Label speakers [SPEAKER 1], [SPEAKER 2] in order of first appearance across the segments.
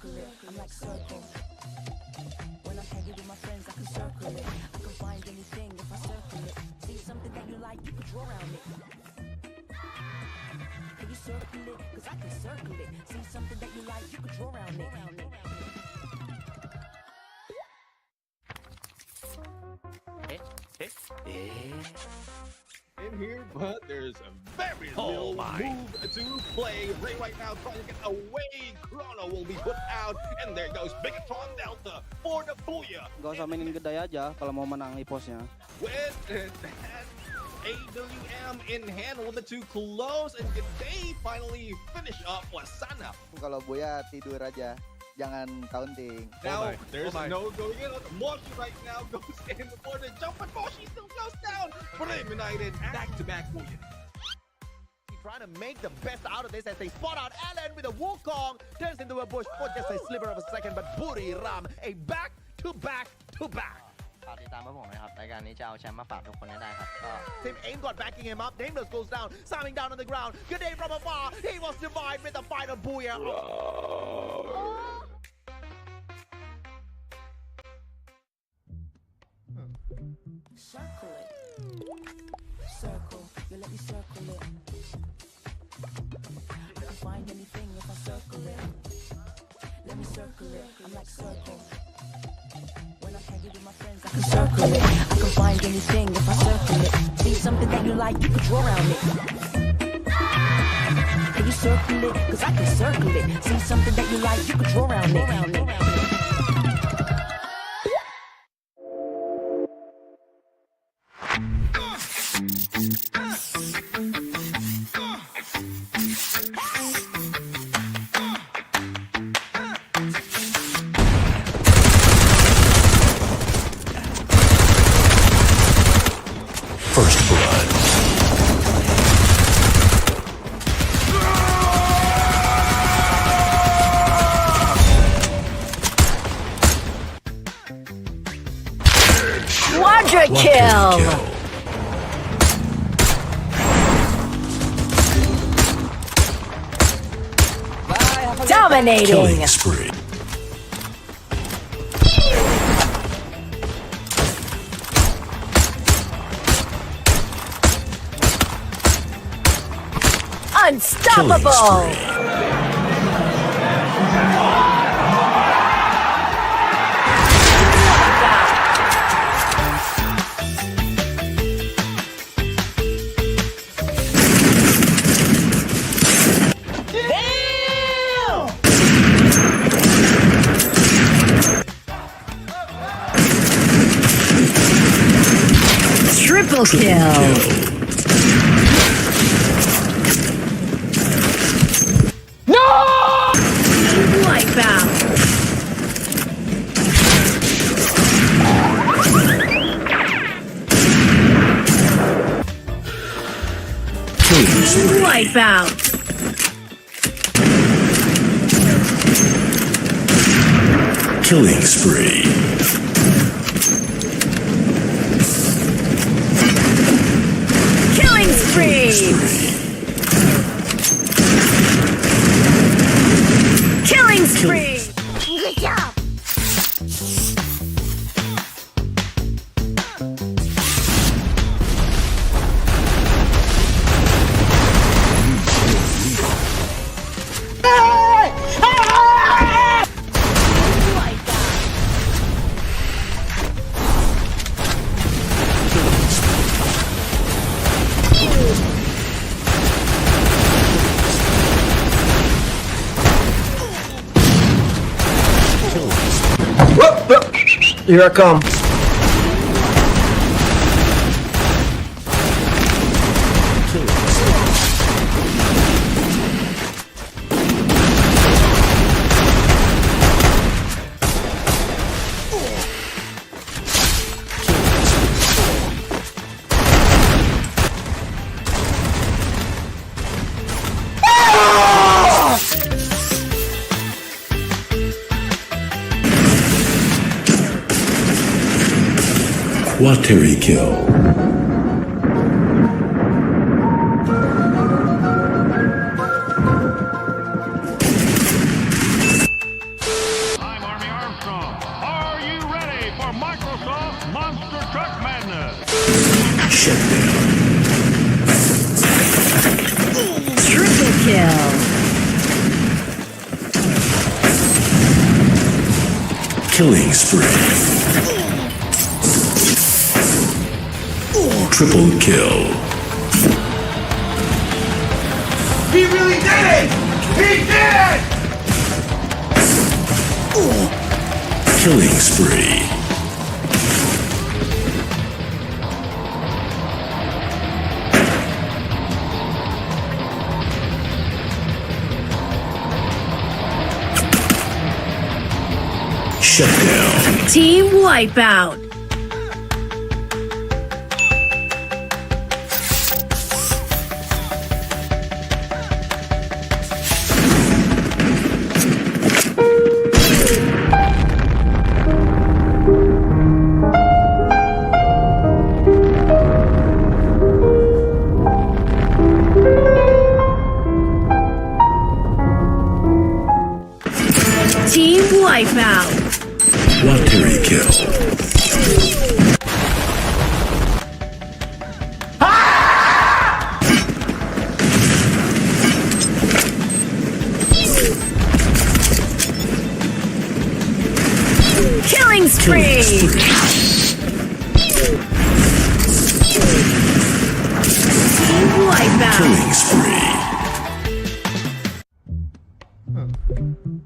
[SPEAKER 1] circle it. I'm like circle. When I'm hanging with my friends, I can circle it. I can find anything if I circle it. See something that you like, you can draw around it. Can you circle it? Cause I can circle it. See something that you like, you can draw around it.
[SPEAKER 2] In here, but there's a very little move to play. Ray right now trying to get away. Chrono will be put out, and there goes Bigatron Delta for the Booyah.
[SPEAKER 3] Gak usah mainin gede aja kalau mau menang e-posnya.
[SPEAKER 2] With that AWM in hand, a little bit too close, and they finally finish up Wasana.
[SPEAKER 4] Kalau Buya tidur aja, jangan counting.
[SPEAKER 2] Now there's no going in. Moshi right now goes in for the jump, but Moshi still goes down. Eliminated back-to-back Booyah.
[SPEAKER 5] Trying to make the best out of this as they spot out Alan with a Wukong. Turns into a bush for just a sliver of a second, but Buriram a back-to-back-to-back.
[SPEAKER 6] ฝากติดตามพวกผมนะครับรายการนี้จะเอาแชมป์มาฝากทุกคนให้ได้ครับก็
[SPEAKER 5] Team Aim got backing him up. Nameless goes down, slamming down on the ground. Good day from afar. He was survived with the final Booyah.
[SPEAKER 1] Circle it. Circle. You let me circle it. I can find anything if I circle it. Let me circle it. I'm like circle. When I'm hanging with my friends, I can circle it. I can find anything if I circle it. See something that you like, you can draw around it. Can you circle it? Cause I can circle it. See something that you like, you can draw around it.
[SPEAKER 7] First blood.
[SPEAKER 8] Quadra kill. Dominating.
[SPEAKER 7] Killing spree.
[SPEAKER 8] Unstoppable. Triple kill. Wipeout. Wipeout.
[SPEAKER 7] Killing spree.
[SPEAKER 8] Killing spree. Killing spree. Good job.
[SPEAKER 9] Here I come.
[SPEAKER 7] Quateri kill. Killing spree. Triple kill.
[SPEAKER 5] He really did it! He did it!
[SPEAKER 7] Killing spree. Shutdown.
[SPEAKER 8] Team wipeout. Team wipeout.
[SPEAKER 7] Watery kill.
[SPEAKER 8] Killing spree. Team wipeout.
[SPEAKER 7] Killing spree.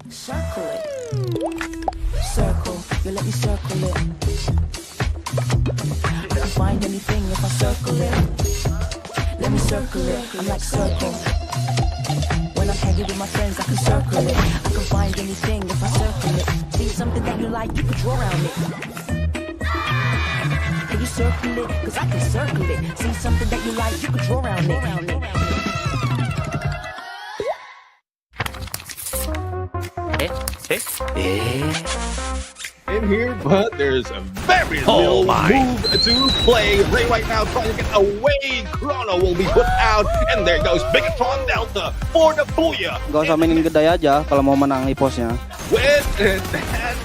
[SPEAKER 1] Circle it. Circle, you let me circle it. I can find anything if I circle it. Let me circle it, I'm like circle. When I'm hanging with my friends, I can circle it. I can find anything if I circle it. See something that you like, you can draw around it. Can you circle it? Cause I can circle it. See something that you like, you can draw around it.
[SPEAKER 2] In here, but there's a very little move to play. Right now, trying to get away. Chrono will be put out, and there goes Bigatron Delta for the Booyah.
[SPEAKER 3] Gak usah mainin gede aja kalau mau menang iposnya.
[SPEAKER 2] With that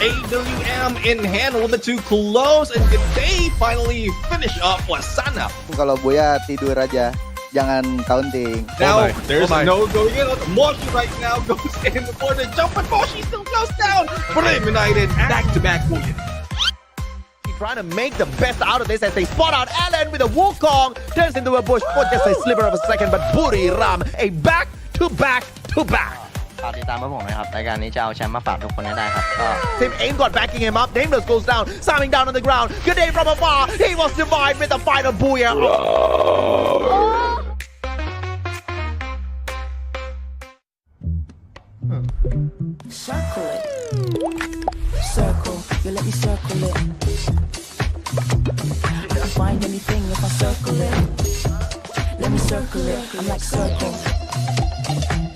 [SPEAKER 2] AWM in hand, a little bit too close, and they finally finish up Wasana.
[SPEAKER 4] Kalau Buya tidur aja, jangan counting.
[SPEAKER 2] Now, there's no going in. Moshi right now goes in for the jump, but Moshi still goes down. Eliminated back-to-back Booyah.
[SPEAKER 5] Trying to make the best out of this as they spot out Alan with a Wukong. Turns into a bush for just a sliver of a second, but Buri Ram, a back-to-back-to-back.
[SPEAKER 6] ฝากติดตามพวกผมนะครับรายการนี้จะเอาแชมป์มาฝากทุกคนให้ได้ครับก็
[SPEAKER 5] Team Aim got backing him up. Nameless goes down, slamming down on the ground. Good day from afar. He was divided with the final Booyah.
[SPEAKER 1] Circle it. Circle, you let me circle it. I can find anything if I circle it. Let me circle it, I'm like circle.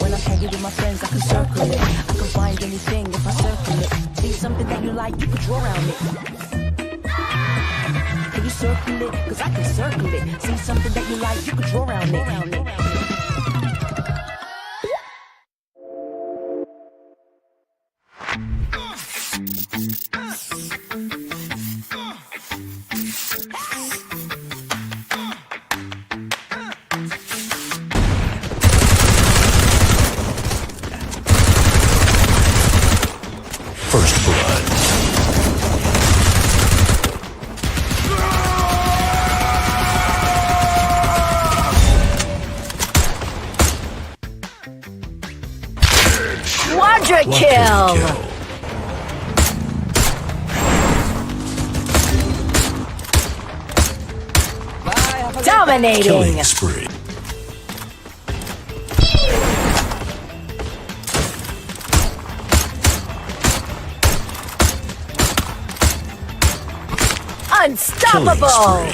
[SPEAKER 1] When I'm hanging with my friends, I can circle it. I can find anything if I circle it. See something that you like, you can draw around it. Can you circle it? Cause I can circle it. See something that you like, you can draw around it.
[SPEAKER 7] First blood.
[SPEAKER 8] Quadra kill. Dominating.
[SPEAKER 7] Killing spree.
[SPEAKER 8] Unstoppable.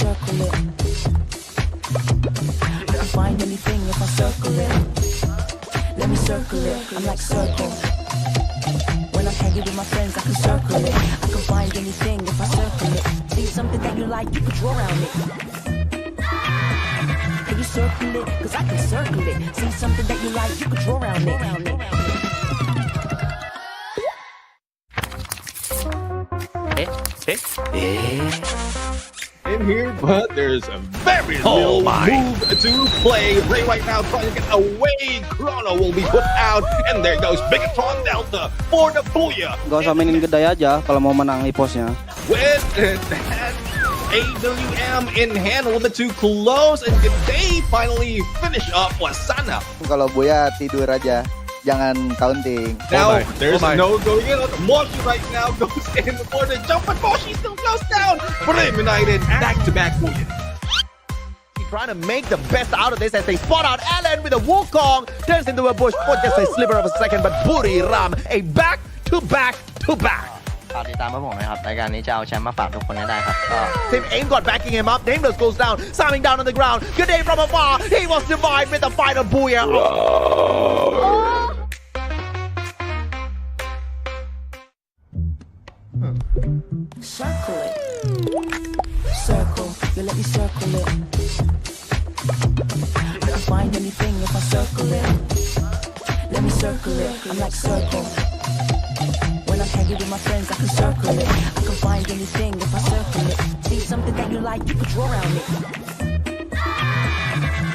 [SPEAKER 1] circle it. I can find anything if I circle it. Let me circle it. I'm like circle. When I'm hanging with my friends, I can circle it. I can find anything if I circle it. See something that you like, you can draw around it. Can you circle it? Cause I can circle it. See something that you like, you can draw around it.
[SPEAKER 2] In here, but there's a very little move to play. Ray right now trying to get away. Chrono will be put out, and there goes Bigatron Delta for the Booyah.
[SPEAKER 3] Gak usah mainin gede aja kalau mau menang eposnya.
[SPEAKER 2] With that AWM in hand, a little bit too close, and they finally finish up Wasana.
[SPEAKER 4] Kalau Buya tidur aja, jangan counting.
[SPEAKER 2] Now, there's no going in. Moshi right now goes in for the jump, but Moshi still goes down. Eliminated back-to-back Booyah.
[SPEAKER 5] Trying to make the best out of this as they spot out Alan with a Wukong. Turns into a bush for just a sliver of a second, but Buri Ram, a back-to-back-to-back.
[SPEAKER 6] ฝากติดตามพวกผมนะครับรายการนี้จะเอาแชมป์มาฝากทุกคนให้ได้ครับก็
[SPEAKER 5] Team Aim got backing him up. Nameless goes down, slamming down on the ground. Good day from afar. He was survived with the final Booyah.
[SPEAKER 1] Circle it. Circle. You let me circle it. I can find anything if I circle it. Let me circle it. I'm like circle. When I'm hanging with my friends, I can circle it. I can find anything if I circle it. See something that you like, you can draw around it.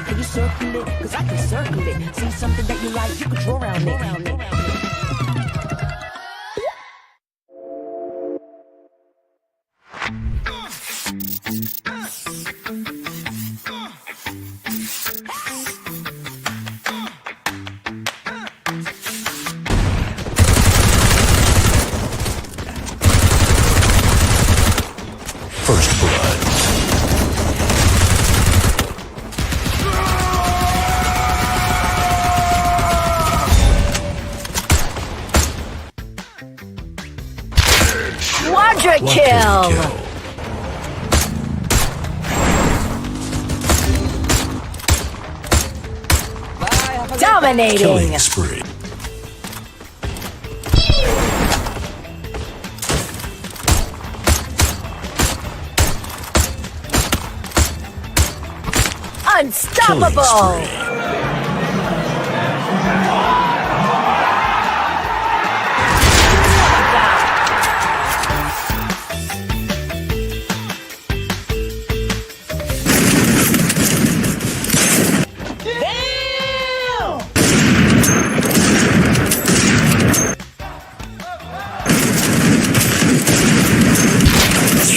[SPEAKER 1] Can you circle it? Cause I can circle it. See something that you like, you can draw around it.
[SPEAKER 7] First blood.
[SPEAKER 8] Quadra kill. Dominating.
[SPEAKER 7] Killing spree.
[SPEAKER 8] Unstoppable.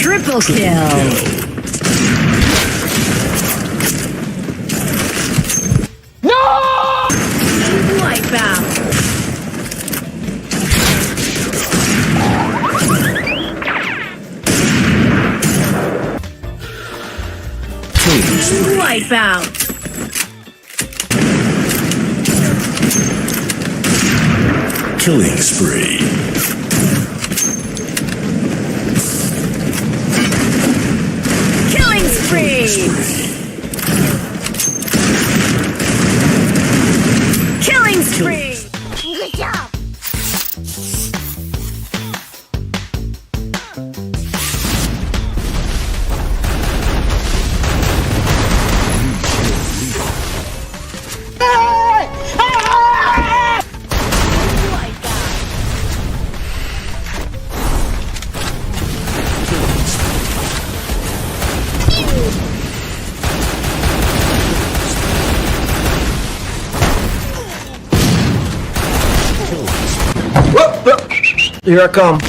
[SPEAKER 8] Triple kill. Wipeout. Wipeout.
[SPEAKER 7] Killing spree.
[SPEAKER 8] Killing spree. Killing spree. Good job.
[SPEAKER 9] Here I come.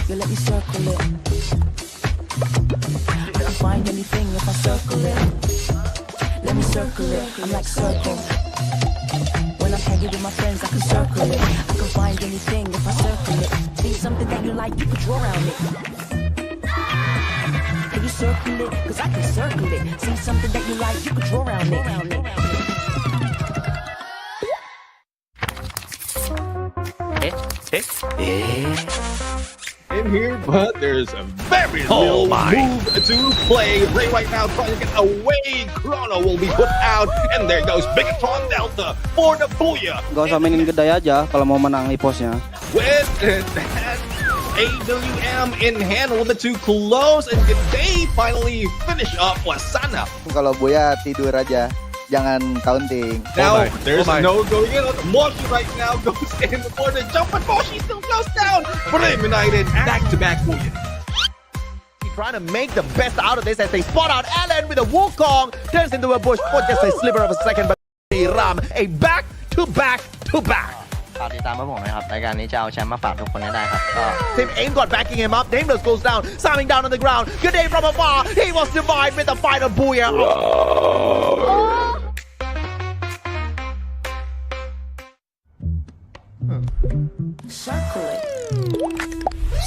[SPEAKER 1] you let me circle it. I can find anything if I circle it. Let me circle it, I'm like circle. When I'm hanging with my friends, I can circle it. I can find anything if I circle it. See something that you like, you can draw around it. Can you circle it? Cause I can circle it. See something that you like, you can draw around it.
[SPEAKER 2] In here, but there's a very little move to play. Ray right now trying to get away. Chrono will be put out, and there goes Bigatron Delta for the Booyah.
[SPEAKER 3] Gak usah mainin gede aja kalau mau menang iposnya.
[SPEAKER 2] With that AWM in hand, a little bit too close, and they finally finish up Wasana.
[SPEAKER 4] Kalau Buya tidur aja, jangan counting.
[SPEAKER 2] Now, there's no going in. Moshi right now goes in for the jump, but Moshi still goes down. Eliminated back-to-back Booyah.
[SPEAKER 5] Trying to make the best out of this as they spot out Alan with a Wukong. Turns into a bush for just a sliver of a second, but Ram, a back-to-back-to-back.
[SPEAKER 6] ฝากติดตามพวกผมนะครับรายการนี้จะเอาแชมป์มาฝากทุกคนให้ได้ครับก็
[SPEAKER 5] Team Aim got backing him up. Nameless goes down, slamming down on the ground. Good day from afar. He was divided with the final Booyah.
[SPEAKER 1] Circle it.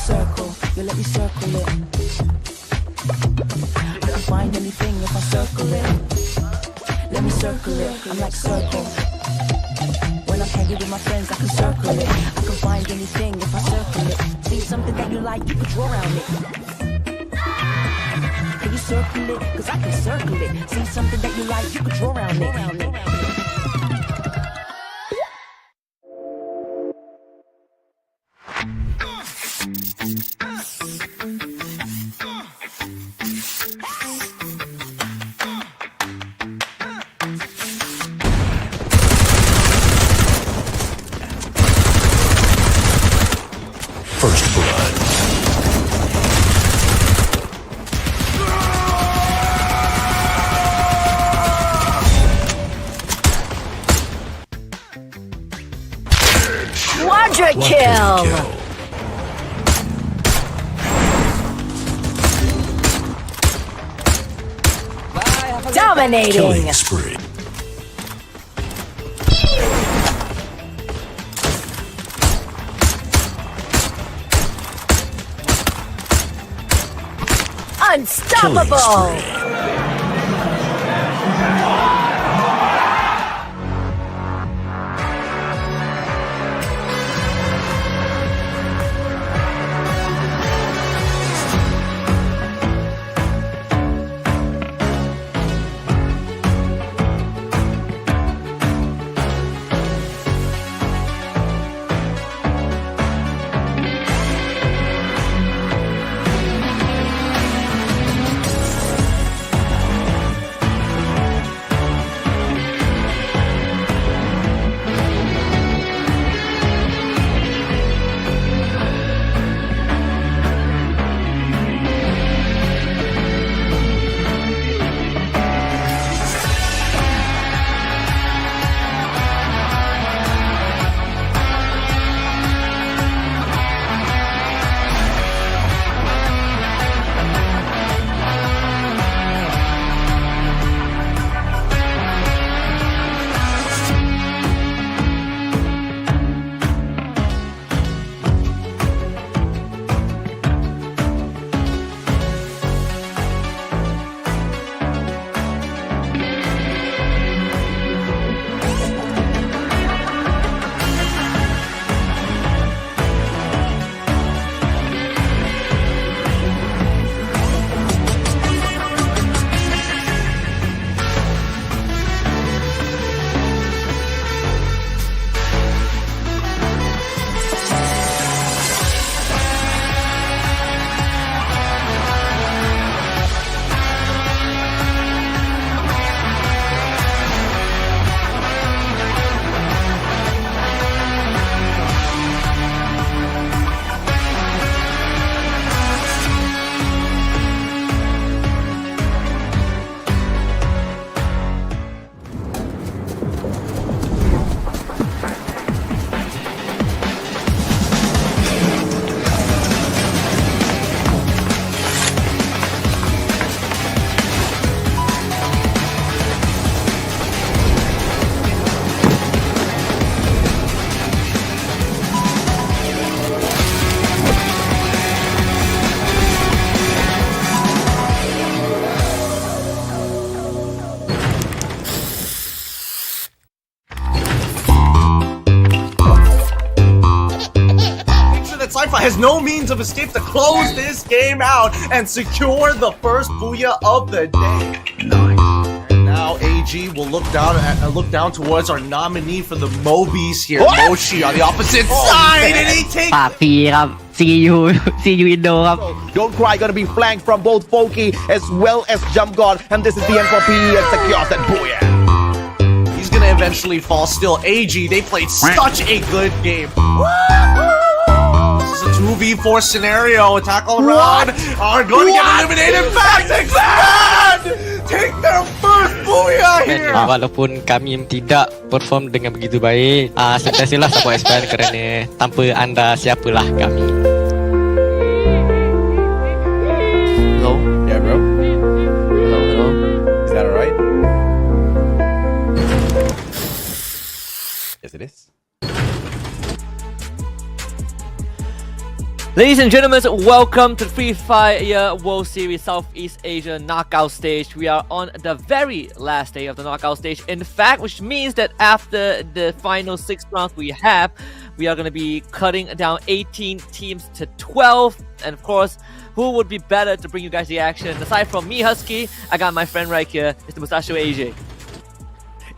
[SPEAKER 1] Circle, you let me circle it. I can find anything if I circle it. Let me circle it, I'm like circle. When I'm hanging with my friends, I can circle it. I can find anything if I circle it. See something that you like, you can draw around it. Can you circle it? Cause I can circle it. See something that you like, you can draw around it.
[SPEAKER 7] First blood.
[SPEAKER 8] Quadra kill. Dominating.
[SPEAKER 7] Killing spree.
[SPEAKER 8] Unstoppable.
[SPEAKER 7] Killing spree.
[SPEAKER 9] Sci-Fi has no means of escape to close this game out and secure the first booyah of the day. And now AG will look down towards our nominee for the Mobies here, Moshi on the opposite side, and he takes.
[SPEAKER 10] ปากพีครับ CU Indo ครับ
[SPEAKER 5] Don't Cry gonna be flanked from both Foki as well as Jump God, and this is the end for PE and secures that booyah.
[SPEAKER 9] He's gonna eventually fall still. AG, they played such a good game. This is a 2v4 scenario. Attack all around are going to get eliminated. Bask expand! Take their first booyah here.
[SPEAKER 10] Walaupun kami tidak perform dengan begitu baik, sentiasalah support expand kerana tanpa anda siapalah kami.
[SPEAKER 5] Hello? Yeah, bro? Hello? Is that alright? Yes, it is.
[SPEAKER 11] Ladies and gentlemen, welcome to the Free Fire World Series Southeast Asia knockout stage. We are on the very last day of the knockout stage. In fact, which means that after the final 6 rounds we are going to be cutting down 18 teams to 12. And of course, who would be better to bring you guys the action? Aside from me, Husky, I got my friend right here, Mr. Musashi AJ.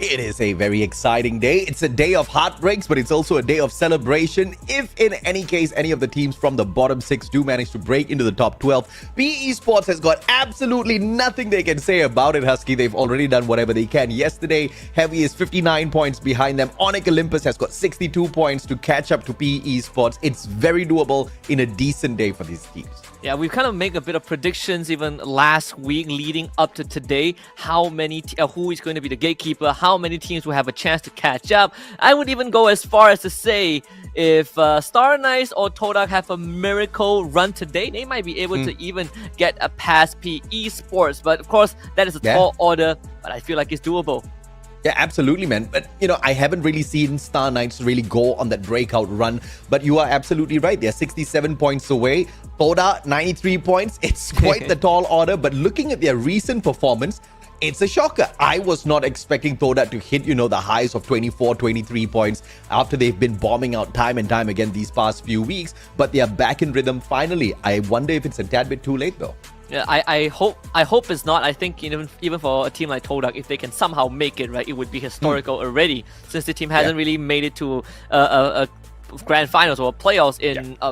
[SPEAKER 5] It is a very exciting day. It's a day of heartbreaks, but it's also a day of celebration. If in any case, any of the teams from the bottom 6 do manage to break into the top 12, PE Sports has got absolutely nothing they can say about it, Husky. They've already done whatever they can. Yesterday, Heavy is 59 points behind them. Onyx Olympus has got 62 points to catch up to PE Sports. It's very doable in a decent day for these teams.
[SPEAKER 11] Yeah, we've kind of made a bit of predictions even last week leading up to today. How many, who is going to be the gatekeeper? How many teams will have a chance to catch up? I would even go as far as to say if Star Knights or Todak have a miracle run today, they might be able to even get a past PE Sports. But of course, that is a tall order, but I feel like it's doable.
[SPEAKER 5] Yeah, absolutely, man. But, you know, I haven't really seen Star Knights really go on that breakout run. But you are absolutely right. They're 67 points away. Toda, 93 points. It's quite the tall order. But looking at their recent performance, it's a shocker. I was not expecting Toda to hit, you know, the highs of 24, 23 points after they've been bombing out time and time again these past few weeks. But they are back in rhythm finally. I wonder if it's a tad bit too late, though.
[SPEAKER 11] Yeah, I hope it's not. I think even for a team like Todak, if they can somehow make it, right, it would be historical already, since the team hasn't really made it to a grand finals or playoffs in a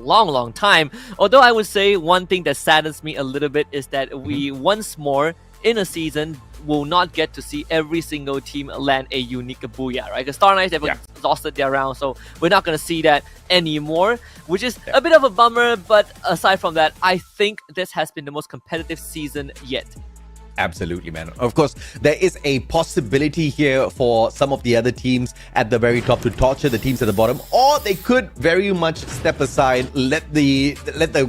[SPEAKER 11] long time. Although I would say one thing that saddens me a little bit is that we once more in a season will not get to see every single team land a unique booyah, right? Because Star Knights have exhausted their round, so we're not going to see that anymore, which is a bit of a bummer. But aside from that, I think this has been the most competitive season yet.
[SPEAKER 5] Absolutely, man. Of course, there is a possibility here for some of the other teams at the very top to torture the teams at the bottom, or they could very much step aside, let the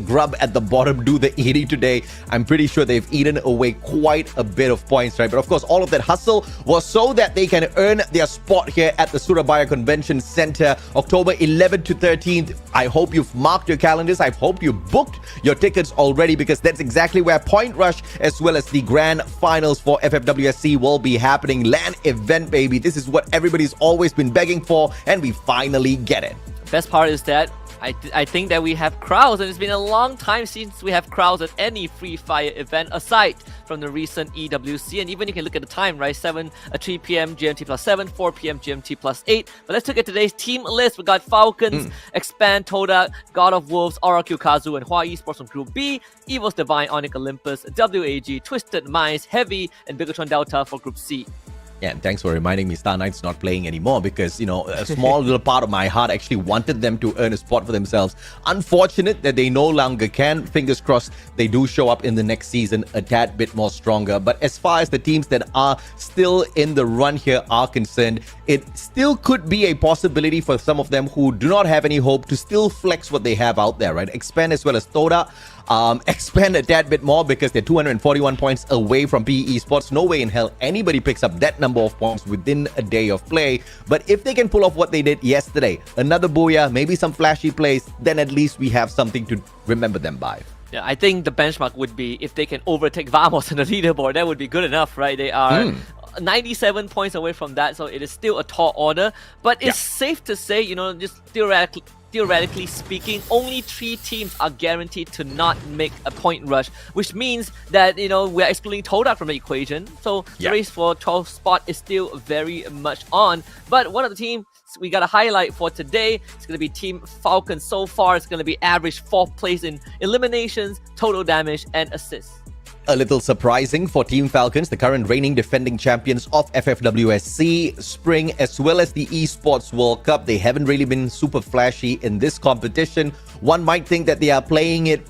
[SPEAKER 5] grub at the bottom do the eating today. I'm pretty sure they've eaten away quite a bit of points, right? But of course, all of that hustle was so that they can earn their spot here at the Surabaya Convention Center, October 11th to 13th. I hope you've marked your calendars. I hope you booked your tickets already, because that's exactly where Point Rush as well as the Grand Finals for FFWSC will be happening. LAN event, baby. This is what everybody's always been begging for, and we finally get it.
[SPEAKER 11] Best part is that I think that we have crowds, and it's been a long time since we have crowds at any Free Fire event aside from the recent EWC. And even you can look at the time, right? 3 p.m. GMT plus 7, 4 p.m. GMT plus 8. But let's look at today's team list. We got Falcons, Expand, Todak, God of Wolves, RRQ Kazu, and Hua Esports from Group B, Evil's Divine, Onyx Olympus, WAG, Twisted Minds, Heavy, and Bigatron Delta for Group C.
[SPEAKER 5] Yeah, and thanks for reminding me Star Knight's not playing anymore, because, you know, a small little part of my heart actually wanted them to earn a spot for themselves. Unfortunate that they no longer can. Fingers crossed they do show up in the next season a tad bit more stronger. But as far as the teams that are still in the run here are concerned, it still could be a possibility for some of them who do not have any hope to still flex what they have out there, right? Expand as well as Toda. Expand a tad bit more because they're 241 points away from PE Sports. No way in hell anybody picks up that number of points within a day of play. But if they can pull off what they did yesterday, another booyah, maybe some flashy plays, then at least we have something to remember them by.
[SPEAKER 11] Yeah, I think the benchmark would be if they can overtake Vamos on the leaderboard. That would be good enough, right? They are 97 points away from that, so it is still a tall order. But it's safe to say, just theoretically speaking, only 3 teams are guaranteed to not make a point rush, which means that, we're excluding Todak from the equation. So the race for 12th spot is still very much on. But one of the teams we got to highlight for today is going to be Team Falcon. So far, it's going to be average 4th place in eliminations, total damage, and assists.
[SPEAKER 5] A little surprising for Team Falcons, the current reigning defending champions of FFWS SEA Spring, as well as the Esports World Cup. They haven't really been super flashy in this competition. One might think that they are playing it,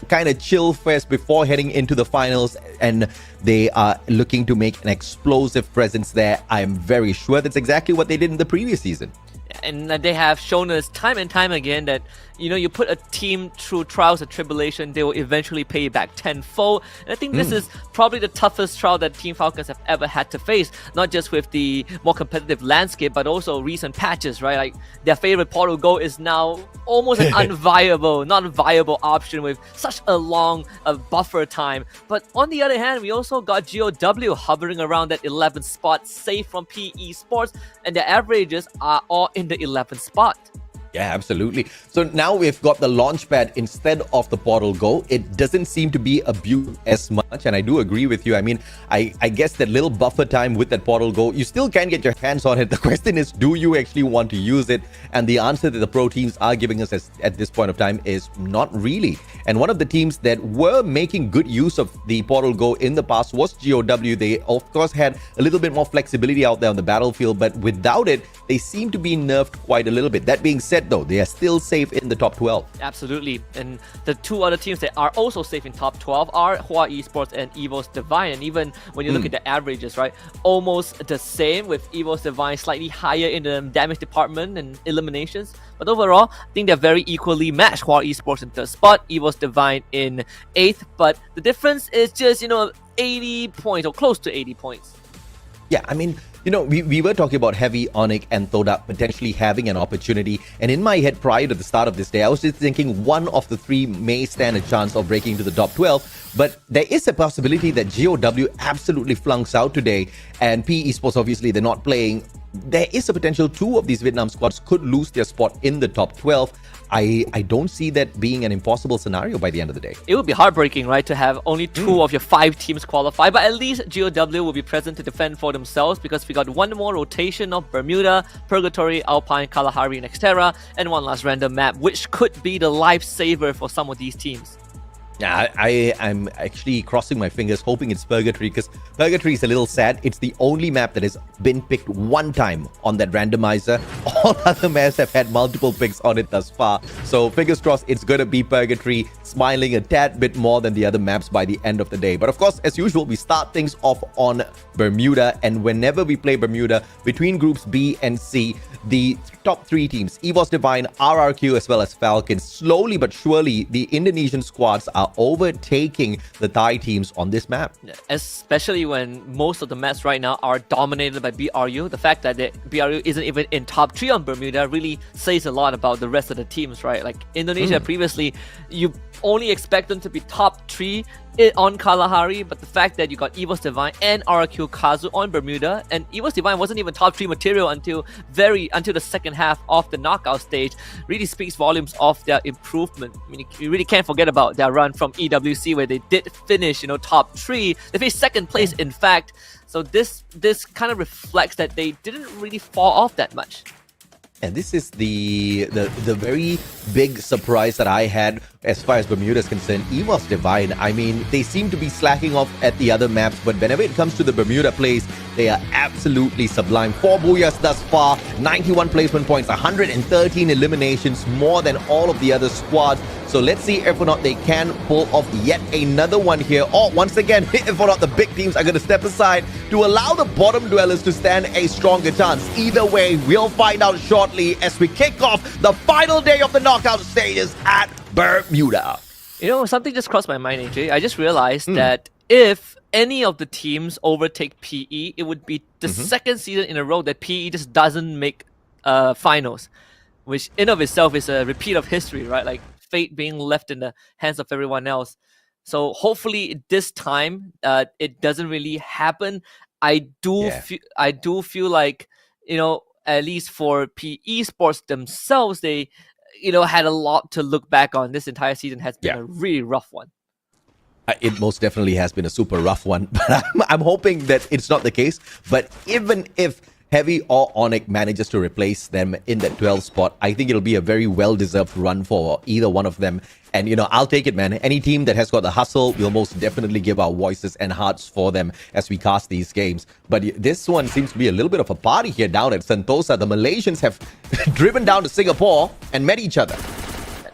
[SPEAKER 5] kind of chill first before heading into the finals, and they are looking to make an explosive presence there. I am very sure that's exactly what they did in the previous season.
[SPEAKER 11] And they have shown us time and time again that, you put a team through trials and tribulation, they will eventually pay you back tenfold. And I think this is probably the toughest trial that Team Falcons have ever had to face, not just with the more competitive landscape, but also recent patches, right? Like, their favorite portal go is now almost an non-viable option with such a long buffer time. But on the other hand, we also got GOW hovering around that 11th spot, safe from PE Sports, and their averages are all in the 11th spot.
[SPEAKER 5] Yeah, absolutely. So now we've got the launchpad instead of the portal go. It doesn't seem to be abused as much, and I do agree with you. I mean, I guess that little buffer time with that portal go, you still can get your hands on it. The question is, do you actually want to use it? And the answer that the pro teams are giving us at this point of time is not really. And one of the teams that were making good use of the portal go in the past was GOW. They, of course, had a little bit more flexibility out there on the battlefield, but without it, they seem to be nerfed quite a little bit. That being said, though, they are still safe in the top 12.
[SPEAKER 11] Absolutely. And the 2 other teams that are also safe in top 12 are Hua Esports and EVOS Divine. And even when you look at the averages, right, almost the same, with EVOS Divine slightly higher in the damage department and eliminations. But overall, I think they're very equally matched. Hua Esports in 3rd spot, EVOS Divine in 8th. But the difference is just, 80 points or close to 80 points.
[SPEAKER 5] Yeah, I mean, we were talking about Heavy, Onyx, and Todak potentially having an opportunity. And in my head, prior to the start of this day, I was just thinking one of the 3 may stand a chance of breaking into the top 12. But there is a possibility that GOW absolutely flunks out today. And PE Sports, obviously, they're not playing. There is a potential 2 of these Vietnam squads could lose their spot in the top 12. I don't see that being an impossible scenario by the end of the day.
[SPEAKER 11] It would be heartbreaking, right, to have only 2 of your 5 teams qualify, but at least GOW will be present to defend for themselves, because we got one more rotation of Bermuda, Purgatory, Alpine, Kalahari, and Xterra, and one last random map, which could be the lifesaver for some of these teams.
[SPEAKER 5] Yeah, I'm actually crossing my fingers, hoping it's Purgatory, because Purgatory is a little sad. It's the only map that has been picked one time on that randomizer. All other maps have had multiple picks on it thus far. So fingers crossed it's going to be Purgatory, smiling a tad bit more than the other maps by the end of the day. But of course, as usual, we start things off on Bermuda. And whenever we play Bermuda, between groups B and C, the top 3 teams, EVOS Divine, RRQ, as well as Falcons, slowly but surely, the Indonesian squads are overtaking the Thai teams on this map.
[SPEAKER 11] Especially when most of the maps right now are dominated by BRU. The fact that the BRU isn't even in top 3 on Bermuda really says a lot about the rest of the teams, right? Like Indonesia previously, you only expect them to be top 3 on Kalahari, but the fact that you got EVOS Divine and RRQ Kazu on Bermuda, and EVOS Divine wasn't even top 3 material until the second half of the knockout stage, really speaks volumes of their improvement. I mean, you really can't forget about their run from EWC, where they did finish, top 3. They finished 2nd place, in fact. So this kind of reflects that they didn't really fall off that much.
[SPEAKER 5] And this is the very big surprise that I had as far as Bermuda is concerned. EVOS Divine, I mean, they seem to be slacking off at the other maps, but whenever it comes to the Bermuda plays, they are absolutely sublime. 4 booyahs thus far, 91 placement points, 113 eliminations, more than all of the other squads. So let's see if or not they can pull off yet another one here. Or once again, if or not the big teams are going to step aside to allow the bottom dwellers to stand a stronger chance. Either way, we'll find out shortly as we kick off the final day of the knockout stages at Bermuda.
[SPEAKER 11] Something just crossed my mind, AJ. I just realized that if any of the teams overtake PE, it would be the 2nd season in a row that PE just doesn't make finals, which in of itself is a repeat of history, right? Like fate being left in the hands of everyone else. So hopefully this time it doesn't really happen. I do
[SPEAKER 5] Yeah.
[SPEAKER 11] feel like, at least for PE Sports themselves, they had a lot to look back on. This entire season has been
[SPEAKER 5] Yeah.
[SPEAKER 11] a really rough one.
[SPEAKER 5] It most definitely has been a super rough one, but I'm hoping that it's not the case. But even if Heavy or Onyx manages to replace them in that 12th spot, I think it'll be a very well-deserved run for either one of them. And, I'll take it, man. Any team that has got the hustle, we'll most definitely give our voices and hearts for them as we cast these games. But this one seems to be a little bit of a party here down at Sentosa. The Malaysians have driven down to Singapore and met each other.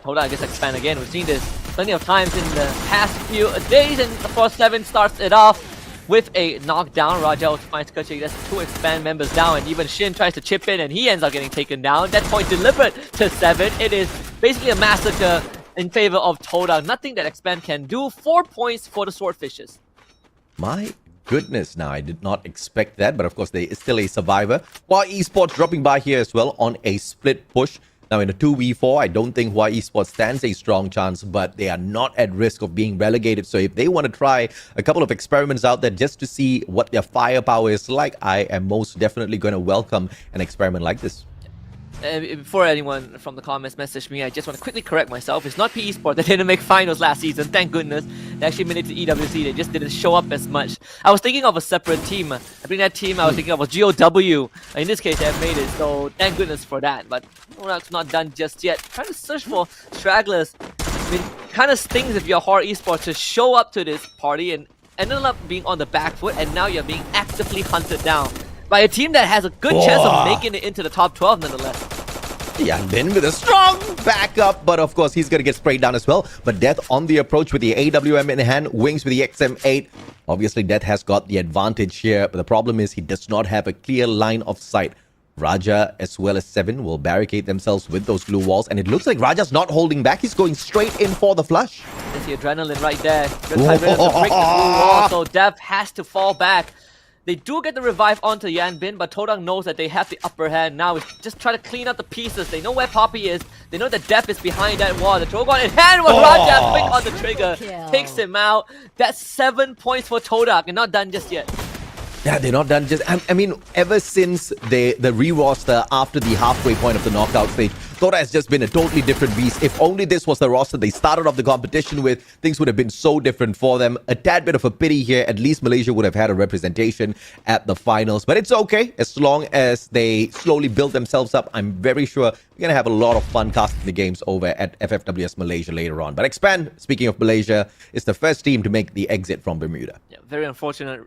[SPEAKER 11] Todak gets expand again. We've seen this plenty of times in the past few days, and of course 7 starts it off with a knockdown. Raja also finds Kerchik. That's 2 expand members down, and even Shin tries to chip in and he ends up getting taken down. That point delivered to 7. It is basically a massacre in favor of Todak. Nothing that expand can do. 4 points for the Swordfishes.
[SPEAKER 5] My goodness, now I did not expect that, but of course they is still a survivor. While Esports dropping by here as well on a split push. Now in a 2v4, I don't think Hawaii Esports stands a strong chance, but they are not at risk of being relegated. So if they want to try a couple of experiments out there just to see what their firepower is like, I am most definitely going to welcome an experiment like this.
[SPEAKER 11] Before anyone from the comments message me, I just want to quickly correct myself. It's not PE Sport that didn't make finals last season, thank goodness. They actually made it to EWC, they just didn't show up as much. I was thinking of a separate team. I think that team I was thinking of was GOW. In this case, they have made it, so thank goodness for that. But Todak's not done just yet. Trying to search for stragglers. I mean, kind of stings if you're Horror Esports to show up to this party and ended up being on the back foot, and now you're being actively hunted down by a team that has a good chance of making it into the top 12 nonetheless.
[SPEAKER 5] Yeah, Bin with a strong backup, but of course he's going to get sprayed down as well. But Death on the approach with the AWM in hand, Wings with the XM8. Obviously, Death has got the advantage here, but the problem is he does not have a clear line of sight. Raja as well as 7 will barricade themselves with those glue walls, and it looks like Raja's not holding back. He's going straight in for the flush.
[SPEAKER 11] There's the adrenaline right there. Good time to break the glue wall, so Death has to fall back. They do get the revive onto Yan Bin, but Todak knows that they have the upper hand now. It's just try to clean up the pieces. They know where Poppy is. They know that Death is behind that wall. The Trogon in hand with Raja, quick on the trigger. Takes him out. That's 7 points for Todak, and not done just yet.
[SPEAKER 5] Yeah, they're not done just... I mean, ever since the re-roster after the halfway point of the knockout stage, Todak has just been a totally different beast. If only this was the roster they started off the competition with, things would have been so different for them. A tad bit of a pity here. At least Malaysia would have had a representation at the finals. But it's okay. As long as they slowly build themselves up, I'm very sure we're going to have a lot of fun casting the games over at FFWS Malaysia later on. But Expand, speaking of Malaysia, is the first team to make the exit from Bermuda.
[SPEAKER 11] Yeah, very unfortunate.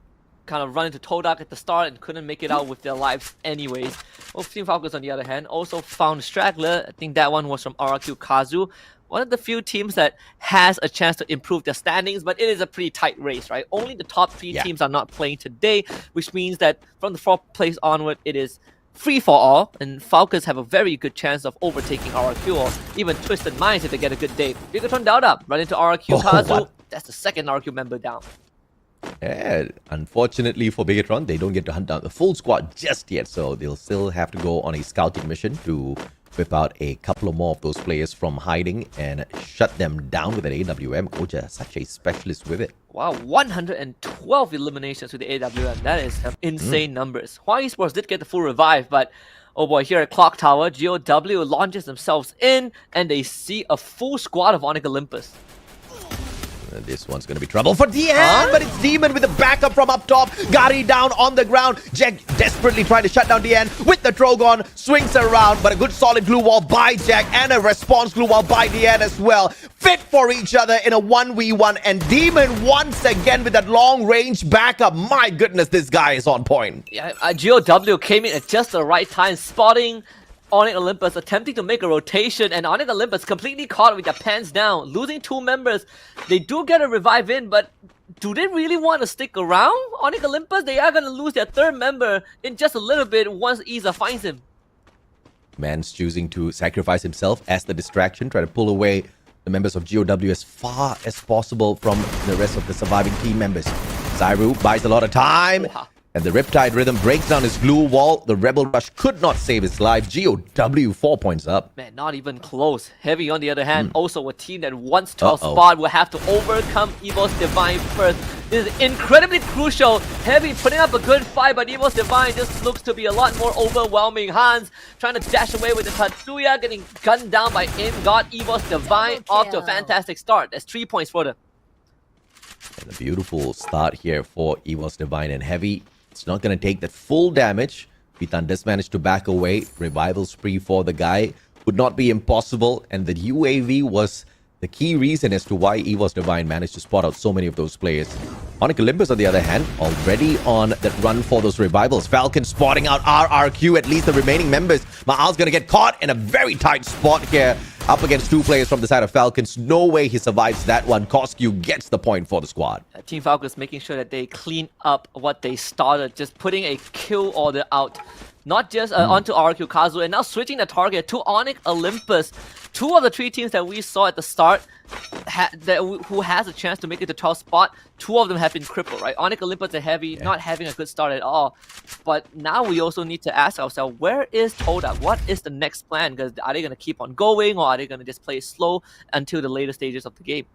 [SPEAKER 11] Kind of run into Todak at the start and couldn't make it out with their lives anyways. Both Team Falcons, on the other hand, also found Straggler. I think that one was from RRQ Kazu. One of the few teams that has a chance to improve their standings, but it is a pretty tight race, right? Only the top 3 teams are not playing today, which means that from the 4th place onward, it is free for all, and Falcons have a very good chance of overtaking RRQ or even Twisted Minds if they get a good day. Bigatron Todak run into RRQ Kazu. That's the second RRQ member down.
[SPEAKER 5] Yeah, unfortunately for Bigatron, they don't get to hunt down the full squad just yet, so they'll still have to go on a scouting mission to whip out a couple of more of those players from hiding and shut them down with an AWM. Koja, such a specialist with it.
[SPEAKER 11] Wow, 112 eliminations with the AWM. That is insane numbers. Hawaii Esports did get the full revive, but oh boy, here at Clock Tower, GOW launches themselves in and they see a full squad of Onyx Olympus.
[SPEAKER 5] This one's going to be trouble for DN, but it's Demon with the backup from up top. Gary down on the ground. Jack desperately trying to shut down DN with the Trogon. Swings around, but a good solid glue wall by Jack and a response glue wall by DN as well. Fit for each other in a 1v1, and Demon once again with that long range backup. My goodness, this guy is on point.
[SPEAKER 11] Yeah, GOW came in at just the right time, spotting Onyx Olympus, attempting to make a rotation, and Onyx Olympus completely caught with their pants down, losing 2 members. They do get a revive in, but do they really want to stick around? Onyx Olympus, they are going to lose their 3rd member in just a little bit once Isa finds him.
[SPEAKER 5] Man's choosing to sacrifice himself as the distraction, try to pull away the members of GOW as far as possible from the rest of the surviving team members. Zairu buys a lot of time. And the Riptide Rhythm breaks down his glue wall. The Rebel Rush could not save his life. GOW 4 points up.
[SPEAKER 11] Man, not even close. Heavy, on the other hand, also a team that wants 12 spot will have to overcome Evil's Divine first. This is incredibly crucial. Heavy putting up a good fight, but Evil's Divine just looks to be a lot more overwhelming. Hans trying to dash away with the Tatsuya, getting gunned down by In-God. Evil's Divine off to a fantastic start. That's 3 points for them.
[SPEAKER 5] And a beautiful start here for Evil's Divine and Heavy. It's not going to take that full damage. Pitan does manage to back away. Revival spree for the guy would not be impossible. And the UAV was the key reason as to why Evil's Divine managed to spot out so many of those players. Onyx Olympus, on the other hand, already on that run for those revivals. Falcon spotting out RRQ, at least the remaining members. Ma'al's going to get caught in a very tight spot here. Up against 2 players from the side of Falcons. No way he survives that one. Koskyu gets the point for the squad.
[SPEAKER 11] Team Falcons making sure that they clean up what they started. Just putting a kill order out. Not just onto RQ Kazu. And now switching the target to Onyx Olympus. 2 of the 3 teams that we saw at the start who has a chance to make it to 12 spot. 2 of them have been crippled, right? Onyx Olympus and Heavy not having a good start at all. But now we also need to ask ourselves, where is Todak? What is the next plan? Because are they going to keep on going, or are they going to just play slow until the later stages of the game?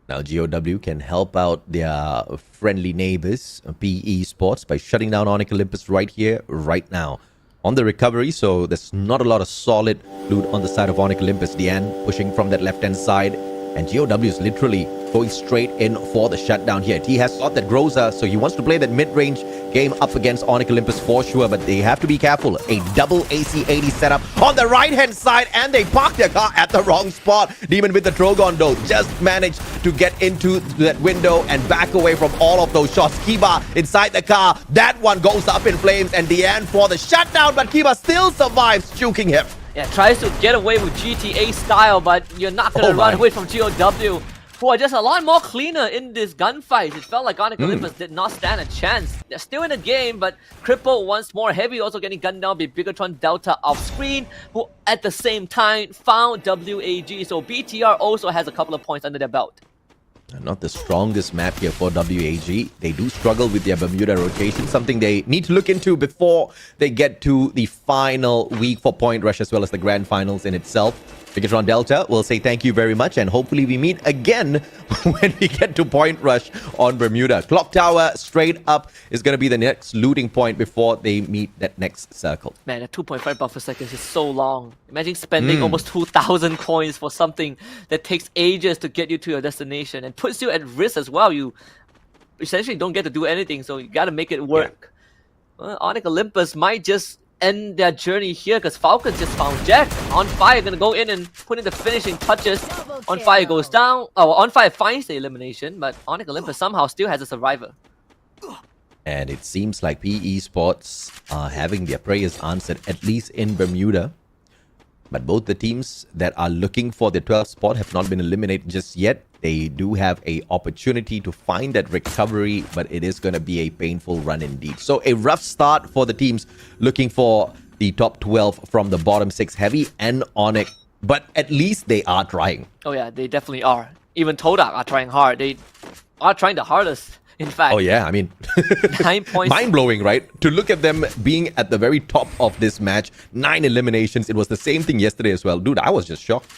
[SPEAKER 5] Now GOW can help out their friendly neighbors, PE Sports, by shutting down Onyx Olympus right here, right now. On the recovery, so there's not a lot of solid loot on the side of Onyx Olympus. Dian pushing from that left-hand side, and GOW is literally going straight in for the shutdown here. He has got that Groza, so he wants to play that mid-range game up against Onyx Olympus for sure, but they have to be careful. A double AC-80 setup on the right-hand side, and they parked their car at the wrong spot. Demon with the Trogon, though, just managed to get into that window and back away from all of those shots. Kiba inside the car. That one goes up in flames, and Dian for the shutdown, but Kiba still survives, juking him.
[SPEAKER 11] Yeah, tries to get away with GTA style, but you're not going to run away from GOW, who are just a lot more cleaner in this gunfight. It felt like Onyx Olympus did not stand a chance. They're still in the game, but crippled once more. Heavy also getting gunned down by Bigatron Delta off screen, who at the same time found WAG. So BTR also has a couple of points under their belt.
[SPEAKER 5] Not the strongest map here for WAG. They do struggle with their Bermuda rotation, something they need to look into before they get to the final week for Point Rush as well as the Grand Finals in itself. Bigatron Delta will say thank you very much, and hopefully we meet again when we get to Point Rush on Bermuda. Clock Tower straight up is going to be the next looting point before they meet that next circle.
[SPEAKER 11] Man, a 2.5 buffer seconds is so long. Imagine spending almost 2,000 coins for something that takes ages to get you to your destination and puts you at risk as well. You essentially don't get to do anything, so you got to make it work. Well, Onyx Olympus might just end their journey here because Falcons just found Jack. On Fire gonna go in and put in the finishing touches. On Fire goes down. Oh, On Fire finds the elimination, but Onyx Olympus somehow still has a survivor.
[SPEAKER 5] And it seems like PE Sports are having their prayers answered, at least in Bermuda. But both the teams that are looking for the 12th spot have not been eliminated just yet. They do have an opportunity to find that recovery, but it is going to be a painful run indeed. So a rough start for the teams looking for the top 12 from the bottom 6, Heavy and Onyx. But at least they are trying.
[SPEAKER 11] Oh yeah, they definitely are. Even Todak are trying hard. They are trying the hardest, in fact.
[SPEAKER 5] Oh yeah, I mean,
[SPEAKER 11] 9 points.
[SPEAKER 5] Mind-blowing, right? To look at them being at the very top of this match, 9 eliminations. It was the same thing yesterday as well. Dude, I was just shocked.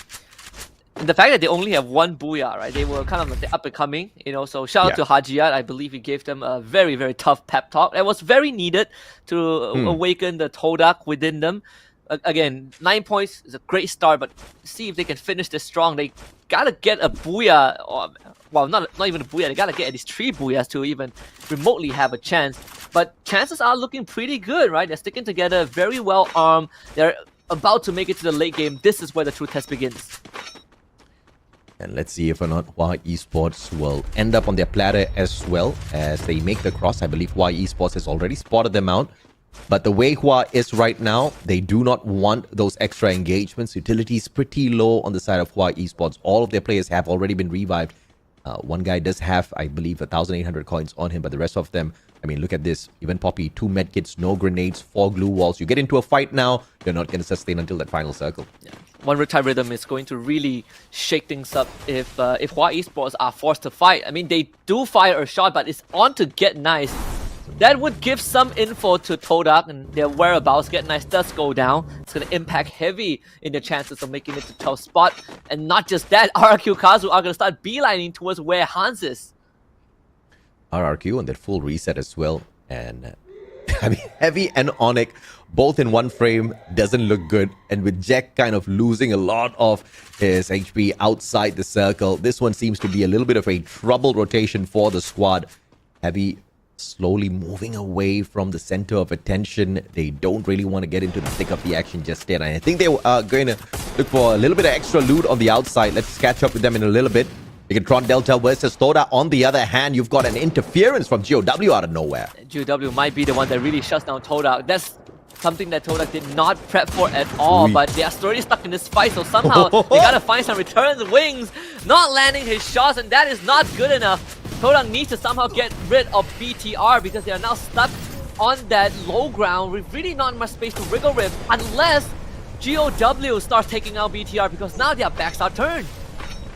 [SPEAKER 11] The fact that they only have 1 Booyah, right? They were kind of like the up-and-coming, you know, so shout out to Hajiat. I believe he gave them a very, very tough pep talk. That was very needed to awaken the Todak within them. Again, 9 points is a great start, but see if they can finish this strong. They gotta get a Booyah, or, well, not even a Booyah, they gotta get at least 3 Booyahs to even remotely have a chance. But chances are looking pretty good, right? They're sticking together, very well armed. They're about to make it to the late game. This is where the true test begins.
[SPEAKER 5] And let's see if or not Hua Esports will end up on their platter as well as they make the cross. I believe Hua Esports has already spotted them out. But the way Hua is right now, they do not want those extra engagements. Utility is pretty low on the side of Hua Esports. All of their players have already been revived. One guy does have, I believe, 1,800 coins on him, but the rest of them, I mean, look at this. Even Poppy, 2 medkits, no grenades, 4 glue walls. You get into a fight now, you're not going to sustain until that final circle.
[SPEAKER 11] Yeah. One Riptide Rhythm is going to really shake things up if Hua Esports are forced to fight. I mean, they do fire a shot, but it's on to Get Nice. That would give some info to Todak and their whereabouts. Get nice does go down. It's going to impact heavy in their chances of making it to 12th spot. And not just that, RRQ Kazu are going to start beelining towards where Hans is.
[SPEAKER 5] RRQ on that full reset as well. And I mean, Heavy and Onyx both in one frame doesn't look good. And with Jack kind of losing a lot of his HP outside the circle, this one seems to be a little bit of a troubled rotation for the squad. Heavy slowly moving away from the center of attention. They don't really want to get into the thick of the action just yet. And I think they are going to look for a little bit of extra loot on the outside. Let's catch up with them in a little bit. Bigatron Delta versus Todak. On the other hand, you've got an interference from GOW out of nowhere.
[SPEAKER 11] GOW might be the one that really shuts down Todak. That's something that Todak did not prep for at all, but they are already stuck in this fight, so somehow they gotta find some return wings, not landing his shots, and that is not good enough. Todak needs to somehow get rid of BTR because they are now stuck on that low ground with really not much space to wriggle with unless GOW starts taking out BTR because now their backs are turned.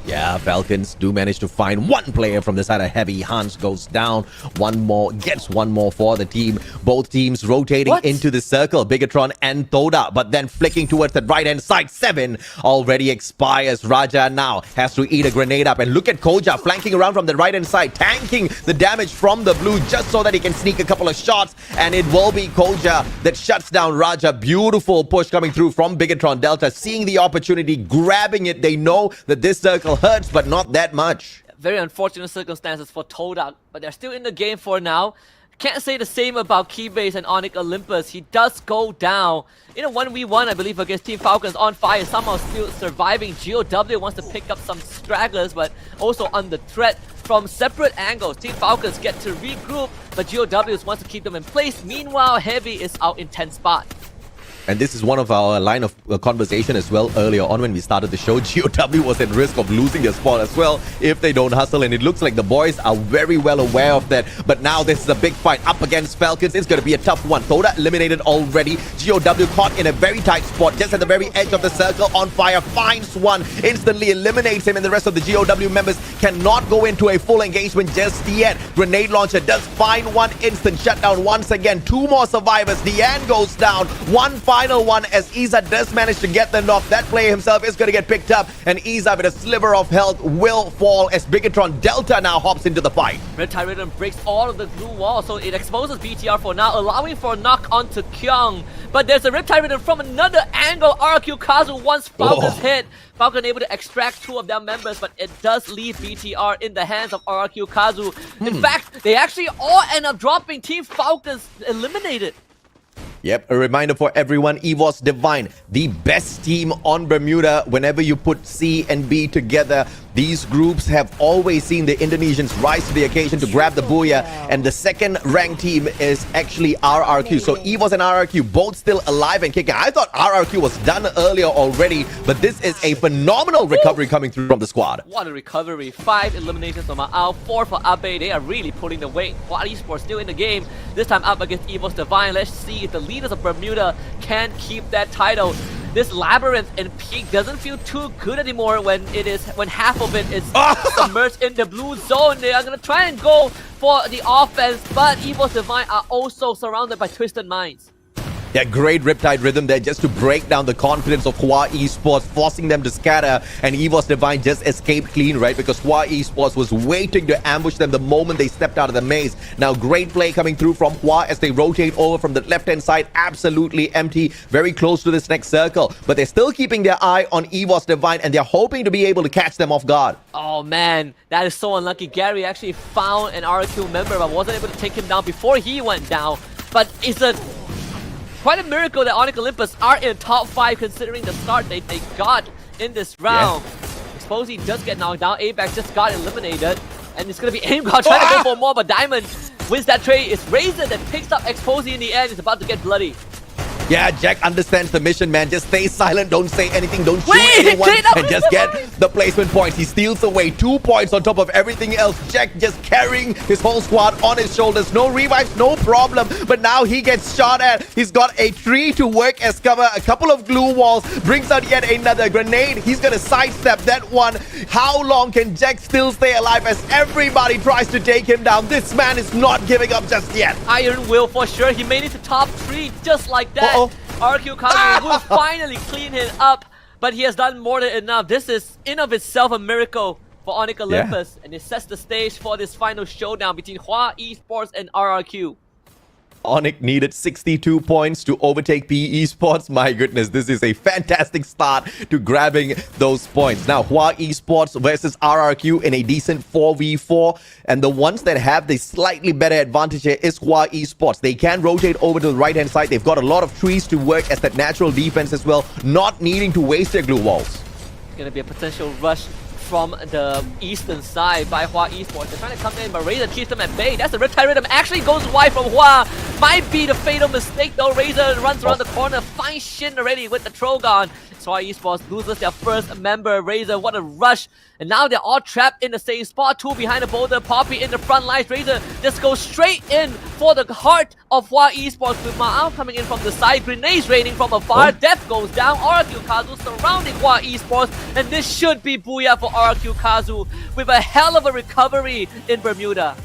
[SPEAKER 5] Yeah, Falcons do manage to find one player from the side of Heavy. Hans goes down. One more, gets one more for the team. Both teams rotating into the circle. Bigatron and Todak, but then flicking towards the right-hand side. 7 already expires. Raja now has to eat a grenade up. And look at Koja flanking around from the right-hand side, tanking the damage from the blue just so that he can sneak a couple of shots. And it will be Koja that shuts down Raja. Beautiful push coming through from Bigatron Delta. Seeing the opportunity, grabbing it. They know that this circle hurts, but not that much.
[SPEAKER 11] Very unfortunate circumstances for Todak, but they're still in the game for now. Can't say the same about Keybase and Onyx Olympus. He does go down in a 1v1, I believe, against Team Falcons on fire. Somehow still surviving. GOW wants to pick up some stragglers, but also under threat from separate angles. Team Falcons get to regroup, but GOW wants to keep them in place. Meanwhile, Heavy is out in 10th spot.
[SPEAKER 5] And this is one of our line of conversation as well earlier on when we started the show. GOW was at risk of losing their spot as well if they don't hustle. And it looks like the boys are very well aware of that. But now this is a big fight up against Falcons. It's going to be a tough one. Todak eliminated already. GOW caught in a very tight spot just at the very edge of the circle. On fire, finds one, instantly eliminates him. And the rest of the GOW members cannot go into a full engagement just yet. Grenade launcher does find one, instant shutdown once again. 2 more survivors. Deanne goes down. One final one as Iza does manage to get the knock. That player himself is going to get picked up, and Iza with a sliver of health will fall as Bigatron Delta now hops into the fight.
[SPEAKER 11] Riptide Rhythm breaks all of the blue wall, so it exposes BTR for now, allowing for a knock onto Kyung. But there's a Riptide Rhythm from another angle. RQ Kazu once Falcon's hit. Falcon able to extract 2 of their members, but it does leave BTR in the hands of RQ Kazu. In fact, they actually all end up dropping. Team Falcons eliminated.
[SPEAKER 5] Yep, a reminder for everyone, EVOS Divine, the best team on Bermuda. Whenever you put C and B together, these groups have always seen the Indonesians rise to the occasion to grab the booyah, and the second ranked team is actually RRQ. So EVOS and RRQ both still alive and kicking. I thought RRQ was done earlier already, but this is a phenomenal recovery coming through from the squad.
[SPEAKER 11] What a recovery. 5 eliminations from Ma'au, 4 for Abe. They are really pulling the weight. Quad Esports still in the game, this time up against EVOS Divine. Let's see if the leaders of Bermuda can keep that title. This Labyrinth and Peak doesn't feel too good anymore when half of it is submerged in the blue zone. They are going to try and go for the offense, but EVOS Divine are also surrounded by Twisted Minds.
[SPEAKER 5] Yeah, great Riptide Rhythm there just to break down the confidence of Hua Esports, forcing them to scatter, and EVOS Divine just escaped clean, right? Because Hua Esports was waiting to ambush them the moment they stepped out of the maze. Now, great play coming through from Hua as they rotate over from the left-hand side, absolutely empty, very close to this next circle. But they're still keeping their eye on EVOS Divine, and they're hoping to be able to catch them off guard.
[SPEAKER 11] Oh man, that is so unlucky. Gary actually found an RQ member, but wasn't able to take him down before he went down. But it's quite a miracle that Onyx Olympus are in top 5 considering the start they got in this round. Exposy does get knocked down. Apex just got eliminated. And it's going to be AimGod trying to go for more, but Diamond wins that trade. It's Razor that picks up Exposy in the end. It's about to get bloody.
[SPEAKER 5] Yeah, Jack understands the mission, man. Just stay silent, don't say anything, don't shoot
[SPEAKER 11] Wait,
[SPEAKER 5] anyone,
[SPEAKER 11] clean up
[SPEAKER 5] and just get the placement points. He steals away 2 points on top of everything else. Jack just carrying his whole squad on his shoulders. No revives, no problem. But now he gets shot at. He's got a tree to work as cover, a couple of glue walls, brings out yet another grenade. He's gonna sidestep that one. How long can Jack still stay alive as everybody tries to take him down? This man is not giving up just yet.
[SPEAKER 11] Iron Will for sure. He made it to top 3 just like that. RQ Kazu will finally clean him up, but he has done more than enough. This is in of itself a miracle for Onyx Olympus, and it sets the stage for this final showdown between Hua Esports and RRQ.
[SPEAKER 5] Onyx needed 62 points to overtake PE Esports. My goodness, this is a fantastic start to grabbing those points. Now, Hua Esports versus RRQ in a decent 4v4. And the ones that have the slightly better advantage here is Hua Esports. They can rotate over to the right-hand side. They've got a lot of trees to work as that natural defense as well, not needing to waste their glue walls.
[SPEAKER 11] It's going to be a potential rush from the eastern side by Hua Esports. They're trying to come in, but Razor keeps them at bay. That's the Riptide Rhythm. Actually goes wide from Hua. Might be the fatal mistake though. Razor runs around the corner, finds Shin already with the Trogon. So Hua Esports loses their first member. Razor, what a rush. And now they're all trapped in the same spot. 2 behind the boulder. Poppy in the front lines. Razor just goes straight in for the heart of Hua Esports with Ma'ao coming in from the side. Grenades raining from afar. Death goes down. RQ Kazu surrounding Hua Esports. And this should be booyah for RQ Kazu with a hell of a recovery in Bermuda.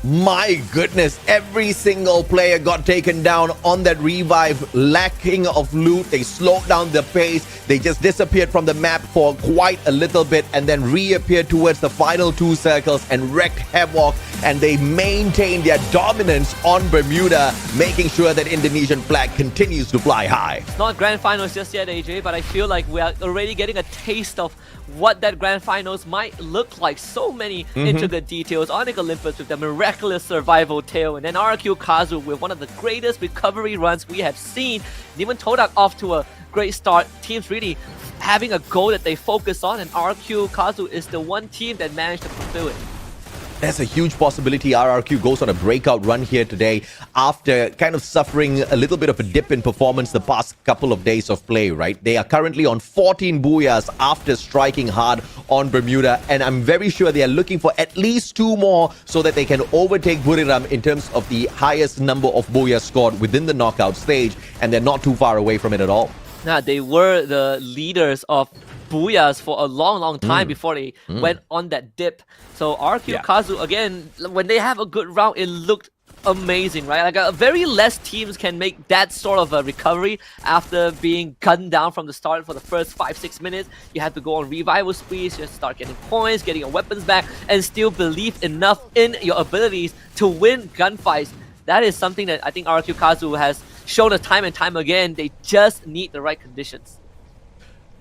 [SPEAKER 5] My goodness, every single player got taken down on that revive, lacking of loot. They slowed down the pace. They just disappeared from the map for quite a little bit and then reappeared towards the final 2 circles and wreaked havoc. And they maintained their dominance on Bermuda, making sure that Indonesian flag continues to fly high.
[SPEAKER 11] It's not grand finals just yet, AJ, but I feel like we are already getting a taste of what that grand finals might look like. So many intricate details. Onyx Olympus with the miraculous survival tale, and then RQ Kazu with one of the greatest recovery runs we have seen. And even Todak off to a great start. Teams really having a goal that they focus on, and RQ Kazu is the one team that managed to fulfill it.
[SPEAKER 5] There's a huge possibility RRQ goes on a breakout run here today after kind of suffering a little bit of a dip in performance the past couple of days of play, right? They are currently on 14 booyahs after striking hard on Bermuda, and I'm very sure they are looking for at least 2 more so that they can overtake Buriram in terms of the highest number of booyahs scored within the knockout stage, and they're not too far away from it at all.
[SPEAKER 11] Now, they were the leaders of booyahs for a long time before they went on that dip. So RQ Kazu, again, when they have a good round, it looked amazing, right? Like very less teams can make that sort of a recovery after being gunned down from the start for the first 5-6 minutes. You have to go on revival sprees, you start getting points, getting your weapons back, and still believe enough in your abilities to win gunfights. That is something that I think RQ Kazu has shown us time and time again. They just need the right conditions.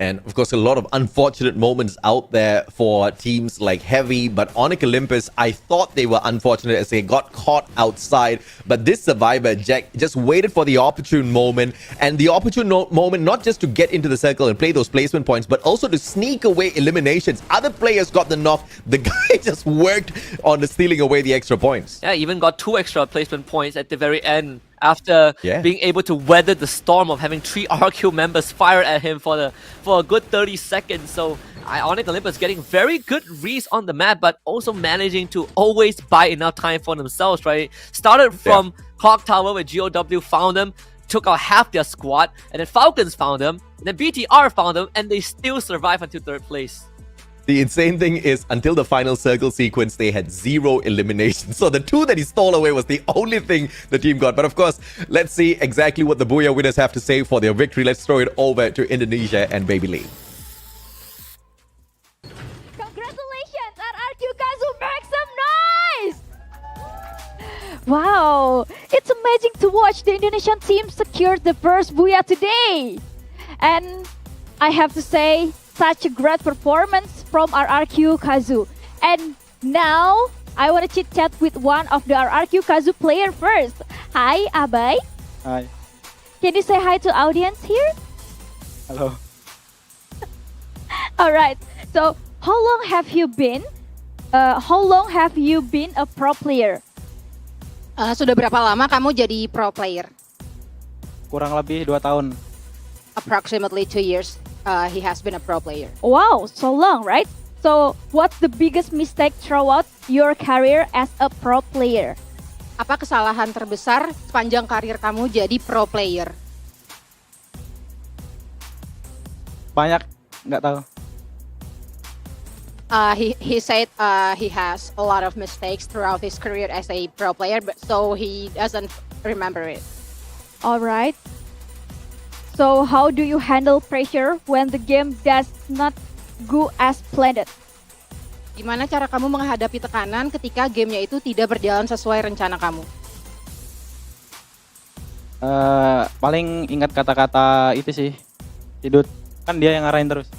[SPEAKER 5] And of course, a lot of unfortunate moments out there for teams like Heavy, but Onyx Olympus, I thought they were unfortunate as they got caught outside. But this survivor, Jack, just waited for the opportune moment, and the opportune moment not just to get into the circle and play those placement points, but also to sneak away eliminations. Other players got the knock. The guy just worked on the stealing away the extra points.
[SPEAKER 11] Yeah, even got 2 extra placement points at the very end, after being able to weather the storm of having 3 RQ members fire at him for a good 30 seconds. So Onyx Olympus getting very good reads on the map, but also managing to always buy enough time for themselves, right? Started from Clock Tower where GOW found them, took out half their squad, and then Falcons found them, and then BTR found them, and they still survived until 3rd place.
[SPEAKER 5] The insane thing is, until the final circle sequence, they had 0 eliminations. So the 2 that he stole away was the only thing the team got. But of course, let's see exactly what the Booyah winners have to say for their victory. Let's throw it over to Indonesia and Baby Lee.
[SPEAKER 12] Congratulations, RRQ Kazu, make some noise! Wow, it's amazing to watch the Indonesian team secure the first Booyah today. And I have to say, such a great performance from RRQ Kazu. And now, I want to chit-chat with one of the RRQ Kazu player first. Hi, Abai.
[SPEAKER 3] Hi.
[SPEAKER 12] Can you say hi to audience here?
[SPEAKER 3] Hello.
[SPEAKER 12] All right. So, how long have you been a pro player?
[SPEAKER 13] Sudah berapa lama kamu jadi pro player?
[SPEAKER 3] kurang lebih 2 tahun.
[SPEAKER 8] Approximately 2 years, he has been a pro player.
[SPEAKER 12] Wow, so long, right? So, what's the biggest mistake throughout your career as a pro player?
[SPEAKER 8] Apa kesalahan terbesar sepanjang karir kamu jadi pro player?
[SPEAKER 3] Banyak, nggak tahu.
[SPEAKER 8] He said he has a lot of mistakes throughout his career as a pro player, but so he doesn't remember it.
[SPEAKER 12] All right. So, how do you handle pressure when the game does not go as planned?
[SPEAKER 8] Gimana cara kamu menghadapi tekanan ketika gamenya itu tidak berjalan sesuai rencana kamu?
[SPEAKER 3] Paling ingat kata-kata itu sih, Dut. Kan dia yang ngarahin terus.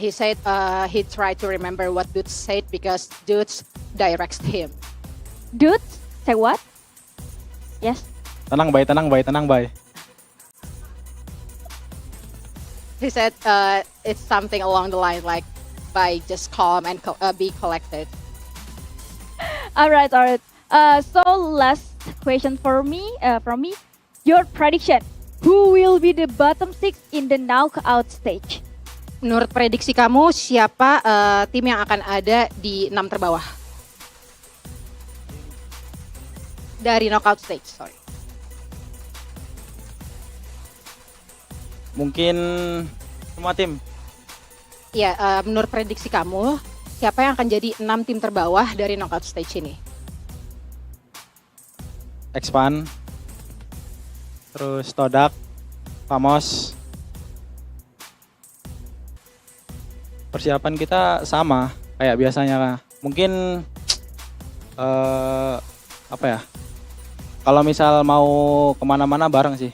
[SPEAKER 8] He said he tried to remember what Dudes said because Dudes directs him.
[SPEAKER 12] Dudes? Say what? Yes.
[SPEAKER 3] Tenang, Bay, tenang, Bay, tenang, Bay.
[SPEAKER 8] He said it's something along the line like by just calm and be collected.
[SPEAKER 12] All right. So last question from me. Your prediction: who will be the bottom 6 in the knockout stage?
[SPEAKER 8] Menurut prediksi kamu, siapa tim yang akan ada di 6 terbawah? Dari knockout stage, sorry.
[SPEAKER 3] Mungkin semua tim.
[SPEAKER 8] Ya, menurut prediksi kamu, siapa yang akan jadi 6 tim terbawah dari knockout stage ini?
[SPEAKER 3] Expand. Terus Todak, Famos. Persiapan kita sama kayak biasanya. Mungkin apa ya? Kalau misal mau kemana-mana bareng sih.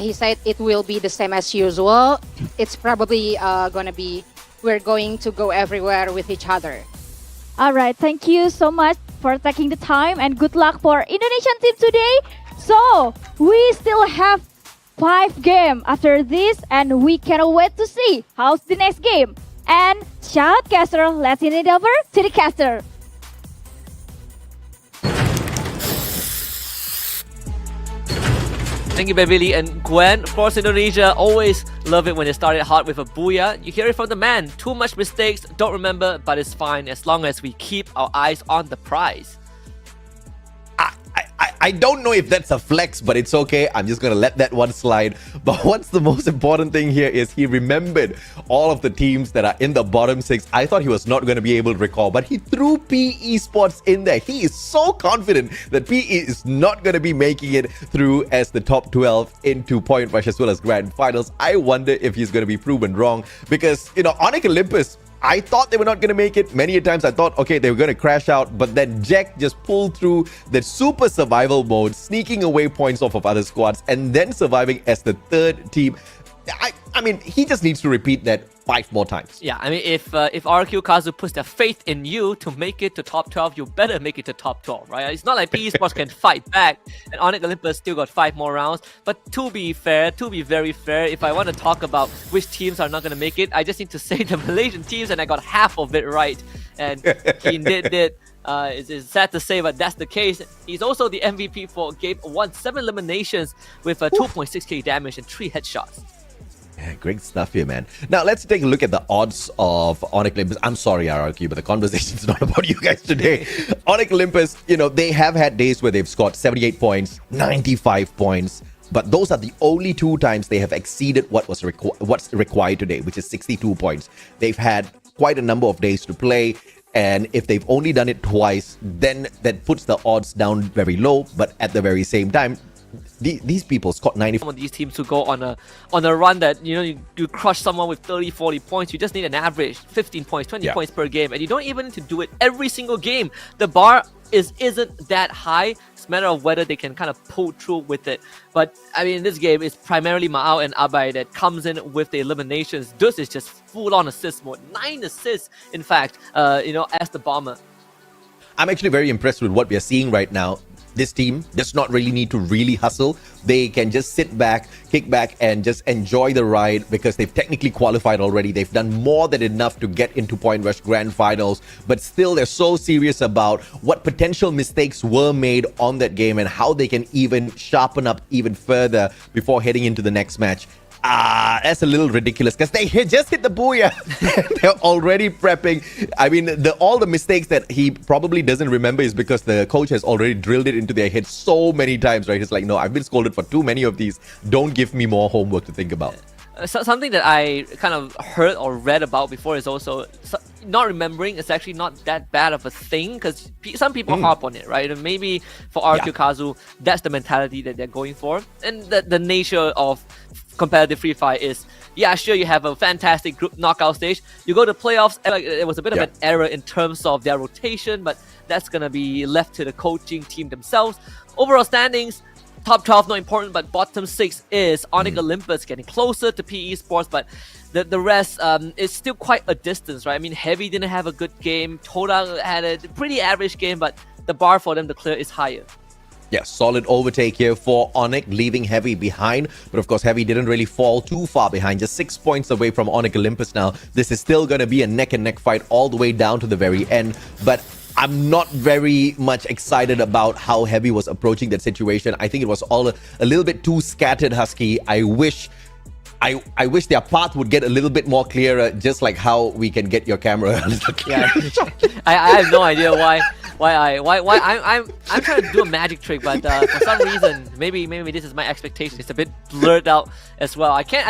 [SPEAKER 8] He said it will be the same as usual. It's probably we're going to go everywhere with each other.
[SPEAKER 12] All right. Thank you so much for taking the time and good luck for Indonesian team today. So we still have 5 games after this, and we cannot wait to see how's the next game. And shoutcaster, let's hand it over to the caster.
[SPEAKER 11] Thank you, Beverly and Gwen. Of course, Indonesia always love it when they start it hard with a booyah. You hear it from the man. Too much mistakes, don't remember, but it's fine as long as we keep our eyes on the prize.
[SPEAKER 5] I don't know if that's a flex, but it's okay. I'm just going to let that one slide. But what's the most important thing here is he remembered all of the teams that are in the bottom 6. I thought he was not going to be able to recall, but he threw PE Sports in there. He is so confident that PE is not going to be making it through as the top 12 into Point Rush as well as Grand Finals. I wonder if he's going to be proven wrong because, Onyx Olympus, I thought they were not going to make it. Many times I thought, okay, they were going to crash out. But then Jack just pulled through that super survival mode, sneaking away points off of other squads, and then surviving as the 3rd team. I mean, he just needs to repeat that 5 more times.
[SPEAKER 11] Yeah, I mean, if RQ Kazu puts their faith in you to make it to top 12, you better make it to top 12, right? It's not like PE Sports can fight back, and Onyx Olympus still got 5 more rounds. But to be very fair, if I want to talk about which teams are not going to make it, I just need to say the Malaysian teams, and I got half of it right. And he did. It's sad to say, but that's the case. He's also the MVP for Game 1, 7 eliminations with 2.6k damage and 3 headshots.
[SPEAKER 5] Yeah, great stuff here, man. Now, let's take a look at the odds of Onyx Olympus. I'm sorry, RRQ, but the conversation's not about you guys today. Onyx Olympus, they have had days where they've scored 78 points, 95 points, but those are the only 2 times they have exceeded what's required today, which is 62 points. They've had quite a number of days to play, and if they've only done it twice, then that puts the odds down very low, but at the very same time, these people scored 90.
[SPEAKER 11] Some of these teams who go on a run that you crush someone with 30-40 points, you just need an average 15 points, 20 points per game, and you don't even need to do it every single game. The bar isn't that high. It's a matter of whether they can kind of pull through with it. But I mean, in this game, it's primarily Mao and Abai that comes in with the eliminations. Dus is just full-on assist mode, 9 assists, in fact, as the bomber.
[SPEAKER 5] I'm actually very impressed with what we are seeing right now. this team does not really need to really hustle. They can just sit back, kick back, and just enjoy the ride because they've technically qualified already. They've done more than enough to get into Point Rush Grand Finals, but still they're so serious about what potential mistakes were made on that game and how they can even sharpen up even further before heading into the next match. That's a little ridiculous because they just hit the booyah. They're already prepping. I mean, all the mistakes that he probably doesn't remember is because the coach has already drilled it into their head so many times, right? It's like, no, I've been scolded for too many of these. Don't give me more homework to think about.
[SPEAKER 11] Something that I kind of heard or read about before is also not remembering is actually not that bad of a thing because some people harp on it, right? And maybe for RQ Kazu, that's the mentality that they're going for. And the nature of competitive Free Fire is, yeah, sure, you have a fantastic group knockout stage. You go to playoffs, like, it was a bit of an error in terms of their rotation, but that's going to be left to the coaching team themselves. Overall standings, top 12 not important, but bottom 6 is Onyx Olympus getting closer to PE Sports, but the rest is still quite a distance, right? I mean, Heavy didn't have a good game. Todak had a pretty average game, but the bar for them to clear is higher.
[SPEAKER 5] Yeah, solid overtake here for Onyx, leaving Heavy behind. But of course, Heavy didn't really fall too far behind, just 6 points away from Onyx Olympus now. This is still going to be a neck-and-neck fight all the way down to the very end. But I'm not very much excited about how Heavy was approaching that situation. I think it was all a little bit too scattered, Husky. I wish their path would get a little bit more clearer, just like how we can get your camera a little clearer.
[SPEAKER 11] Yeah, I have no idea why I'm trying to do a magic trick, but for some reason, maybe this is my expectation. It's a bit blurred out as well. I can't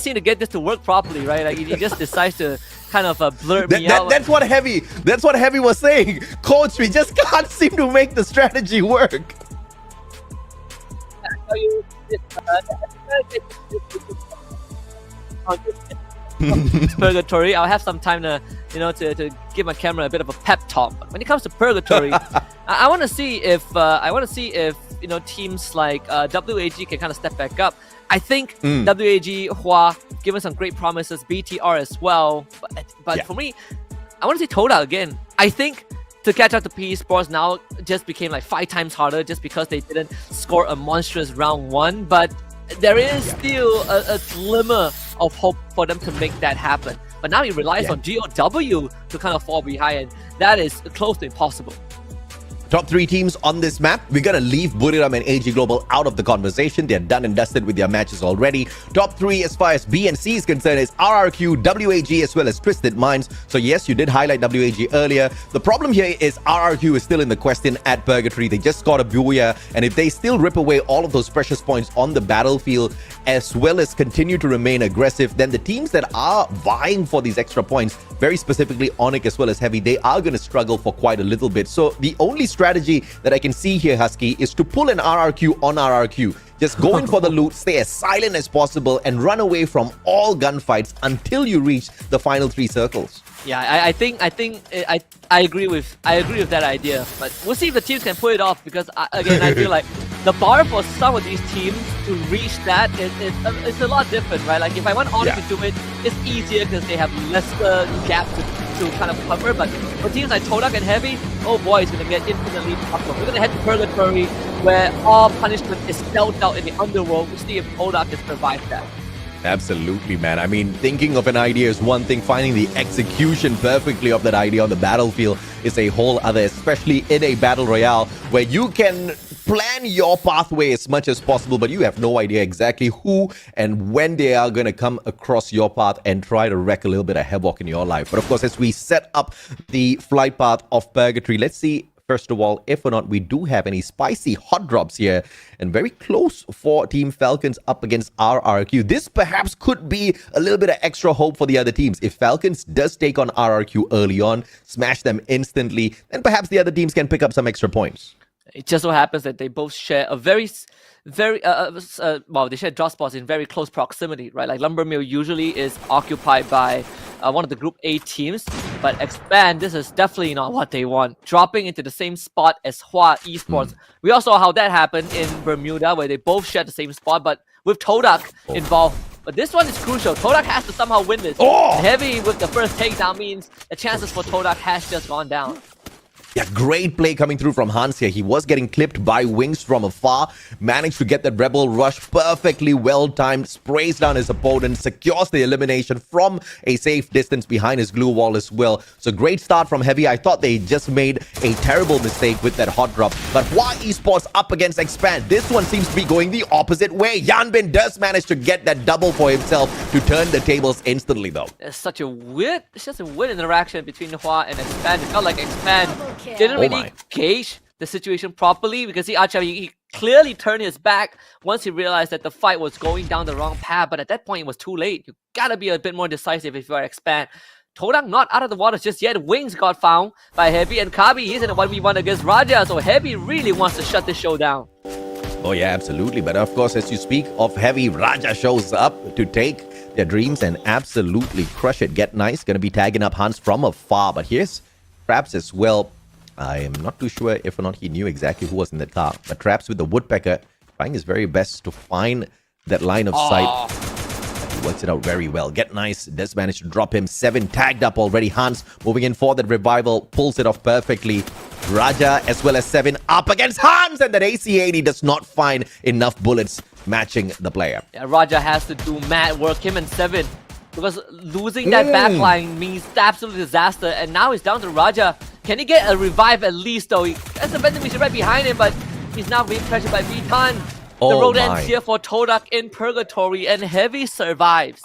[SPEAKER 11] seem to get this to work properly, right? Like he just decides to kind of blur me out.
[SPEAKER 5] That's what Heavy was saying. Coach, we just can't seem to make the strategy work.
[SPEAKER 11] Purgatory. I'll have some time to to give my camera a bit of a pep talk. But when it comes to Purgatory, I want to see if teams like WAG can kind of step back up. I think WAG, Hua, given some great promises, BTR as well. But for me, I want to see Todak again. I think to catch up to PE Sports now just became like 5 times harder just because they didn't score a monstrous round 1. But there is still a glimmer of hope for them to make that happen. But now it relies on GOW to kind of fall behind, and that is close to impossible.
[SPEAKER 5] Top 3 teams on this map. We're going to leave Buriram and AG Global out of the conversation. They're done and dusted with their matches already. Top 3 as far as B and C is concerned is RRQ, WAG, as well as Twisted Minds. So yes, you did highlight WAG earlier. The problem here is RRQ is still in the question at Purgatory. They just got a booyah, and if they still rip away all of those precious points on the battlefield, as well as continue to remain aggressive, then the teams that are vying for these extra points, very specifically Onyx as well as Heavy, they are going to struggle for quite a little bit. So the only strategy that I can see here, Husky, is to pull an RRQ on RRQ. Just go in for the loot, stay as silent as possible, and run away from all gunfights until you reach the final 3 circles.
[SPEAKER 11] Yeah, I think I agree with that idea, but we'll see if the teams can pull it off, because again, I feel like the bar for some of these teams to reach that is a lot different, right? Like if I want Onyx to do it, it's easier because they have lesser gaps to kind of cover, but for teams like Todak and Heavy, oh boy, it's going to get infinitely tougher. We're going to head to Purgatory, where all punishment is dealt out in the underworld. We'll see if Todak can survive that.
[SPEAKER 5] Absolutely, man. I mean, thinking of an idea is one thing. Finding the execution perfectly of that idea on the battlefield is a whole other, especially in a battle royale where you can plan your pathway as much as possible, but you have no idea exactly who and when they are going to come across your path and try to wreak a little bit of havoc in your life. But of course, as we set up the flight path of Purgatory, let's see first of all, if or not we do have any spicy hot drops here, and very close for Team Falcons up against RRQ. This perhaps could be a little bit of extra hope for the other teams. If Falcons does take on RRQ early on, smash them instantly, then perhaps the other teams can pick up some extra points.
[SPEAKER 11] It just so happens that they both share a very they share drop spots in very close proximity, right? Like Lumber Mill usually is occupied by one of the Group A teams, but Expand, this is definitely not what they want. Dropping into the same spot as Hua Esports. We all saw how that happened in Bermuda, where they both shared the same spot, but with Todak involved. But this one is crucial. Todak has to somehow win this. Heavy with the first takedown means the chances for Todak has just gone down.
[SPEAKER 5] Yeah, great play coming through from Hans here. He was getting clipped by wings from afar. Managed to get that rebel rush perfectly well timed. Sprays down his opponent. Secures the elimination from a safe distance behind his glue wall as well. So great start from Heavy. I thought they just made a terrible mistake with that hot drop. But why Esports up against Expand? This one seems to be going the opposite way. Yanbin does manage to get that double for himself to turn the tables instantly though.
[SPEAKER 11] It's such a weird, it's just a weird interaction between Hua and Expand. It felt like Expand didn't really gauge the situation properly because he clearly turned his back once he realized that the fight was going down the wrong path. But at that point, it was too late. You gotta be a bit more decisive if you are Expand. Todak not out of the water just yet. Wings got found by Heavy, and Kabi, he's in a 1v1 against Raja. So Heavy really wants to shut this show down.
[SPEAKER 5] Oh yeah, absolutely. But of course, as you speak of Heavy, Raja shows up to take their dreams and absolutely crush it. Get Nice, gonna be tagging up Hans from afar. But here's Traps as well. I am not too sure if or not he knew exactly who was in the car. But Traps with the Woodpecker trying his very best to find that line of sight. He works it out very well. Get Nice does manage to drop him. 7 tagged up already. Hans moving in for that revival. Pulls it off perfectly. Raja as well as 7 up against Hans. And that AC-80 does not find enough bullets matching the player.
[SPEAKER 11] Yeah, Raja has to do mad work, him and 7. Because losing that backline means absolute disaster. And now it's down to Raja. Can he get a revive at least though? There's a vending machine right behind him, but he's now being pressured by Vitan. The road ends here for Todak in Purgatory, and Heavy survives.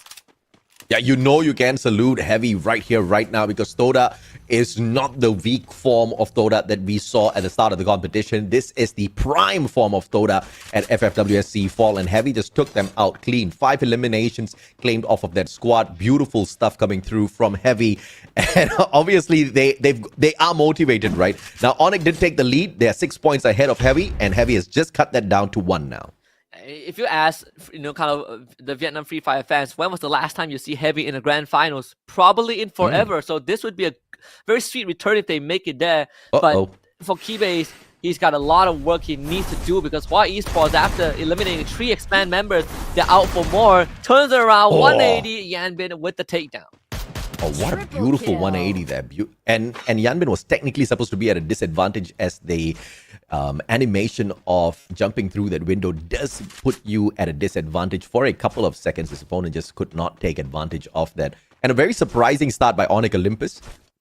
[SPEAKER 5] Yeah, you know you can salute Heavy right here, right now, because Toda is not the weak form of Toda that we saw at the start of the competition. This is the prime form of Toda at FFWS SEA FALL, and Heavy just took them out clean. 5 eliminations claimed off of that squad. Beautiful stuff coming through from Heavy, and obviously they are motivated right now. Onyx did take the lead. They are 6 points ahead of Heavy, and Heavy has just cut that down to 1 now.
[SPEAKER 11] If you ask, kind of the Vietnam Free Fire fans, when was the last time you see Heavy in the grand finals? Probably in forever. So this would be a very sweet return if they make it there. But for Keybase, he's got a lot of work he needs to do because Hua Esports, after eliminating 3 Expand members, they're out for more. Turns around 180, Yanbin with the takedown.
[SPEAKER 5] Oh, what a beautiful 180 there. And Yanbin was technically supposed to be at a disadvantage as the animation of jumping through that window does put you at a disadvantage for a couple of seconds. His opponent just could not take advantage of that. And a very surprising start by Onyx Olympus.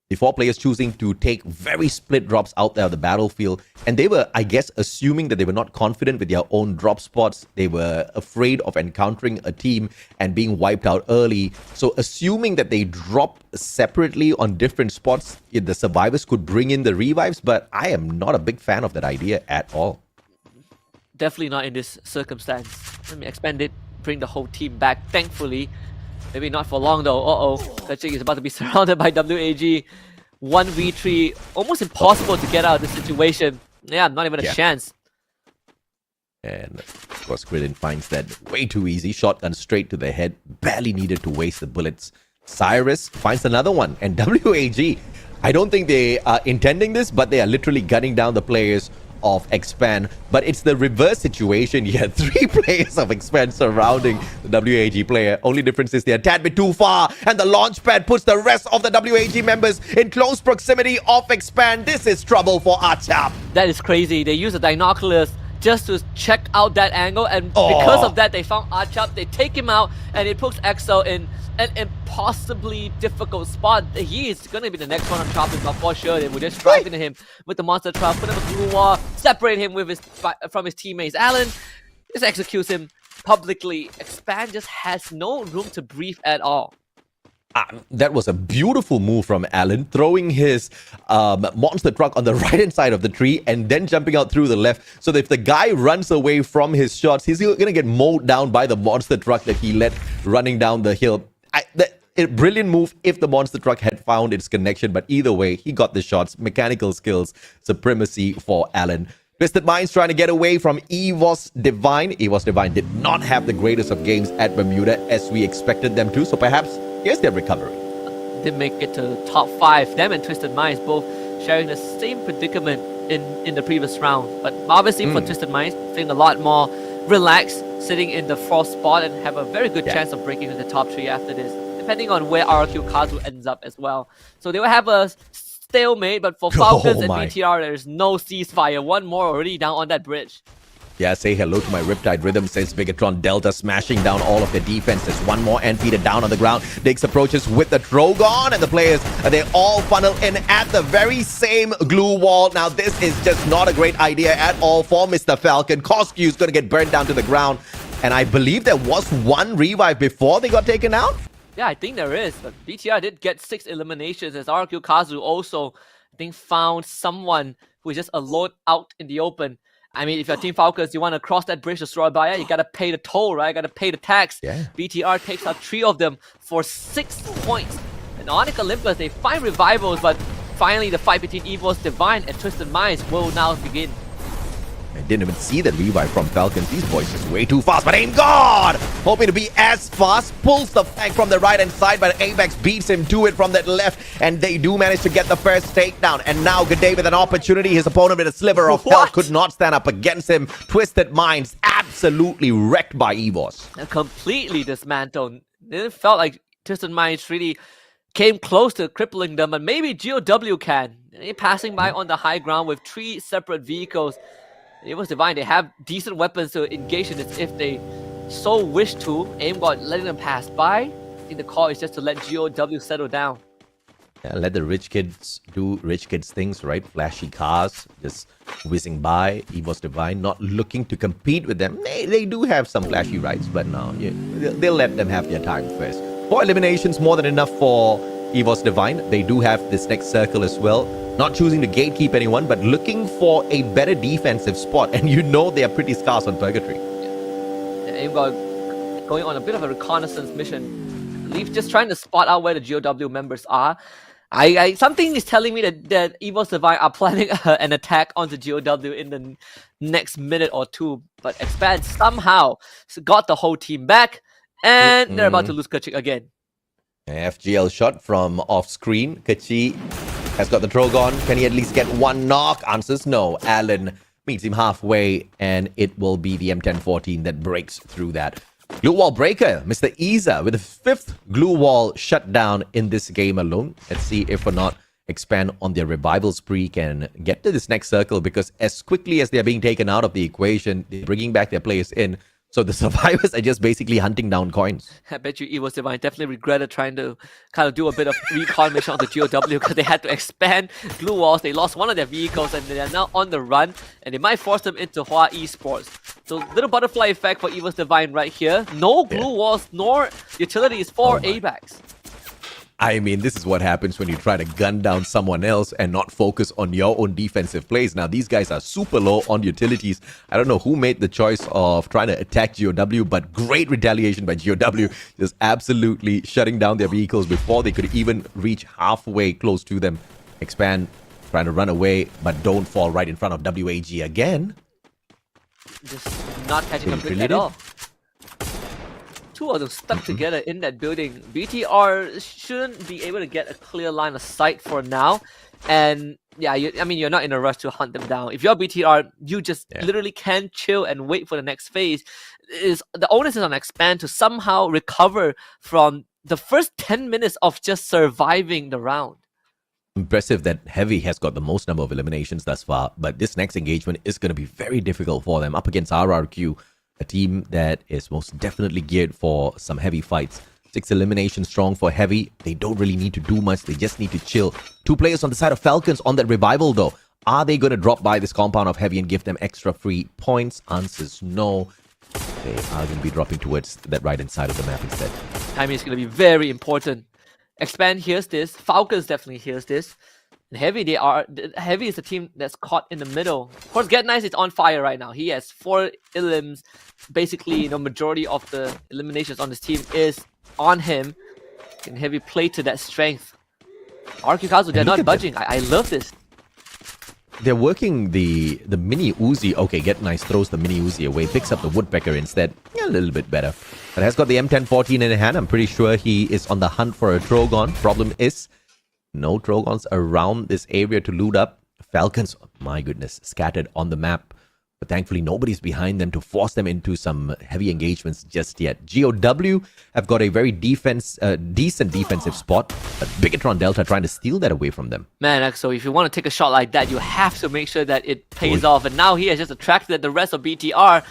[SPEAKER 5] The 4 players choosing to take very split drops out there of the battlefield. And they were, I guess, assuming that they were not confident with their own drop spots. They were afraid of encountering a team and being wiped out early. So assuming that they drop separately on different spots, the survivors could bring in the revives. But I am not a big fan of that idea at all.
[SPEAKER 11] Definitely not in this circumstance. Let me expand it, bring the whole team back. Thankfully, maybe not for long though. Kachik is about to be surrounded by WAG. 1v3, almost impossible to get out of this situation. Yeah, not even a chance.
[SPEAKER 5] And of course, Krillin finds that way too easy. Shotgun straight to the head. Barely needed to waste the bullets. Cyrus finds another one. And WAG, I don't think they are intending this, but they are literally gunning down the players of Expand. But it's the reverse situation here. 3 players of Expand surrounding the WAG player. Only difference is they're a tad bit too far, and the launch pad puts the rest of the WAG members in close proximity of Expand. This is trouble for Achap.
[SPEAKER 11] That is crazy. They use the binoculars just to check out that angle, and because of that they found Achap. They take him out, and it puts Excel in an impossibly difficult spot. He is going to be the next one on chopping block for sure. They will just drive into him with the monster truck, put him a blue wall, separate him with from his teammates. Alan just executes him publicly. Expand just has no room to breathe at all.
[SPEAKER 5] That was a beautiful move from Alan, throwing his monster truck on the right-hand side of the tree and then jumping out through the left. So that if the guy runs away from his shots, he's going to get mowed down by the monster truck that he let running down the hill. A brilliant move if the monster truck had found its connection, but either way, he got the shots. Mechanical skills, supremacy for Alan. Twisted Minds trying to get away from EVOS Divine. EVOS Divine did not have the greatest of games at Bermuda as we expected them to, so perhaps here's their recovery.
[SPEAKER 11] They make it to top 5. Them and Twisted Minds both sharing the same predicament in the previous round. But obviously for Twisted Minds, feeling a lot more relaxed, sitting in the 4th spot and have a very good chance of breaking into the top 3 after this, depending on where RQ Kazu ends up as well. So they will have a stalemate, but for Falcons and
[SPEAKER 5] my.
[SPEAKER 11] BTR, there's no ceasefire. One more already down on that bridge.
[SPEAKER 5] Yeah, say hello to my Riptide Rhythm, says Bigatron. Delta smashing down all of their defenses. One more Enfeeder down on the ground. Dix approaches with the Trogon, and the players, they all funnel in at the very same glue wall. Now, this is just not a great idea at all for Mr. Falcon. Koskew's going to get burned down to the ground. And I believe there was one revive before they got taken out.
[SPEAKER 11] Yeah, I think there is, but BTR did get 6 eliminations as RQ Kazu also, I think, found someone who is just alone out in the open. I mean, if you're Team Falcons, you want to cross that bridge to Surabaya, you got to pay the toll, right? You got to pay the tax.
[SPEAKER 5] Yeah.
[SPEAKER 11] BTR takes out 3 of them for 6 points. And Onyx Olympus, they find revivals, but finally the fight between EVOS Divine and Twisted Minds will now begin.
[SPEAKER 5] I didn't even see that revive from Falcons. These boys just way too fast, but Aim God! Hoping to be as fast, pulls the flank from the right-hand side, but Apex beats him to it from that left, and they do manage to get the first takedown. And now G'day with an opportunity. His opponent with a sliver of health could not stand up against him. Twisted Minds absolutely wrecked by EVOS.
[SPEAKER 11] Completely dismantled. It felt like Twisted Minds really came close to crippling them, but maybe GOW can. They're passing by on the high ground with 3 separate vehicles. It was Divine. They have decent weapons to engage in this if they so wish to. Aim God letting them pass by. I think the call is just to let GOW settle down.
[SPEAKER 5] Yeah, let the rich kids do rich kids things, right? Flashy cars just whizzing by. EVOS Divine not looking to compete with them. They do have some flashy rides, but no, they'll let them have their time first. 4 eliminations, more than enough for EVOS Divine. They do have this next circle as well. Not choosing to gatekeep anyone, but looking for a better defensive spot. And you know they are pretty scarce on Purgatory.
[SPEAKER 11] Yeah, Aim God going on a bit of a reconnaissance mission. I believe just trying to spot out where the GOW members are. Something is telling me that EVOS Divine are planning an attack onto GOW in the next minute or two. But Expand somehow got the whole team back. And they're about to lose Kachik again.
[SPEAKER 5] FGL shot from off screen. Kachi has got the Trogon. Can he at least get one knock? Answers no. Allen meets him halfway, and it will be the M1014 that breaks through that. Glue wall breaker, Mr. Iza, with the 5th glue wall shut down in this game alone. Let's see if or not Expand on their revival spree can get to this next circle, because as quickly as they're being taken out of the equation, they're bringing back their players in. So the survivors are just basically hunting down coins.
[SPEAKER 11] I bet you EVOS Divine definitely regretted trying to kind of do a bit of recon mission on the GOW because they had to expand glue walls. They lost one of their vehicles and they are now on the run, and they might force them into Hua Esports. So little butterfly effect for EVOS Divine right here. No glue walls nor utilities for ABAX.
[SPEAKER 5] I mean, this is what happens when you try to gun down someone else and not focus on your own defensive plays. Now, these guys are super low on utilities. I don't know who made the choice of trying to attack GOW, but great retaliation by GOW, just absolutely shutting down their vehicles before they could even reach halfway close to them. Expand, trying to run away, but don't fall right in front of WAG again.
[SPEAKER 11] Just not catching a break at all. 2 of them stuck together in that building. BTR shouldn't be able to get a clear line of sight for now. And yeah, I mean, you're not in a rush to hunt them down. If you're BTR, you just literally can chill and wait for the next phase. The onus is on Expand to somehow recover from the first 10 minutes of just surviving the round.
[SPEAKER 5] Impressive that Heavy has got the most number of eliminations thus far, but this next engagement is going to be very difficult for them up against RRQ. A team that is most definitely geared for some heavy fights. 6 eliminations strong for Heavy. They don't really need to do much. They just need to chill. 2 players on the side of Falcons on that revival though. Are they going to drop by this compound of Heavy and give them extra free points? Answers no. They are going to be dropping towards that right-hand side of the map instead.
[SPEAKER 11] Timing is going to be very important. Expand hears this. Falcons definitely hears this. Heavy, Heavy is a team that's caught in the middle. Of course, Get Nice is on fire right now. He has 4 elims. Basically, majority of the eliminations on this team is on him. Can Heavy play to that strength? RQ Kazu, they're not budging. I love this.
[SPEAKER 5] They're working the mini Uzi. Okay, Get Nice throws the mini Uzi away, picks up the Woodpecker instead. Yeah, a little bit better. But has got the M1014 in hand. I'm pretty sure he is on the hunt for a Trogon. Problem is, no Trogons around this area to loot up. Falcons, my goodness, scattered on the map. But thankfully, nobody's behind them to force them into some heavy engagements just yet. GOW have got a very decent defensive spot, but Bigatron Delta trying to steal that away from them.
[SPEAKER 11] Man, Exo, if you want to take a shot like that, you have to make sure that it pays off. And now he has just attracted the rest of BTR.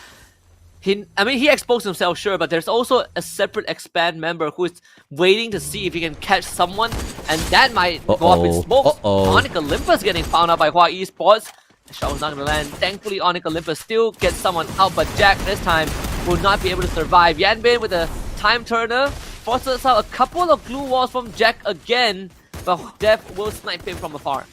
[SPEAKER 11] He exposed himself, sure, but there's also a separate expand member who is waiting to see if he can catch someone, and that might go up in smoke. Onyx Olympus getting found out by Hua Esports. The shot was not going to land. Thankfully, Onyx Olympus still gets someone out, but Jack this time will not be able to survive. Yanbin with a time turner forces out a couple of glue walls from Jack again, but Def will snipe him from afar.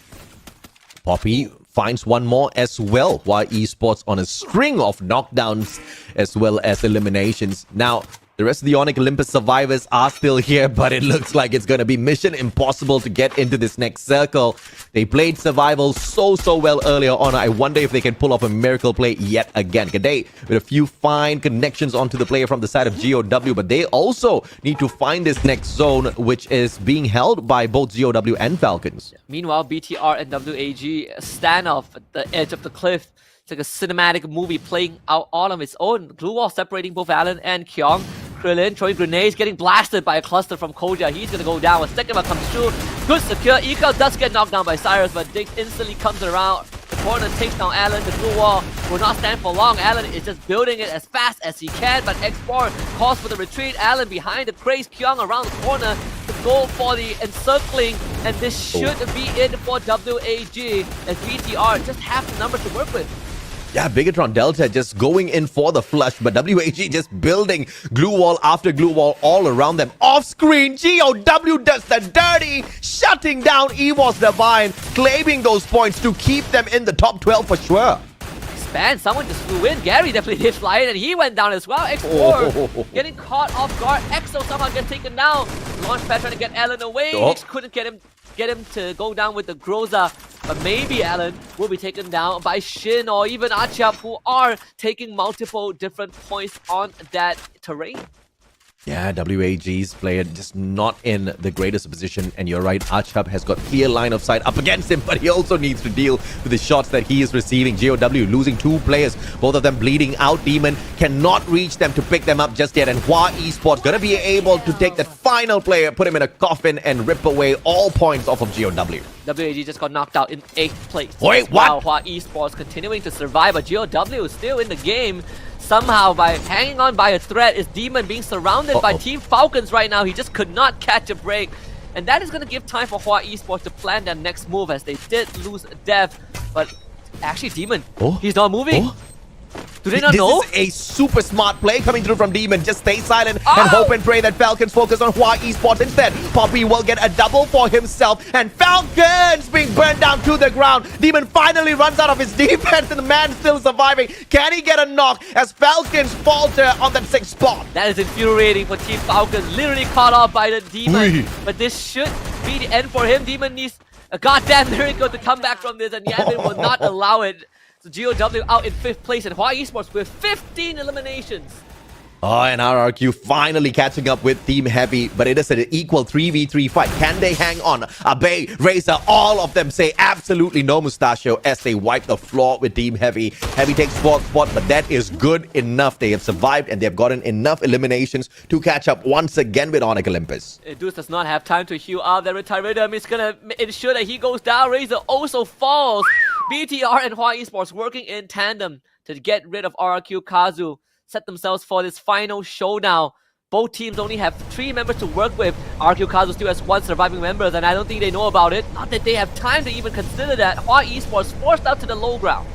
[SPEAKER 5] Poppy finds one more as well, while Esports on a string of knockdowns as well as eliminations. Now, the rest of the Onyx Olympus survivors are still here, but it looks like it's going to be mission impossible to get into this next circle. They played survival so well earlier on. I wonder if they can pull off a miracle play yet again. G'day, with a few fine connections onto the player from the side of GOW, but they also need to find this next zone, which is being held by both GOW and Falcons.
[SPEAKER 11] Meanwhile, BTR and WAG stand off at the edge of the cliff. It's like a cinematic movie playing out all on its own. Glue wall separating both Alan and Kyong. Krillin throwing grenades, getting blasted by a cluster from Koja. He's gonna go down. A second one comes through. Good secure. Eco does get knocked down by Cyrus, but Diggs instantly comes around the corner, takes down Alan. The glue wall will not stand for long. Alan is just building it as fast as he can, but X4 calls for the retreat. Alan behind the craze. Kyong around the corner to go for the encircling, and this should be it for WAG as BTR just have the numbers to work with.
[SPEAKER 5] Yeah, Bigatron Delta just going in for the flush, but WAG just building glue wall after glue wall all around them. Off screen, GOW does the dirty, shutting down EVOS Divine, claiming those points to keep them in the top 12 for sure.
[SPEAKER 11] Span, someone just flew in. Gary definitely did fly in, and he went down as well. X4 getting caught off guard. Exo somehow gets taken down. Launchpad trying to get Alan away. Nix couldn't get him to go down with the Groza. But maybe Alan will be taken down by Shin or even Achap, who are taking multiple different points on that terrain.
[SPEAKER 5] Yeah, WAG's player just not in the greatest position, and you're right, Achap has got clear line of sight up against him, but he also needs to deal with the shots that he is receiving. GOW losing 2 players, both of them bleeding out. Demon cannot reach them to pick them up just yet, and Hua Esports gonna be able to take that final player, put him in a coffin, and rip away all points off of GOW.
[SPEAKER 11] WAG just got knocked out in 8th place.
[SPEAKER 5] Wait,
[SPEAKER 11] what? Hua Esports continuing to survive, but GOW is still in the game. Somehow, by hanging on by a thread, is Demon being surrounded by Team Falcons right now. He just could not catch a break. And that is going to give time for Hua Esports to plan their next move, as they did lose Dev. But actually, Demon, he's not moving. Do they not know?
[SPEAKER 5] This is a super smart play coming through from Demon. Just stay silent and hope and pray that Falcons focus on Hua Esports instead. Poppy will get a double for himself, and Falcons being burned down to the ground. Demon finally runs out of his defense, and the man still surviving. Can he get a knock as Falcons falter on that 6th spot?
[SPEAKER 11] That is infuriating for Team Falcons. Literally caught off by the Demon. But this should be the end for him. Demon needs a goddamn miracle to come back from this, and Yanbin will not allow it. So GOW out in 5th place, and Hua Esports with 15 eliminations.
[SPEAKER 5] Oh, and RRQ finally catching up with Team Heavy, but it is an equal 3v3 fight. Can they hang on? Abe, Razor, all of them say absolutely no Mustachio as they wipe the floor with Team Heavy. Heavy takes 4th spot, but that is good enough. They have survived and they've gotten enough eliminations to catch up once again with Onyx Olympus.
[SPEAKER 11] Deuce does not have time to heal up. The Retiridum is going to ensure that he goes down. Razor also falls. BTR and Hua Esports working in tandem to get rid of RRQ Kazu. Set themselves for this final showdown. Both teams only have 3 members to work with. RQ Kazu still has 1 surviving member, and I don't think they know about it. Not that they have time to even consider that. Hua Esports forced out to the low ground.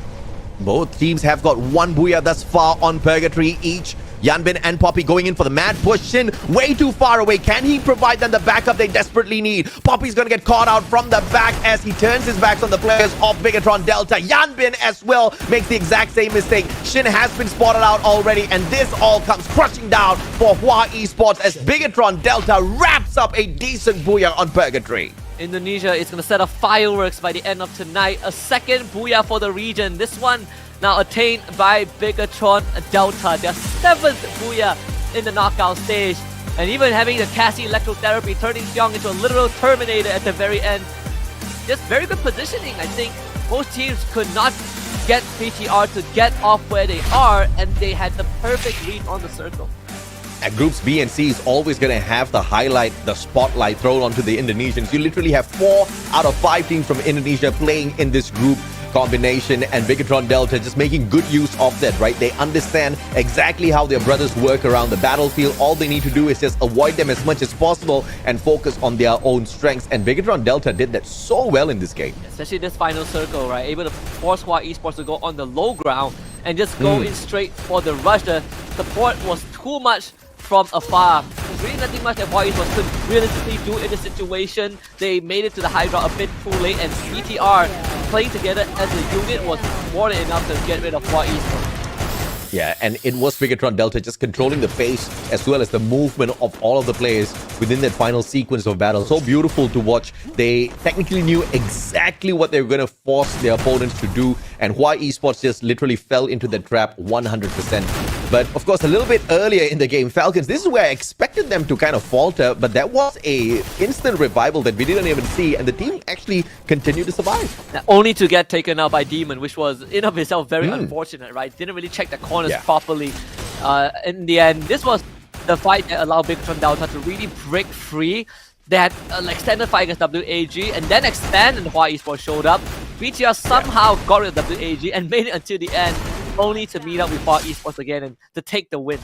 [SPEAKER 5] Both teams have got 1 Booyah thus far on Purgatory each. Yanbin and Poppy going in for the mad push. Shin way too far away. Can he provide them the backup they desperately need? Poppy's gonna get caught out from the back as he turns his backs on the players of Bigatron Delta. Yanbin as well makes the exact same mistake. Shin has been spotted out already, and this all comes crushing down for Hua Esports as Bigatron Delta wraps up a decent Booyah on Purgatory.
[SPEAKER 11] Indonesia is going to set off fireworks by the end of tonight. A 2nd Booyah for the region. This one now attained by Bigatron Delta. Their 7th Booyah in the knockout stage. And even having the Cassie electrotherapy, turning Pyong into a literal Terminator at the very end. Just very good positioning, I think. Most teams could not get BTR to get off where they are, and they had the perfect read on the circle.
[SPEAKER 5] And groups B and C is always going to have the highlight, the spotlight thrown onto the Indonesians. You literally have 4 out of 5 teams from Indonesia playing in this group combination, and Bigatron Delta just making good use of that, right? They understand exactly how their brothers work around the battlefield. All they need to do is just avoid them as much as possible and focus on their own strengths. And Bigatron Delta did that so well in this game.
[SPEAKER 11] Especially this final circle, right? Able to force Hua Esports to go on the low ground and just go in straight for the rush. The support was too much from afar. There's really nothing much that Hua Esports could realistically do in the situation. They made it to the high ground a bit too late, and BTR playing together as a unit was more than enough to get rid of Hua Esports.
[SPEAKER 5] Yeah, and it was Bigatron Delta just controlling the pace as well as the movement of all of the players within that final sequence of battle. So beautiful to watch. They technically knew exactly what they were going to force their opponents to do, and Hua Esports just literally fell into the trap 100%. But of course, a little bit earlier in the game, Falcons, this is where I expected them to kind of falter, but that was a instant revival that we didn't even see, and the team actually continued to survive.
[SPEAKER 11] Only to get taken out by Demon, which was in of itself very unfortunate, right? Didn't really check the corners properly. In the end, this was the fight that allowed Bigatron Delta to really break free. They had an extended fight against WAG, and then Expand and Hua Esports showed up. BTR somehow got rid of WAG and made it until the end, only to meet up with Hua Esports again and to take the win.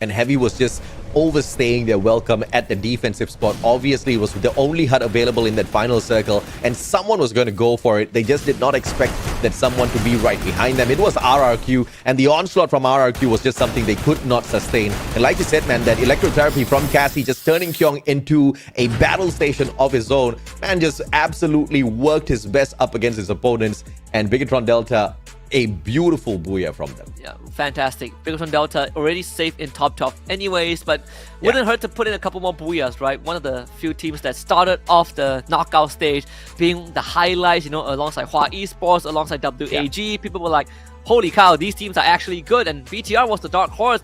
[SPEAKER 5] And Heavy was just overstaying their welcome at the defensive spot. Obviously, it was the only HUD available in that final circle, and someone was going to go for it. They just did not expect that someone to be right behind them. It was RRQ, and the onslaught from RRQ was just something they could not sustain. And like you said, man, that electrotherapy from Cassie just turning Kyung into a battle station of his own, man, just absolutely worked his best up against his opponents. And Bigatron Delta, a beautiful booyah from them.
[SPEAKER 11] Yeah, fantastic. Bigatron Delta already safe in top anyways, but wouldn't hurt to put in a couple more booyahs, right? One of the few teams that started off the knockout stage being the highlights, you know, alongside Hua Esports, alongside WAG. People were like, holy cow, these teams are actually good, and BTR was the dark horse.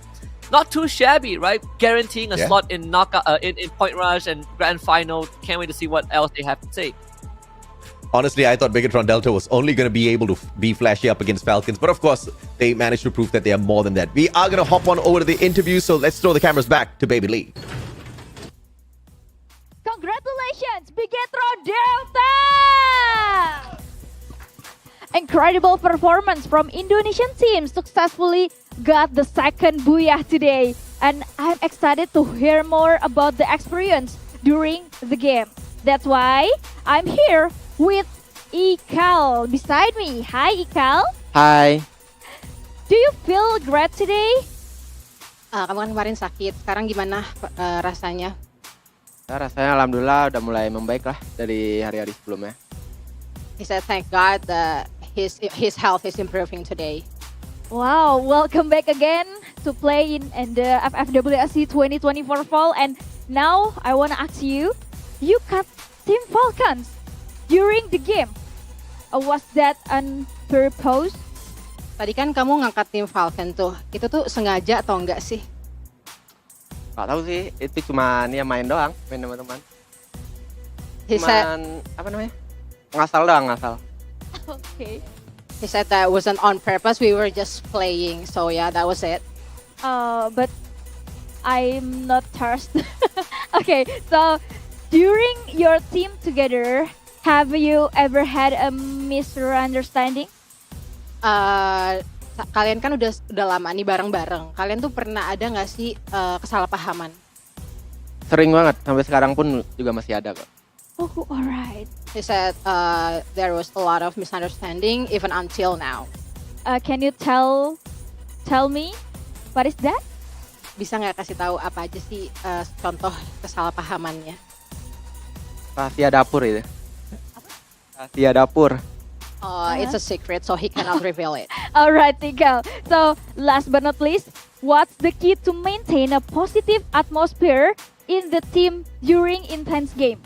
[SPEAKER 11] Not too shabby, right? Guaranteeing a slot in knockout, in Point Rush and Grand Final. Can't wait to see what else they have to say.
[SPEAKER 5] Honestly, I thought Bigatron Delta was only going to be able to be flashy up against Falcons, but of course, they managed to prove that they are more than that. We are going to hop on over to the interview, so let's throw the cameras back to Baby Lee.
[SPEAKER 12] Congratulations, Bigatron Delta! Incredible performance from Indonesian team successfully got the second booyah today. And I'm excited to hear more about the experience during the game. That's why I'm here with Ikal beside me. Hi Ikal.
[SPEAKER 3] Hai.
[SPEAKER 12] Do you feel great today?
[SPEAKER 8] Kamu kan kemarin sakit, sekarang gimana rasanya?
[SPEAKER 3] Ya, rasanya alhamdulillah udah mulai membaik lah dari hari-hari sebelumnya.
[SPEAKER 8] He said thank God that his health is improving today.
[SPEAKER 12] Wow, welcome back again to play in the FFWS SEA 2024 Fall. And now I want to ask you, you cut Team Falcons during the game. Was that on purpose?
[SPEAKER 8] Tadi kan kamu ngangkat tim Falcon tuh, itu tuh sengaja atau enggak sih?
[SPEAKER 3] Gak tahu sih, itu cuma ya main doang, main teman-teman. Apa namanya? Ngasal doang, ngasal.
[SPEAKER 12] Okay.
[SPEAKER 8] He said that wasn't on purpose, we were just playing, so yeah, that was it.
[SPEAKER 12] But I'm not thirsty. Okay, so during your team together, have you ever had a misunderstanding?
[SPEAKER 8] Kalian kan udah lama nih bareng-bareng. Kalian tuh pernah ada nggak sih kesalahpahaman?
[SPEAKER 3] Sering banget, sampai sekarang pun juga masih ada kok.
[SPEAKER 12] Oh, alright.
[SPEAKER 8] He said there was a lot of misunderstanding even until now.
[SPEAKER 12] Can you tell me what is that?
[SPEAKER 8] Bisa nggak kasih tahu apa aja sih contoh kesalahpahamannya?
[SPEAKER 3] Rahasia dapur itu. Rahasia dapur.
[SPEAKER 8] It's a secret, so he cannot reveal it.
[SPEAKER 12] Alright, Tigel. So, last but not least, what's the key to maintain a positive atmosphere in the team during intense game?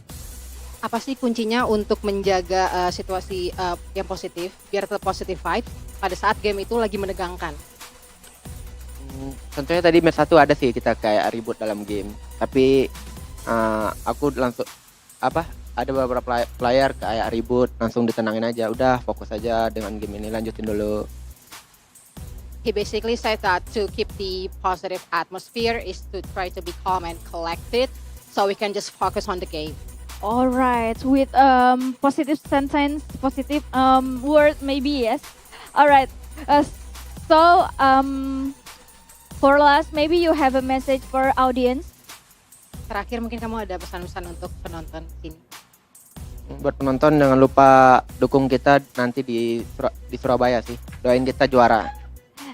[SPEAKER 8] Apa sih kuncinya untuk menjaga situasi yang positif, biar tetap positive vibe pada saat game itu lagi menegangkan?
[SPEAKER 3] Tentunya tadi match 1 ada sih kita kayak ribut dalam game. Tapi aku langsung
[SPEAKER 13] ada beberapa player kayak ribut, langsung ditenangin aja. Udah fokus aja dengan game ini, lanjutin dulu.
[SPEAKER 8] He basically said that to keep the positive atmosphere is to try to be calm and collected, so we can just focus on the game.
[SPEAKER 12] All right, with positive sentence, positive word maybe, yes. All right, so for last, maybe you have a message for audience.
[SPEAKER 8] Terakhir mungkin kamu ada pesan-pesan untuk penonton sini.
[SPEAKER 13] Buat penonton jangan lupa dukung kita nanti di Surabaya sih. Doain kita juara.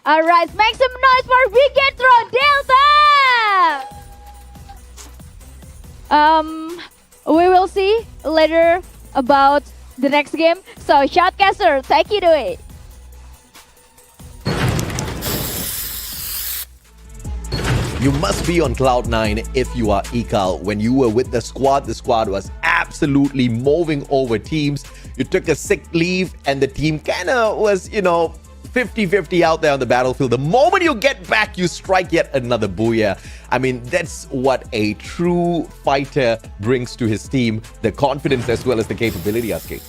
[SPEAKER 12] Alright, make some noise for Bigetron Delta! We will see later about the next game. So, Shoutcaster, take it away.
[SPEAKER 5] You must be on cloud 9 if you are Ekal. When you were with the squad was absolutely moving over teams. You took a sick leave and the team kind of was, 50-50 out there on the battlefield. The moment you get back, you strike yet another booyah. I mean, that's what a true fighter brings to his team. The confidence as well as the capability, Aske.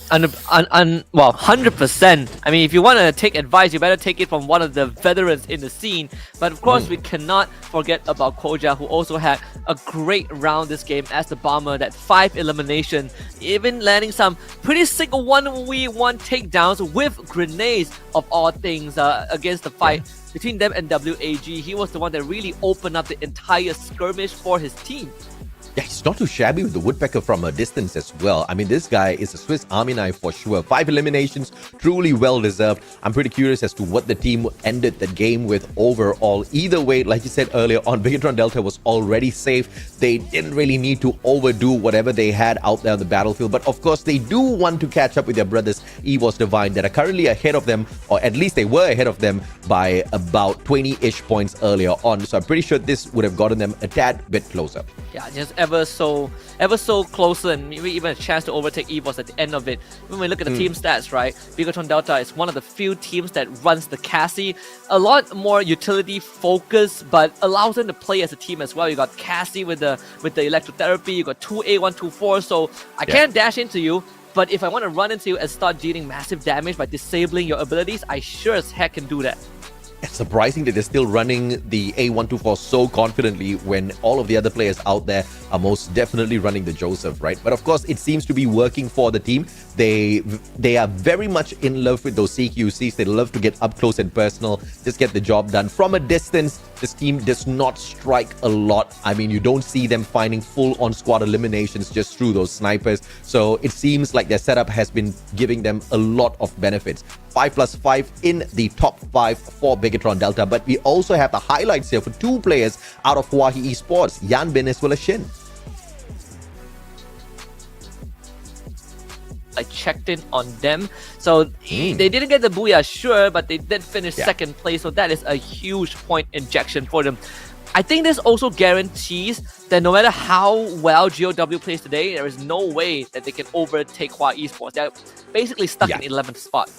[SPEAKER 11] Well, 100%. I mean, if you want to take advice, you better take it from one of the veterans in the scene. But of course, we cannot forget about Koja, who also had a great round this game as the bomber. That 5 elimination, even landing some pretty sick 1v1 takedowns with grenades of all things against the fight between them and WAG. He was the one that really opened up the entire skirmish for his team.
[SPEAKER 5] Yeah, he's not too shabby with the woodpecker from a distance as well. I mean, this guy is a Swiss Army knife for sure. 5 eliminations, truly well deserved. I'm pretty curious as to what the team ended the game with overall. Either way, like you said earlier on, Bigetron Delta was already safe. They didn't really need to overdo whatever they had out there on the battlefield. But of course, they do want to catch up with their brothers, EVOS Divine, that are currently ahead of them, or at least they were ahead of them by about 20-ish points earlier on. So I'm pretty sure this would have gotten them a tad bit closer.
[SPEAKER 11] Yeah, just ever so closer, and maybe even a chance to overtake EVOS at the end of it. When we look at the team stats, right, Bigetron Delta is one of the few teams that runs the Cassie. A lot more utility focus, but allows them to play as a team as well. You got Cassie with the electrotherapy, you got 2A, 1-2-4, so I can't dash into you, but if I want to run into you and start dealing massive damage by disabling your abilities, I sure as heck can do that.
[SPEAKER 5] It's surprising that they're still running the A124 so confidently when all of the other players out there are most definitely running the Joseph, right? But of course, it seems to be working for the team. They are very much in love with those CQCs. They love to get up close and personal, just get the job done. From a distance, this team does not strike a lot. I mean, you don't see them finding full-on squad eliminations just through those snipers. So it seems like their setup has been giving them a lot of benefits. 5+5 in the top 5 for Bigetron Delta. But we also have the highlights here for 2 players out of Hawaii Esports, Yan Bin as well as Shin.
[SPEAKER 11] I checked in on them. So they didn't get the booyah, sure, but they did finish second place. So that is a huge point injection for them. I think this also guarantees that no matter how well GOW plays today, there is no way that they can overtake Hawaii Esports. They're basically stuck in 11th spot.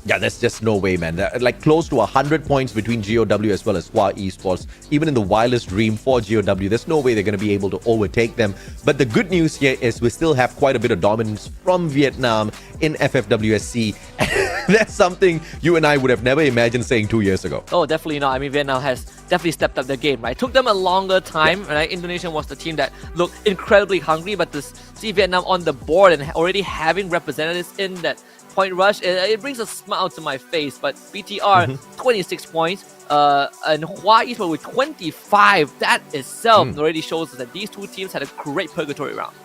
[SPEAKER 5] Yeah, there's just no way, man. Like close to 100 points between GOW as well as Hawaii Esports. Even in the wildest dream for GOW, there's no way they're going to be able to overtake them. But the good news here is we still have quite a bit of dominance from Vietnam in FFWSC. That's something you and I would have never imagined saying 2 years ago.
[SPEAKER 11] Oh, definitely not. I mean, Vietnam has definitely stepped up their game, right? It took them a longer time, right? Indonesia was the team that looked incredibly hungry, but to see Vietnam on the board and already having representatives in that point rush, it brings a smile to my face. But BTR, 26 points, and Hawaii Esports with 25. That itself already shows us that these two teams had a great purgatory round.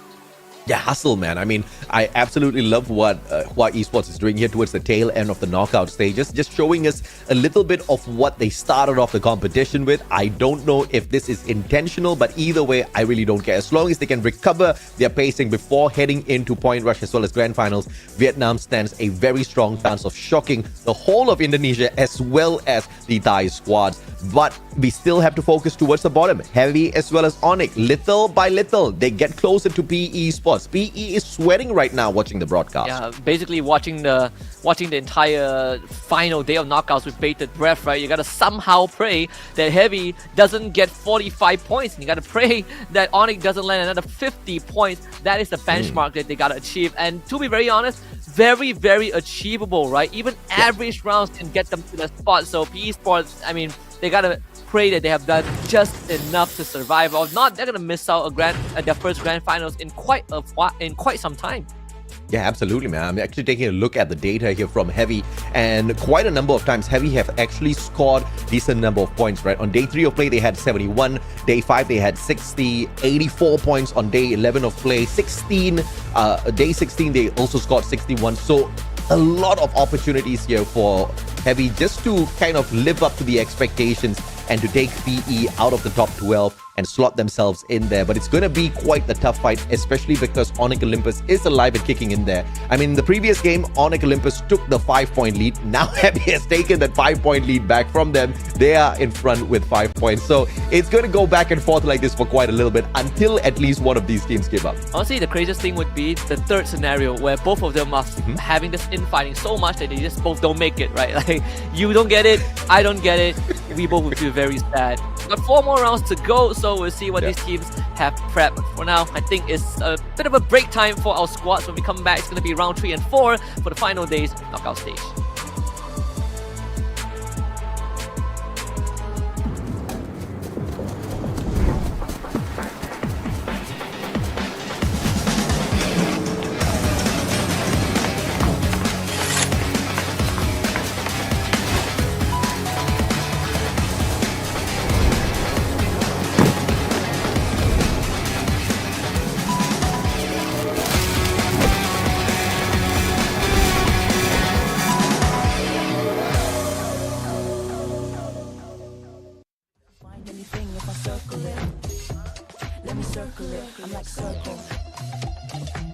[SPEAKER 5] Yeah, hustle, man. I mean, I absolutely love what Hawaii Esports is doing here towards the tail end of the knockout stages. Just showing us a little bit of what they started off the competition with. I don't know if this is intentional, but either way, I really don't care. As long as they can recover their pacing before heading into Point Rush as well as Grand Finals, Vietnam stands a very strong chance of shocking the whole of Indonesia as well as the Thai squads. But we still have to focus towards the bottom. Heavy as well as Onyx. Little by little, they get closer to PE Sports. PE is sweating right now watching the broadcast.
[SPEAKER 11] Yeah, basically watching the entire final day of knockouts with bated breath, right? You gotta somehow pray that Heavy doesn't get 45 points. And you gotta pray that Onyx doesn't land another 50 points. That is the benchmark that they gotta achieve. And to be very honest, very, very achievable, right? Even average rounds can get them to the spot. So PE Sports, I mean, they gotta pray that they have done just enough to survive. Or not, they're gonna miss out their first grand finals in quite some time.
[SPEAKER 5] Yeah, absolutely, man. I'm actually taking a look at the data here from Heavy, and quite a number of times Heavy have actually scored decent number of points, right? On day 3 of play, they had 71. Day 5, they had 60. 84 points on day 11 of play. 16. Day 16, they also scored 61. So a lot of opportunities here for Heavy just to kind of live up to the expectations and to take PE out of the top 12 and slot themselves in there. But it's going to be quite a tough fight, especially because Onyx Olympus is alive and kicking in there. I mean, in the previous game, Onyx Olympus took the 5-point lead. Now Heavy has taken that 5-point lead back from them. They are in front with 5 points. So it's going to go back and forth like this for quite a little bit until at least one of these teams give up.
[SPEAKER 11] Honestly, the craziest thing would be the third scenario where both of them are having this infighting so much that they just both don't make it, right? Like, you don't get it, I don't get it. We both would feel very sad. Got 4 more rounds to go, so we'll see what these teams have prepped. For now, I think it's a bit of a break time for our squads. When we come back, it's going to be round 3 and 4 for the final days knockout stage.
[SPEAKER 1] Let me circle it, I'm like circle.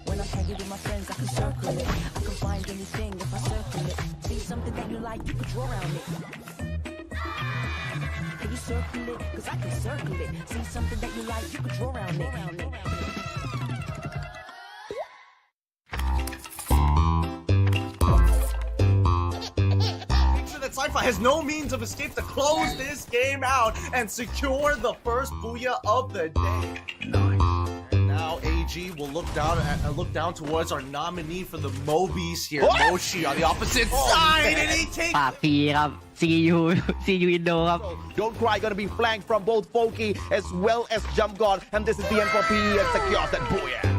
[SPEAKER 1] When I'm hanging with my friends, I can circle it. I can find anything if I circle it. See something that you like, you can draw around it. Can you circle it? Cause I can circle it. See something that you like, you can draw around it.
[SPEAKER 9] Sci-Fi has no means of escape to close this game out and secure the first booyah of the day. And now AG will look down towards our nominee for the Mobies here, Moshi on the opposite side, and he takes.
[SPEAKER 6] See you Indo.
[SPEAKER 5] Don't cry, gonna be flanked from both Foki as well as Jump God, and this is the end for PE and secures that booyah.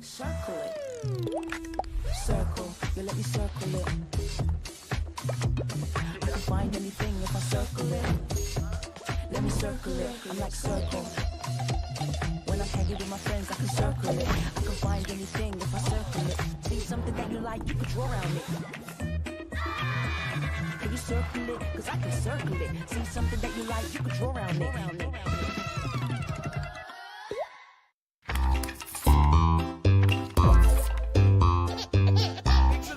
[SPEAKER 1] Circle it. Circle, you let me circle it. I can find anything if I circle it. Let me circle it. I'm like circle. When I'm hanging with my friends, I can circle it. I can find anything if I circle it. See something that you like, you can draw around it. Can you circle it? Cause I can circle it. See something that you like, you can draw around it.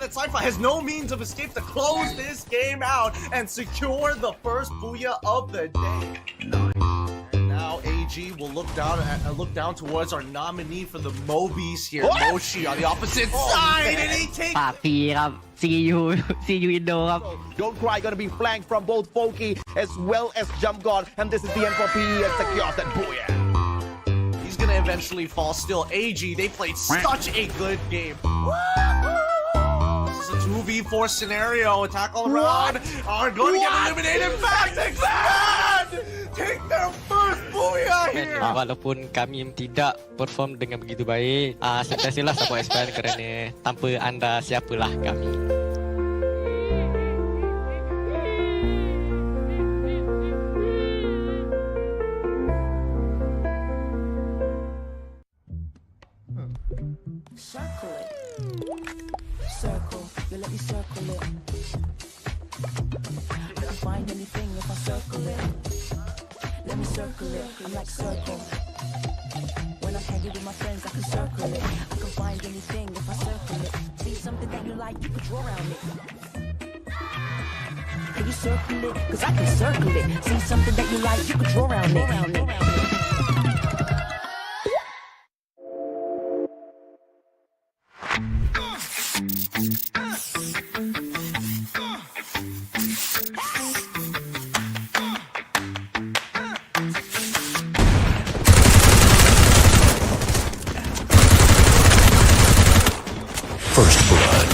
[SPEAKER 9] That Cypher has no means of escape to close this game out and secure the first booyah of the day. And now AG will look down towards our nominee for the Mobies here, Moshi on the opposite side, and he takes.
[SPEAKER 6] See you Indo ครับ
[SPEAKER 5] Don't cry, gonna be flanked from both Foki as well as Jump God, and this is the end for PE and secures that booyah.
[SPEAKER 9] He's gonna eventually fall still. AG, they played such a good game. This is a 2v4 scenario. Attack all around. Are going to get eliminated. Bask take their first booyah here.
[SPEAKER 10] Walaupun kami tidak perform dengan begitu baik, terima kasihlah support SPN kerana tanpa anda siapalah kami.
[SPEAKER 1] Circle it. Circle, you let me circle it. I can find anything if I circle it. Let me circle it. I'm like circle. When I'm hanging with my friends, I can circle it. I can find anything if I circle it. See something that you like, you can draw around it. Can you circle it? Cause I can circle it. See something that you like, you can draw around it.
[SPEAKER 7] First blood.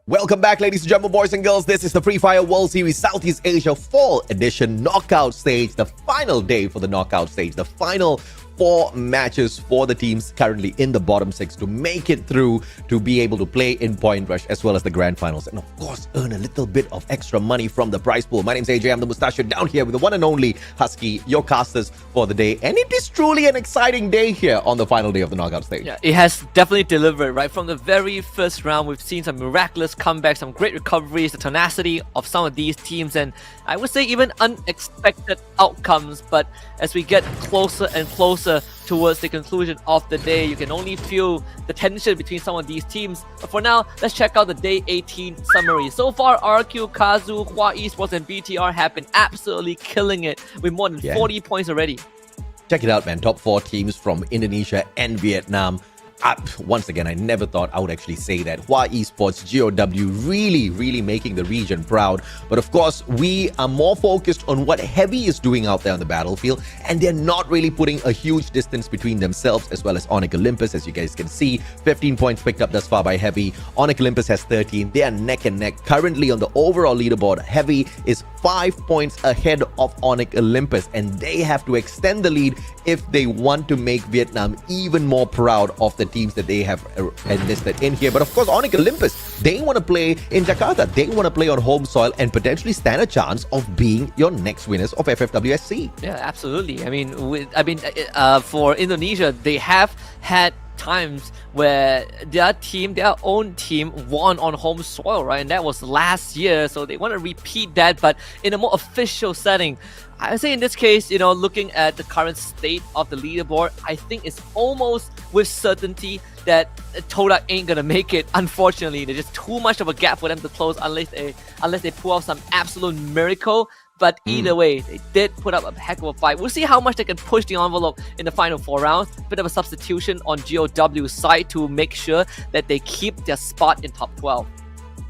[SPEAKER 5] Welcome back, ladies and gentlemen, boys and girls. This is the Free Fire World Series Southeast Asia Fall Edition Knockout Stage, the final day for the knockout stage, the final 4 matches for the teams currently in the bottom 6 to make it through to be able to play in Point Rush as well as the Grand Finals, and of course earn a little bit of extra money from the prize pool. My name's AJ, I'm the Mustachio, down here with the one and only Husky, your casters for the day, and it is truly an exciting day here on the final day of the knockout stage.
[SPEAKER 11] Yeah, it has definitely delivered, right? From the very first round, we've seen some miraculous comebacks, some great recoveries, the tenacity of some of these teams, and I would say even unexpected outcomes. But as we get closer and closer towards the conclusion of the day, you can only feel the tension between some of these teams. But for now, let's check out the day 18 summary. So far, RQ, Kazu, Hua Esports, and BTR have been absolutely killing it with more than 40 points already.
[SPEAKER 5] Check it out, man. Top 4 teams from Indonesia and Vietnam. Once again, I never thought I would actually say that. Hua Esports, GOW, really making the region proud. But of course, we are more focused on what Heavy is doing out there on the battlefield, and they're not really putting a huge distance between themselves as well as Onyx Olympus. As you guys can see, 15 points picked up thus far by Heavy. Onyx Olympus has 13. They are neck and neck. Currently on the overall leaderboard, Heavy is 5 points ahead of Onyx Olympus, and they have to extend the lead if they want to make Vietnam even more proud of the teams that they have enlisted in here. But of course, Onyx Olympus, they want to play in Jakarta. They want to play on home soil and potentially stand a chance of being your next winners of FFWS SEA.
[SPEAKER 11] Yeah, absolutely. I mean, for Indonesia, they have had times where their own team won on home soil, right? And that was last year, so they want to repeat that, but in a more official setting. I would say in this case, looking at the current state of the leaderboard, I think it's almost with certainty that Todak ain't gonna make it. Unfortunately, there's just too much of a gap for them to close unless they pull off some absolute miracle. But either way, they did put up a heck of a fight. We'll see how much they can push the envelope in the final 4 rounds. Bit of a substitution on GOW's side to make sure that they keep their spot in top 12.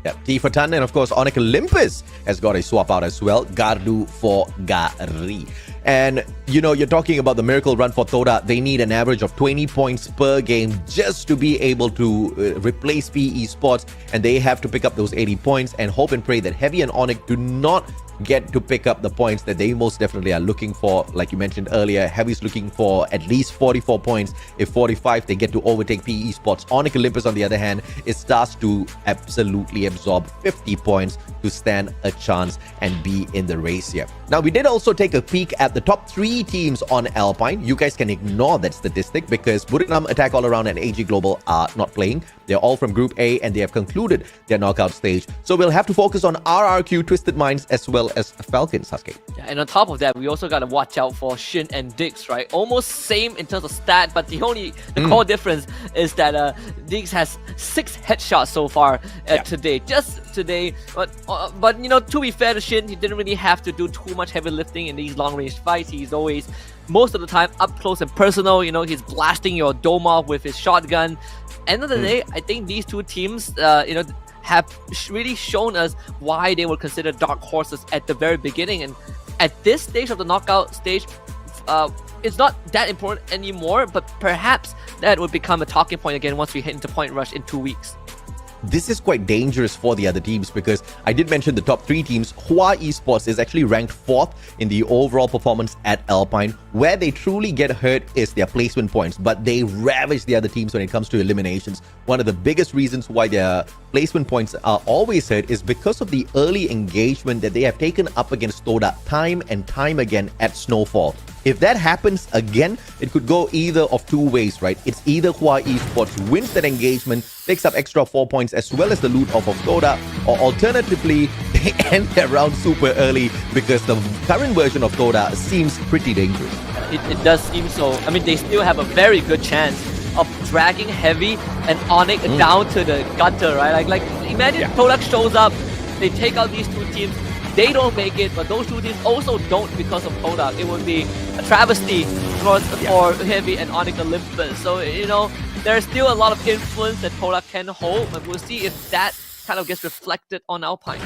[SPEAKER 5] Yeah, T for Tan, and of course, Onyx Olympus has got a swap out as well. Gardu for Gari. And, you know, you're talking about the miracle run for Todak. They need an average of 20 points per game just to be able to replace PE Sports. And they have to pick up those 80 points and hope and pray that Heavy and Onyx do not get to pick up the points that they most definitely are looking for. Like you mentioned earlier, Heavy's looking for at least 44 points. If 45, they get to overtake PE Sports. Onyx Olympus, on the other hand, is tasked to absolutely absorb 50 points to stand a chance and be in the race here. Now, we did also take a peek at the top 3 teams on Alpine. You guys can ignore that statistic because Vietnam, Attack All Around, and AG Global are not playing. They're all from Group A and they have concluded their knockout stage. So we'll have to focus on RRQ, Twisted Minds, as well as Falcons, Sasuke.
[SPEAKER 11] Yeah, and on top of that, we also got to watch out for Shin and Diggs, right? Almost same in terms of stat, but the core difference is that Diggs has 6 headshots so far today, just today. But you know, to be fair to Shin, he didn't really have to do too much heavy lifting in these long-range fights. He's always, most of the time, up close and personal. You know, he's blasting your dome off with his shotgun. End of the day, I think these two teams, you know, have really shown us why they were considered dark horses at the very beginning. And at this stage of the knockout stage, it's not that important anymore, but perhaps that would become a talking point again once we hit into Point Rush in 2 weeks.
[SPEAKER 5] This is quite dangerous for the other teams because I did mention the top 3 teams. Hua Esports is actually ranked 4th in the overall performance at Alpine. Where they truly get hurt is their placement points, but they ravage the other teams when it comes to eliminations. One of the biggest reasons why their placement points are always hurt is because of the early engagement that they have taken up against Todak time and time again at Snowfall. If that happens again, it could go either of 2 ways, right? It's either Hua Esports wins that engagement, picks up extra 4 points as well as the loot off of Todak, or alternatively, they end their round super early because the current version of Todak seems pretty dangerous.
[SPEAKER 11] It does seem so. I mean, they still have a very good chance of dragging Heavy and Onyx down to the gutter, right? Like imagine Todak shows up, they take out these 2 teams, they don't make it, but those 2 teams also don't because of Todak. It would be a travesty for Heavy and Onyx Olympus. So, you know, there's still a lot of influence that Todak can hold, but we'll see if that kind of gets reflected on Alpine.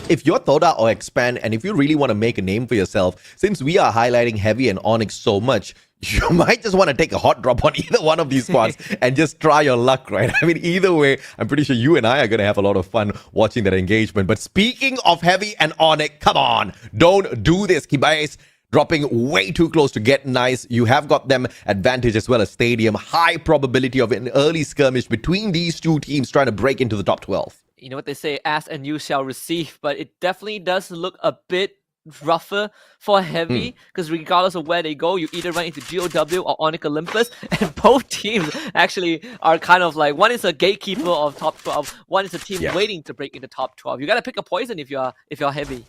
[SPEAKER 5] If you're Todak or Expand, and if you really want to make a name for yourself, since we are highlighting Heavy and Onyx so much, you might just want to take a hot drop on either one of these squads and just try your luck, right? I mean, either way, I'm pretty sure you and I are going to have a lot of fun watching that engagement. But speaking of Heavy and Onyx, come on, don't do this, Kibais. Dropping way too close to get nice. You have got them advantage as well as Stadium. High probability of an early skirmish between these 2 teams trying to break into the top 12.
[SPEAKER 11] You know what they say, ask and you shall receive, but it definitely does look a bit rougher for Heavy because regardless of where they go, you either run into GOW or Onyx Olympus, and both teams actually are kind of like, one is a gatekeeper of top 12, one is a team waiting to break into top 12. You gotta pick a poison if you're Heavy.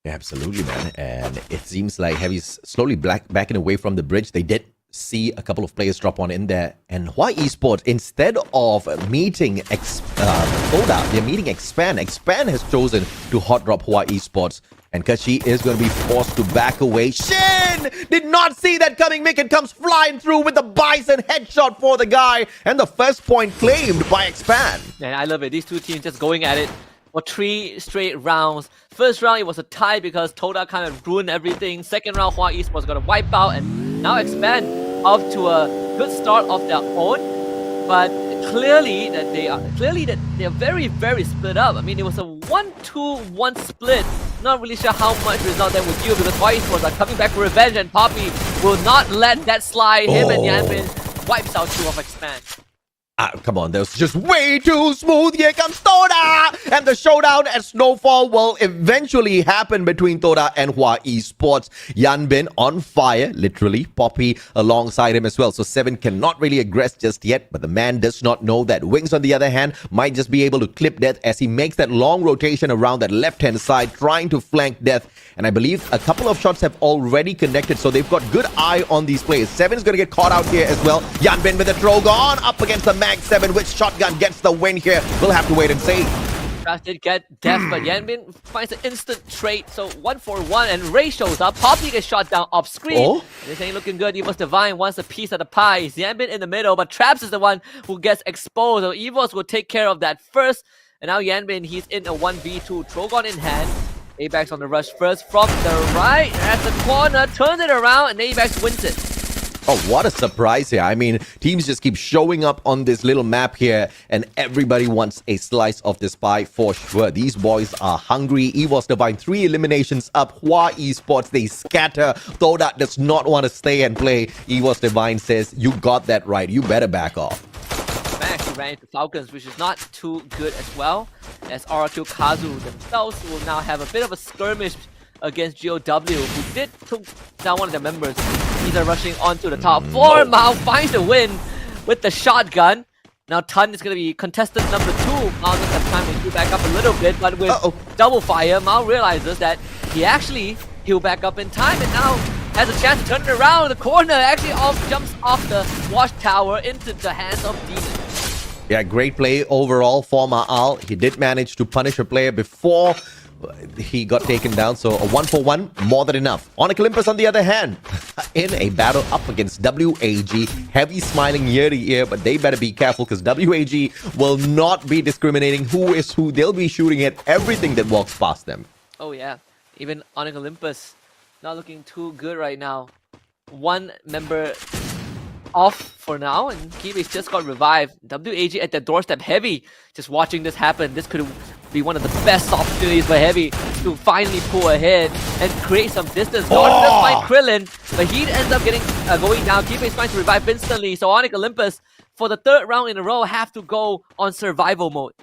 [SPEAKER 5] Absolutely, man. And it seems like Heavy's slowly backing away from the bridge. They did see a couple of players drop on in there. And Hua Esports, instead of meeting Todak, they're meeting Expand. Expand has chosen to hot drop Hua Esports. And Kashi is going to be forced to back away. Shin did not see that coming. Mickett comes flying through with the Bison headshot for the guy. And the first point claimed by Expand.
[SPEAKER 11] And I love it. These 2 teams just going at it for 3 straight rounds. First round, it was a tie because Todak kind of ruined everything. Second round, Hua Esports got to wipe out. And now Expand off to a good start of their own. But clearly that they are very, very split up. I mean, it was a 1-2-1 split. Not really sure how much result that would yield because Hua Esports are coming back for revenge, and Poppy will not let that slide. Him and Yanbin wipes out 2 of Expand.
[SPEAKER 5] Come on, that was just way too smooth. Here comes Todak! And the showdown at Snowfall will eventually happen between Todak and Hua Esports. Yanbin on fire, literally. Poppy alongside him as well. So 7 cannot really aggress just yet, but the man does not know that Wings, on the other hand, might just be able to clip Death as he makes that long rotation around that left-hand side, trying to flank Death. And I believe a couple of shots have already connected, so they've got good eye on these players. 7 is going to get caught out here as well. Yanbin with the throw gone up against the Mag 7, which shotgun gets the win here. We'll have to wait and see.
[SPEAKER 11] Trash did get Death, but Yanbin finds an instant trade. So 1-for-1, and Ray shows up. Poppy gets shot down off screen.
[SPEAKER 5] Oh?
[SPEAKER 11] This ain't looking good. Evos Divine wants a piece of the pie. It's Yanbin in the middle, but Traps is the one who gets exposed. So Evos will take care of that first. And now Yanbin, he's in a 1v2. Trogon in hand. ABAX on the rush first from the right. At the corner, turns it around, and ABAX wins it.
[SPEAKER 5] Oh, what a surprise here. I mean, teams just keep showing up on this little map here, and everybody wants a slice of this pie for sure. These boys are hungry. Evos Divine, 3 eliminations up. Hua Esports, they scatter. Todak does not want to stay and play. Evos Divine says, you got that right. You better back off.
[SPEAKER 11] Max ran into Falcons, which is not too good as well, as RQ Kazu themselves will now have a bit of a skirmish against GOW, who did took down one of their members. These are rushing onto the top floor. Mao finds the win with the shotgun. Now Tun is going to be contestant number 2. Mao does have time to back up a little bit, but with double fire, Mao realizes that he'll back up in time, and now has a chance to turn it around. The corner actually jumps off the watchtower into the hands of Demon.
[SPEAKER 5] Yeah, great play overall for Ma'al. He did manage to punish a player before he got taken down, so a 1-for-1, more than enough. Onyx Olympus, on the other hand, in a battle up against WAG. Heavy smiling ear to ear, but they better be careful because WAG will not be discriminating who is who. They'll be shooting at everything that walks past them.
[SPEAKER 11] Oh yeah, even Onyx Olympus not looking too good right now. One member off for now, and Keybase just got revived. WAG at the doorstep. Heavy just watching this happen. This could be one of the best opportunities for Heavy to finally pull ahead and create some distance. Not just by Krillin, but he ends up getting going down. Keybase finds to revive instantly, so Onyx Olympus for the 3rd round in a row have to go on survival mode.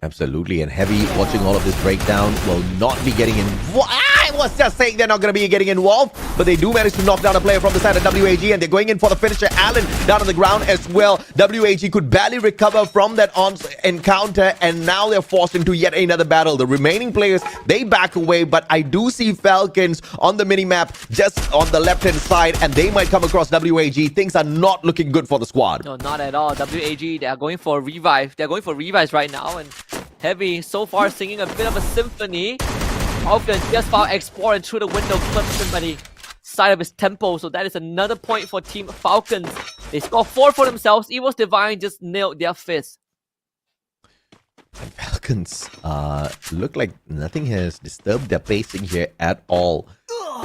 [SPEAKER 5] Absolutely, and Heavy, watching all of this breakdown, will not be getting involved. I was just saying they're not going to be getting involved, but they do manage to knock down a player from the side of WAG, and they're going in for the finisher. Allen down on the ground as well. WAG could barely recover from that encounter, and now they're forced into yet another battle. The remaining players, they back away, but I do see Falcons on the minimap just on the left-hand side, and they might come across WAG. Things are not looking good for the squad.
[SPEAKER 11] No, not at all. WAG, they are going for a revive. They're going for revives right now, and Heavy so far singing a bit of a symphony. Falcon just found Explore and through the window clips him by the side of his temple. So that is another point for Team Falcons. They score 4 for themselves. Evos Divine just nailed their fist.
[SPEAKER 5] And Falcons look like nothing has disturbed their pacing here at all.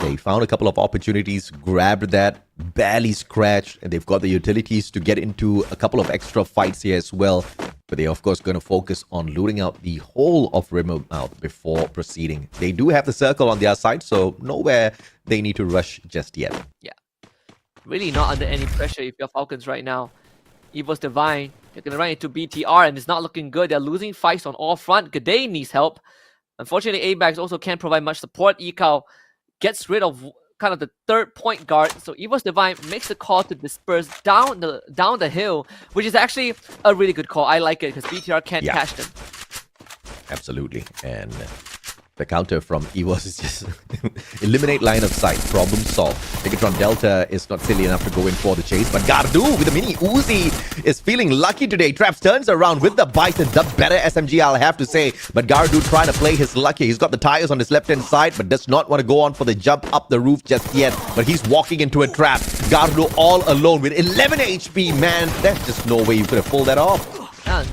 [SPEAKER 5] They found a couple of opportunities, grabbed that, barely scratched, and they've got the utilities to get into a couple of extra fights here as well. But they're, of course, going to focus on looting out the whole of Rimmer Mouth before proceeding. They do have the circle on their side, so nowhere they need to rush just yet.
[SPEAKER 11] Yeah. Really not under any pressure if you're Falcons right now. Evos Divine, they're going to run into BTR, and it's not looking good. They're losing fights on all front. G'day needs help. Unfortunately, ABAX also can't provide much support. Ekao gets rid of kind of the 3rd point guard, so Evos Divine makes the call to disperse down the hill, which is actually a really good call. I like it because BTR can't catch them.
[SPEAKER 5] Absolutely, and the counter from Evos is just eliminate line of sight, problem solved. Megatron Delta is not silly enough to go in for the chase, but Gardu with the mini Uzi is feeling lucky today. Traps turns around with the Bison, the better SMG, I'll have to say, but Gardu trying to play his lucky. He's got the tires on his left-hand side, but does not want to go on for the jump up the roof just yet, but he's walking into a trap. Gardu all alone with 11 HP, man. There's just no way you could have pulled that off.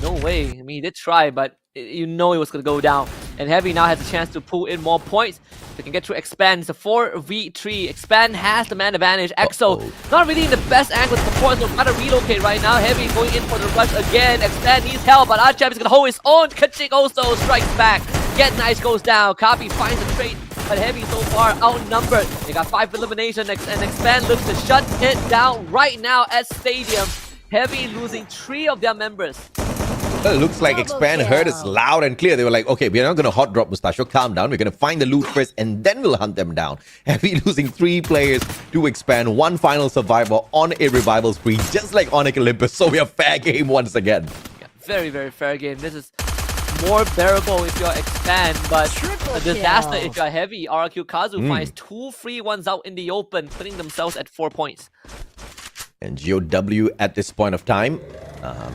[SPEAKER 11] No way. I mean, he did try, but you know it was going to go down. And Heavy now has a chance to pull in more points. They can get through Expand. It's a 4v3. Expand has the man advantage. EXO not really in the best angle to support, so gotta relocate right now. Heavy going in for the rush again. Expand needs help, but Archab is going to hold his own. Kachik also strikes back. Get Nice goes down. Kapi finds a trade, but Heavy so far outnumbered. They got 5 eliminations, and Expand looks to shut it down right now at Stadium. Heavy losing 3 of their members.
[SPEAKER 5] Well, it looks like Expand heard us loud and clear. They were like, okay, we're not going to hot drop Mustachio. Calm down. We're going to find the loot first and then we'll hunt them down. Heavy losing 3 players to Expand. 1 final survivor on a revival spree, just like Onyx Olympus. So we are fair game once again.
[SPEAKER 11] Yeah, very, very fair game. This is more bearable if you're Expand, but a disaster if you're Heavy. RRQ Kazu finds 2 free ones out in the open, putting themselves at 4 points.
[SPEAKER 5] And GOW at this point of time,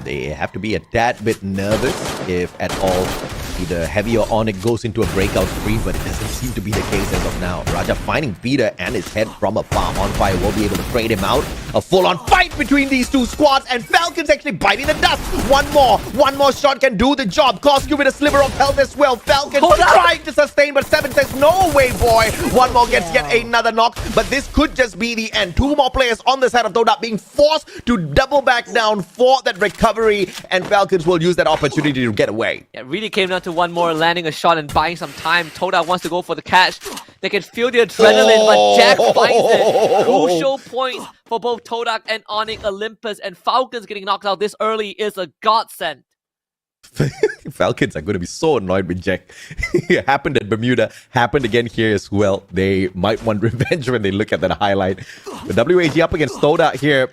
[SPEAKER 5] they have to be a tad bit nervous if at all either Heavy or Onyx goes into a breakout spree, but it doesn't seem to be the case as of now. Raja finding Peter and his head from afar. On Fire will be able to trade him out. A full-on fight between these 2 squads, and Falcon's actually biting the dust. One more shot can do the job. Coscu with a sliver of health as well. Falcon trying to sustain, but 7 says, no way, boy. One more gets yet another knock, but this could just be the end. 2 more players on the side of Todak being forced to double back down for that recovery, and Falcons will use that opportunity to get away.
[SPEAKER 11] Yeah, it really came down to one more, landing a shot and buying some time. Todak wants to go for the catch. They can feel the adrenaline, but Jack finds it. Crucial points for both Todak and Onyx Olympus, and Falcons getting knocked out this early is a godsend.
[SPEAKER 5] Falcons are going to be so annoyed with Jack. It happened at Bermuda, happened again here as well. They might want revenge when they look at that highlight. But WAG up against Todak here.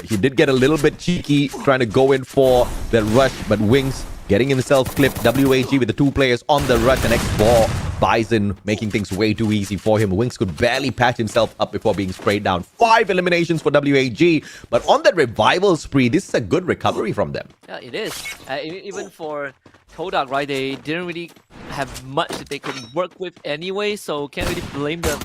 [SPEAKER 5] He did get a little bit cheeky trying to go in for that rush, but Wings getting himself clipped. WAG with the 2 players on the rush. The next ball, Bison making things way too easy for him. Wings could barely patch himself up before being sprayed down. 5 eliminations for WAG. But on that revival spree, this is a good recovery from them.
[SPEAKER 11] Yeah, it is. Even for Todak, right? They didn't really have much that they could work with anyway, so can't really blame them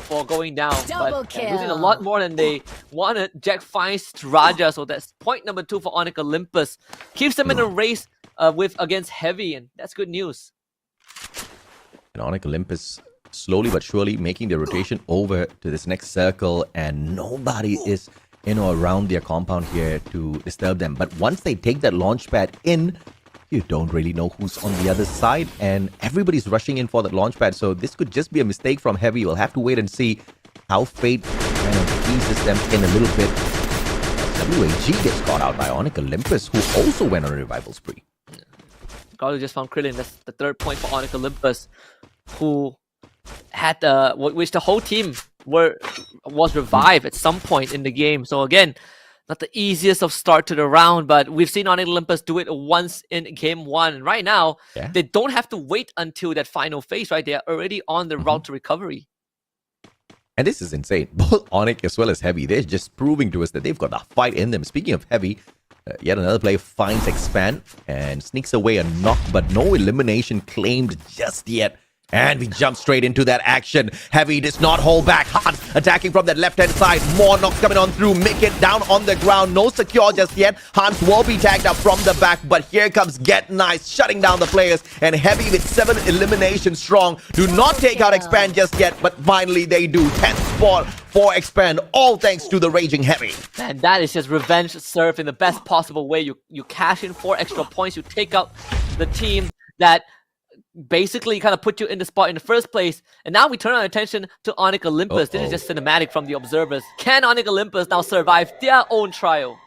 [SPEAKER 11] for going down. But losing a lot more than they wanted. Jack finds Raja, so that's point number 2 for Onyx Olympus. Keeps them in a race against Heavy, and that's good news.
[SPEAKER 5] And Onyx Olympus slowly but surely making the rotation over to this next circle, and nobody is in or around their compound here to disturb them. But once they take that launch pad in, you don't really know who's on the other side, and everybody's rushing in for that launch pad. So this could just be a mistake from Heavy. We'll have to wait and see how Fate kind of eases them in a little bit. WAG gets caught out by Onyx Olympus, who also went on a revival spree.
[SPEAKER 11] Carlo just found Krillin. That's the 3rd point for Onyx Olympus, who had which the whole team was revived at some point in the game. So again, not the easiest of start to the round, but we've seen Onyx Olympus do it once in game 1. And right now, they don't have to wait until that final phase, right? They are already on the route to recovery.
[SPEAKER 5] And this is insane. Both Onyx as well as Heavy, they're just proving to us that they've got the fight in them. Speaking of Heavy, yet another player finds Expand and sneaks away a knock, but no elimination claimed just yet. And we jump straight into that action. Heavy does not hold back. Hans attacking from that left-hand side. More knocks coming on through. Make it down on the ground. No secure just yet. Hans will be tagged up from the back, but here comes Get Nice shutting down the players. And Heavy with 7 eliminations strong. Do not take out Expand just yet, but finally they do. 10th spot for Expand, all thanks to the Raging Heavy.
[SPEAKER 11] And that is just revenge served in the best possible way. You cash in 4 extra points. You take out the team that basically kind of put you in the spot in the first place, and now we turn our attention to Onyx Olympus. This is just cinematic from the observers. Can Onyx Olympus now survive their own trial?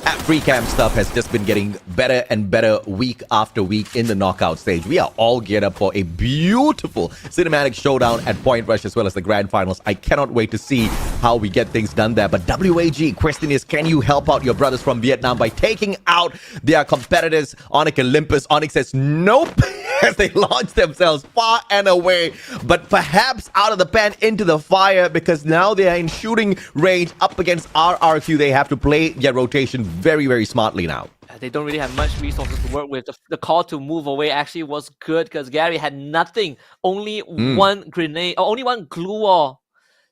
[SPEAKER 5] That free camp stuff has just been getting better and better week after week in the knockout stage. We are all geared up for a beautiful cinematic showdown at Point Rush as well as the grand finals. I cannot wait to see how we get things done there. But WAG, question is, can you help out your brothers from Vietnam by taking out their competitors, Onyx Olympus? Onyx says nope, as they launch themselves far and away, but perhaps out of the pan into the fire, because now they are in shooting range up against RRQ. They have to play their rotation very, very smartly now.
[SPEAKER 11] They don't really have much resources to work with. The call to move away actually was good because Gary had nothing. Only one grenade, or only one glue wall.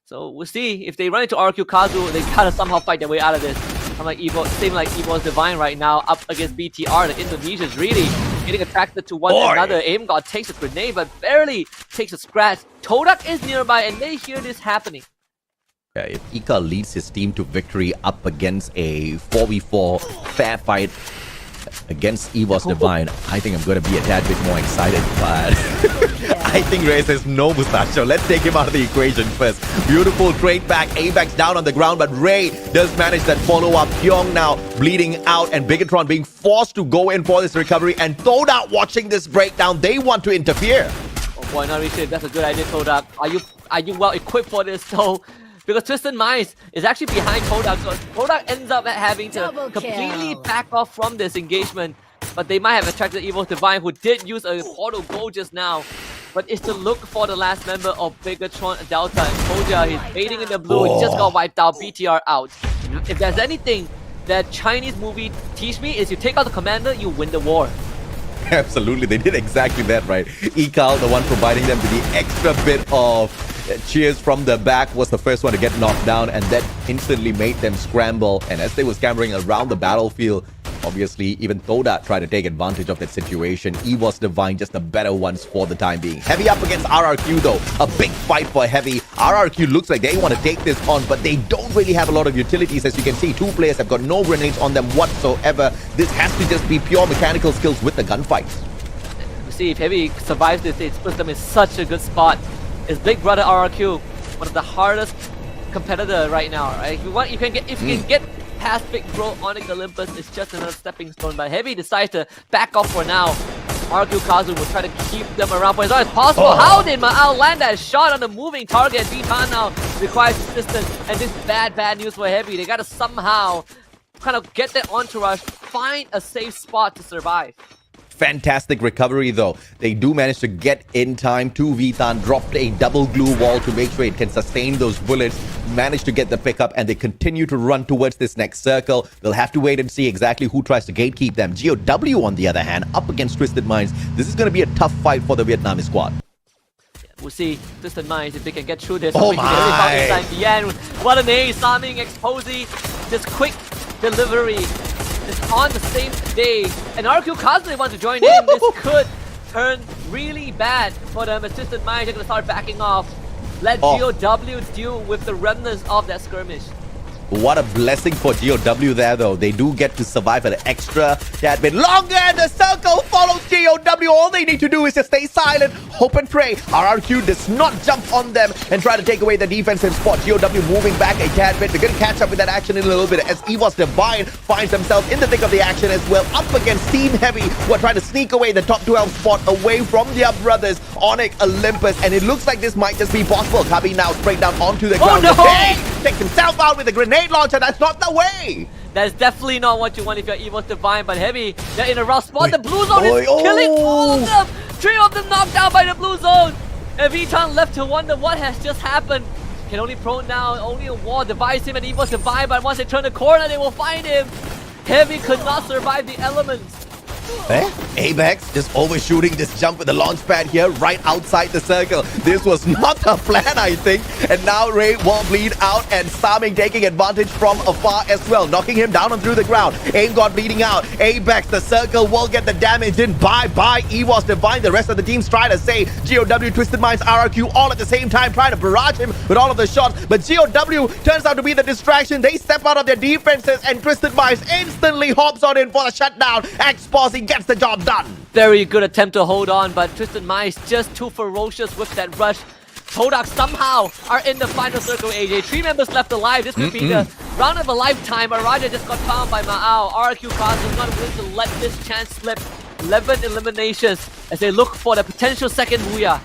[SPEAKER 11] So we'll see if they run into RQ Kazu, they gotta somehow fight their way out of this. I'm like Evo, same like Evo's Divine right now up against BTR. The Indonesians really getting attracted to one another. Aim God takes a grenade but barely takes a scratch. Todak is nearby and they hear this happening.
[SPEAKER 5] If Ika leads his team to victory up against a 4v4 fair fight against Evo's Divine, I think I'm going to be a tad bit more excited, but I think Ray says no, Mustacho. Let's take him out of the equation first. Beautiful trade back. Apex down on the ground, but Ray does manage that follow-up. Pyong now bleeding out, and Bigatron being forced to go in for this recovery. And Todak watching this breakdown. They want to interfere.
[SPEAKER 11] Oh boy, not really sure if that's a good idea, Todak. Are you well equipped for this though? Because Twisted Minds is actually behind Todak, so Todak ends up having to completely back off from this engagement. But they might have attracted Evil Divine, who did use a portal goal just now. But it's to look for the last member of Bigatron Delta. And Toja, he's waiting in the blue. He just got wiped out. BTR out. If there's anything that Chinese movie teach me, is you take out the commander, you win the war.
[SPEAKER 5] Absolutely, they did exactly that, right? Ekal, the one providing them with the extra bit of cheers from the back, was the first one to get knocked down, and that instantly made them scramble. And as they were scampering around the battlefield, obviously even Todak tried to take advantage of that situation. EVOS Divine just the better ones for the time being. Heavy up against RRQ though. A big fight for Heavy. RRQ looks like they want to take this on, but they don't really have a lot of utilities. As you can see, two players have got no grenades on them whatsoever. This has to just be pure mechanical skills with the gunfights.
[SPEAKER 11] We'll see if Heavy survives this. It puts them in such a good spot. His big brother RRQ, one of the hardest competitor right now, right? If you can get past Big Bro Onyx Olympus, it's just another stepping stone. But Heavy decides to back off for now. RQ Kazu will try to keep them around for as long as possible. How did Ma'al land that shot on the moving target? Vitan now requires assistance, and this bad news for Heavy. They gotta somehow kind of get their entourage, find a safe spot to survive.
[SPEAKER 5] Fantastic recovery though. They do manage to get in time to Vitan, dropped a double glue wall to make sure it can sustain those bullets, managed to get the pickup, and they continue to run towards this next circle. They'll have to wait and see exactly who tries to gatekeep them. GOW on the other hand, up against Twisted Minds. This is going to be a tough fight for the Vietnamese squad.
[SPEAKER 11] We'll see Twisted Minds if they can get through this.
[SPEAKER 5] Oh
[SPEAKER 11] my! At the end, what an ace! Saming, Exposy, just quick delivery. It's on the same day, and RQ Kazu wants to join in. This could turn really bad for them. As Twisted Minds are going to start backing off. Let GOW deal with the remnants of that skirmish.
[SPEAKER 5] What a blessing for GOW there though. They do get to survive an extra tad bit longer, and the circle follows GOW. All they need to do is just stay silent, hope and pray. RRQ does not jump on them and try to take away the defensive spot. GOW moving back a tad bit. They're going to catch up with that action in a little bit as EVOS Divine finds themselves in the thick of the action as well, up against Team Heavy, who are trying to sneak away the top 12 spot away from their brothers Onyx Olympus, and it looks like this might just be possible. Kabi now straight down onto the ground. Takes himself out with a grenade launcher. That's not the way.
[SPEAKER 11] That's definitely not what you want if you're EVOS Divine, but Heavy, they're in a rough spot. The blue zone is killing all of them. 3 of them knocked down by the blue zone. And Vitan left to wonder what has just happened. Can only prone now, only a wall divides him and EVOS Divine, but once they turn the corner, they will find him. Heavy could not survive the elements.
[SPEAKER 5] Apex just overshooting this jump with the launch pad here right outside the circle. This was not the plan, I think. And now Ray will bleed out, and Saming taking advantage from afar as well, knocking him down and through the ground. Aim got bleeding out. Apex, the circle will get the damage in. Bye EVOS Divine. The rest of the teams try to say GOW, Twisted Minds, RRQ all at the same time, trying to barrage him with all of the shots. But GOW turns out to be the distraction. They step out of their defenses, and Twisted Minds instantly hops on in for the shutdown. X-Posse gets the job done.
[SPEAKER 11] Very good attempt to hold on, but Twisted Minds just too ferocious with that rush. Todak somehow are in the final circle, AJ. 3 members left alive. This could be the round of a lifetime. Araja just got found by Ma'al. RQ Kazu is not willing to let this chance slip. 11 eliminations as they look for the potential second Booyah.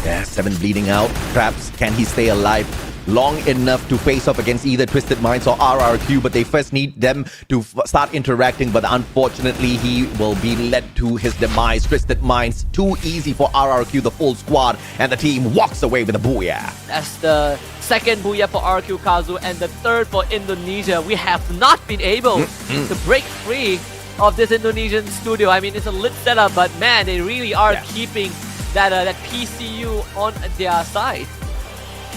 [SPEAKER 5] Yeah, 7 bleeding out. Perhaps can he stay alive long enough to face off against either Twisted Minds or RRQ, but they first need them to start interacting, but unfortunately he will be led to his demise. Twisted Minds, too easy for RRQ, the full squad, and the team walks away with a booyah.
[SPEAKER 11] That's the second booyah for RQ Kazu and the third for Indonesia. We have not been able to break free of this Indonesian studio. I mean, it's a lit setup, but man, they really are keeping that PCU on their side.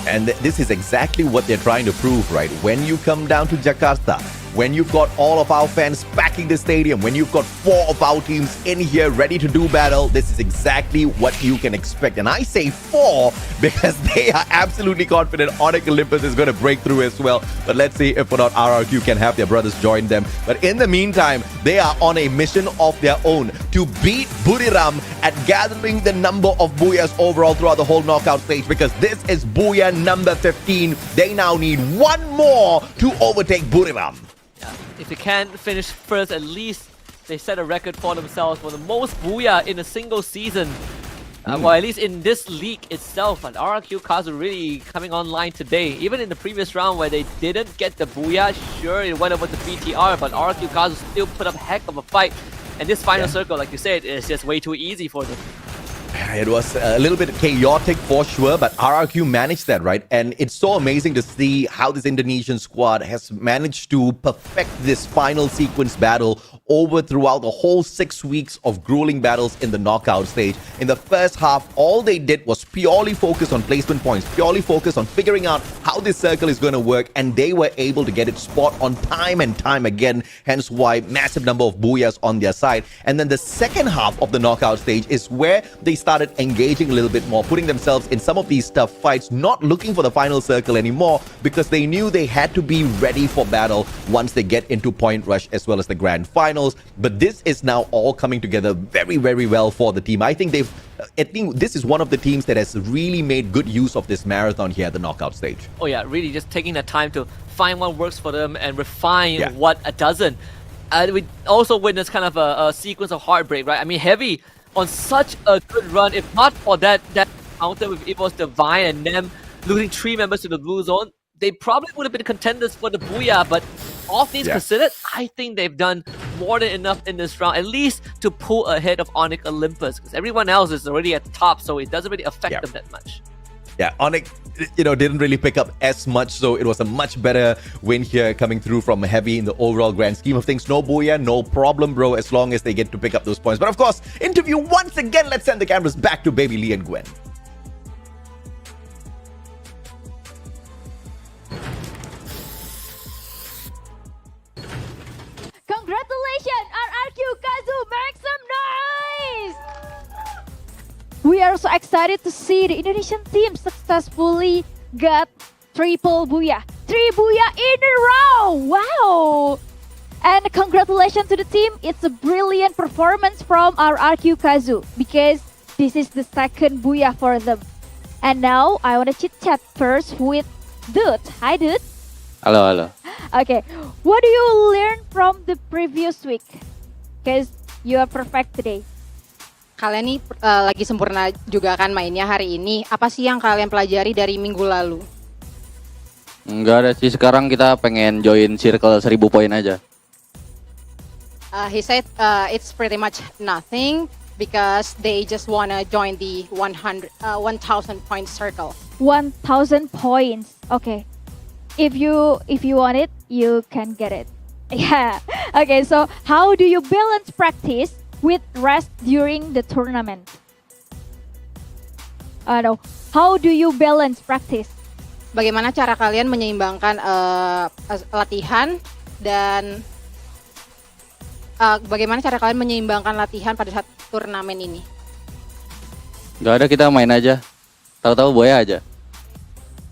[SPEAKER 5] And this is exactly what they're trying to prove, right? When you come down to Jakarta, when you've got all of our fans packing the stadium, when you've got 4 of our teams in here ready to do battle, this is exactly what you can expect. And I say 4 because they are absolutely confident Onyx Olympus is going to break through as well. But let's see if or not RRQ can have their brothers join them. But in the meantime, they are on a mission of their own to beat Buriram at gathering the number of Booyahs overall throughout the whole knockout stage, because this is Booyah number 15. They now need 1 more to overtake Buriram.
[SPEAKER 11] Yeah, if they can't finish first, at least they set a record for themselves for the most Booyah in a single season. Well, at least in this league itself, but RRQ Kazu really coming online today. Even in the previous round where they didn't get the Booyah, sure, it went over to BTR, but RRQ Kazu still put up a heck of a fight. And this final circle, like you said, is just way too easy for them.
[SPEAKER 5] It was a little bit chaotic for sure, but RRQ managed that, right? And it's so amazing to see how this Indonesian squad has managed to perfect this final sequence battle over throughout the whole 6 weeks of grueling battles in the knockout stage. In the first half, all they did was purely focus on placement points, purely focus on figuring out how this circle is going to work, and they were able to get it spot on time and time again, hence why massive number of Booyahs on their side. And then the second half of the knockout stage is where they started engaging a little bit more, putting themselves in some of these tough fights, not looking for the final circle anymore, because they knew they had to be ready for battle once they get into Point Rush as well as the grand finals. But this is now all coming together very, very well for the team. I think this is one of the teams that has really made good use of this marathon here at the knockout stage.
[SPEAKER 11] Oh yeah, really just taking the time to find what works for them and refine what doesn't. We also witnessed kind of a sequence of heartbreak, right? I mean, Heavy on such a good run. If not for that counter with EVOS Divine and them losing 3 members to the blue zone, they probably would have been contenders for the Booyah. But all things considered, I think they've done more than enough in this round, at least to pull ahead of Onyx Olympus, because everyone else is already at the top, so it doesn't really affect them that much.
[SPEAKER 5] Yeah, Onyx, didn't really pick up as much, so it was a much better win here coming through from Heavy in the overall grand scheme of things. No Booyah, no problem, bro, as long as they get to pick up those points. But of course, interview once again, let's send the cameras back to Baby Lee and Gwen.
[SPEAKER 12] Congratulations, RRQ Kazu, make some noise! We are so excited to see the Indonesian team successfully got triple Booyah. 3 Booyah in a row! Wow! And congratulations to the team. It's a brilliant performance from RRQ Kazu, because this is the second Booyah for them. And now I want to chit chat first with Dude. Hi Dude.
[SPEAKER 3] Halo, halo.
[SPEAKER 12] Okay, what do you learn from the previous week? Because you are perfect today.
[SPEAKER 8] Kalian nih lagi sempurna juga kan mainnya hari ini. Apa sih yang kalian pelajari dari minggu lalu?
[SPEAKER 3] Enggak ada sih, sekarang kita pengen join circle 1000 poin aja.
[SPEAKER 8] He said it's pretty much nothing because they just wanna join the 1,000 point circle.
[SPEAKER 12] 1,000 points. Okay. If you want it, you can get it. Yeah. Okay, so how do you balance practice with rest during the tournament? No. How do you balance practice?
[SPEAKER 8] Bagaimana cara kalian menyeimbangkan latihan dan bagaimana cara kalian menyeimbangkan latihan pada saat turnamen ini?
[SPEAKER 3] Gak ada, kita main aja. Tahu-tahu Booyah aja.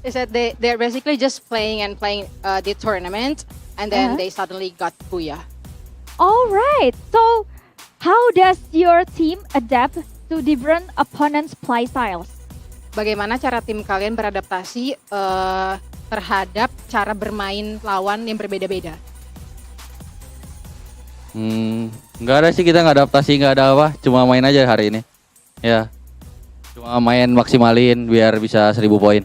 [SPEAKER 8] They said they're basically just playing the tournament, and then they suddenly got Booyah.
[SPEAKER 12] All right. So, how does your team adapt to different opponents' play styles?
[SPEAKER 8] Bagaimana cara tim kalian beradaptasi terhadap cara bermain lawan yang berbeda-beda?
[SPEAKER 3] Nggak ada sih, kita nggak adaptasi, nggak ada apa, cuma main aja hari ini. Ya, cuma main maksimalin biar bisa 1000 poin.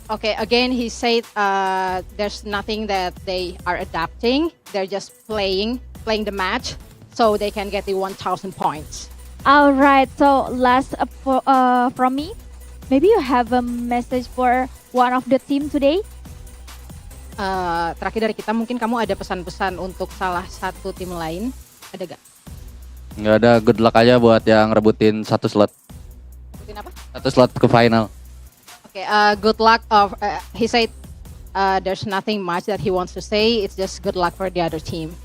[SPEAKER 8] Okay, again he said there's nothing that they are adapting. They're just playing the match so they can get the 1,000 points.
[SPEAKER 12] All right. So last from me, maybe you have a message for one of the team today.
[SPEAKER 8] Terakhir dari kita, mungkin kamu ada pesan-pesan untuk salah satu tim lain, ada gak?
[SPEAKER 3] Nggak ada, good luck aja buat yang rebutin 1 slot.
[SPEAKER 8] Rebutin apa?
[SPEAKER 3] 1 slot ke final.
[SPEAKER 8] Okay, good luck. He said there's nothing much that he wants to say. It's just good luck for the other team.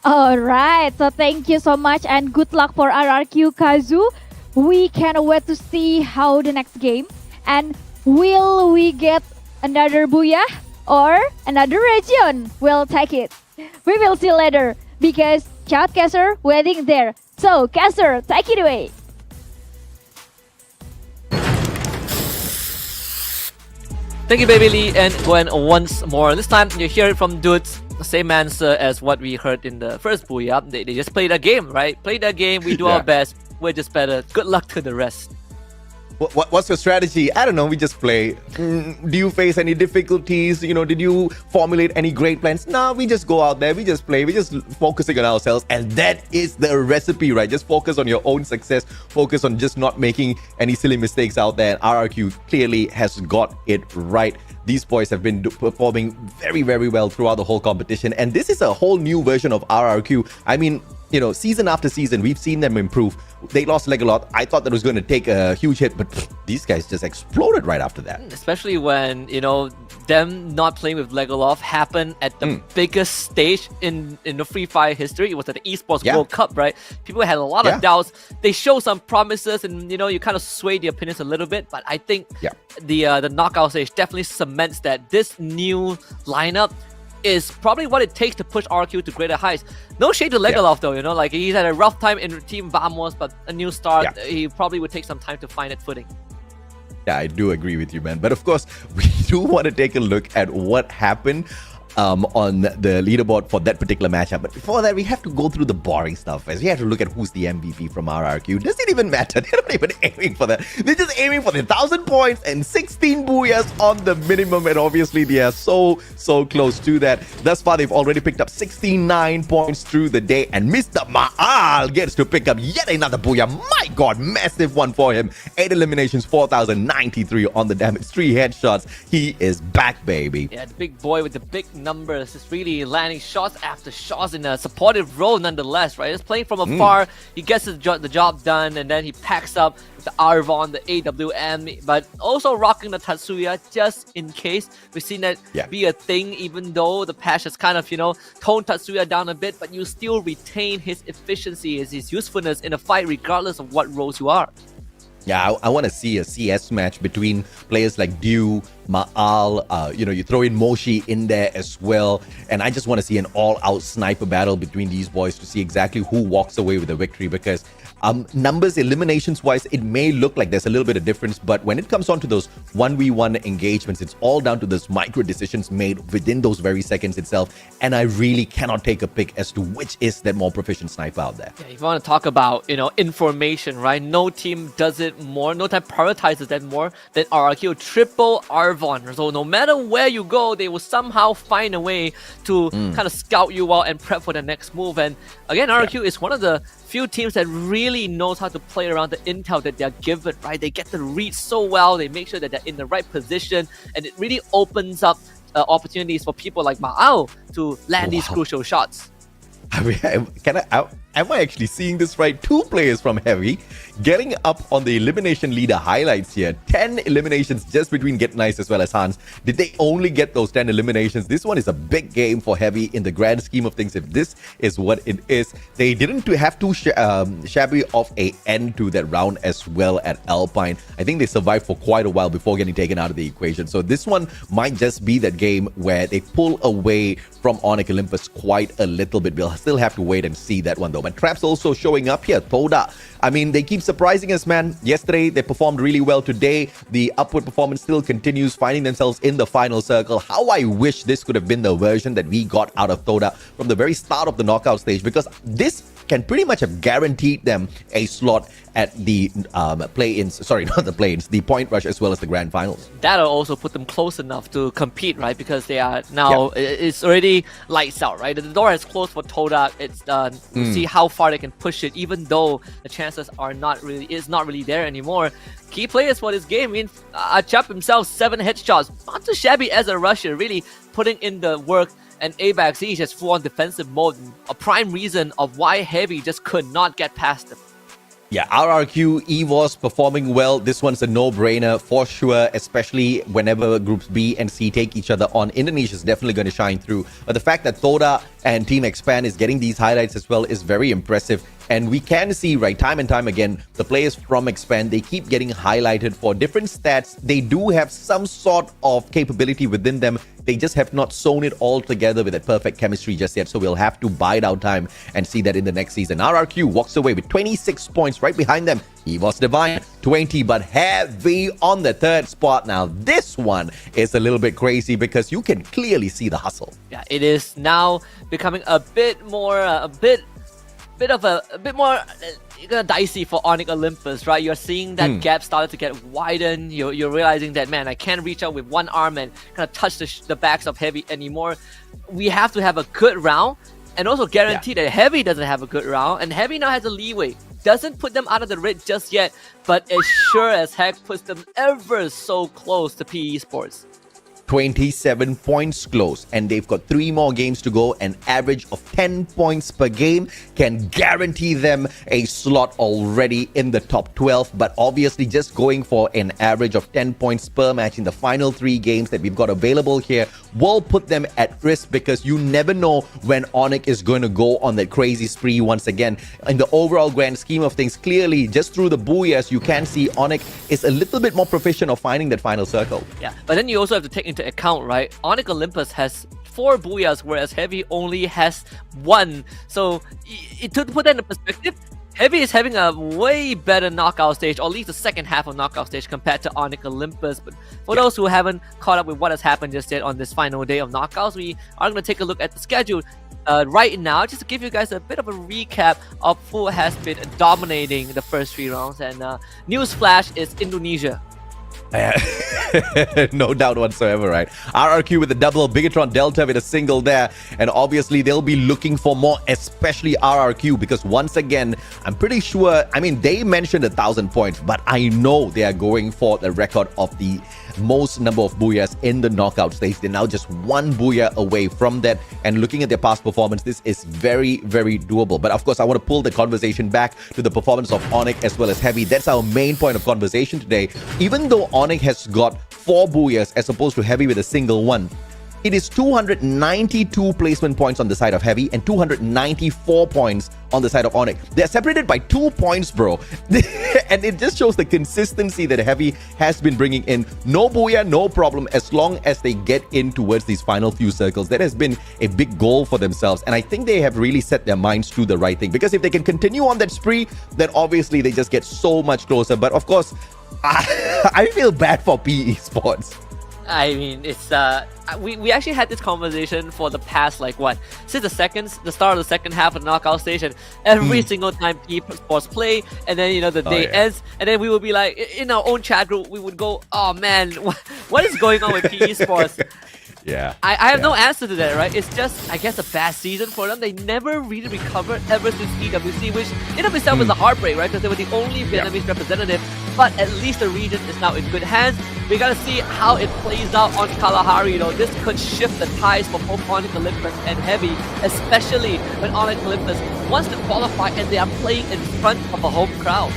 [SPEAKER 12] All right. So thank you so much and good luck for RRQ Kazu. We cannot wait to see how the next game. And will we get another Booyah or another region? We'll take it. We will see later because Shout Kaiser waiting there. So Kaiser, take it away.
[SPEAKER 11] Thank you, Baby Lee and Gwen once more. This time you hear it from dudes. Same answer as what we heard in the first Booyah. They just played a game, right? Played a game. We do our best. We're just better. Good luck to the rest.
[SPEAKER 5] What's your strategy? I don't know. We just play. Do you face any difficulties? Did you formulate any great plans? No, we just go out there. We just play. We just focusing on ourselves. And that is the recipe, right? Just focus on your own success. Focus on just not making any silly mistakes out there. And RRQ clearly has got it right. These boys have been performing very, very well throughout the whole competition. And this is a whole new version of RRQ. I mean, season after season, we've seen them improve. They lost Legalot. I thought that was going to take a huge hit, but these guys just exploded right after that.
[SPEAKER 11] Especially when, them not playing with Legalov happened at the biggest stage in the Free Fire history. It was at the Esports World Cup, right? People had a lot of doubts. They showed some promises and, you kind of sway the opinions a little bit. But I think the knockout stage definitely cements that this new lineup is probably what it takes to push RQ to greater heights. No shade to Legalov though, like he's had a rough time in Team Vamos, but a new start, he probably would take some time to find its footing.
[SPEAKER 5] Yeah, I do agree with you, man. But of course, we do want to take a look at what happened on the leaderboard for that particular matchup. But before that, we have to go through the boring stuff as we have to look at who's the MVP from RRQ. Does it even matter? They're not even aiming for that. They're just aiming for the 1,000 points and 16 booyahs on the minimum. And obviously, they are so close to that. Thus far, they've already picked up 69 points through the day. And Mr. Ma'al gets to pick up yet another booyah. My God, massive one for him. 8 eliminations, 4,093 on the damage, 3 headshots. He is back, baby.
[SPEAKER 11] Yeah, the big boy with the big numbers is really landing shots after shots in a supportive role nonetheless, right? Just playing from afar, he gets the job done, and then he packs up with the Arvon, the AWM, but also rocking the Tatsuya just in case. We've seen that be a thing, even though the patch has kind of, toned Tatsuya down a bit, but you still retain his efficiency, his usefulness in a fight regardless of what roles you are.
[SPEAKER 5] Yeah, I want to see a CS match between players like Dew, Ma'al, you throw in Moshi in there as well. And I just want to see an all-out sniper battle between these boys to see exactly who walks away with the victory, because numbers, eliminations-wise, it may look like there's a little bit of difference, but when it comes on to those 1v1 engagements, it's all down to those micro decisions made within those very seconds itself. And I really cannot take a pick as to which is that more proficient sniper out there.
[SPEAKER 11] Yeah, if you want to talk about, information, right? No team does it more, no time prioritizes that more than RRQ. Triple Arvon. So no matter where you go, they will somehow find a way to kind of scout you out and prep for the next move. And again, RRQ is one of the few teams that really knows how to play around the intel that they're given, right? They get the read so well, they make sure that they're in the right position, and it really opens up opportunities for people like Ma'al to land these crucial shots.
[SPEAKER 5] I mean, am I actually seeing this right? 2 players from Heavy getting up on the elimination leader highlights here. 10 eliminations just between Get Nice as well as Hans. Did they only get those 10 eliminations? This one is a big game for Heavy in the grand scheme of things. If this is what it is, they didn't have too shabby of a end to that round as well at Alpine. I think they survived for quite a while before getting taken out of the equation. So this one might just be that game where they pull away from Onyx Olympus quite a little bit. We'll still have to wait and see that one though. But Traps also showing up here. Todak. I mean, they keep surprising us, man. Yesterday, they performed really well. Today, the upward performance still continues, finding themselves in the final circle. How I wish this could have been the version that we got out of Todak from the very start of the knockout stage, because this can pretty much have guaranteed them a slot at the play-ins, sorry, not the play-ins, the point rush as well as the grand finals.
[SPEAKER 11] That'll also put them close enough to compete, right? Because they are now, it's already lights out, right? The door has closed for Todak. It's we'll see how far they can push it, even though the chances are not really there anymore. Key players for this game, I mean, Achap himself, 7 headshots, not too shabby as a rusher, really putting in the work. And ABAX, he's just full on defensive mode, a prime reason of why Heavy just could not get past him.
[SPEAKER 5] Yeah, RRQ, EVOS performing well. This one's a no-brainer for sure, especially whenever groups B and C take each other on. Indonesia is definitely going to shine through. But the fact that Todak and Team Expand is getting these highlights as well is very impressive. And we can see, right, time and time again, the players from Expand, they keep getting highlighted for different stats. They do have some sort of capability within them. They just have not sewn it all together with that perfect chemistry just yet. So we'll have to bide our time and see that in the next season. RRQ walks away with 26 points. Right behind them, EVOS Divine, 20, but Heavy on the third spot. Now, this one is a little bit crazy because you can clearly see the hustle.
[SPEAKER 11] Yeah, it is now becoming a bit more, a bit more dicey for Onyx Olympus, right? You're seeing that gap started to get widened. You're realizing that, man, I can't reach out with one arm and kind of touch the backs of Heavy anymore. We have to have a good round and also guarantee that Heavy doesn't have a good round, and Heavy now has a leeway. Doesn't put them out of the race just yet, but it sure as heck puts them ever so close to PE Sports.
[SPEAKER 5] 27 points close, and they've got 3 more games to go. An average of 10 points per game can guarantee them a slot already in the top 12, but obviously just going for an average of 10 points per match in the final 3 games that we've got available here will put them at risk, because you never know when Onyx is going to go on that crazy spree once again. In the overall grand scheme of things, clearly just through the booyahs, you can see Onyx is a little bit more proficient of finding that final circle.
[SPEAKER 11] Yeah, but then you also have to take into account, right? Onyx Olympus has 4 booyahs, whereas Heavy only has 1. So to put that into perspective, Heavy is having a way better knockout stage, or at least the second half of knockout stage, compared to Onyx Olympus. But for those who haven't caught up with what has happened just yet on this final day of knockouts, we are going to take a look at the schedule right now, just to give you guys a bit of a recap of who has been dominating the first 3 rounds. And newsflash is Indonesia.
[SPEAKER 5] No doubt whatsoever, right? RRQ with a double, Bigatron Delta with a single there, and obviously they'll be looking for more, especially RRQ, because once again, I'm pretty sure, I mean, they mentioned 1,000 points, but I know they are going for the record of the most number of booyahs in the knockout stage. They're now just 1 booyah away from that, and looking at their past performance, this is very, very doable. But of course, I want to pull the conversation back to the performance of Onyx as well as Heavy. That's our main point of conversation today. Even though Onyx has got 4 booyahs as opposed to Heavy with a single one, it is 292 placement points on the side of Heavy and 294 points on the side of Onyx. They're separated by 2 points, bro. And it just shows the consistency that Heavy has been bringing in. No booyah, no problem, as long as they get in towards these final few circles. That has been a big goal for themselves. And I think they have really set their minds to the right thing. Because if they can continue on that spree, then obviously they just get so much closer. But of course, I feel bad for PE Sports.
[SPEAKER 11] I mean, it's we actually had this conversation for the past, like, what, since the start of the second half of the knockout stage, and every single time PE Sports play, and then, you know, the day ends, and then we would be like, in our own chat group, we would go, oh man, what is going on with PE Sports?
[SPEAKER 5] Yeah.
[SPEAKER 11] I have no answer to that, right? It's just, I guess, a bad season for them. They never really recovered ever since EWC, which in of itself is a heartbreak, right? Because they were the only Vietnamese representative, but at least the region is now in good hands. We gotta see how it plays out on Kalahari. You know, this could shift the ties for both Onyx Olympus and Heavy, especially when Onyx Olympus wants to qualify and they are playing in front of a home crowd.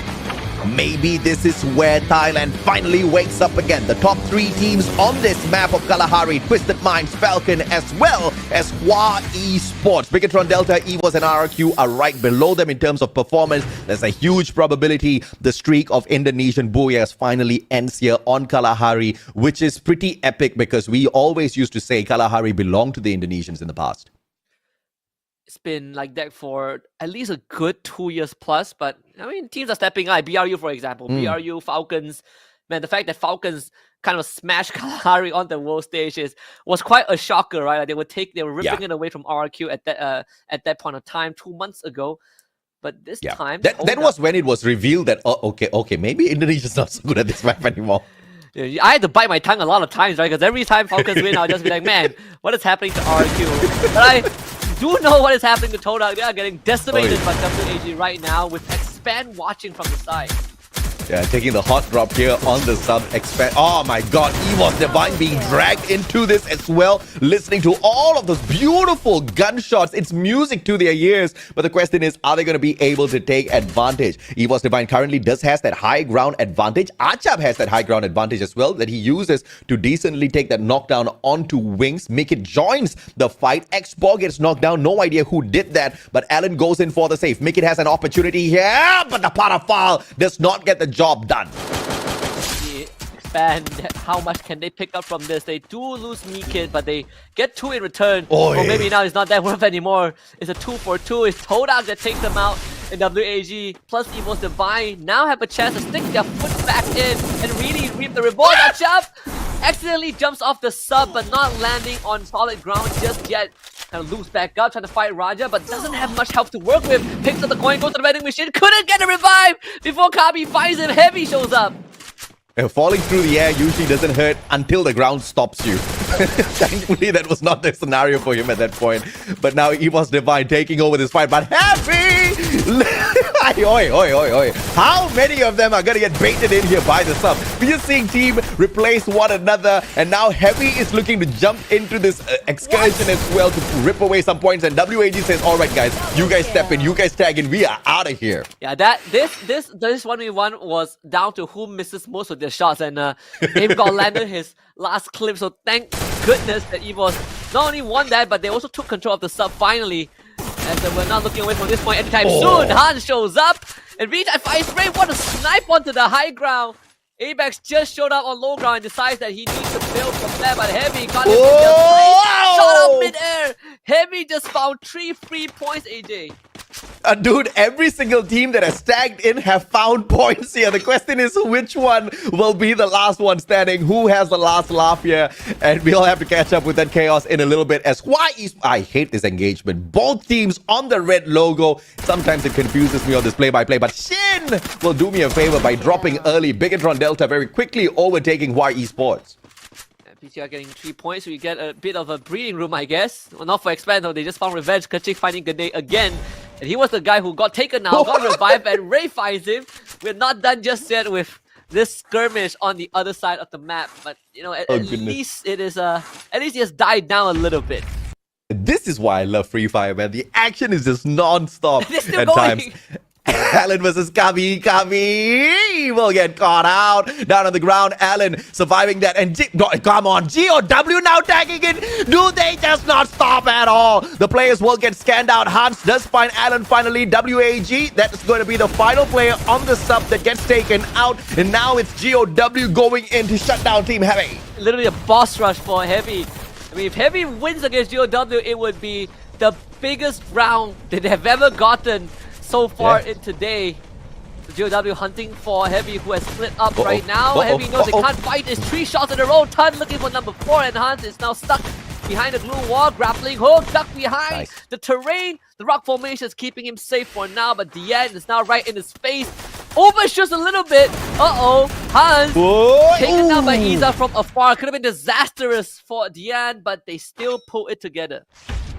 [SPEAKER 5] Maybe this is where Thailand finally wakes up again. The top 3 teams on this map of Kalahari, Twisted Minds, Falcon, as well as Hua Esports. Bigatron Delta, EVOS, and RRQ are right below them in terms of performance. There's a huge probability the streak of Indonesian booyahs finally ends here on Kalahari, which is pretty epic because we always used to say Kalahari belonged to the Indonesians in the past.
[SPEAKER 11] It's been like that for at least a good 2 years plus, but I mean, teams are stepping up. BRU, for example, BRU, Falcons, man, the fact that Falcons kind of smashed Kalahari on the world stage was quite a shocker, right? Like they were ripping it away from RRQ at that point of time 2 months ago. But this time,
[SPEAKER 5] that was when it was revealed that okay, maybe Indonesia's not so good at this map anymore.
[SPEAKER 11] I had to bite my tongue a lot of times, right? Because every time Falcons win, I'll just be like, man, what is happening to RRQ? But I do know what is happening to Todak. They are getting decimated by WAG right now, with Expand watching from the side.
[SPEAKER 5] Yeah, taking the hot drop here on the sub expand. Oh my god, EVOS Divine being dragged into this as well. Listening to all of those beautiful gunshots. It's music to their ears. But the question is, are they going to be able to take advantage? EVOS Divine currently does has that high ground advantage. Achab has that high ground advantage as well that he uses to decently take that knockdown onto Wings. Mikit joins the fight. Xbor gets knocked down. No idea who did that. But Alan goes in for the save. Mikit has an opportunity here. But the Parafal does not get the job done.
[SPEAKER 11] Expand. How much can they pick up from this? They do lose Mikit, but they get 2 in return.
[SPEAKER 5] Oy.
[SPEAKER 11] Or maybe now it's not that worth anymore. It's a 2-for-2. It's Todak that takes them out in WAG. Plus EVOS Divine now have a chance to stick their foot back in and really reap the reward. Achab accidentally jumps off the sub, but not landing on solid ground just yet. Kind of loops back up, trying to fight Raja, but doesn't have much health to work with. Picks up the coin, goes to the vending machine, couldn't get a revive before Kabi finds him. Heavy shows up.
[SPEAKER 5] Falling through the air usually doesn't hurt until the ground stops you. Thankfully, that was not the scenario for him at that point. But now EVOS Divine taking over this fight. But Heavy! Oi, oi, oi, oi. How many of them are going to get baited in here by the sub? We're seeing team replace one another. And now Heavy is looking to jump into this excursion as well to rip away some points. And WAG says, all right, guys, you guys step in, you guys tag in. We are out of here.
[SPEAKER 11] Yeah, this 1v1 was down to who misses most of their shots, and they've got landed his last clip, so thank goodness that EVOS not only won that, but they also took control of the sub finally, as we're not looking away from this point anytime soon. Hans shows up, and Vita finds Ray, what a snipe onto the high ground. Apex just showed up on low ground and decides that he needs to build from there, but Heavy got him in the shot out mid-air. Heavy just found 3 free points, AJ.
[SPEAKER 5] Dude, every single team that has tagged in have found points here. The question is which one will be the last one standing? Who has the last laugh here? And we'll have to catch up with that chaos in a little bit. As I hate this engagement. Both teams on the red logo. Sometimes it confuses me on this play-by-play. But Shin will do me a favor by dropping early. Bigatron Delta very quickly overtaking Y Esports.
[SPEAKER 11] PTR getting 3 points, so we get a bit of a breathing room, I guess. Well, not for Expand though, they just found revenge. Kachik finding Gade again. And he was the guy who got taken now, got revived, and Ray finds him. We're not done just yet with this skirmish on the other side of the map. But, you know, at least it is, at least he has died down a little bit.
[SPEAKER 5] This is why I love Free Fire, man. The action is just non-stop at
[SPEAKER 11] going.
[SPEAKER 5] times. Alan versus Kabi. Kabi will get caught out. Down on the ground, Alan surviving that. And come on, GOW now tagging it. Do they just not stop at all? The players will get scanned out. Hans does find Alan finally. WAG, that's going to be the final player on the sub that gets taken out. And now it's GOW going in to shut down Team Heavy.
[SPEAKER 11] Literally a boss rush for Heavy. I mean, if Heavy wins against GOW, it would be the biggest round that they have ever gotten so far in today. GOW hunting for Heavy, who has split up right now. Heavy knows they can't fight. It's 3 shots in a row. Tun looking for number 4, and Hans is now stuck behind the glue wall. Grappling hook, duck behind the terrain. The rock formation is keeping him safe for now, but Dian is now right in his face. Overshoots a little bit. Hans taken down by Iza from afar. Could have been disastrous for Dian, but they still pull it together.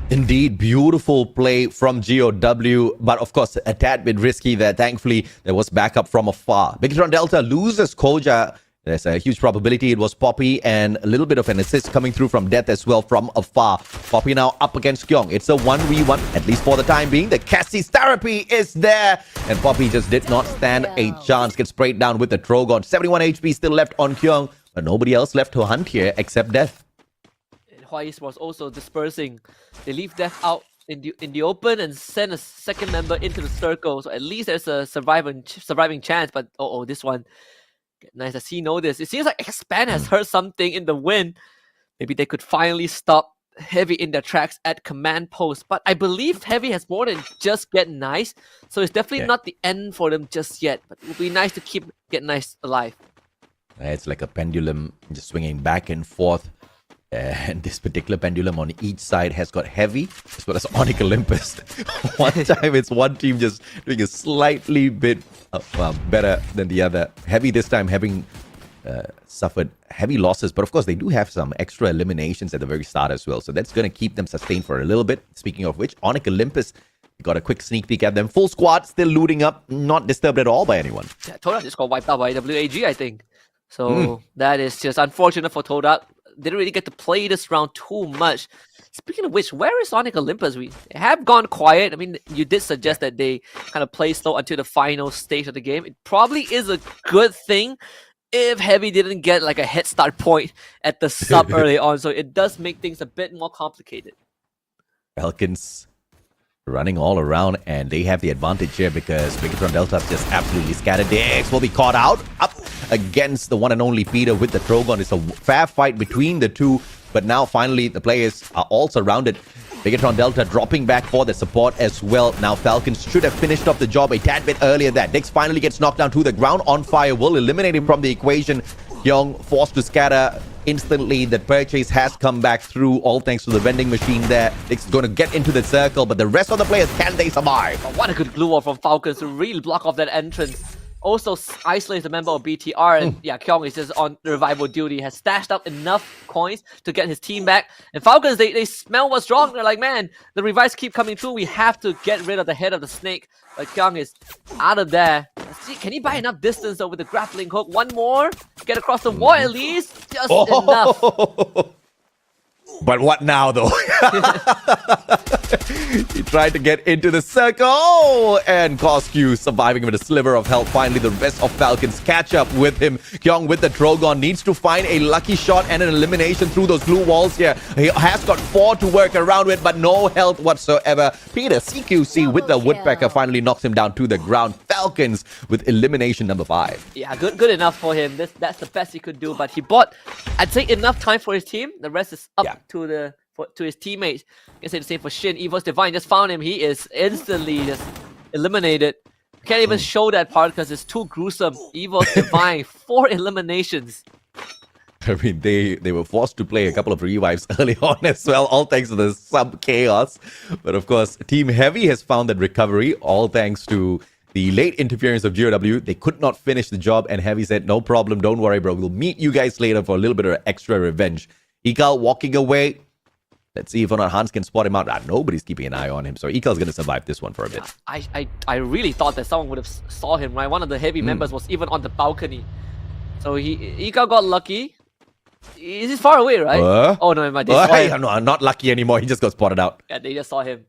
[SPEAKER 5] Indeed, beautiful play from GOW, but of course a tad bit risky there. Thankfully, there was backup from afar. Bigatron Delta loses Koja. There's a huge probability it was Poppy, and a little bit of an assist coming through from Death as well from afar. Poppy now up against Kyong. It's a 1v1, at least for the time being. The Cassie's therapy is there, and Poppy just did not stand a chance. Gets sprayed down with the Trogon. 71 HP still left on Kyong, but nobody else left to hunt here except Death.
[SPEAKER 11] Hwais was also dispersing. They leave Death out in the open and send a second member into the circle. So at least there's a surviving chance. But this one, nice to see this. It seems like Expand has heard something in the wind. Maybe they could finally stop Heavy in their tracks at command post. But I believe Heavy has more than just Get Nice. So it's definitely not the end for them just yet. But it would be nice to keep Get Nice alive.
[SPEAKER 5] It's like a pendulum just swinging back and forth. And this particular pendulum on each side has got Heavy as well as Onyx Olympus. One time it's one team just doing a slightly bit better than the other. Heavy this time having suffered heavy losses, but of course they do have some extra eliminations at the very start as well. So that's going to keep them sustained for a little bit. Speaking of which, Onyx Olympus got a quick sneak peek at them. Full squad, still looting up, not disturbed at all by anyone.
[SPEAKER 11] Yeah, Todak just got wiped out by WAG, I think. So that is just unfortunate for Todak. Didn't really get to play this round too much. Speaking of which, where is Sonic Olympus? We have gone quiet. I mean, you did suggest that they kind of play slow until the final stage of the game. It probably is a good thing if Heavy didn't get like a head start point at the sub early on. So it does make things a bit more complicated.
[SPEAKER 5] Falcons running all around, and they have the advantage here because Bigatron Delta just absolutely scattered. The X will be caught out up against the one and only Peter with the Trogon. It's a fair fight between the two, but now finally the players are all surrounded. Bigatron Delta dropping back for the support as well. Now Falcons should have finished off the job a tad bit earlier. That Dix finally gets knocked down to the ground. On fire will eliminate him from the equation. Hyung forced to scatter instantly. That purchase has come back through, all thanks to the vending machine there. Dix is going to get into the circle, but the rest of the players, can they survive?
[SPEAKER 11] Oh, what a good glue wall from Falcons to really block off that entrance. Also isolates the member of BTR, and yeah, Kyung is just on revival duty, has stashed up enough coins to get his team back. And Falcons, they smell what's wrong. They're like, man, the revives keep coming through. We have to get rid of the head of the snake. But Kyung is out of there. Let's see, can he buy enough distance though with the grappling hook? One more, get across the wall at least. Just enough.
[SPEAKER 5] But what now, though? He tried to get into the circle, and Coscu surviving with a sliver of health. Finally, the rest of Falcons catch up with him. Kyung with the Trogon needs to find a lucky shot and an elimination through those blue walls here. He has got 4 to work around with, but no health whatsoever. Peter, CQC with the Woodpecker finally knocks him down to the ground. Falcons with elimination number 5.
[SPEAKER 11] Yeah, good enough for him. That's the best he could do, but he bought, I'd say, enough time for his team. The rest is up to his teammates. I can say the same for Shin. Evo's Divine just found him. He is instantly just eliminated. Can't even show that part because it's too gruesome. Evo's Divine, 4 eliminations.
[SPEAKER 5] I mean, they were forced to play a couple of revives early on as well, all thanks to the sub-chaos. But of course, Team Heavy has found that recovery, all thanks to the late interference of GOW. They could not finish the job, and Heavy said, no problem, don't worry, bro. We'll meet you guys later for a little bit of extra revenge. Ikal walking away. Let's see if or not Hans can spot him out. Nobody's keeping an eye on him, so Ikal's going to survive this one for a bit.
[SPEAKER 11] I really thought that someone would have saw him, right? One of the Heavy members was even on the balcony. So Ikal got lucky. He's far away, right? Oh, no,
[SPEAKER 5] no, not lucky anymore. He just got spotted out.
[SPEAKER 11] Yeah, they just saw him.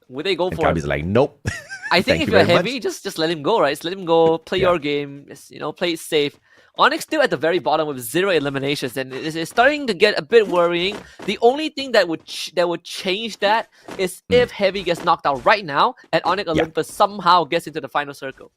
[SPEAKER 11] Would they go
[SPEAKER 5] and
[SPEAKER 11] for
[SPEAKER 5] Kirby's
[SPEAKER 11] him?
[SPEAKER 5] like, nope.
[SPEAKER 11] I think if you're Heavy, just let him go, right? Just let him go, play your game, just, play it safe. Onyx still at the very bottom with 0 eliminations, and it's starting to get a bit worrying. The only thing that would change that is if Heavy gets knocked out right now, and Onyx Olympus somehow gets into the final circle.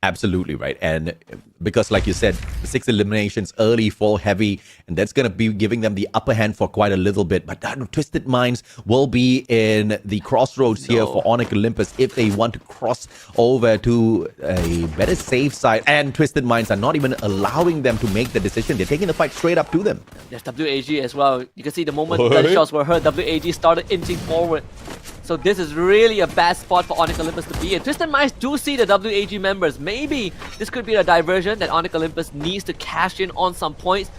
[SPEAKER 5] Absolutely right. And because like you said, 6 eliminations early for Heavy, and that's going to be giving them the upper hand for quite a little bit. But Twisted Minds will be in the crossroads here for Onyx Olympus if they want to cross over to a better safe side. And Twisted Minds are not even allowing them to make the decision. They're taking the fight straight up to them.
[SPEAKER 11] There's WAG as well. You can see the moment the shots were heard, WAG started inching forward. So this is really a bad spot for Onyx Olympus to be in. Twisted Minds do see the WAG members. Maybe this could be a diversion that Onyx Olympus needs to cash in on some points.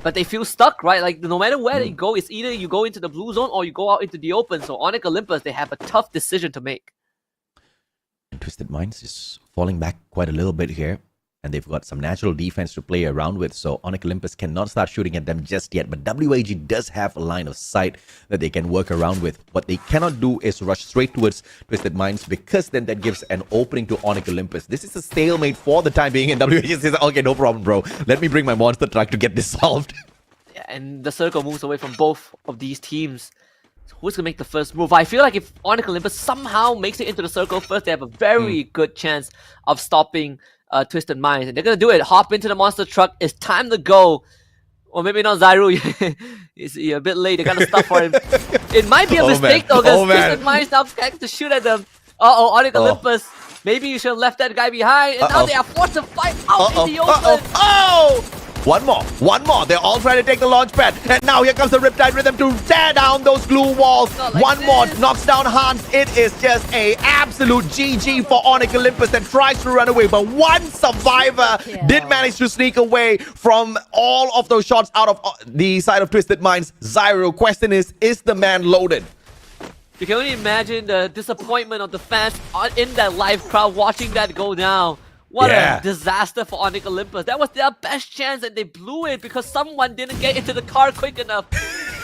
[SPEAKER 11] But they feel stuck, right? Like, no matter where they go, it's either you go into the blue zone or you go out into the open. So Onyx Olympus, they have a tough decision to make.
[SPEAKER 5] And Twisted Minds is falling back quite a little bit here. And they've got some natural defense to play around with. So Onyx Olympus cannot start shooting at them just yet. But WAG does have a line of sight that they can work around with. What they cannot do is rush straight towards Twisted Minds, because then that gives an opening to Onyx Olympus. This is a stalemate for the time being. And WAG says, okay, no problem, bro. Let me bring my monster truck to get this solved.
[SPEAKER 11] Yeah, and the circle moves away from both of these teams. So who's going to make the first move? I feel like if Onyx Olympus somehow makes it into the circle first, they have a very good chance of stopping Twisted Minds, and they're gonna do it. Hop into the monster truck. It's time to go. Or maybe not Zyru. He's a bit late. They got to stop for him. It might be a mistake though, because Twisted Minds now trying to shoot at them. Onyx Olympus. Maybe you should have left that guy behind, and now they are forced to fight out in the open.
[SPEAKER 5] One more. They're all trying to take the launch pad. And now here comes the Riptide Rhythm to tear down those glue walls. One more knocks down Hans. It is just a absolute GG for Onyx Olympus that tries to run away. But one survivor did manage to sneak away from all of those shots out of the side of Twisted Minds. Zyro, question is the man loaded?
[SPEAKER 11] You can only imagine the disappointment of the fans in that live crowd watching that go down. What a disaster for Onyx Olympus. That was their best chance and they blew it because someone didn't get into the car quick enough.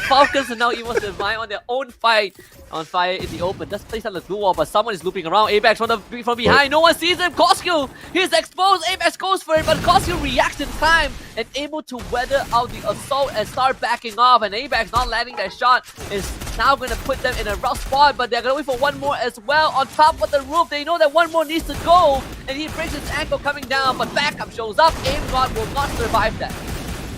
[SPEAKER 11] Falcons are now even survive on their own fight. On fire in the open. Does place on the blue wall, but someone is looping around. Apex from behind. No one sees him. Koskyu, he's exposed. Apex goes for it, but Koskyu reacts in time and able to weather out the assault and start backing off. And Apex not landing that shot is now going to put them in a rough spot, but they're going to wait for one more as well. On top of the roof, they know that one more needs to go, and he breaks his ankle coming down, but backup shows up. Aim God will not survive that.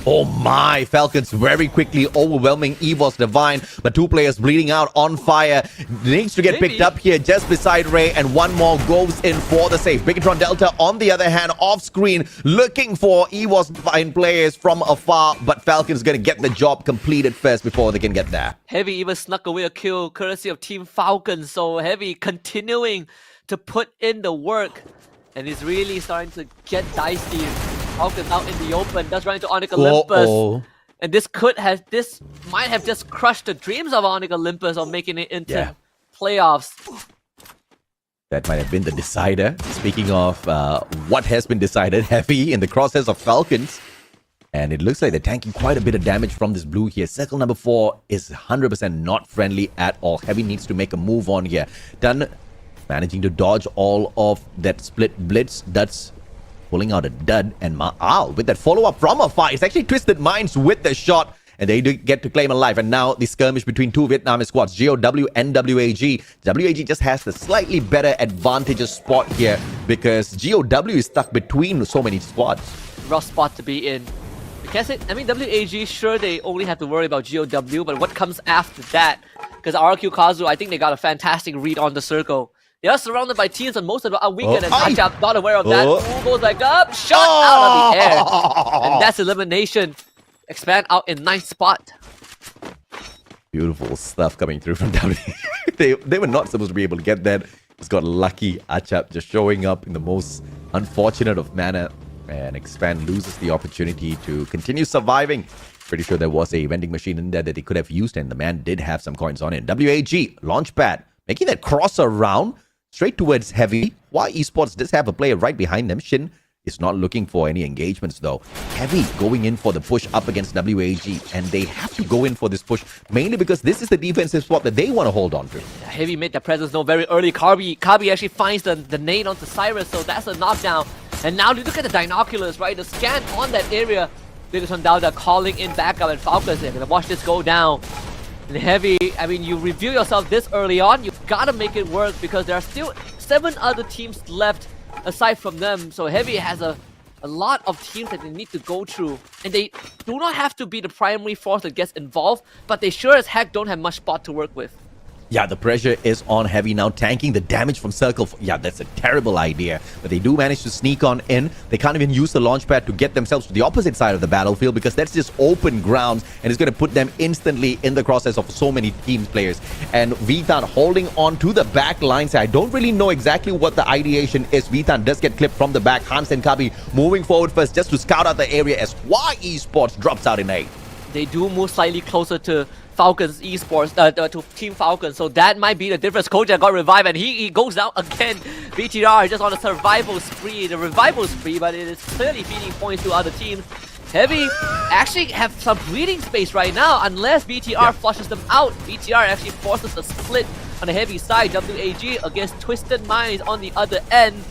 [SPEAKER 5] Oh my, Falcons very quickly overwhelming EVOS Divine, but two players bleeding out on fire. Needs to get picked up here just beside Ray, and one more goes in for the save. Bigatron Delta, on the other hand, off screen, looking for EVOS Divine players from afar, but Falcons gonna get the job completed first before they can get there.
[SPEAKER 11] Heavy even snuck away a kill courtesy of Team Falcons, so Heavy continuing to put in the work, and he's really starting to get dicey. Falcons out in the open, does run into Onyx Olympus. And this might have just crushed the dreams of Onyx Olympus of making it into playoffs.
[SPEAKER 5] That might have been the decider. Speaking of what has been decided, Heavy in the crosshairs of Falcons. And it looks like they're tanking quite a bit of damage from this blue here. Circle number 4 is 100% not friendly at all. Heavy needs to make a move on here. Done managing to dodge all of that split blitz. That's pulling out a dud, and Ma'al with that follow-up from afar. It's actually Twisted Minds with the shot, and they do get to claim a life. And now the skirmish between two Vietnamese squads, GOW and WAG. WAG just has the slightly better advantageous spot here because GOW is stuck between so many squads.
[SPEAKER 11] Rough spot to be in. Because WAG, sure, they only have to worry about GOW, but what comes after that? Because RQ Kazu, I think they got a fantastic read on the circle. They are surrounded by teams on most of the weekend, and Toudak not aware of that. Ooh, goes like up, shot out of the air. And that's elimination. Expand out in 9th spot.
[SPEAKER 5] Beautiful stuff coming through from W. they were not supposed to be able to get that. Just got lucky. Achap just showing up in the most unfortunate of manner. And Expand loses the opportunity to continue surviving. Pretty sure there was a vending machine in there that they could have used, and the man did have some coins on it. WAG, launchpad, making that cross around. Straight towards Heavy. Why Esports does have a player right behind them. Shin is not looking for any engagements though. Heavy going in for the push up against WAG, and they have to go in for this push mainly because this is the defensive spot that they want to hold on to.
[SPEAKER 11] Heavy made their presence known very early. Kabi actually finds the nade onto Cyrus, so that's a knockdown. And now look at the binoculars, right? The scan on that area. Bigatron Delta calling in backup, and Falcons, they're gonna watch this go down. And Heavy, you reveal yourself this early on, you gotta make it work because there are still 7 other teams left aside from them. So Heavy has a lot of teams that they need to go through. And they do not have to be the primary force that gets involved, but they sure as heck don't have much spot to work with.
[SPEAKER 5] Yeah, the pressure is on Heavy now, tanking the damage from Circle. Yeah, that's a terrible idea. But they do manage to sneak on in. They can't even use the launchpad to get themselves to the opposite side of the battlefield because that's just open ground, and it's going to put them instantly in the crosshairs of so many teams players. And Vitan holding on to the back line. I don't really know exactly what the ideation is. Vitan does get clipped from the back. Hans and Kabi moving forward first just to scout out the area as YE Sports drops out in 8.
[SPEAKER 11] They do move slightly closer to Falcons Esports, to Team Falcons, so that might be the difference. Koja got revived and he goes down again. BTR just on a survival spree, the revival spree, but it is clearly feeding points to other teams. Heavy actually have some breathing space right now unless BTR flushes them out. BTR actually forces a split on the Heavy side. WAG against Twisted Minds on the other end.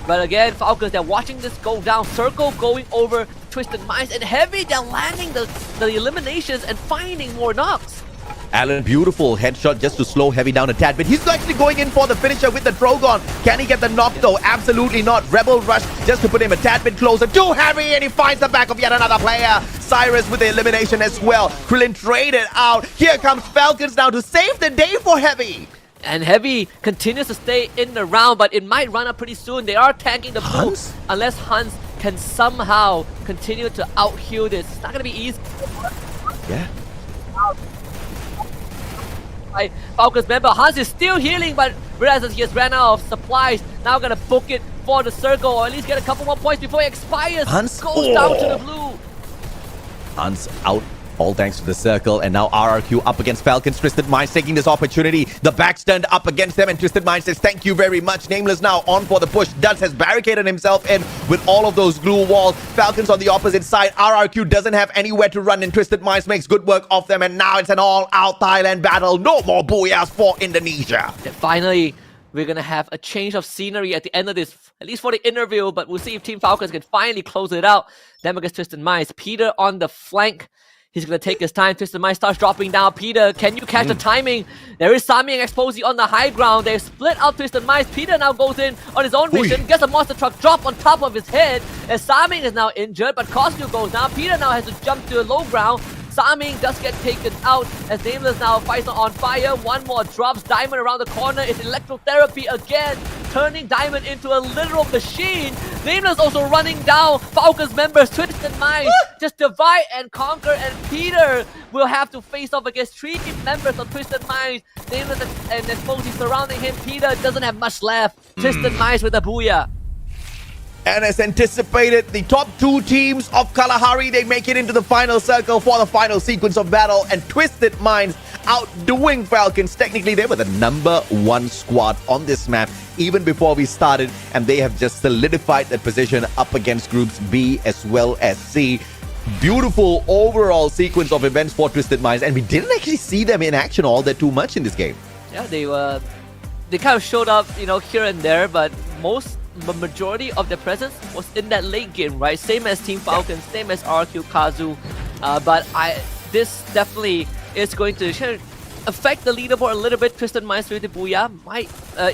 [SPEAKER 11] But again, Falcons, they're watching this go down. Circle going over Twisted Minds, and Heavy, they're landing the eliminations and finding more knocks.
[SPEAKER 5] Alan, beautiful headshot just to slow Heavy down a tad bit. He's actually going in for the finisher with the Drogon. Can he get the knock though? Absolutely not. Rebel Rush just to put him a tad bit closer to Heavy, and he finds the back of yet another player. Cyrus with the elimination as well. Krillin traded out. Here comes Falcons now to save the day for Heavy.
[SPEAKER 11] And Heavy continues to stay in the round, but it might run up pretty soon. They are tanking the blue unless Hans can somehow continue to out-heal this. It's not going to be easy.
[SPEAKER 5] Yeah.
[SPEAKER 11] Falcons member Hans is still healing, but realizes he has ran out of supplies. Now going to book it for the circle, or at least get a couple more points before it expires.
[SPEAKER 5] Hans
[SPEAKER 11] goes down to the blue.
[SPEAKER 5] Hans out All thanks to the circle, and now RRQ up against Falcons. Twisted Minds taking this opportunity. The back's turned up against them, and Twisted Minds says, thank you very much. Nameless now on for the push. Duds has barricaded himself in with all of those glue walls. Falcons on the opposite side. RRQ doesn't have anywhere to run, and Twisted Minds makes good work of them, and now it's an all-out Thailand battle. No more booyahs for Indonesia.
[SPEAKER 11] Finally, we're going to have a change of scenery at the end of this, at least for the interview, but we'll see if Team Falcons can finally close it out. Them against Twisted Minds. Peter on the flank. He's going to take his time. Twisted Minds starts dropping down. Peter, can you catch the timing? There is Sami and Exposy on the high ground. They've split up Twisted Minds. Peter now goes in on his own mission. Gets a monster truck drop on top of his head. As Sami is now injured, but Cosmo goes down. Peter now has to jump to a low ground. Sami does get taken out as Nameless now fights on fire. One more drops. Diamond around the corner. It's electrotherapy again, turning Diamond into a literal machine. Nameless also running down Falcons members. Twisted Minds just divide and conquer, and Peter will have to face off against 3 members of Twisted Minds. Nameless and Exposy surrounding him. Peter doesn't have much left. Twisted Minds with a booyah.
[SPEAKER 5] And as anticipated, the top 2 teams of Kalahari, they make it into the final circle for the final sequence of battle, and Twisted Minds outdoing Falcons. Technically, they were the number 1 squad on this map even before we started, and they have just solidified that position up against groups B as well as C. Beautiful overall sequence of events for Twisted Minds, and we didn't actually see them in action all that too much in this game.
[SPEAKER 11] Yeah, they kind of showed up, here and there, but the majority of their presence was in that late game, right? Same as Team Falcons, same as RQ Kazu. But this definitely is going to affect the leaderboard a little bit. Twisted Minds with the booyah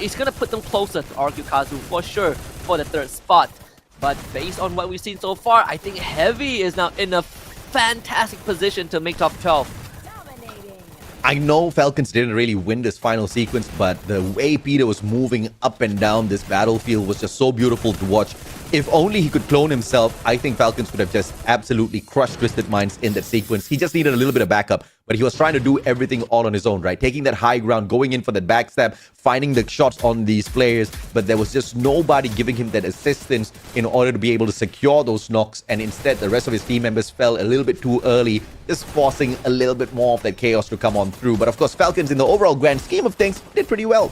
[SPEAKER 11] it's going to put them closer to RQ Kazu for sure for the 3rd spot. But based on what we've seen so far, I think Heavy is now in a fantastic position to make top 12.
[SPEAKER 5] I know Falcons didn't really win this final sequence, but the way Peter was moving up and down this battlefield was just so beautiful to watch. If only he could clone himself, I think Falcons would have just absolutely crushed Twisted Minds in that sequence. He just needed a little bit of backup, but he was trying to do everything all on his own, right? Taking that high ground, going in for that backstab, finding the shots on these players, but there was just nobody giving him that assistance in order to be able to secure those knocks, and instead the rest of his team members fell a little bit too early, just forcing a little bit more of that chaos to come on through. But of course, Falcons in the overall grand scheme of things did pretty well.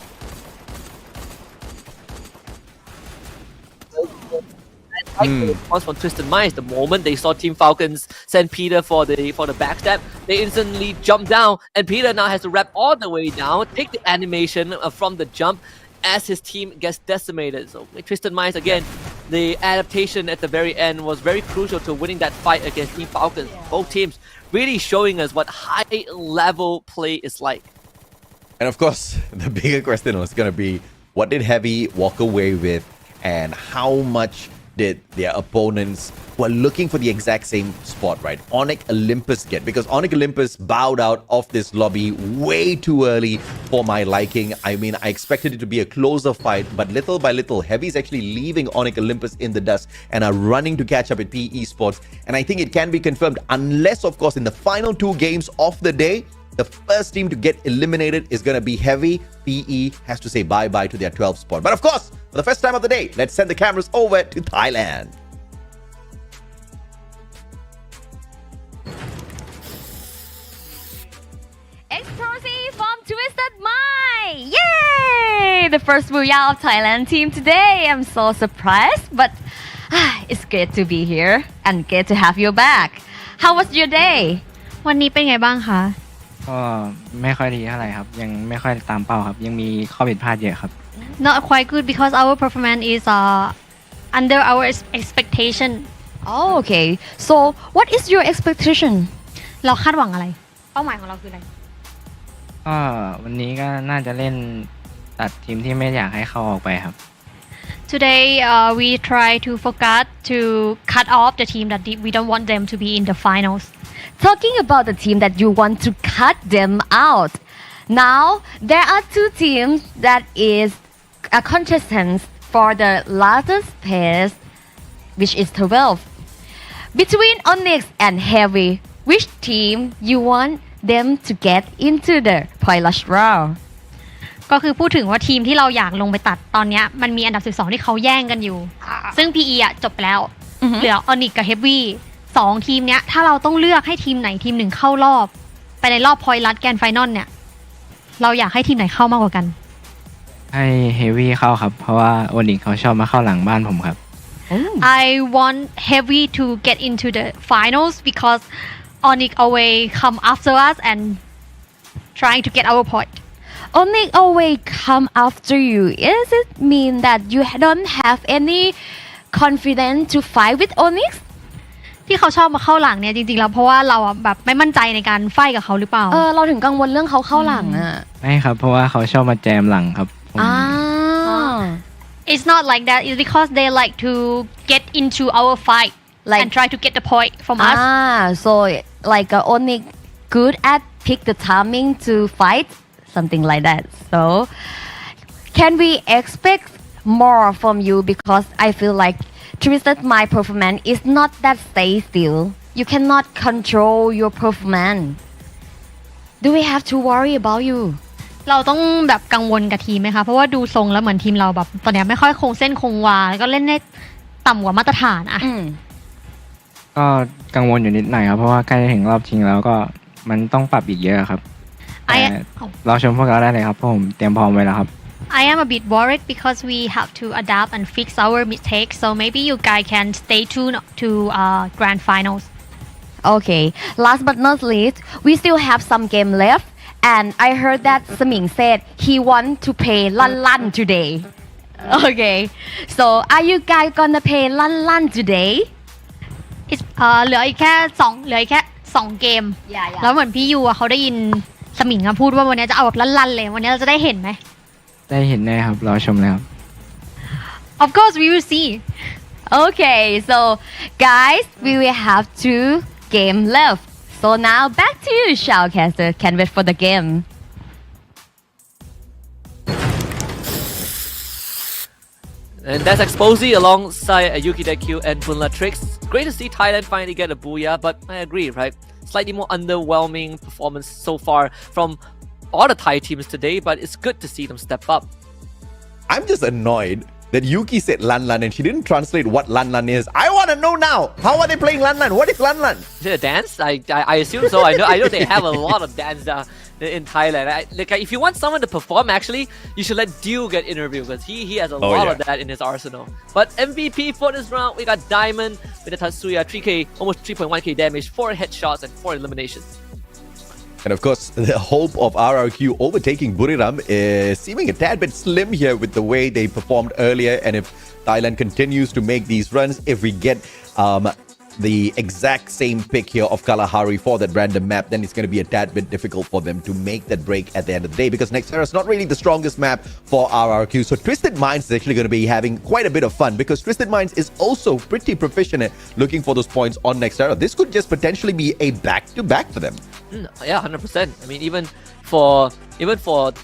[SPEAKER 11] Response from Twisted Minds. The moment they saw Team Falcons send Peter for the backstab, they instantly jumped down, and Peter now has to wrap all the way down, take the animation from the jump as his team gets decimated. So Twisted Minds, again, the adaptation at the very end was very crucial to winning that fight against Team Falcons. Both teams really showing us what high level play is like.
[SPEAKER 5] And of course, the bigger question was going to be, what did Heavy walk away with, and how much did their opponents who are looking for the exact same spot, right? Onyx Olympus get, because Onyx Olympus bowed out of this lobby way too early for my liking. I mean, I expected it to be a closer fight, but little by little, Heavy is actually leaving Onyx Olympus in the dust and are running to catch up with PE Sports. And I think it can be confirmed, unless, of course, in the final 2 games of the day, the first team to get eliminated is going to be Heavy. PE has to say bye-bye to their 12th spot. But of course, for the first time of the day, let's send the cameras over to Thailand.
[SPEAKER 12] Explosive from Twisted Mind! Yay! The first booyah of Thailand team today. I'm so surprised, but it's great to be here and great to have you back. How was your day? วันนี้เป็นไงบ้างคะ
[SPEAKER 10] ก็ไม่ค่อยดีเท่าไหร่ครับยังไม่ค่อยตามเป้าครับยังมีข้อผิดพลาดเยอะครับ
[SPEAKER 12] Not quite good because our performance is under our expectation. Oh, okay. So, what is your expectation? เราคาดหวังอะไรเป้าหมายของเราคืออะไร
[SPEAKER 10] ก็วันนี้ก็น่าจะเล่นตัดทีมที่ไม่อยากให้เข้าออกไปครับ
[SPEAKER 12] Today, we try to focus to cut off the team that we don't want them to be in the finals. Talking about the team that you want to cut them out. Now, there are 2 teams that is a contestants for the largest place, which is 12. Between Onyx and Heavy, which team you want them to get into the pilot round? ก็คือพูดถึงว่าทีมที่เราอยากลงไปตัดตอนนี้มันมีอันดับ12ที่เขาแย่งกันอยู่ซึ่ง PE อ่ะจบไปแล้วเหลือ Onyx กับ Heavy 2ทีมเนี้ยถ้าเราต้องเลือกให้ทีมไหนทีมหนึ่งเข้ารอบไปในรอบพอยต์ลัดแกรนด์ไฟนอลเนี่ยเราอยากให้ทีมไหนเข้ามากกว่ากัน
[SPEAKER 10] ให้เฮฟวี่เข้าครับเพราะว่าโอนิกเขาชอบมาเข้าหลังบ้านผมครับ
[SPEAKER 12] I want Heavy to get into the finals because Onyx away come after us and trying to get our point.
[SPEAKER 14] Onyx away come after you. Does it mean that you don't have any confidence to fight with Onyx?
[SPEAKER 12] ที่เขาชอบมาเข้าหลังเนี่ยจริงๆแล้วเพราะว่าเราแบบไม่มั่นใจในการไฟกับเขาหรือเปล่า
[SPEAKER 14] เราถึงกังวลเรื่องเขาเข้าหลังอ่ะ
[SPEAKER 10] ไม่ครับเพราะว่าเขาชอบมาแจมหลังครับ
[SPEAKER 12] It's not like that. It's because they like to get into our fight and try to get the point from us.
[SPEAKER 14] So like Onyx good at pick the timing to fight, something like that. So can we expect more from you because I feel like Twisted Mind performance is not that stay still. You cannot control your performance. Do we have to worry about you?
[SPEAKER 12] เราต้องแบบกังวลกับทีมไหมคะเพราะว่าดูทรงแล้วเหมือนทีมเราแบบตอนนี้ไม่ค่อยคงเส้นคงวาแล้วก็เล่นได้ต่ำกว่ามาตรฐานอะ
[SPEAKER 10] ก็กังวลอยู่นิดหน่อยครับเพราะว่าใกล้จะถึงรอบชิงแล้วก็มันต้องปรับอีกเยอะครับแต่เราชมพวกเราได้เลยครับเพราะผมเตรียมพร้อมไว้แล้วครับ
[SPEAKER 12] I am a bit worried because we have to adapt and fix our mistakes so maybe you guys can stay tuned to grand finals
[SPEAKER 14] Okay last but not least we still have some game left.And I heard that Saming said he want to pay Lan Lan today. Okay, so are you guys gonna pay Lan Lan today?
[SPEAKER 12] เหลืออีกแค่2เกมแล้วเหมือนพี่ยูเขาได้ยินสมิงพูดว่าวันนี้จะเอาแบบลั่นๆเลยวันนี้เราจะได้เห็นไหม
[SPEAKER 10] ได้เห็นแน่ครับรอชมเลยครับ
[SPEAKER 12] Of course we will see.
[SPEAKER 14] Okay, so guys, we will have 2 game left.So now back to you, Shoutcaster. Can't wait for the game.
[SPEAKER 11] And that's Exposy alongside Yuki Deku and Bunla Trix. Great to see Thailand finally get a booyah, but I agree, right? Slightly more underwhelming performance so far from all the Thai teams today, but it's good to see them step up.
[SPEAKER 5] I'm just annoyed that Yuki said Lan Lan and she didn't translate what Lan Lan is. I want to know now. How are they playing Lan Lan? What is Lan Lan?
[SPEAKER 11] Is it a dance? I assume so. I know they have a lot of dance in Thailand. Like if you want someone to perform, actually, you should let Dew get interviewed because he has a lot of that in his arsenal. But MVP for this round, we got Diamond with the Tatsuya 3k, almost 3.1k damage, 4 headshots and 4 eliminations.And
[SPEAKER 5] of course, the hope of RRQ overtaking Buriram is seeming a tad bit slim here with the way they performed earlier. And if Thailand continues to make these runs, if we get the exact same pick here of Kalahari for that random map, then it's going to be a tad bit difficult for them to make that break at the end of the day because Nextera is not really the strongest map for RRQ. So Twisted Minds is actually going to be having quite a bit of fun because Twisted Minds is also pretty proficient at looking for those points on Nextera. This could just potentially be a back-to-back for them.
[SPEAKER 11] Yeah, 100%. I mean, even for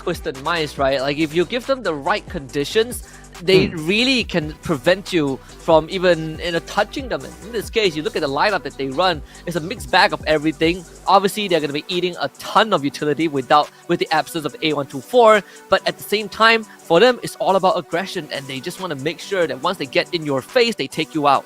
[SPEAKER 11] Twisted Minds, right? Like if you give them the right conditions, they really can prevent you from even touching them. In this case, you look at the lineup that they run, it's a mixed bag of everything. Obviously, they're going to be eating a ton of utility with the absence of A124, but at the same time, for them, it's all about aggression, and they just want to make sure that once they get in your face, they take you out.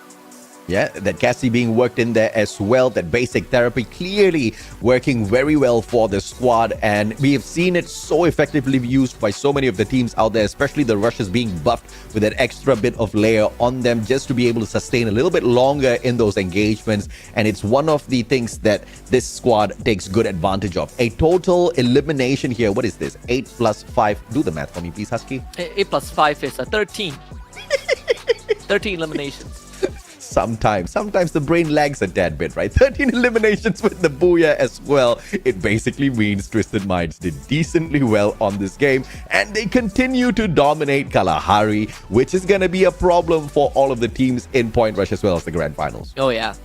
[SPEAKER 5] Yeah, that Cassie being worked in there as well. That basic therapy clearly working very well for the squad. And we have seen it so effectively used by so many of the teams out there, especially the Russians being buffed with that extra bit of layer on them just to be able to sustain a little bit longer in those engagements. And it's one of the things that this squad takes good advantage of. A total elimination here. What is this? 8 plus 5. Do the math for me, please, Husky.
[SPEAKER 11] 8 plus 5 is 13. 13 eliminations.Sometimes the brain lags a tad bit, right? 13 eliminations with the booyah as well. It basically means Twisted Minds did decently well on this game and they continue to dominate Kalahari, which is going to be a problem for all of the teams in Point Rush as well as the Grand Finals. Oh yeah.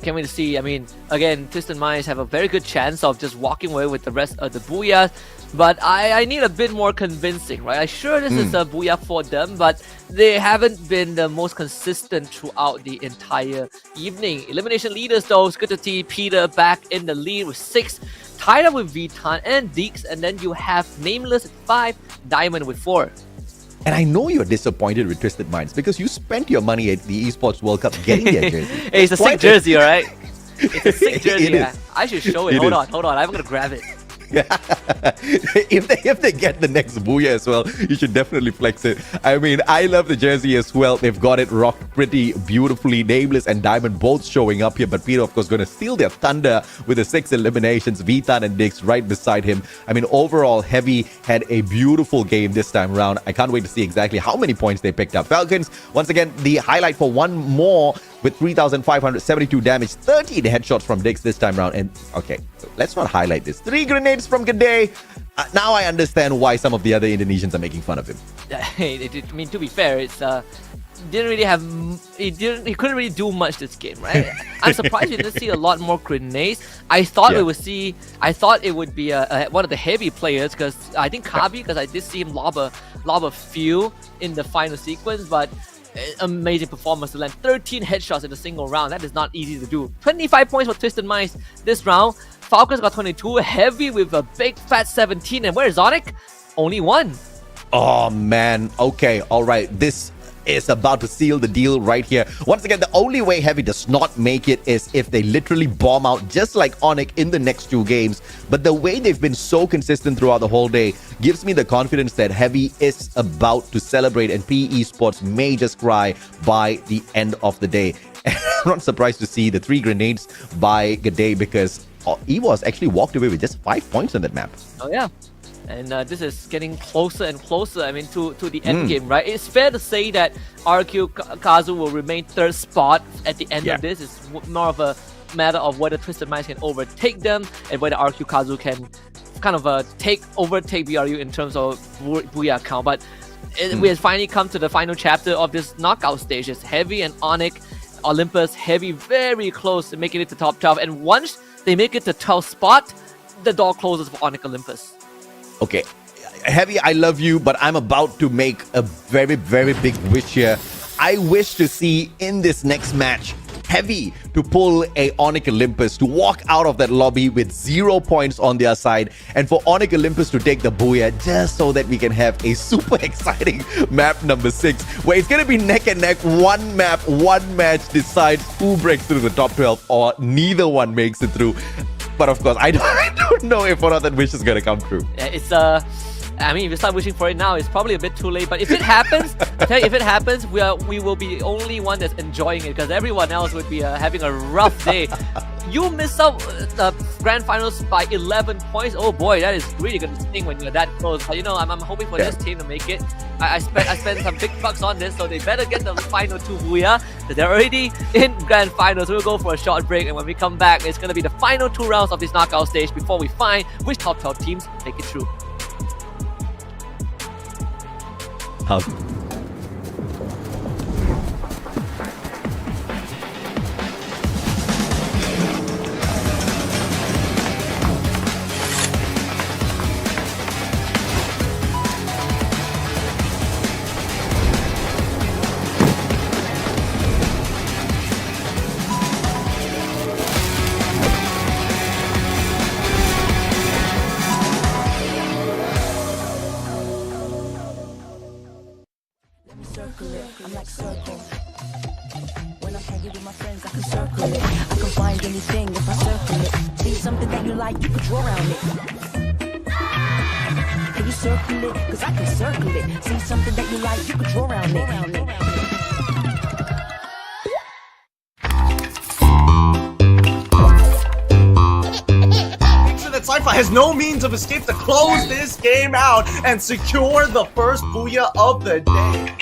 [SPEAKER 11] Can't wait to see. I mean, again, Twisted Minds have a very good chance of just walking away with the rest of the booyahs. But I need a bit more convincing, right? I'm sure this is a booyah for them, but they haven't been the most consistent throughout the entire evening. Elimination leaders, though, it's good to see Peter back in the lead with 6, tied up with Vitan and Deeks, and then you have Nameless at 5, Diamond with 4.
[SPEAKER 5] And I know you're disappointed with Twisted Minds because you spent your money at the Esports World Cup getting their jersey.
[SPEAKER 11] Hey, it's a sick jersey, all right? It's a sick jersey.
[SPEAKER 5] It is.
[SPEAKER 11] I should show it. Hold on. I'm gonna grab it.
[SPEAKER 5] If they get the next Booyah as well, you should definitely flex it. I mean, I love the jersey as well. They've got it rocked pretty beautifully. Nameless and Diamond both showing up here, but Peter, of course, going to steal their thunder with the 6 eliminations. Vitan and Dix right beside him. I mean, overall, Heavy had a beautiful game this time around. I can't wait to see exactly how many points they picked up. Falcons, once again, the highlight for one more with 3,572 damage, 13 headshots from Dix this time around. And okay, let's not highlight this. 3 grenades from G'day. Now I understand why some of the other Indonesians are making fun of him.
[SPEAKER 11] I mean, to be fair, it's didn't really have he couldn't really do much this game, right? I'm surprised we didn't see a lot more grenades. I thought it would be one of the heavy players, because I think Kabi, because I did see him lob a few in the final sequence, but amazing performance to land 13 headshots in a single round. That is not easy to do. 25 points for Twisted Minds this round. Falcons got 22, Heavy with a big fat 17, and where's Zonic? Only 1.
[SPEAKER 5] Oh man, okay, all right, this is about to seal the deal right here. Once again, the only way Heavy does not make it is if they literally bomb out just like Onyx in the next 2 games. But the way they've been so consistent throughout the whole day gives me the confidence that Heavy is about to celebrate, and PE Esports may just cry by the end of the day. And I'm not surprised to see the 3 grenades by G'day, because EVOS actually walked away with just 5 points on that map.
[SPEAKER 11] Oh yeah. And this is getting closer and closer, I mean, to the end game, right? It's fair to say that RQ Kazu will remain 3rd spot at the end of this. It's more of a matter of whether Twisted Minds can overtake them and whether RQ Kazu can kind of overtake BRU in terms of Booyah count. But we have finally come to the final chapter of this knockout stage. It's Heavy and Onyx, Olympus. Heavy very close to making it to top 12. And once they make it to 12th spot, the door closes for Onyx Olympus.
[SPEAKER 5] Okay, Heavy, I love you, but I'm about to make a very, very big wish here. I wish to see in this next match, Heavy to pull a Onyx Olympus, to walk out of that lobby with 0 points on their side, and for Onyx Olympus to take the Booyah, just so that we can have a super exciting map number 6, where it's going to be neck and neck. One map, one match decides who breaks through the top 12, or neither one makes it through. But of course, I don't know if one of that wish is going to come true.
[SPEAKER 11] Yeah, it's I mean, if you start wishing for it now, it's probably a bit too late. But if it happens, I tell you, if it happens, we will be the only one that's enjoying it, because everyone else would be having a rough day. You miss out the grand finals by 11 points. Oh boy, that is really going to sting when you're that close. But you know, I'm hoping for this team to make it. I spent some big bucks on this, so they better get the final 2 Booyah. They're already in grand finals. We'll go for a short break, and when we come back, it's going to be the final 2 rounds of this knockout stage before we find which top 12 teams make it through.
[SPEAKER 1] I'm like circle. When I'm hanging with my friends, I can circle it. I can find anything if I circle it. See something that you like, you can draw around it. Can you circle it? Cause I can circle it. See something that you like, you can draw around it.
[SPEAKER 9] Cypher has no means of escape to close this game out and secure the first Booyah of the day.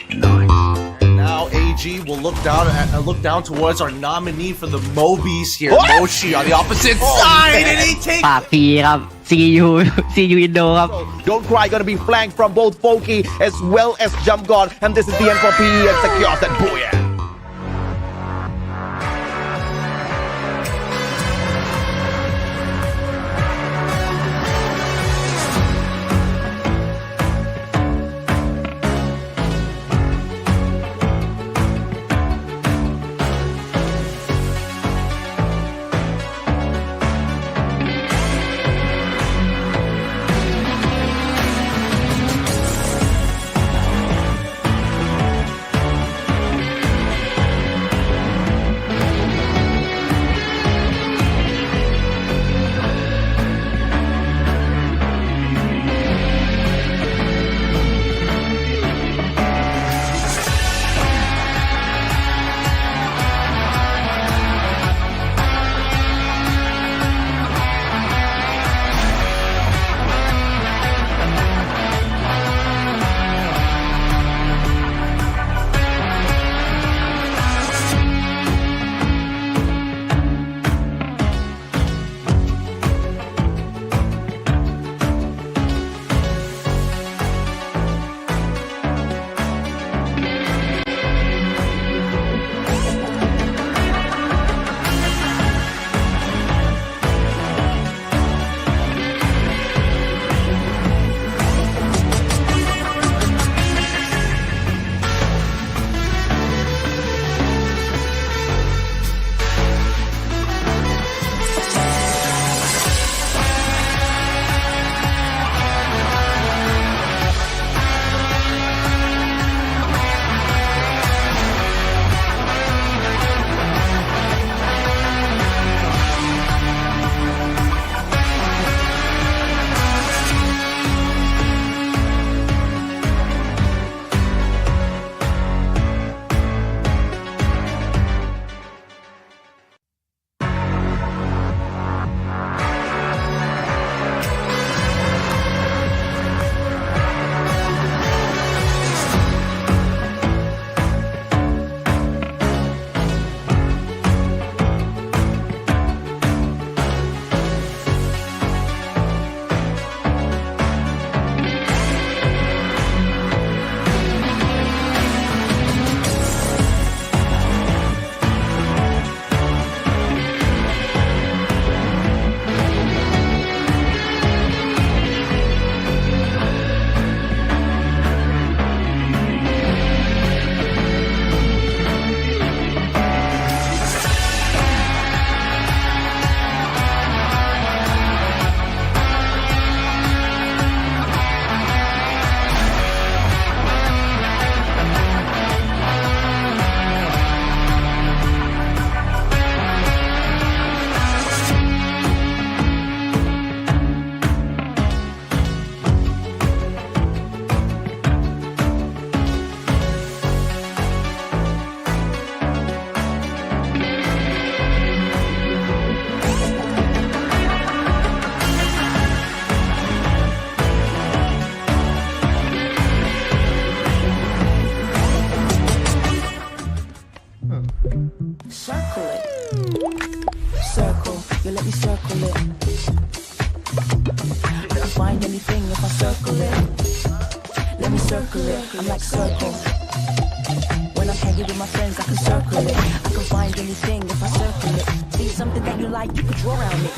[SPEAKER 9] And now AG will look down towards our nominee for the Mobies here, Moshi on the opposite side, and he takes.
[SPEAKER 10] See you Indo.
[SPEAKER 5] Don't cry, gonna be flanked from both Foki as well as Jump God, and this is the end for PE and secures that Booyah.
[SPEAKER 1] circle it. I can find anything if I circle it. Let me circle it. I'm like circle. When I'm hanging with my friends, I can circle it. I can find anything if I circle it. See something that you like, you can draw around it.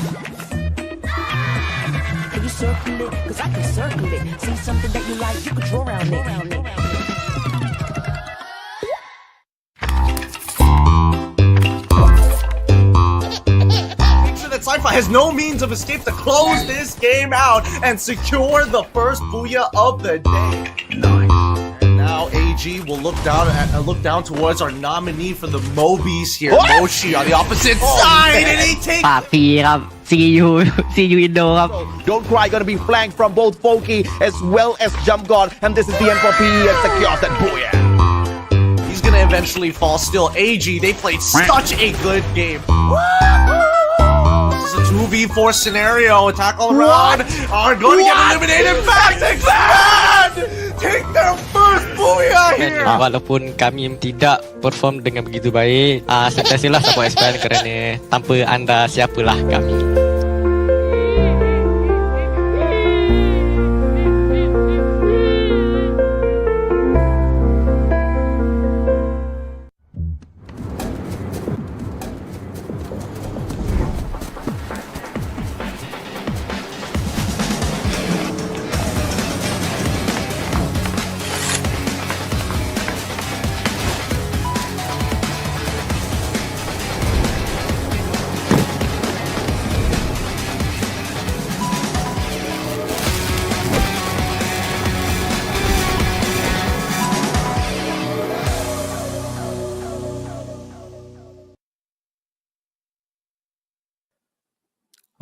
[SPEAKER 1] Can you circle it? Cause I can circle it. See something that you like, you can draw around it.
[SPEAKER 9] Sci-Fi has no means of escape to close this game out and secure the first booyah of the day. And now AG will look down towards our nominee for the Mobies here, Moshi on the opposite side, and he takes.
[SPEAKER 10] ปากฟรีครับ see you Indo ครับ
[SPEAKER 5] Don't cry, gonna be flanked from both Foki as well as Jump God, and this is the end for PE and secures that booyah.
[SPEAKER 9] He's gonna eventually fall still. AG, they played such a good game. This is a 2v4 scenario. Attack all around. Are going to get eliminated. Bask expand! Take their first booyah here.
[SPEAKER 10] Walaupun kami tidak perform dengan begitu baik, sentiasalah support expand kerana tanpa anda siapalah kami.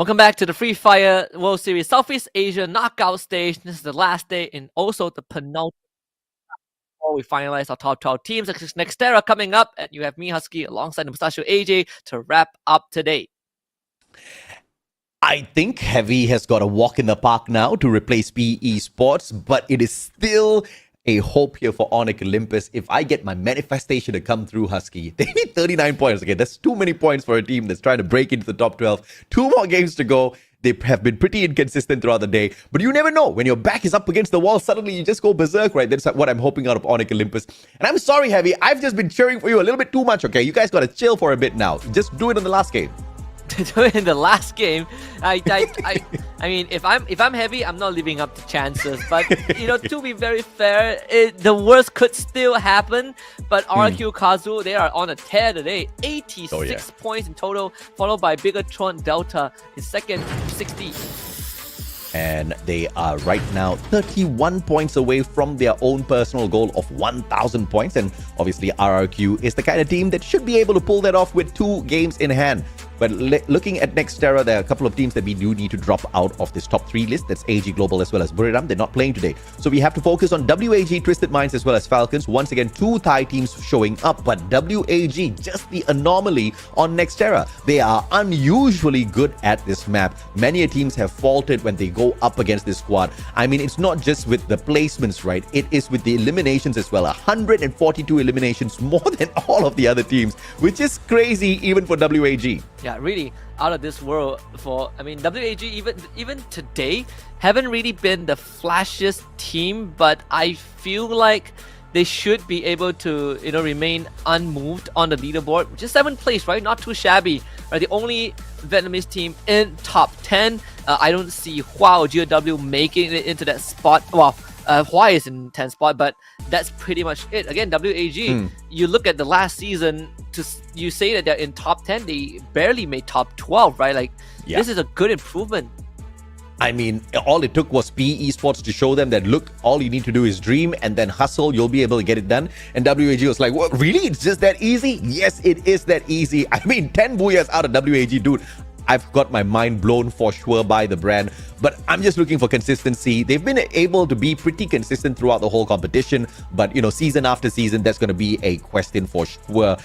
[SPEAKER 11] Welcome back to the Free Fire World Series Southeast Asia Knockout Stage. This is the last day and also the penultimate before we finalize our top 12 teams. Nextera coming up, and you have me, Husky, alongside the Mustachio AJ to wrap up today.
[SPEAKER 5] I think Heavy has got a walk in the park now to replace PE Sports, but it is still a hope here for Onyx Olympus. If I get my manifestation to come through, Husky, they need 39 points. Okay, that's too many points for a team that's trying to break into the top 12. 2 more games to go. They have been pretty inconsistent throughout the day, but you never know. When your back is up against the wall, suddenly you just go berserk, right? That's what I'm hoping out of Onyx Olympus. And I'm sorry, Heavy, I've just been cheering for you a little bit too much, okay? You guys got to chill for a bit now. Just do it in the last game.
[SPEAKER 11] In the last game, I mean, if I'm Heavy, I'm not living up to chances. But to be very fair, the worst could still happen. But RQ Kazu, they are on a tear today. 86 points in total, followed by Bigatron Delta in second, 60.
[SPEAKER 5] And they are right now 31 points away from their own personal goal of 1,000 points. And obviously, RRQ is the kind of team that should be able to pull that off with 2 games in hand. But looking at Nextera, there are a couple of teams that we do need to drop out of this top 3 list. That's AG Global as well as Buriram. They're not playing today. So we have to focus on WAG, Twisted Minds as well as Falcons. Once again, 2 Thai teams showing up. But WAG, just the anomaly on Nextera. They are unusually good at this map. Many teams have faltered when they go up against this squad. I mean, it's not just with the placements, right? It is with the eliminations as well. 142 eliminations, more than all of the other teams, which is crazy even for WAG.
[SPEAKER 11] Yeah, really out of this world. WAG even today haven't really been the flashiest team, but I feel like they should be able to remain unmoved on the leaderboard. Just 7th place, right? Not too shabby. Right, the only Vietnamese team in top 10. I don't see Hua or GW making it into that spot. Well, Hua is in 10th spot, but that's pretty much it. Again, WAG, you look at the last season, you say that they're in top 10, they barely made top 12, right? Like, this is a good improvement.
[SPEAKER 5] I mean, all it took was PE Esports to show them that, look, all you need to do is dream and then hustle. You'll be able to get it done. And WAG was like, what? Really? It's just that easy? Yes, it is that easy. I mean, 10 booyahs out of WAG, dude. I've got my mind blown for sure by the brand, but I'm just looking for consistency. They've been able to be pretty consistent throughout the whole competition, but season after season, that's going to be a question for sure.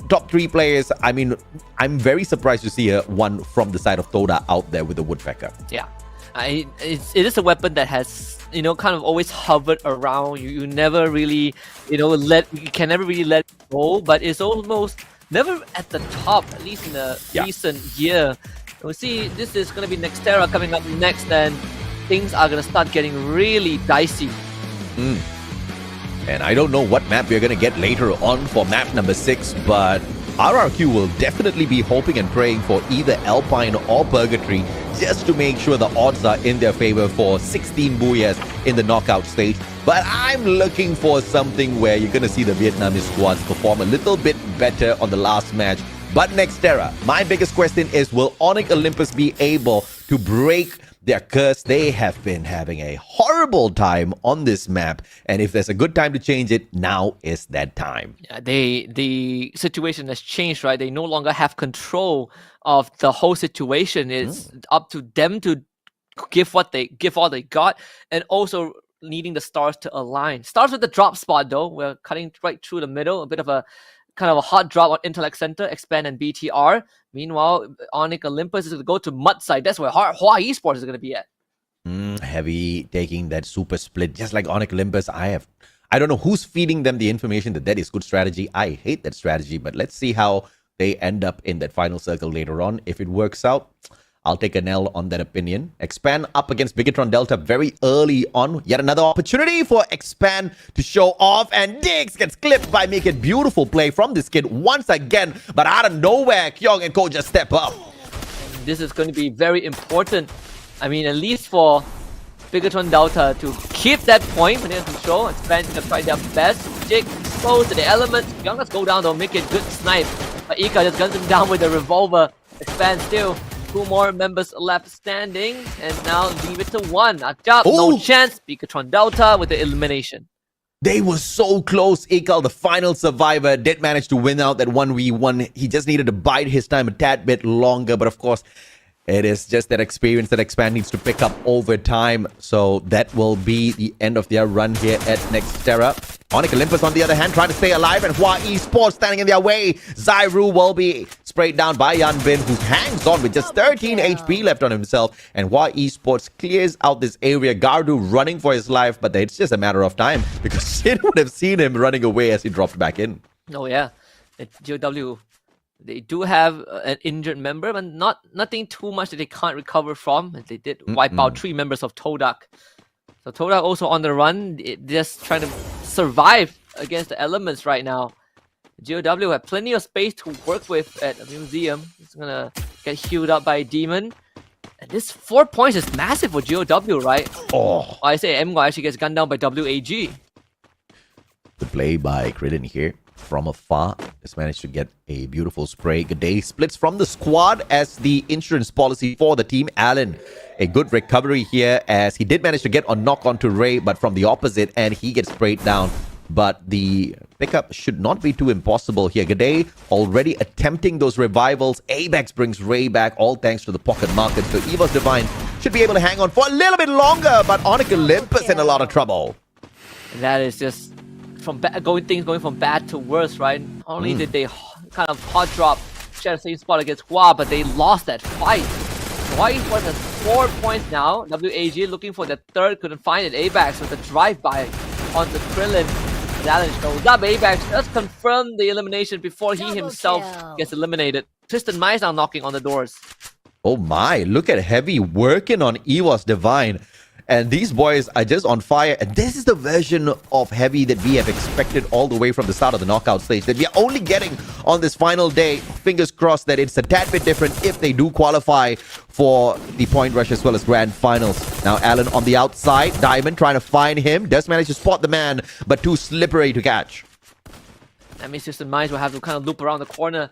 [SPEAKER 5] Top 3 players, I mean, I'm very surprised to see one from the side of Todak out there with the Woodpecker.
[SPEAKER 11] Yeah. It is a weapon that has kind of always hovered around. You never really you can never really let it go, but it's almost never at the top, at least in the recent year. We'll see, this is going to be Nextera coming up next, and things are going to start getting really dicey.
[SPEAKER 5] And I don't know what map we're going to get later on for map number 6, but RRQ will definitely be hoping and praying for either Alpine or Purgatory just to make sure the odds are in their favor for 16 booyahs in the knockout stage. But I'm looking for something where you're going to see the Vietnamese squads perform a little bit better on the last match. But Nextera, my biggest question is, will Onyx Olympus be able to break their curse? They have been having a horrible time on this map, and if there's a good time to change it, now is that time.
[SPEAKER 11] Yeah, the situation has changed, right? They no longer have control of the whole situation. It's up to them to give all they got, and also needing the stars to align. Starts with the drop spot though. We're cutting right through the middle, a bit of a kind of a hot drop on Intellect Center, Expand and BTR. Meanwhile, Onyx Olympus is going to go to Mud side. That's where Hua Esports is going to be at.
[SPEAKER 5] Heavy taking that super split, just like Onyx Olympus. I don't know who's feeding them the information that is good strategy. I hate that strategy, but let's see how they end up in that final circle later on. If it works out, I'll take an L on that opinion. Expand up against Bigatron Delta very early on. Yet another opportunity for Expand to show off, and Diggs gets clipped by Make It. Beautiful play from this kid once again, but out of nowhere, Kyong and Ko just step up.
[SPEAKER 11] And this is going to be very important. I mean, at least for Bigatron Delta to keep that point when they're in control. Expand is going to try their best. Jake exposed to the elements. Kyong, let's go down though, Make It good snipe. But Ika just guns him down with the revolver. Expand still. 2 more members left standing, and now leave it to 1. Job, no chance. Bigatron Delta with the elimination.
[SPEAKER 5] They were so close. Ikal, the final survivor, did manage to win out that 1v1. He just needed to bide his time a tad bit longer, but of course, it is just that experience that Expand needs to pick up over time. So that will be the end of their run here at Nextera. Onyx Olympus, on the other hand, trying to stay alive, and Hua Esports standing in their way. Zyru will be sprayed down by Yan Bin, who hangs on with just 13 HP left on himself. And Hua Esports clears out this area. Gardu running for his life, but it's just a matter of time because Sin would have seen him running away as he dropped back in.
[SPEAKER 11] Oh yeah, GOW, they do have an injured member, but nothing too much that they can't recover from. They did wipe out 3 members of Todak. So Todak also on the run, just trying to survive against the elements right now. GOW have plenty of space to work with at the museum. It's gonna get healed up by Demon. And this 4 points is massive for GOW, right?
[SPEAKER 5] Oh,
[SPEAKER 11] I say MGO actually gets gunned down by WAG.
[SPEAKER 5] The play by Krillin here from afar just managed to get a beautiful spray. G'day splits from the squad as the insurance policy for the team. Allen, a good recovery here as he did manage to get a knock onto Ray, but from the opposite, and he gets sprayed down. But the pickup should not be too impossible here. G'day already attempting those revivals. Abex brings Ray back, all thanks to the pocket market. So Evos Divine should be able to hang on for a little bit longer, but Onyx Olympus in a lot of trouble.
[SPEAKER 11] And that is just going from bad to worse, right? Not only did they kind of hot drop, share the same spot against Hua, but they lost that fight. Hua Esports has 4 points now. WAG looking for the 3rd, couldn't find it. Abax with a drive-by onto Krillin. Challenge goes up. Abax does confirm the elimination before he himself gets eliminated. Tristan Mai is now knocking on the doors.
[SPEAKER 5] Oh my, look at Heavy working on Evos Divine. And these boys are just on fire. And this is the version of Heavy that we have expected all the way from the start of the knockout stage, that we are only getting on this final day. Fingers crossed that it's a tad bit different if they do qualify for the point rush as well as grand finals. Now Allen on the outside. Diamond trying to find him. Does manage to spot the man, but too slippery to catch.
[SPEAKER 11] That means Tristan Mai will have to kind of loop around the corner.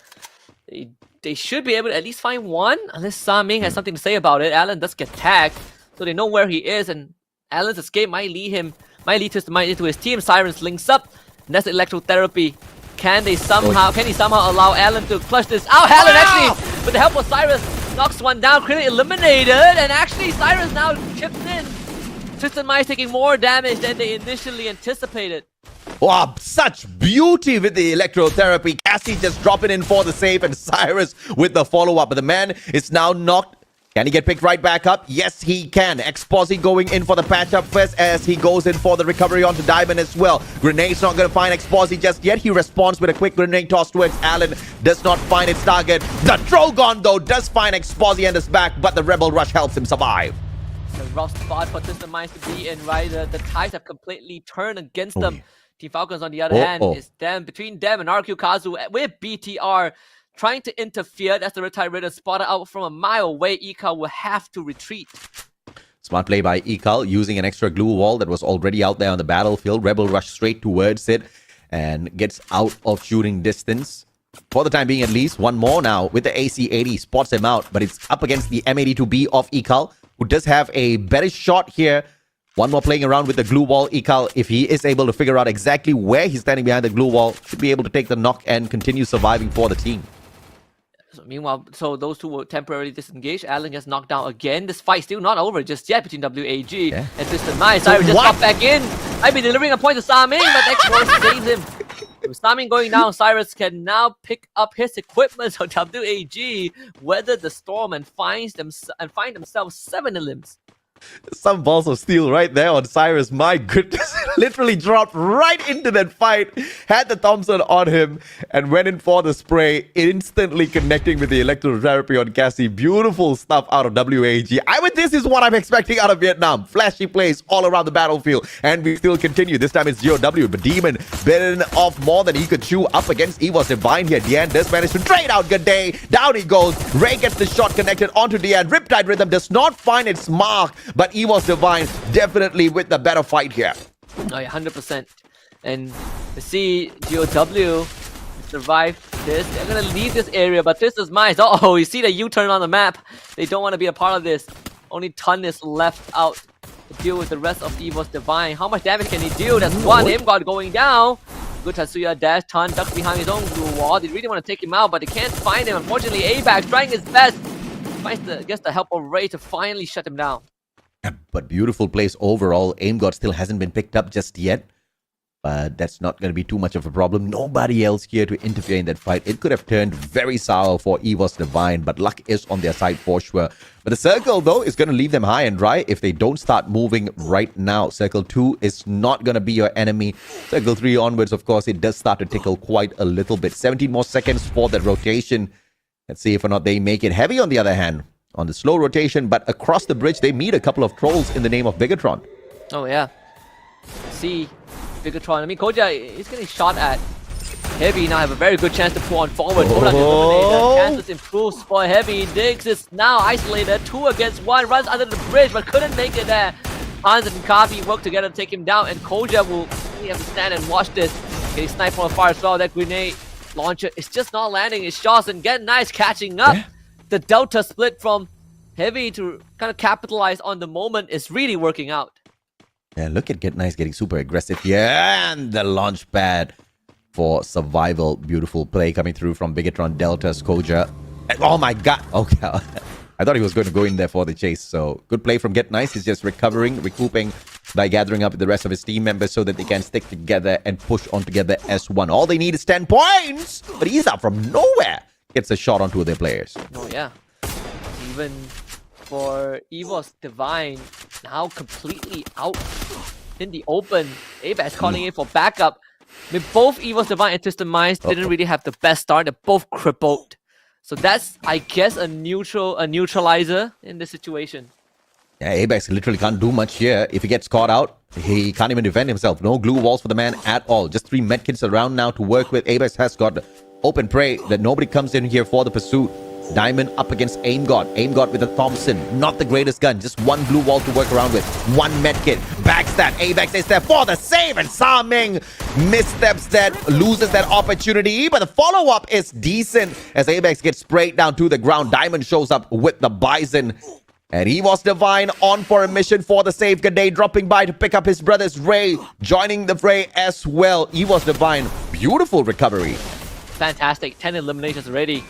[SPEAKER 11] They should be able to at least find one, unless Sa Ming has something to say about it. Allen does get tagged, so they know where he is, and Allen's escape might lead Tristan Mai into his team. Sirens links up, and that's electrotherapy. Can he somehow allow Allen to clutch this out? Allen actually, with the help of Cyrus, knocks one down. Krillin eliminated, and actually Cyrus now chips in. Tristan Mai is taking more damage than they initially anticipated.
[SPEAKER 5] Wow, such beauty with the electrotherapy. Cassie just dropping in for the save, and Cyrus with the follow-up. But the man is now knocked. Can he get picked right back up? Yes, he can. Exposi going in for the patch-up first as he goes in for the recovery onto Diamond as well. Grenade's not going to find Exposi just yet. He responds with a quick grenade toss towards Allen. Does not find its target. The Drogon, though, does find Exposi and is back, but the Rebel Rush helps him survive.
[SPEAKER 11] The rough spot for System Minds to be in, right? The tides have completely turned against them. Team Falcons, on the other hand, is between them and RQ Kazu with BTR trying to interfere. That's the Retired Raider spotted out from a mile away. Ekal will have to retreat.
[SPEAKER 5] Smart play by Ekal, using an extra glue wall that was already out there on the battlefield. Rebel rush straight towards it and gets out of shooting distance. For the time being, at least. One more now with the AC-80. Spots him out, but it's up against the M82B of Ekal, who does have a better shot here. One more playing around with the glue wall. Ekal, if he is able to figure out exactly where he's standing behind the glue wall, should be able to take the knock and continue surviving for the team.
[SPEAKER 11] So meanwhile, those two will temporarily disengage. Allen gets knocked down again. This fight still not over just yet between WAG and System Minds. Cyrus just got back in. I've been delivering a point to Saming, but X-Force saves him. With Saming going down, Cyrus can now pick up his equipment. So WAG weather the storm and find themselves 7 elims.
[SPEAKER 5] Some balls of steel right there on Cyrus. My goodness. Literally dropped right into that fight. Had the Thompson on him and went in for the spray. Instantly connecting with the electrotherapy on Cassie. Beautiful stuff out of WAG. This is what I'm expecting out of Vietnam. Flashy plays all around the battlefield. And we still continue. This time it's GOW. But Demon bitten off more than he could chew up against EVOS Divine here. Dian does manage to trade out. Good day. Down he goes. Ray gets the shot connected onto Dian. Riptide Rhythm does not find its mark. But EVOS Divine definitely with the better fight here.
[SPEAKER 11] Oh yeah, 100%. And to see GOW survive this, they're going to leave this area, but this is mine. Uh-oh, you see the U-turn on the map. They don't want to be a part of this. Only Ton is left out to deal with the rest of EVOS Divine. How much damage can he do? That's one aim guard going down. Good Tatsuya dash. Ton ducks behind his own blue wall. They really want to take him out, but they can't find him. Unfortunately, ABAC trying his best. Gets the help of Ray to finally shut him down.
[SPEAKER 5] But beautiful plays overall. Aim God still hasn't been picked up just yet. But that's not going to be too much of a problem. Nobody else here to interfere in that fight. It could have turned very sour for EVOS Divine, but luck is on their side for sure. But the circle, though, is going to leave them high and dry if they don't start moving right now. Circle 2 is not going to be your enemy. Circle 3 onwards, of course, it does start to tickle quite a little bit. 17 more seconds for that rotation. Let's see if or not they make it. Heavy, on the other hand, on the slow rotation, but across the bridge, they meet a couple of trolls in the name of Bigatron.
[SPEAKER 11] Oh, yeah. See, Bigatron. I mean, Koja is getting shot at. Heavy now have a very good chance to pull on forward. Todak eliminated. Chances improves for Heavy. Diggs is now isolated. 2 against 1. Runs under the bridge, but couldn't make it there. Hans and Kavi work together to take him down, and Koja will really have to stand and watch this. Getting sniped from afar as well. That grenade launcher is just not landing his shots, and Get Nice catching up. The delta split from Heavy to kind of capitalize on the moment is really working out.
[SPEAKER 5] Yeah, look at Get Nice getting super aggressive here. And the launch pad for survival. Beautiful play coming through from Bigatron Delta's Koja. Oh my god. Okay. I thought he was going to go in there for the chase. So good play from Get Nice. He's just recovering, recouping by gathering up with the rest of his team members so that they can stick together and push on together as one. All they need is 10 points. But he's out from nowhere. Gets a shot on 2 of their players.
[SPEAKER 11] Oh yeah. Even for EVOS Divine, now completely out in the open. ABAS calling in for backup. I mean, both EVOS Divine and System Minds didn't really have the best start. They're both crippled. So that's, I guess, a neutralizer in this situation.
[SPEAKER 5] Yeah, ABAS literally can't do much here. If he gets caught out, he can't even defend himself. No glue walls for the man at all. Just 3 medkits around now to work with. ABAS has got open prey that nobody comes in here for the pursuit. Diamond up against Aim God. Aim God with a Thompson. Not the greatest gun. Just 1 blue wall to work around with. 1 medkit. Backstab. ABAX is there for the save. And Sa Ming missteps that. Loses that opportunity. But the follow-up is decent as ABAX gets sprayed down to the ground. Diamond shows up with the Bison. And EVOS Divine on for a mission for the save. Gade dropping by to pick up his brother's Ray. Joining the fray as well. EVOS Divine. Beautiful recovery.
[SPEAKER 11] Fantastic. 10 eliminations already.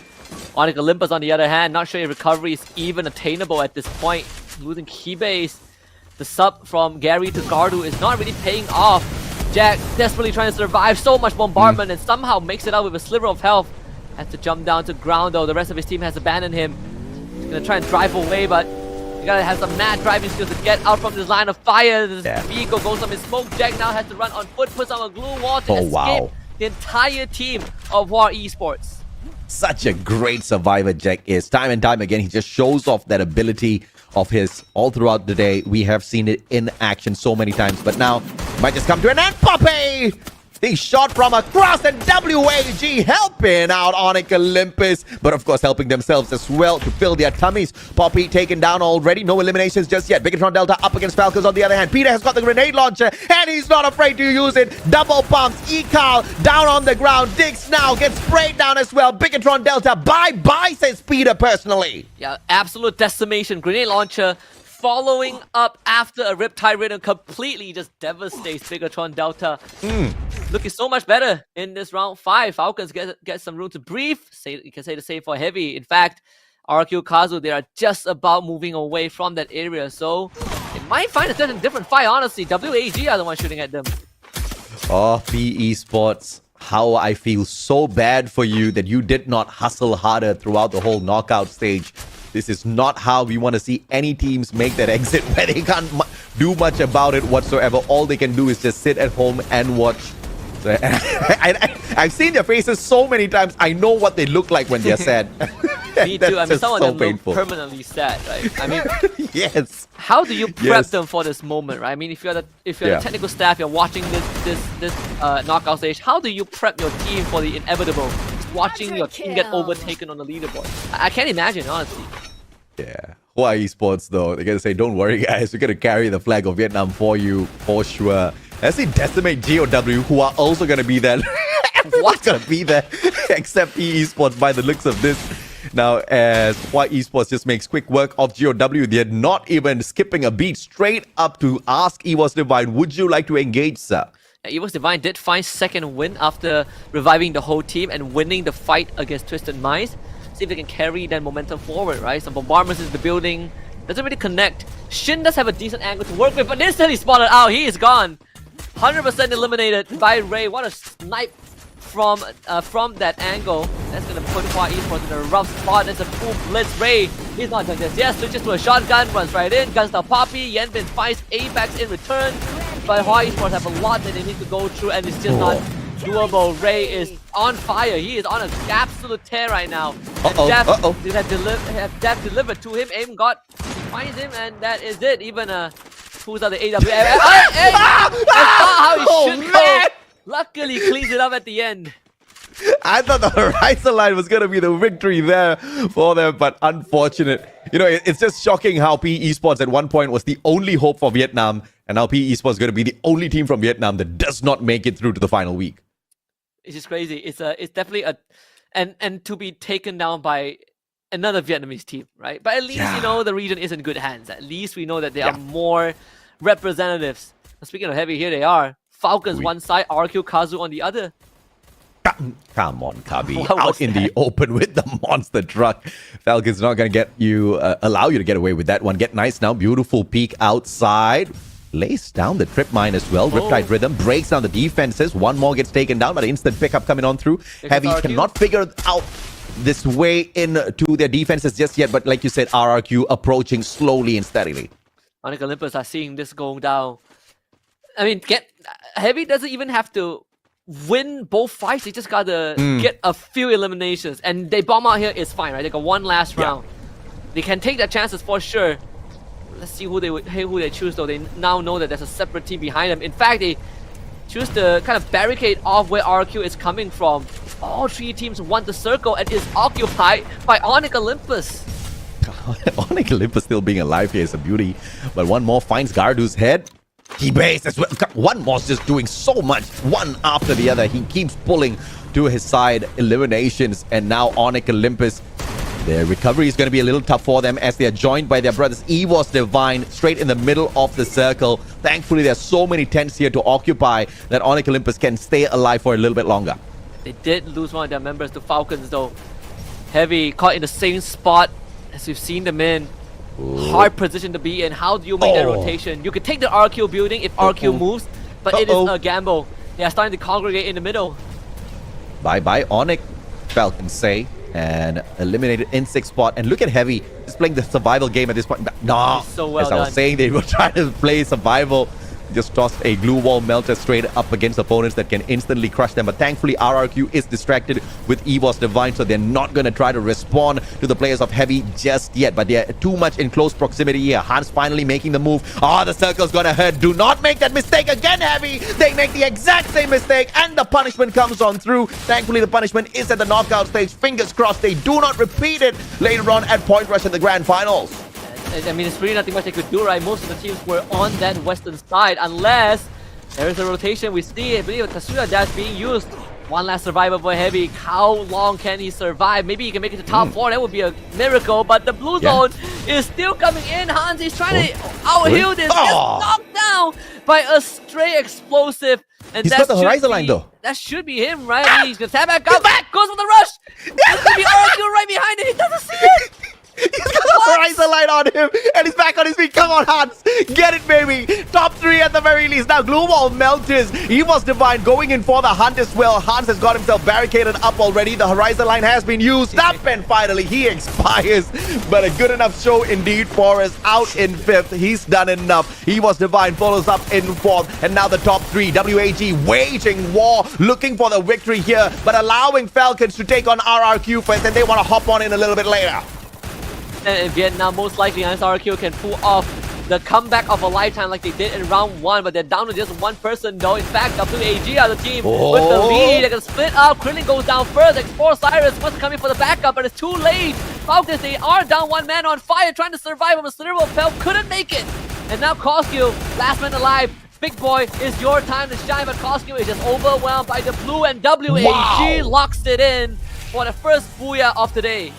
[SPEAKER 11] Onyx Olympus, on the other hand, not sure if recovery is even attainable at this point. Losing key base. The sub from Gary to Gardu is not really paying off. Jack desperately trying to survive so much bombardment and somehow makes it out with a sliver of health. Has to jump down to ground though. The rest of his team has abandoned him. Gonna try and drive away, but you gotta have some mad driving skills to get out from this line of fire. This vehicle goes on his smoke. Jack now has to run on foot, puts on a glue wall to escape the entire team of War Esports.
[SPEAKER 5] Such a great survivor Jack is. Time and time again, he just shows off that ability of his all throughout the day. We have seen it in action so many times, but now might just come to an end. Poppy! He shot from across, and WAG helping out Onyx Olympus, but of course helping themselves as well to fill their tummies. Poppy taken down already, no eliminations just yet. Bigatron Delta up against Falcons on the other hand. Peter has got the grenade launcher, and he's not afraid to use it. Double pumps, Ekal down on the ground. Dix now gets sprayed down as well. Bigatron Delta, bye-bye, says Peter personally.
[SPEAKER 11] Yeah, absolute decimation. Grenade launcher following up after a Riptide Rhythm completely just devastates Bigatron Delta. Looking so much better in this round 5. Falcons get some room to breathe. You can say the same for Heavy. In fact, RQ Kazu, they are just about moving away from that area. So it might find a different fight, honestly. WAG are the ones shooting at them.
[SPEAKER 5] Oh, PE Sports, how I feel so bad for you that you did not hustle harder throughout the whole knockout stage. This is not how we want to see any teams make that exit, where they can't do much about it whatsoever. All they can do is just sit at home and watch. I've seen their faces so many times. I know what they look like when they're sad.
[SPEAKER 11] Me too. I mean, some of them
[SPEAKER 5] painful.
[SPEAKER 11] look permanently sad, right? I mean,
[SPEAKER 5] yes.
[SPEAKER 11] How do you prep them for this moment, right? I mean, if you're the technical staff, you're watching this knockout stage. How do you prep your team for the inevitable? Just watching your team get overtaken on the leaderboard. I can't imagine, honestly.
[SPEAKER 5] Yeah. Hawaii Sports though, they're gonna say, don't worry guys, we're gonna carry the flag of Vietnam for you for sure. As they decimate GOW, who are also gonna be there. Everyone's gonna be there except PE Sports by the looks of this. Now, as Hawaii Esports just makes quick work of GOW, they're not even skipping a beat, straight up to ask EVOS Divine, would you like to engage, sir?
[SPEAKER 11] EVOS Divine did find second win after reviving the whole team and winning the fight against Twisted Minds. See if they can carry that momentum forward, right? Some bombardments in the building. Doesn't really connect. Shin does have a decent angle to work with, but instantly spotted out. He is gone. 100% eliminated by Ray. What a snipe from that angle. That's gonna put Hawaii Esports in a rough spot. There's a full blitz. Ray, he's not doing this. Yes, switches to a shotgun, runs right in. Guns the Poppy. Yenbin finds Apex in return. But Hawaii Esports have a lot that they need to go through, and it's just not doable. Ray is on fire. He is on an absolute tear right now. Death delivered to him. Aim got, finds him, and that is it. Even who's on the AWM? That's not how he should go. Luckily, cleans it up at the end.
[SPEAKER 5] I thought the Horizon line was going to be the victory there for them, but unfortunate. You know, it's just shocking how PE Esports at one point was the only hope for Vietnam, and now PE Esports is going to be the only team from Vietnam that does not make it through to the final week.
[SPEAKER 11] It's just crazy. It's definitely and to be taken down by another Vietnamese team, right? But at least you know the region is in good hands. At least we know that there are more representatives. Speaking of Heavy, here they are. Falcons one side, RQ Kazu on the other.
[SPEAKER 5] Come on, Kabi. Out in the open with the monster truck. Falcons not going to get you, allow you to get away with that one. Get nice now. Beautiful peek outside. Lays down the trip mine as well. Riptide Rhythm breaks down the defenses. One more gets taken down, but instant pickup coming on through. Heavy cannot figure out this way into their defenses just yet, but like you said, RRQ approaching slowly and steadily.
[SPEAKER 11] Onyx Olympus are seeing this going down. I mean, Heavy doesn't even have to win both fights. They just gotta get a few eliminations, and they bomb out here is fine, right? They got one last round. They can take their chances for sure. Let's see who they choose though. They now know that there's a separate team behind them. In fact, they choose to kind of barricade off where RQ is coming from. All three teams want the circle and is occupied by Onyx Olympus.
[SPEAKER 5] Onyx Olympus still being alive here is a beauty, but one more finds Gardu's head. He based as well. One more's just doing so much, one after the other. He keeps pulling to his side. Eliminations, and now Onyx Olympus. Their recovery is going to be a little tough for them as they are joined by their brothers EVOS Divine straight in the middle of the circle. Thankfully, there's so many tents here to occupy that Onyx Olympus can stay alive for a little bit longer.
[SPEAKER 11] They did lose one of their members to Falcons though. Heavy caught in the same spot as we've seen them in. Hard position to be in. How do you make that rotation? You could take the RQ building if RQ moves, but it is a gamble. They are starting to congregate in the middle.
[SPEAKER 5] Bye-bye, Onyx. Falcons say. and eliminated in 6th spot. And look at Heavy, just playing the survival game at this point. No,
[SPEAKER 11] So well
[SPEAKER 5] as I was
[SPEAKER 11] done.
[SPEAKER 5] saying, they were trying to play survival. Just tossed a glue wall melter straight up against opponents that can instantly crush them. But thankfully, RRQ is distracted with EVOS Divine, so they're not going to try to respond to the players of Heavy just yet. But they're too much in close proximity here. Hans finally making the move. The circle's going to hurt. Do not make that mistake again, Heavy. They make the exact same mistake, and the punishment comes on through. Thankfully, the punishment is at the knockout stage. Fingers crossed they do not repeat it later on at Point Rush in the Grand Finals.
[SPEAKER 11] I mean, it's really nothing much they could do, right? Most of the teams were on that western side, unless there is a rotation. We see, I believe, Tatsuya Dash being used. One last survivor for Heavy. How long can he survive? Maybe he can make it to top 4. That would be a miracle. But the blue zone is still coming in. Hans is trying to out-heal this. Just knocked down by a stray explosive. And
[SPEAKER 5] He's got the horizon line, though.
[SPEAKER 11] That should be him, right? I mean, he's going to tap back up. Goes for the rush. There's going to be RQ right behind it. He doesn't see it.
[SPEAKER 5] He's got the horizon light on him, and he's back on his feet. Come on, Hans. Get it, baby. Top 3 at the very least. Now, glue wall melters. EVOS Divine going in for the hunt as well. Hans has got himself barricaded up already. The horizon line has been used up, and finally he expires. But a good enough show indeed for us. Out in 5th. He's done enough. EVOS Divine follows up in 4th. And now the top 3. WAG waging war, looking for the victory here, but allowing Falcons to take on RRQ first, and they want to hop on in a little bit later.
[SPEAKER 11] And in Vietnam, most likely, RRQ can pull off the comeback of a lifetime like they did in round 1, but they're down to just one person though. In fact, WAG are the team with the lead. They're gonna split up. Krillin goes down first. Explore Cyrus wants to come in for the backup, but it's too late. Falcons, they are down one man on fire, trying to survive on a cerebral pelt, couldn't make it. And now Koskyu, last man alive. Big boy, it's your time to shine, but Koskyu is just overwhelmed by the blue, and WAG locks it in for the first booyah of the day.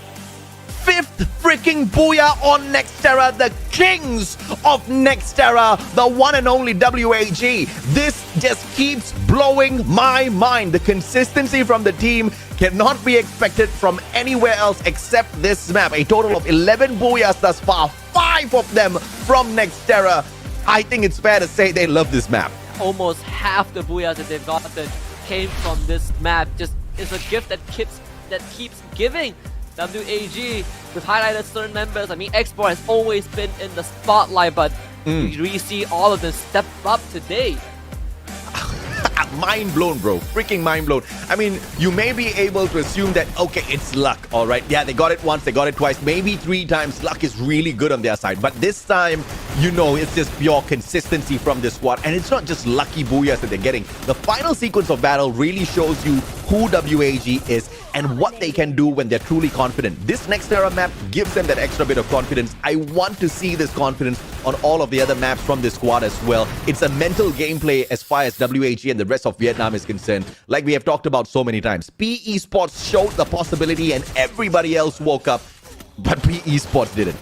[SPEAKER 5] 5th freaking booyah on Nextera, the kings of Nextera, the one and only WAG. This just keeps blowing my mind. The consistency from the team cannot be expected from anywhere else except this map. A total of 11 booyahs thus far, 5 of them from Nextera. I think it's fair to say they love this map.
[SPEAKER 11] Almost half the booyahs that they've gotten came from this map. Just it's a gift that keeps giving. WAG, we've highlighted certain members. I mean, Export has always been in the spotlight, but we really see all of them step up today.
[SPEAKER 5] Mind blown, bro. Freaking mind blown. I mean, you may be able to assume that, okay, it's luck, all right? Yeah, they got it once, they got it twice, maybe 3 times. Luck is really good on their side. But this time, you know, it's just pure consistency from this squad. And it's not just lucky booyahs that they're getting. The final sequence of battle really shows you who WAG is and what they can do when they're truly confident. This Nextera map gives them that extra bit of confidence. I want to see this confidence on all of the other maps from this squad as well. It's a mental gameplay as far as WAG and the rest of Vietnam is concerned. Like we have talked about so many times. PE Sports showed the possibility and everybody else woke up, but PE Sports didn't.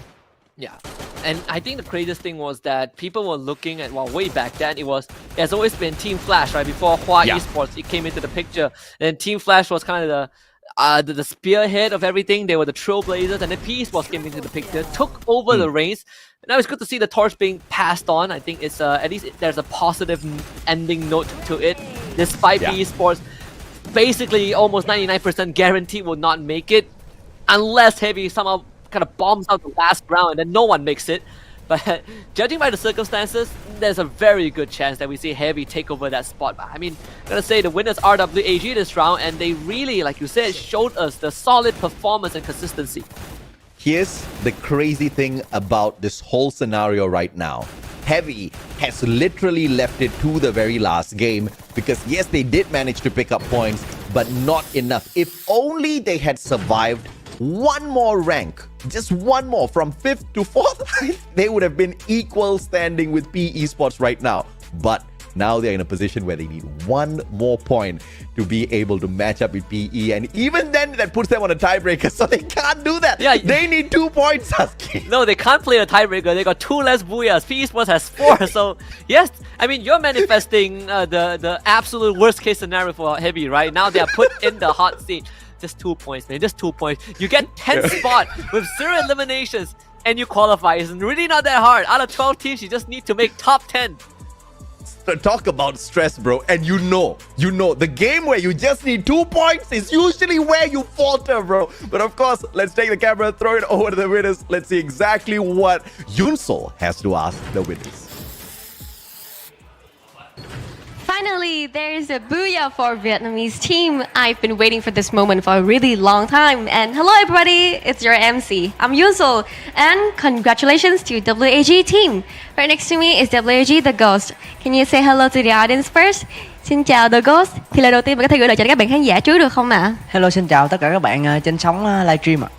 [SPEAKER 11] Yeah. And I think the craziest thing was that people were looking at, well, way back then, it has always been Team Flash, right? Before Hua Esports, it came into the picture. And Team Flash was kind of the spearhead of everything. They were the trailblazers, and then PE Sports came into the picture, took over the reins. Now it's good to see the torch being passed on. I think it's at least there's a positive ending note to it. Despite PE Sports, basically almost 99% guaranteed will not make it unless Heavy somehow kind of bombs out the last round and then no one makes it. But judging by the circumstances, there's a very good chance that we see Heavy take over that spot. But I mean, I'm gonna say the winners are WAG this round, and they really, like you said, showed us the solid performance and consistency.
[SPEAKER 5] Here's the crazy thing about this whole scenario right now. Heavy has literally left it to the very last game because yes, they did manage to pick up points, but not enough. If only they had survived one more rank, just one more from 5th to 4th, they would have been equal standing with PE Sports right now. But now they're in a position where they need one more point to be able to match up with PE, and even then that puts them on a tiebreaker, so they can't do that. Yeah, they need 2 points, Sasuke.
[SPEAKER 11] No, they can't play a tiebreaker. They got 2 less booyahs. PE Sports has 4. So yes, I mean, you're manifesting the absolute worst case scenario for Heavy, right? Now they are put in the hot seat. Just 2 points, man. Just 2 points. You get 10th spot with 0 eliminations and you qualify. It's really not that hard. Out of 12 teams, you just need to make top 10.
[SPEAKER 5] talk about stress, bro. And you know, the game where you just need 2 points is usually where you falter, bro. But of course, let's take the camera, throw it over to the winners. Let's see exactly what Yunsol has to ask the winners.
[SPEAKER 14] Finally, there is a booyah for Vietnamese team. I've been waiting for this moment for a really long time. And hello everybody, it's your MC. I'm Yunsol, and congratulations to WAG team. Right next to me is WAG The Ghost. Can you say hello to the audience first? Xin chào The Ghost. Thì lời đầu tiên mình có thể gửi lời chào đến các bạn khán giả trước được không ạ?
[SPEAKER 10] Hello, xin chào tất cả các bạn trên sóng livestream ạ.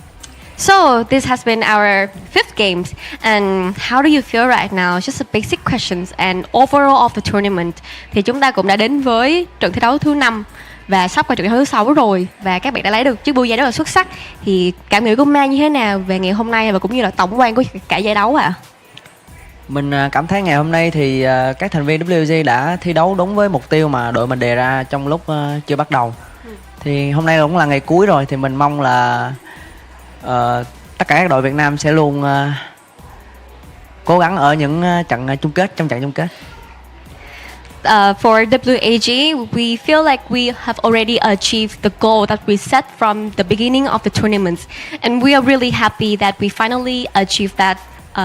[SPEAKER 14] So this has been our 5th games, and how do you feel right now? Just a basic questions and overall of the tournament. Thì chúng ta cũng đã đến với trận thi đấu thứ 5 và sắp qua trận thi đấu thứ 6 rồi, và các bạn đã lấy được chiếc booyah rất là xuất sắc. Thì cảm nghĩ của Man như thế nào về ngày hôm nay và cũng như là tổng quan của cả giải đấu ạ?
[SPEAKER 10] Mình cảm thấy ngày hôm nay thì các thành viên WG đã thi đấu đúng với mục tiêu mà đội mình đề ra trong lúc chưa bắt đầu. Thì hôm nay cũng là ngày cuối rồi, thì mình mong là tất cả các đội Việt Nam sẽ luôn cố gắng ở những trận chung kết, trong trận chung kết.
[SPEAKER 14] For WAG, we feel like we have already achieved the goal that we set from the beginning of the tournament, and we are really happy that we finally achieved that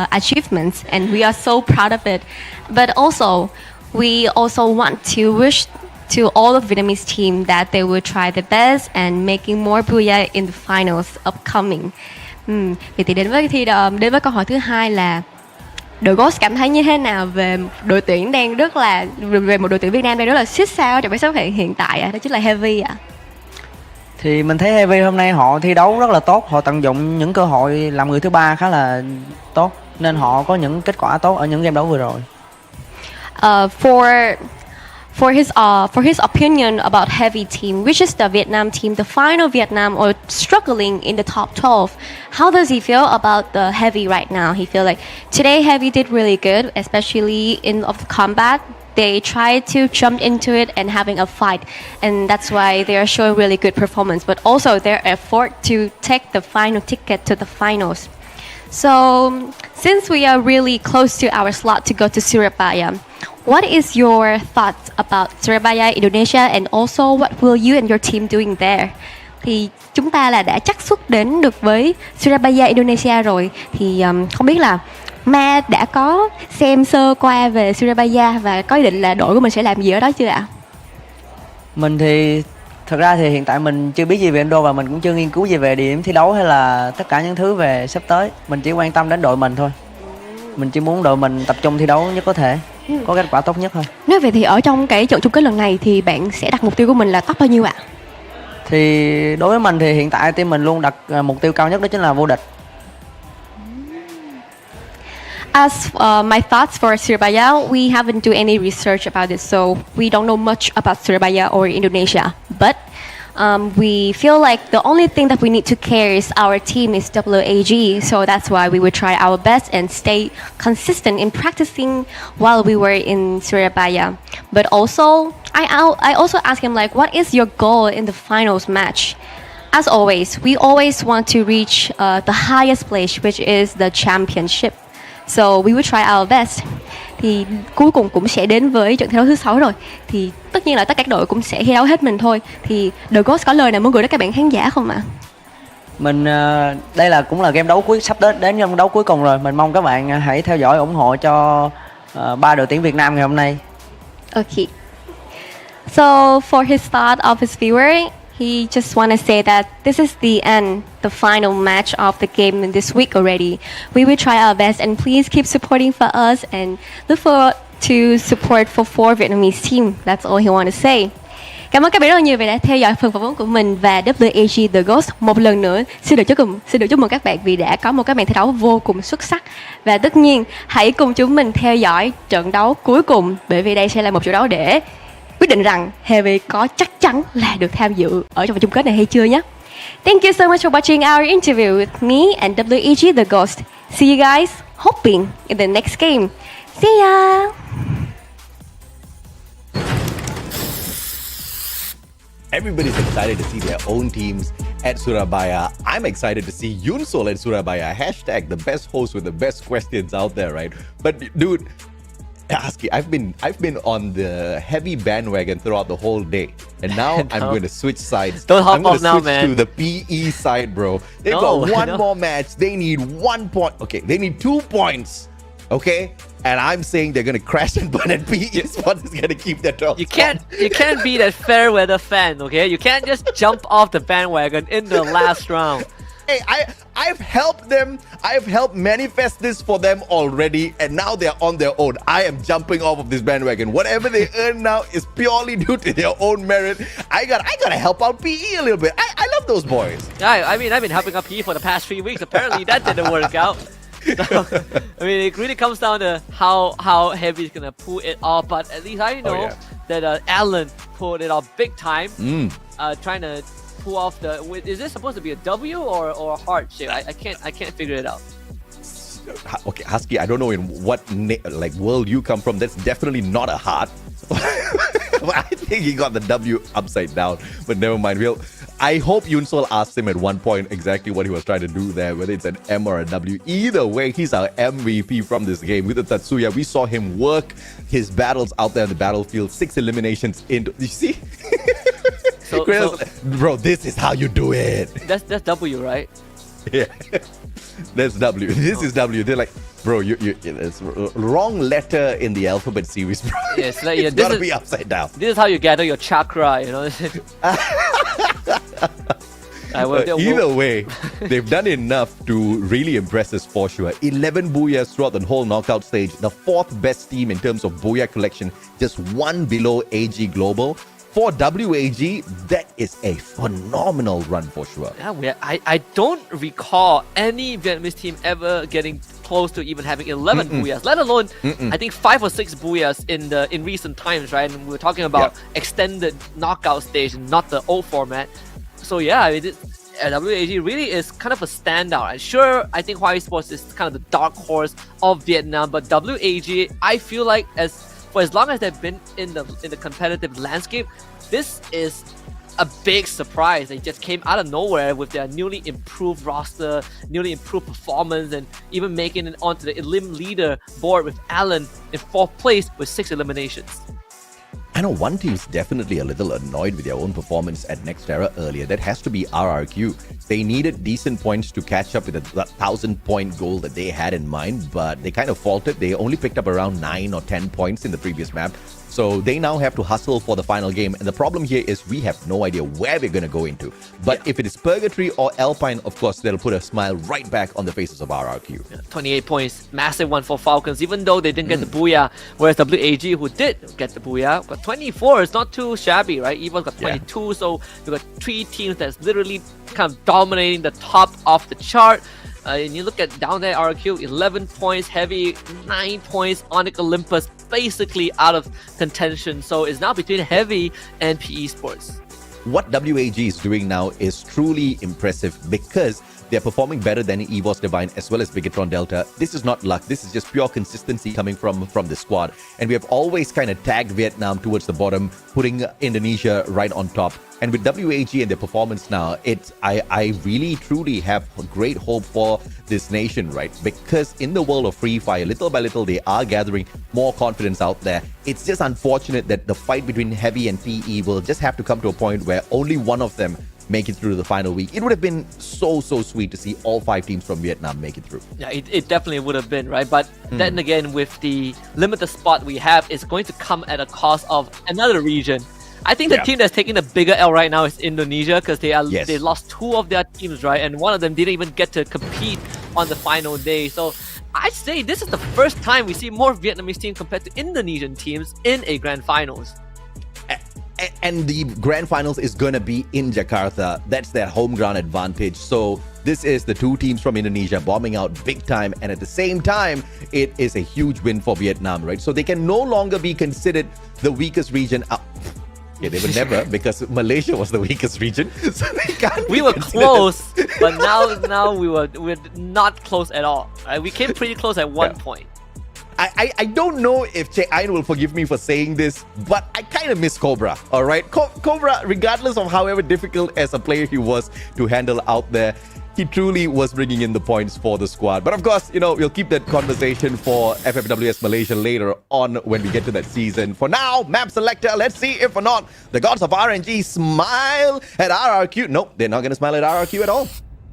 [SPEAKER 14] achievements, and we are so proud of it. But also, we also want to wish to all of Vietnamese team that they will try their best and making more booyah in the finals upcoming. Vậy thì đến với câu hỏi thứ hai là The Ghost cảm thấy như thế nào về đội tuyển đang rất là về một đội tuyển Việt Nam đang rất là xích sao trong cái xếp hạng hiện tại đó chính là Heavy ạ.
[SPEAKER 10] Thì mình thấy Heavy hôm nay họ thi đấu rất là tốt, họ tận dụng những cơ hội làm người thứ ba khá là tốt, nên họ có những kết quả tốt ở những game đấu vừa rồi. For his opinion about Heavy team, which is the Vietnam team, the final Vietnam or struggling in the top 12, how does he feel about the Heavy right now? He feel like today Heavy did really good, especially in of the combat. They tried to jump into it and having a fight, and that's why they are showing really good performance, but also their effort to take the final ticket to the finals. So, since we are really close to our slot to go to Surabaya, what is your thoughts about Surabaya, Indonesia, and also what will you and your team doing there? Thì chúng ta là đã chắc suất đến được với Surabaya, Indonesia rồi. Thì không biết là Ma đã có xem sơ qua về Surabaya và có ý định là đội của mình sẽ làm gì ở đó chưa ạ? Mình thì thật ra thì hiện tại mình chưa biết gì về Indo và mình cũng chưa nghiên cứu gì về địa điểm thi đấu hay là tất cả những thứ về sắp tới. Mình chỉ quan tâm đến đội mình thôi. Mình chỉ muốn đội mình tập trung thi đấu nhất có thể, có kết quả tốt nhất thôi.
[SPEAKER 14] Nói về thì ở trong cái trận chung kết lần này thì bạn sẽ đặt mục tiêu của mình là top bao nhiêu ạ?
[SPEAKER 10] Thì đối với mình thì hiện tại team mình luôn đặt mục tiêu cao nhất đó chính là vô địch.
[SPEAKER 14] As my thoughts for Surabaya, we haven't do any research about it, so we don't know much about Surabaya or Indonesia. But we feel like the only thing that we need to care is our team is WAG, so that's why we would try our best and stay consistent in practicing while we were in Surabaya. But also, I also asked him like, what is your goal in the finals match? As always, we always want to reach the highest place, which is the championship. So we will try our best. Thì cuối cùng cũng sẽ đến với trận thi đấu thứ 6 rồi. Thì tất nhiên là tất cả các đội cũng sẽ thi đấu hết mình thôi. Thì The Ghost có lời nào muốn gửi đến các bạn khán giả không ạ?
[SPEAKER 10] Mình đây cũng là game đấu sắp đến game đấu cuối cùng rồi. Mình mong các bạn hãy theo dõi ủng hộ cho 3 đội tuyển Việt Nam ngày hôm nay.
[SPEAKER 14] Okay. So for his thought of his viewer, he just want to say that this is the end, the final match of the game in this week already. We will try our best and please keep supporting for us and look forward to support for 4 Vietnamese team. That's all he want to say. Cảm ơn các bạn rất là nhiều vì đã theo dõi phần phỏng vấn của mình và WAG The Ghost. Một lần nữa xin được chúc mừng các bạn vì đã có một cái màn thi đấu vô cùng xuất sắc. Và tất nhiên hãy cùng chúng mình theo dõi trận đấu cuối cùng, bởi vì đây sẽ là một trận đấu để quyết định rằng Heavy có chắc chắn là được tham dự ở trong vòng chung kết này hay chưa nhé. Thank you so much for watching our interview with me and WAG The Ghost. See you guys hoping in the next game. See ya!
[SPEAKER 5] Everybody's excited to see their own teams at Surabaya. I'm excited to see Yunsol at Surabaya. Hashtag the best host with the best questions out there, right? But dude, Husky, I've been on the heavy bandwagon throughout the whole day, and now I'm going to switch sides.
[SPEAKER 11] Don't hop
[SPEAKER 5] I'm gonna
[SPEAKER 11] off now,
[SPEAKER 5] switch
[SPEAKER 11] man.
[SPEAKER 5] to the PE side, bro. They've
[SPEAKER 11] No,
[SPEAKER 5] got one
[SPEAKER 11] no.
[SPEAKER 5] more match. They need 1 point. Okay, they need 2 points. Okay, and I'm saying they're gonna crash and burn, and PE Sports is gonna keep their 12.
[SPEAKER 11] You can't be that fair weather fan, okay? You can't just jump off the bandwagon in the last round.
[SPEAKER 5] Hey, I've helped them. I've helped manifest this for them already, and now they're on their own. I am jumping off of this bandwagon. Whatever they earn now is purely due to their own merit. I gotta help out PE a little bit. I love those boys.
[SPEAKER 11] Yeah, I mean, I've been helping up PE for the past 3 weeks. Apparently, that didn't work out. So, I mean, it really comes down to how heavy is gonna pull it off. But at least I know that Alan pulled it off big time. Trying to pull off the. Is this supposed to be a W or a heart shape? I can't figure it out.
[SPEAKER 5] Okay, Husky, I don't know in what world you come from. That's definitely not a heart. I think he got the W upside down, but never mind. I hope Yunsol asked him at one point exactly what he was trying to do there, whether it's an M or a W. Either way, he's our MVP from this game. With the Tatsuya, we saw him work his battles out there on the battlefield. 6 eliminations into. You see?
[SPEAKER 11] So,
[SPEAKER 5] bro, this is how you do it.
[SPEAKER 11] That's W, right?
[SPEAKER 5] Yeah. That's W. This is W. They're like, bro, it's wrong letter in the alphabet series, bro.
[SPEAKER 11] Yes, like,
[SPEAKER 5] it's gotta be upside down.
[SPEAKER 11] This is how you gather your chakra, you know.
[SPEAKER 5] Either way, they've done enough to really impress us for sure. 11 booyahs throughout the whole knockout stage. The 4th best team in terms of booyah collection, just 1 below AG Global. For WAG, that is a phenomenal run for sure.
[SPEAKER 11] Yeah, I don't recall any Vietnamese team ever getting close to even having 11 booyahs, let alone I think 5 or 6 booyahs in recent times, right? And we're talking about extended knockout stage, not the old format. So yeah, I mean, WAG really is kind of a standout. And sure, I think Huawei Sports is kind of the dark horse of Vietnam, but WAG, I feel like for as long as they've been in the competitive landscape, this is a big surprise. They just came out of nowhere with their newly improved roster, newly improved performance, and even making it onto the elim leader board with Alan in 4th place with 6 eliminations.
[SPEAKER 5] I know one team's definitely a little annoyed with their own performance at Nextera earlier. That has to be RRQ. They needed decent points to catch up with the 1,000-point goal that they had in mind, but they kind of faltered. They only picked up around 9 or 10 points in the previous map. So they now have to hustle for the final game. And the problem here is we have no idea where we're going to go into. But if it is Purgatory or Alpine, of course, that'll put a smile right back on the faces of RRQ.
[SPEAKER 11] 28 points, massive one for Falcons, even though they didn't get the booyah. Whereas WAG, who did get the booyah, got 24. It's not too shabby, right? Evo's got 22. So you got 3 teams that's literally kind of dominating the top of the chart. And you look at down there, RRQ, 11 points, Heavy, 9 points, Onyx Olympus, basically out of contention. So it's now between Heavy and PE Sports.
[SPEAKER 5] What WAG is doing now is truly impressive because they're performing better than EVOS Divine as well as Bigatron Delta. This is not luck. This is just pure consistency coming from the squad. And we have always kind of tagged Vietnam towards the bottom, putting Indonesia right on top. And with WAG and their performance now, I really truly have great hope for this nation, right? Because in the world of Free Fire, little by little, they are gathering more confidence out there. It's just unfortunate that the fight between Heavy and PE will just have to come to a point where only one of them make it through to the final week. It would have been so sweet to see all 5 teams from Vietnam make it through.
[SPEAKER 11] Yeah, it definitely would have been, right? But then again, with the limited spot we have, it's going to come at a cost of another region. I think the team that's taking the bigger L right now is Indonesia because they lost 2 of their teams, right? And one of them didn't even get to compete on the final day. So I'd say this is the first time we see more Vietnamese teams compared to Indonesian teams in a grand finals.
[SPEAKER 5] And the grand finals is going to be in Jakarta. That's their home ground advantage. So this is the 2 teams from Indonesia bombing out big time. And at the same time, it is a huge win for Vietnam, right? So they can no longer be considered the weakest region. Yeah, they were never, because Malaysia was the weakest region. So they can't.
[SPEAKER 11] We were close, but now we're not close at all. Right? We came pretty close at one point.
[SPEAKER 5] I don't know if Che Ayn will forgive me for saying this, but I kind of miss Cobra, all right? Cobra, regardless of however difficult as a player he was to handle out there, he truly was bringing in the points for the squad. But of course, we'll keep that conversation for FFWS Malaysia later on when we get to that season. For now, map selector, let's see if or not the gods of RNG smile at RRQ. Nope, they're not going to smile at RRQ at all.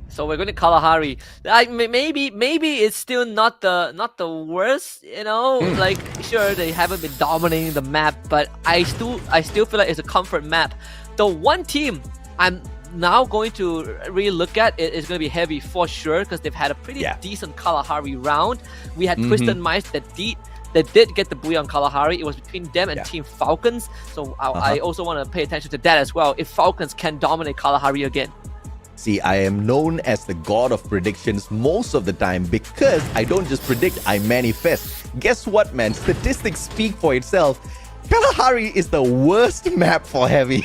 [SPEAKER 11] So we're going to Kalahari. Maybe it's still not the worst, Like, sure, they haven't been dominating the map, but I still feel like it's a comfort map. The one team I'm now going to really look at is going to be Heavy for sure, because they've had a pretty decent Kalahari round. We had Twisted Mice that did get the buoy on Kalahari. It was between them and Team Falcons. So I also want to pay attention to that as well. If Falcons can dominate Kalahari again.
[SPEAKER 5] See, I am known as the god of predictions most of the time because I don't just predict, I manifest. Guess what, man? Statistics speak for itself. Kalahari is the worst map for Heavy.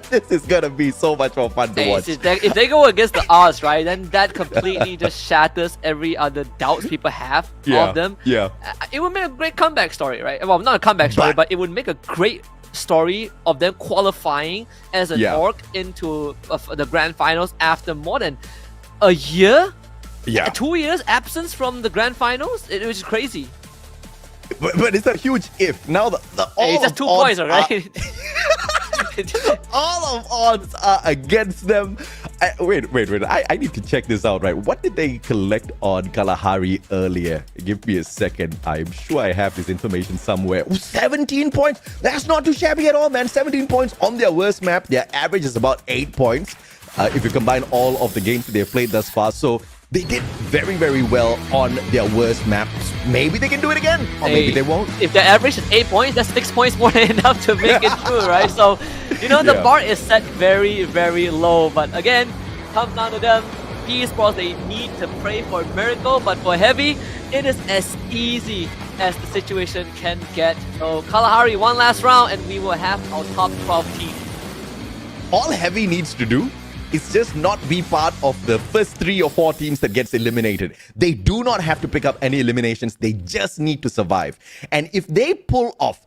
[SPEAKER 5] This is gonna be so much more fun to watch.
[SPEAKER 11] If they go against the odds, right, then that completely just shatters every other doubts people have of them.
[SPEAKER 5] Yeah.
[SPEAKER 11] It would make a great comeback story, right? Well, not a comeback story, but it would make a great story of them qualifying as an orc into the grand finals after more than a year, 2 years absence from the grand finals. It was crazy.
[SPEAKER 5] But it's a huge if. Now
[SPEAKER 11] it's just 2 points, right?
[SPEAKER 5] All of odds are against them. Wait. I need to check this out, right? What did they collect on Kalahari earlier? Give me a second. I'm sure I have this information somewhere. Ooh, 17 points. That's not too shabby at all, man. 17 points on their worst map. Their average is about 8 points. If you combine all of the games they've played thus far. So they did very, very well on their worst maps. Maybe they can do it again, or maybe they won't.
[SPEAKER 11] If their average is 8 points, that's 6 points more than enough to make it through, right? So, the bar is set very, very low. But again, comes down to them. Esports, they need to pray for a miracle. But for Heavy, it is as easy as the situation can get. So Kalahari, one last round, and we will have our top 12 team.
[SPEAKER 5] All Heavy needs to do is just not be part of the first 3 or 4 teams that gets eliminated. They do not have to pick up any eliminations. They just need to survive. And if they pull off,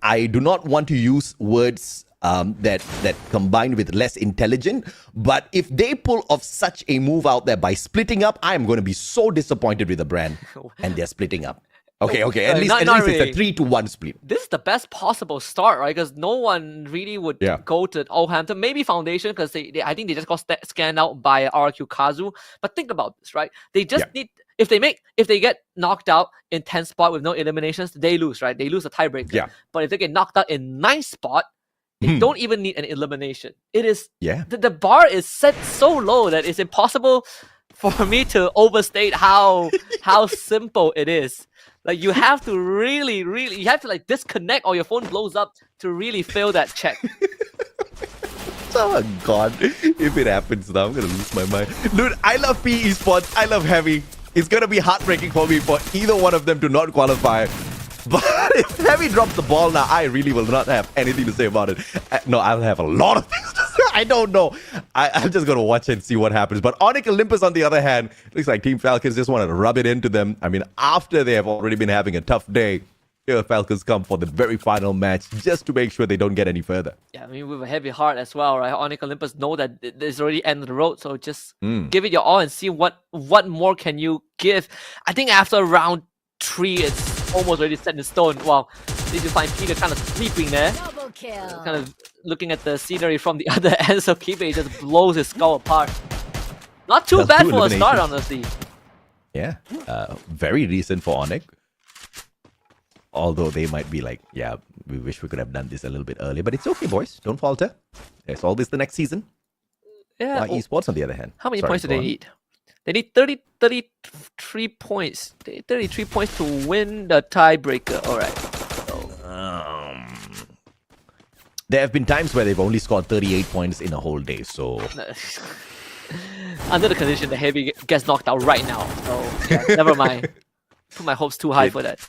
[SPEAKER 5] I do not want to use words that combined with less intelligent, but if they pull off such a move out there by splitting up, I am going to be so disappointed with the brand. And they're splitting up. Okay. At least
[SPEAKER 11] really.
[SPEAKER 5] It's a 3-1 split.
[SPEAKER 11] This is the best possible start, right? Because no one really would go to Oldhampton. Maybe Foundation, because I think they just got scanned out by RQ Kazu. But think about this, right? They just need, if they get knocked out in 10th spot with no eliminations, they lose, right? They lose a tiebreaker.
[SPEAKER 5] Yeah.
[SPEAKER 11] But if they get knocked out in 9th spot, they don't even need an elimination. It is the bar is set so low that it's impossible for me to overstate how simple it is. Like, you have to really, you have to like disconnect or your phone blows up to really fail that check.
[SPEAKER 5] Oh God, if it happens now, I'm gonna lose my mind. Dude, I love PE Sports. I love Heavy. It's gonna be heartbreaking for me for either one of them to not qualify. But if Heavy drops the ball now, I really will not have anything to say about it. No, I'll have a lot of things to say. I don't know. I'm just going to watch and see what happens. But Onyx Olympus, on the other hand, looks like Team Falcons just wanted to rub it into them. I mean, after they have already been having a tough day, here Falcons come for the very final match just to make sure they don't get any further.
[SPEAKER 11] Yeah, I mean, with a heavy heart as well, right? Onyx Olympus know that it's already end of the road, so just give it your all and see what more can you give. I think after round 3, it's almost already set in stone. Wow, did you find Peter kind of sleeping there?
[SPEAKER 1] Double kill.
[SPEAKER 11] Kind of looking at the scenery from the other end, so Peter just blows his skull apart. Not too bad for a start, honestly.
[SPEAKER 5] Yeah, very decent for Onyx. Although they might be like, yeah, we wish we could have done this a little bit earlier. But it's okay, boys. Don't falter. There's always the next season.
[SPEAKER 11] Yeah.
[SPEAKER 5] Esports, on the other hand.
[SPEAKER 11] How many points do they need? They need 33 points. 33 points to win the tiebreaker. All right. So.
[SPEAKER 5] There have been times where they've only scored 38 points in a whole day. So
[SPEAKER 11] under the condition, the Heavy gets knocked out right now. So yeah, never mind. Put my hopes too high for that.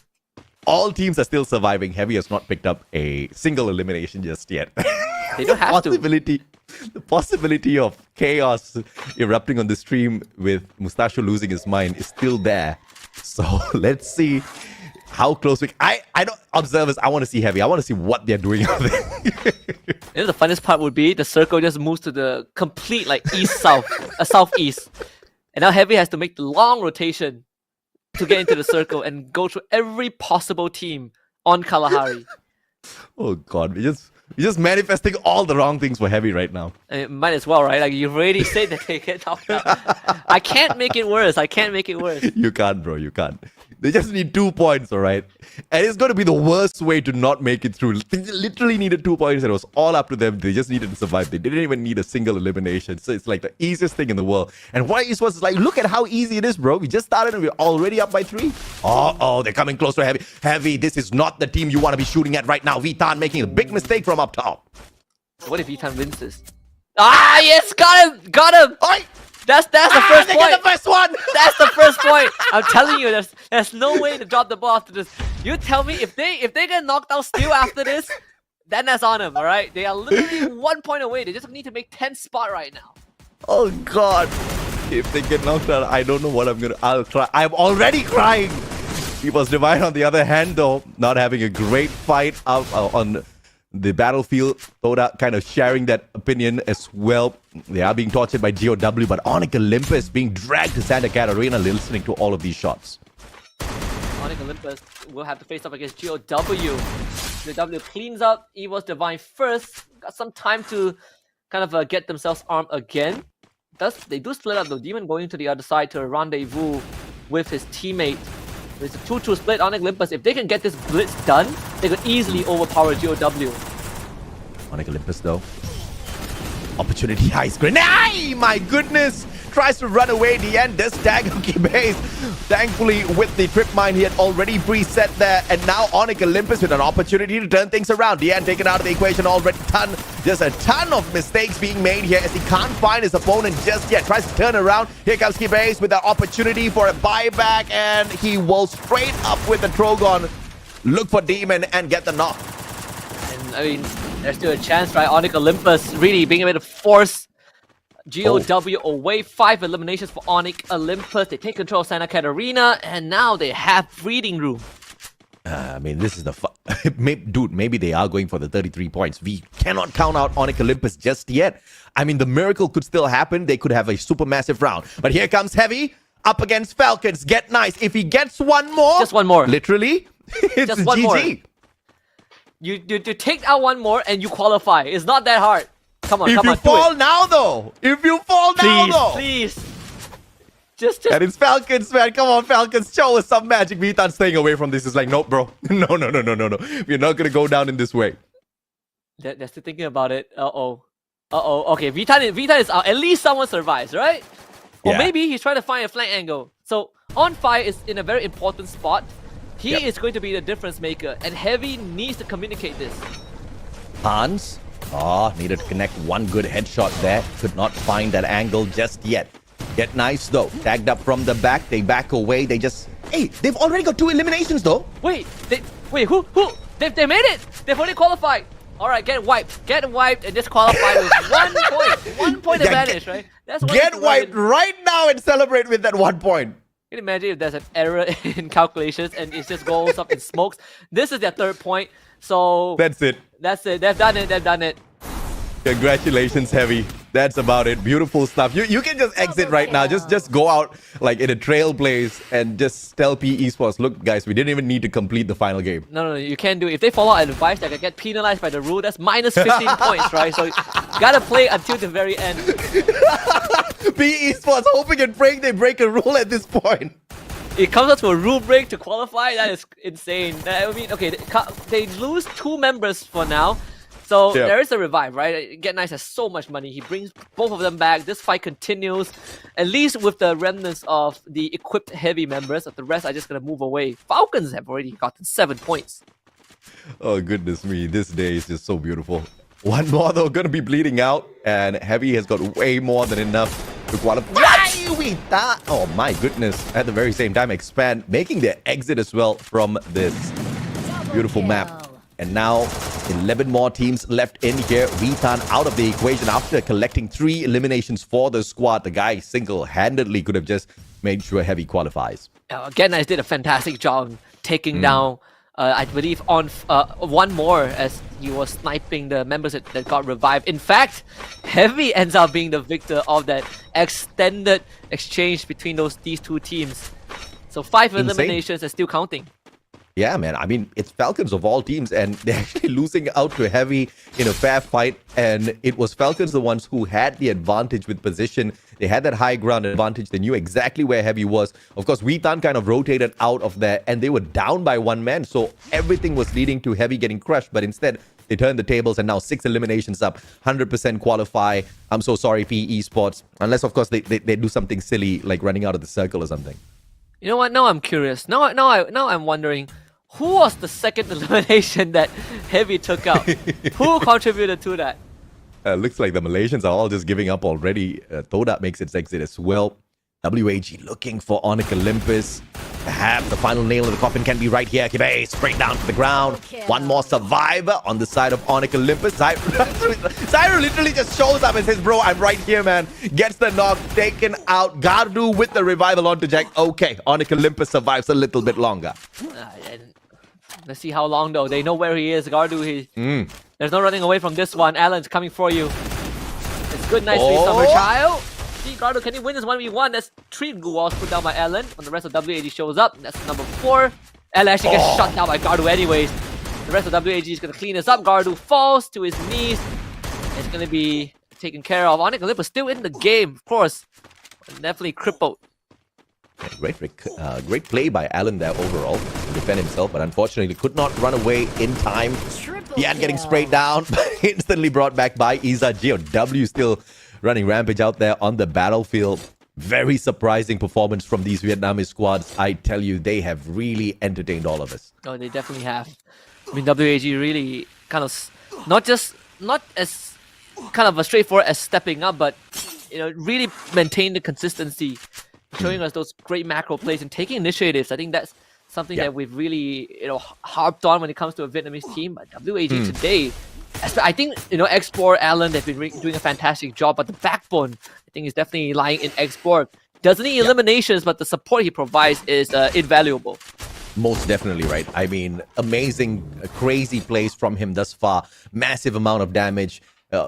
[SPEAKER 5] All teams are still surviving. Heavy has not picked up a single elimination just yet.
[SPEAKER 11] They don't have
[SPEAKER 5] to. The possibility of chaos erupting on the stream with Mustachio losing his mind is still there. So let's see how close I don't observers. I want to see Heavy. I want to see what they're doing out there.
[SPEAKER 11] You know, the funniest part would be the circle just moves to the complete like east-south, southeast. And now Heavy has to make the long rotation to get into the circle and go through every possible team on Kalahari.
[SPEAKER 5] Oh God, we're just manifesting all the wrong things for Heavy right now.
[SPEAKER 11] And might as well, right? Like you've already said that they get knocked out. I can't make it worse.
[SPEAKER 5] You can't, bro. You can't. They just need 2 points, all right? And it's going to be the worst way to not make it through. They literally needed 2 points and it was all up to them. They just needed to survive. They didn't even need a single elimination. So it's like the easiest thing in the world. And why Esports is like, look at how easy it is, bro. We just started and we're already up by 3. Oh, they're coming close to Heavy. Heavy, this is not the team you want to be shooting at right now. Vitan making a big mistake from up top.
[SPEAKER 11] What if Vitan wins this? Ah, yes, got him!
[SPEAKER 5] Oi!
[SPEAKER 11] That's the first
[SPEAKER 5] they
[SPEAKER 11] point.
[SPEAKER 5] get the first one.
[SPEAKER 11] That's the first point. I'm telling you, there's no way to drop the ball after this. You tell me if they get knocked out still after this, then that's on them. All right, they are literally 1 point away. They just need to make 10th spot right now.
[SPEAKER 5] Oh God! If they get knocked out, I don't know what I'll cry. I'm already crying. People's Divine, on the other hand, though, not having a great fight out on the battlefield. Todak kind of sharing that opinion as well. They are being tortured by GOW, but Onyx Olympus being dragged to Santa Catarina, listening to all of these shots.
[SPEAKER 11] Onyx Olympus will have to face up against GOW. GOW cleans up Evil's Divine first. Got some time to kind of get themselves armed again. They do split up though. Demon going to the other side to a rendezvous with his teammate. It's a 2-2 split. Onyx Olympus, if they can get this blitz done, they could easily overpower GOW.
[SPEAKER 5] Onyx Olympus though. Opportunity ice grenade! My goodness! Tries to run away. The end does tag Hockey Base. Thankfully, with the trip mine, he had already preset there. And now Onyx Olympus with an opportunity to turn things around. The end taken out of the equation already. Just a ton of mistakes being made here as he can't find his opponent just yet. Tries to turn around. Here comes Hockey Base with the opportunity for a buyback. And he will straight up with the Trogon. Look for Demon and get the knock.
[SPEAKER 11] And I mean, there's still a chance, right? Onyx Olympus really being able to force GOW away. 5 eliminations for Onyx Olympus. They take control of Santa Catarina, and now they have breathing room.
[SPEAKER 5] I mean, this is the dude, maybe they are going for the 33 points. We cannot count out Onyx Olympus just yet. I mean, the miracle could still happen. They could have a super massive round. But here comes Heavy up against Falcons. Get nice. If he gets one more,
[SPEAKER 11] just one more,
[SPEAKER 5] literally, it's
[SPEAKER 11] just one
[SPEAKER 5] GG.
[SPEAKER 11] more. You take out one more and you qualify. It's not that hard. Come on,
[SPEAKER 5] if
[SPEAKER 11] come on,
[SPEAKER 5] you fall now, though. If you fall now, though.
[SPEAKER 11] Please. Just.
[SPEAKER 5] And it's Falcons, man. Come on, Falcons. Show us some magic. Vitan staying away from this is like, nope, bro. No. We're not going to go down in this way.
[SPEAKER 11] They're still thinking about it. Okay, Vitan is out. At least someone survives, right? Or maybe he's trying to find a flank angle. So, On Fire is in a very important spot. He is going to be the difference maker. And Heavy needs to communicate this.
[SPEAKER 5] Hans. Needed to connect one good headshot there. Could not find that angle just yet. Get nice though. Tagged up from the back. They back away. They just... Hey, they've already got 2 eliminations though.
[SPEAKER 11] Wait, who? They made it. They've already qualified. All right, get wiped and just qualify with 1 point. 1 point advantage, right? That's
[SPEAKER 5] get wiped right now and celebrate with that 1 point.
[SPEAKER 11] Can you imagine if there's an error in calculations and it just goes up in smokes? This is their 3rd point. So
[SPEAKER 5] that's it.
[SPEAKER 11] They've done it.
[SPEAKER 5] Congratulations, Heavy. That's about it. Beautiful stuff. You can just exit right now. Just go out like in a trailblaze and just tell PE Esports, look guys, we didn't even need to complete the final game.
[SPEAKER 11] No, you can't do it. If they follow our advice, they can get penalized by the rule. That's minus 15 points, right? So you gotta play until the very end.
[SPEAKER 5] PE Esports hoping and praying they break a rule at this point.
[SPEAKER 11] It comes up to a rule break to qualify. That is insane. I mean, okay, they lose 2 members for now. So there is a revive, right? Get Nice has so much money. He brings both of them back. This fight continues, at least with the remnants of the equipped Heavy members. The rest are just going to move away. Falcons have already gotten 7 points.
[SPEAKER 5] Oh, goodness me. This day is just so beautiful. One more, though, going to be bleeding out. And Heavy has got way more than enough to qualify. Oh, my goodness. At the very same time, Expand making their exit as well from this beautiful map. And now 11 more teams left in here. Vitan out of the equation after collecting 3 eliminations for the squad. The guy single-handedly could have just made sure Heavy qualifies.
[SPEAKER 11] Get Nice did a fantastic job taking down, I believe, on one more as he was sniping the members that got revived. In fact, Heavy ends up being the victor of that extended exchange between these two teams. So 5 eliminations are still counting.
[SPEAKER 5] Yeah, man. I mean, it's Falcons of all teams, and they're actually losing out to Heavy in a fair fight. And it was Falcons the ones who had the advantage with position. They had that high ground advantage. They knew exactly where Heavy was. Of course, Weetan kind of rotated out of there, and they were down by 1 man. So everything was leading to Heavy getting crushed. But instead, they turned the tables, and now 6 eliminations up, 100% qualify. I'm so sorry, PE Esports. Unless, of course, they do something silly like running out of the circle or something.
[SPEAKER 11] You know what? Now I'm curious. Now I'm wondering, who was the second elimination that Heavy took out? Who contributed to that?
[SPEAKER 5] Looks like the Malaysians are all just giving up already. Todak makes its exit as well. WAG looking for Onyx Olympus. Perhaps the final nail in the coffin can be right here. Kibe straight down to the ground. One more survivor on the side of Onyx Olympus. Zyro literally just shows up and says, bro, I'm right here, man. Gets the knock, taken out. Gardu with the revival onto Jack. Okay, Onyx Olympus survives a little bit longer.
[SPEAKER 11] Let's see how long though. They know where he is. Gardu, there's no running away from this one. Alan's coming for you. It's good, nicely, Summer Child. See, Gardu, can he win this 1v1? That's 3 walls put down by Alan. And the rest of WAG shows up. That's number 4. Alan actually gets shot down by Gardu anyways. The rest of WAG is going to clean this up. Gardu falls to his knees. It's going to be taken care of. Onyx Olympus still in the game, of course. Definitely crippled.
[SPEAKER 5] Great play by Alan there overall to defend himself, but unfortunately could not run away in time. He had getting sprayed down, but instantly brought back by Iza. GOW still running rampage out there on the battlefield. Very surprising performance from these Vietnamese squads. I tell you, they have really entertained all of us.
[SPEAKER 11] Oh, they definitely have. I mean, WAG really kind of not as kind of a straightforward as stepping up, but really maintain the consistency, showing us those great macro plays and taking initiatives. I think that's something that we've really harped on when it comes to a Vietnamese team. But WAG today, I think Export, Alan, they've been doing a fantastic job, but the backbone I think is definitely lying in Export. Doesn't need eliminations, but the support he provides is invaluable.
[SPEAKER 5] Most definitely, right? I mean, amazing, crazy plays from him thus far. Massive amount of damage.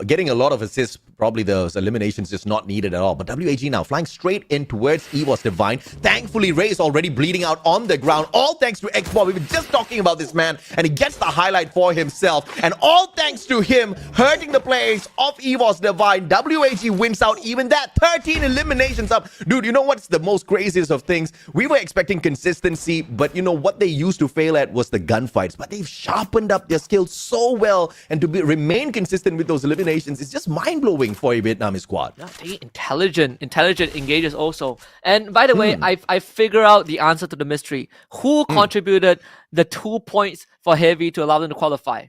[SPEAKER 5] Getting a lot of assists, probably those eliminations just not needed at all. But WAG now flying straight in towards EVOS Divine. Thankfully, Ray is already bleeding out on the ground. All thanks to Xbox. We were just talking about this man, and he gets the highlight for himself. And all thanks to him hurting the players of EVOS Divine. WAG wins out even that. 13 eliminations up. Dude, you know what's the most craziest of things? We were expecting consistency, but what they used to fail at was the gunfights. But they've sharpened up their skills so well, and to remain consistent with those eliminations is just mind-blowing for a Vietnamese squad.
[SPEAKER 11] Yeah, they intelligent engages also. And by the way, I figured out the answer to the mystery. Who contributed the 2 points for Heavy to allow them to qualify?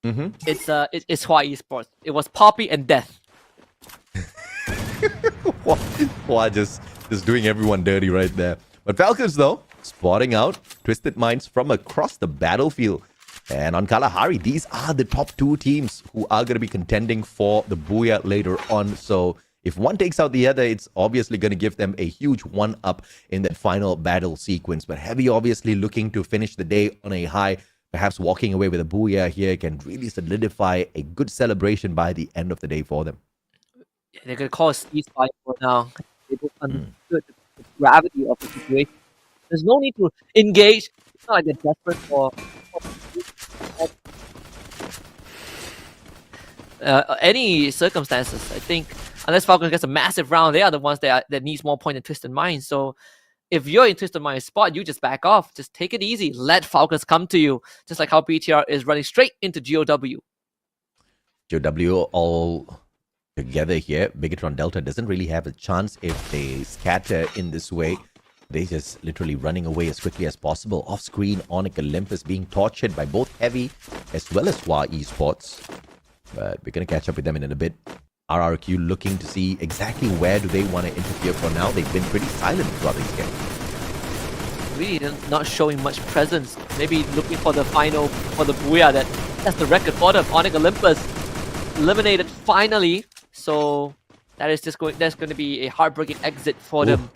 [SPEAKER 11] It's Hua Esports. It was Poppy and Death.
[SPEAKER 5] Hua just doing everyone dirty right there. But Falcons though, spotting out Twisted Minds from across the battlefield. And on Kalahari, these are the top 2 teams who are going to be contending for the Booyah later on. So if one takes out the other, it's obviously going to give them a huge one-up in the final battle sequence. But Heavy obviously looking to finish the day on a high. Perhaps walking away with a Booyah here can really solidify a good celebration by the end of the day for them.
[SPEAKER 11] Yeah, they're going to call a ceasefire for now. They just understood the gravity of the situation. There's no need to engage. It's not like they're desperate for any circumstances. I think unless Falcons gets a massive round, they are the ones that needs more point than Twisted Minds. So if you're in Twisted Minds spot, you just back off. Just take it easy. Let Falcons come to you. Just like how BTR is running straight into GOW.
[SPEAKER 5] GOW all together here. Bigatron Delta doesn't really have a chance if they scatter in this way. They just literally running away as quickly as possible. Off screen, Onyx Olympus being tortured by both Heavy as well as Hua Esports. But we're going to catch up with them in a bit. RRQ looking to see exactly where do they want to interfere for now. They've been pretty silent throughout this game.
[SPEAKER 11] Really not showing much presence. Maybe looking for the final, for the Booyah. That's the record for them. Onyx Olympus eliminated finally. So that's going to be a heartbreaking exit for them.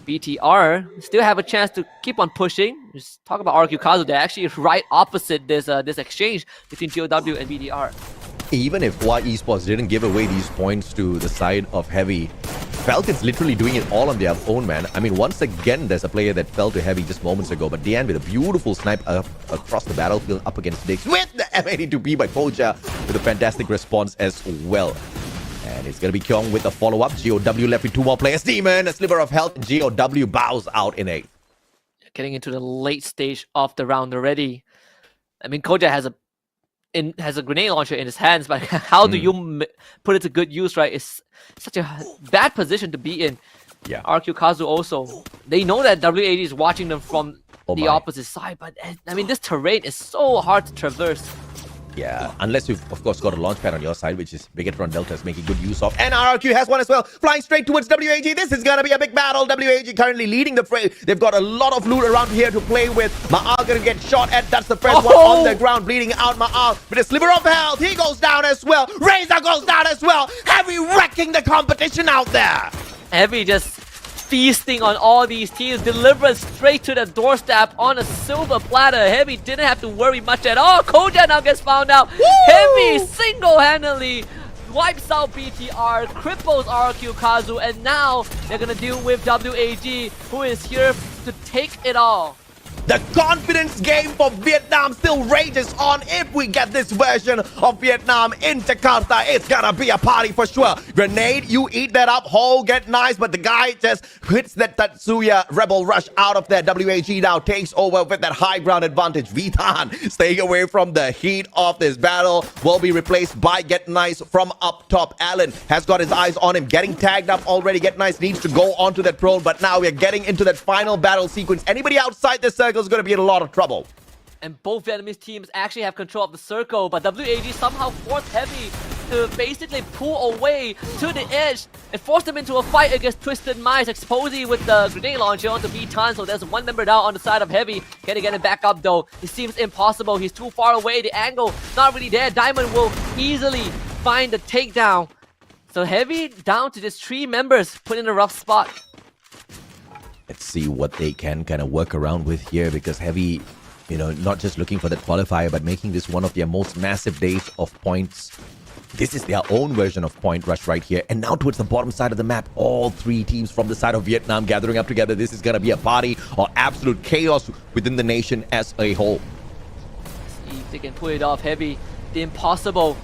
[SPEAKER 11] BTR still have a chance to keep on pushing. Just talk about RQ Kazu. They're actually right opposite this exchange between GOW and BTR.
[SPEAKER 5] Even if Hua Esports didn't give away these points to the side of Heavy, Falcons literally doing it all on their own, man. I mean, once again, there's a player that fell to Heavy just moments ago, but Dian with a beautiful snipe across the battlefield up against Dix with the M82B by Poja with a fantastic response as well. And it's going to be Kyung with a follow-up. GOW left with 2 more players. Demon, a sliver of health. GOW bows out in 8th.
[SPEAKER 11] Getting into the late stage of the round already. I mean, Koja has a grenade launcher in his hands, but how do you put it to good use, right? It's such a bad position to be in.
[SPEAKER 5] Yeah.
[SPEAKER 11] RQ Kazu also. They know that WAG is watching them from the opposite side, but I mean, this terrain is so hard to traverse.
[SPEAKER 5] Yeah, unless you've, of course, got a launch pad on your side, which is Bigatron Delta is making good use of. And RRQ has one as well, flying straight towards WAG. This is going to be a big battle. WAG currently leading the fray. They've got a lot of loot around here to play with. Ma'al going to get shot at. That's the first one on the ground, bleeding out Ma'al with a sliver of health. He goes down as well. Razor goes down as well. Heavy wrecking the competition out there.
[SPEAKER 11] Heavy just feasting on all these teams, delivered straight to the doorstep on a silver platter. Heavy didn't have to worry much at all. Koja now gets found out. Woo! Heavy single-handedly wipes out BTR, cripples RQ Kazu, and now they're gonna deal with WAG, who is here to take it all.
[SPEAKER 5] The confidence game for Vietnam still rages on. If we get this version of Vietnam in Jakarta, it's gonna be a party for sure. Grenade, you eat that up, hole, get nice, but the guy just hits that Tatsuya Rebel Rush out of there. WAG now takes over with that high ground advantage. Vitan staying away from the heat of this battle will be replaced by Get Nice from up top. Allen has got his eyes on him, getting tagged up already. Get Nice needs to go onto that prone, but now we're getting into that final battle sequence. Anybody outside the circle is going to be in a lot of trouble.
[SPEAKER 11] And both Vietnamese teams actually have control of the circle, but WAG somehow forced Heavy to basically pull away to the edge and force them into a fight against Twisted Minds. Exposing with the grenade launcher onto V-Tan, so there's one member down on the side of Heavy. Can he get it back up though? It seems impossible. He's too far away. The angle not really there. Diamond will easily find the takedown. So Heavy down to just 3 members, put in a rough spot.
[SPEAKER 5] Let's see what they can kind of work around with here, because Heavy, you know, not just looking for that qualifier, but making this one of their most massive days of points. This is their own version of point rush right here. And now towards the bottom side of the map, all 3 teams from the side of Vietnam gathering up together. This is going to be a party or absolute chaos within the nation as a whole.
[SPEAKER 11] See if they can pull it off. Heavy, the impossible.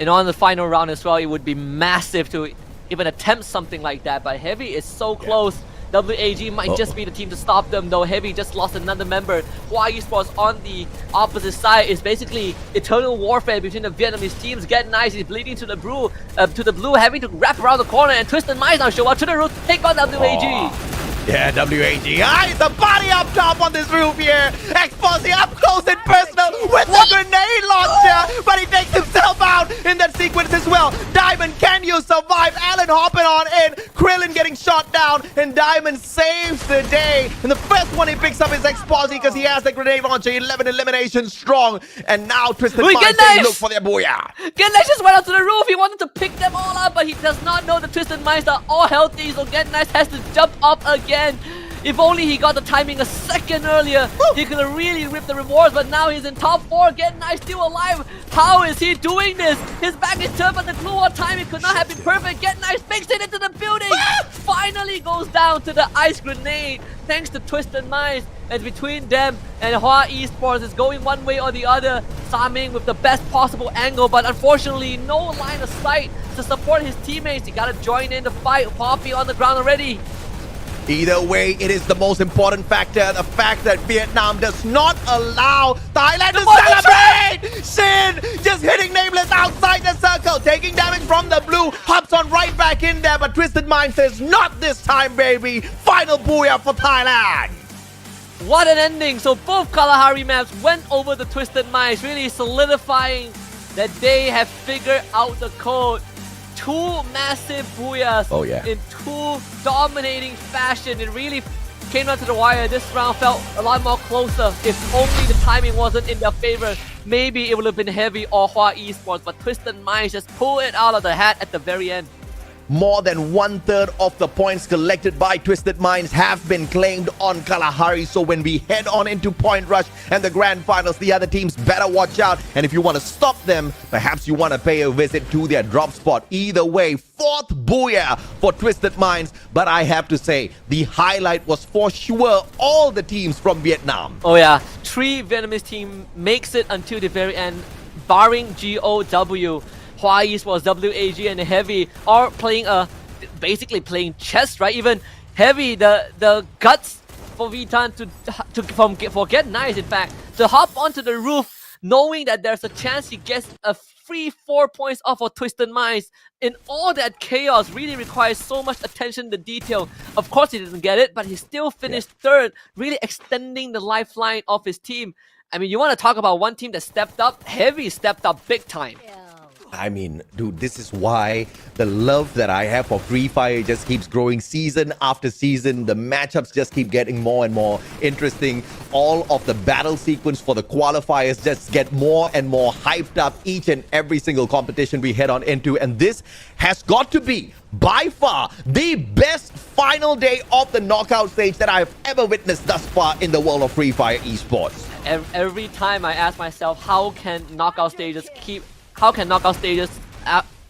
[SPEAKER 11] And on the final round as well, it would be massive to even attempt something like that. But Heavy is so close. WAG might just be the team to stop them though. Heavy just lost another member. Hua Esports on the opposite side is basically eternal warfare between the Vietnamese teams. Get Nice is bleeding to the blue, having to wrap around the corner, and Twisted Minds now show up to the roof to take on WAG.
[SPEAKER 5] Yeah, WAG. It's a body up top on this roof here. Exposing up close and personal with the grenade launcher. But he takes himself out in that sequence as well. Diamond, can you survive? Allen hopping on in. Krillin getting shot down. And Diamond saves the day. And the first one he picks up is Exposy because he has the grenade launcher. 11 eliminations strong. And now Twisted Minds they look for their booyah.
[SPEAKER 11] Get Nice just went out to the roof. He wanted to pick them all up, but he does not know the Twisted Minds are all healthy. So Get Nice has to jump up again. If only he got the timing a second earlier, he could have really ripped the rewards, but now he's in top 4. Get Nice still alive. How is he doing this? His back is turned, but the clue on timing could not have been perfect. Get Nice makes it into the building. Finally goes down to the ice grenade, thanks to Twisted Minds. And between them and Hua Esports is going one way or the other. Saming with the best possible angle, but unfortunately no line of sight to support his teammates. He gotta join in the fight. Poppy on the ground already.
[SPEAKER 5] Either way, it is the most important factor. The fact that Vietnam does not allow Thailand to celebrate! Shin just hitting Nameless outside the circle, taking damage from the blue, hops on right back in there, but Twisted Mind says, not this time, baby! Final booyah for Thailand!
[SPEAKER 11] What an ending! So both Kalahari maps went over the Twisted Minds, really solidifying that they have figured out the code. 2 massive booyahs in 2 dominating fashion. It really came down to the wire. This round felt a lot more closer. If only the timing wasn't in their favor, maybe it would have been Heavy or Hua Esports, but Twisted Minds just pulled it out of the hat at the very end.
[SPEAKER 5] more than 1/3 of the points collected by Twisted Minds have been claimed on Kalahari. So when we head on into Point Rush and the Grand Finals, the other teams better watch out. And if you want to stop them, perhaps you want to pay a visit to their drop spot. Either way, 4th booyah for Twisted Minds. But I have to say, the highlight was for sure all the teams from Vietnam.
[SPEAKER 11] Oh yeah, 3 Vietnamese team makes it until the very end, barring GOW. Hua Esports, WAG, and Heavy are playing basically playing chess, right? Even Heavy, the guts for Vitan for Get Nice, in fact, to hop onto the roof, knowing that there's a chance he gets a free 4 points off of Twisted Minds. In all that chaos, really requires so much attention to detail. Of course, he didn't get it, but he still finished 3rd, really extending the lifeline of his team. I mean, you want to talk about one team that stepped up? Heavy stepped up big time.
[SPEAKER 5] I mean, dude, this is why the love that I have for Free Fire just keeps growing season after season. The matchups just keep getting more and more interesting. All of the battle sequence for the qualifiers just get more and more hyped up each and every single competition we head on into. And this has got to be, by far, the best final day of the knockout stage that I've ever witnessed thus far in the world of Free Fire esports.
[SPEAKER 11] Every time I ask myself, how can knockout stages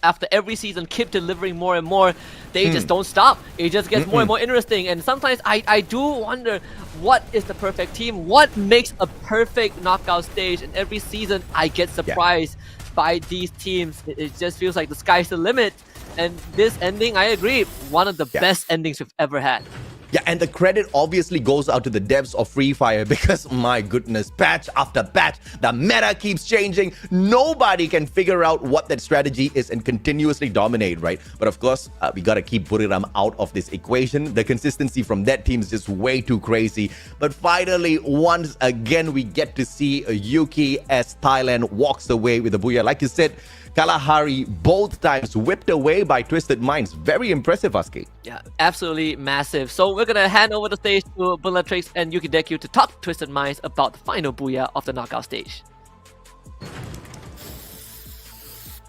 [SPEAKER 11] after every season keep delivering more and more? They just don't stop. It just gets more and more interesting. And sometimes I do wonder, what is the perfect team? What makes a perfect knockout stage? And every season I get surprised by these teams. It just feels like the sky's the limit. And this ending, I agree, one of the best endings we've ever had.
[SPEAKER 5] Yeah, and the credit obviously goes out to the devs of Free Fire because, my goodness, patch after patch, the meta keeps changing. Nobody can figure out what that strategy is and continuously dominate, right? But of course, we got to keep Buriram out of this equation. The consistency from that team is just way too crazy. But finally, once again, we get to see Yuki as Thailand walks away with a booyah. Like you said, Kalahari both times whipped away by Twisted Minds. Very impressive, Aski.
[SPEAKER 11] Yeah, absolutely massive. So we're gonna hand over the stage to Bellatrix and Yuki Deku to talk to Twisted Minds about the final booyah of the knockout stage.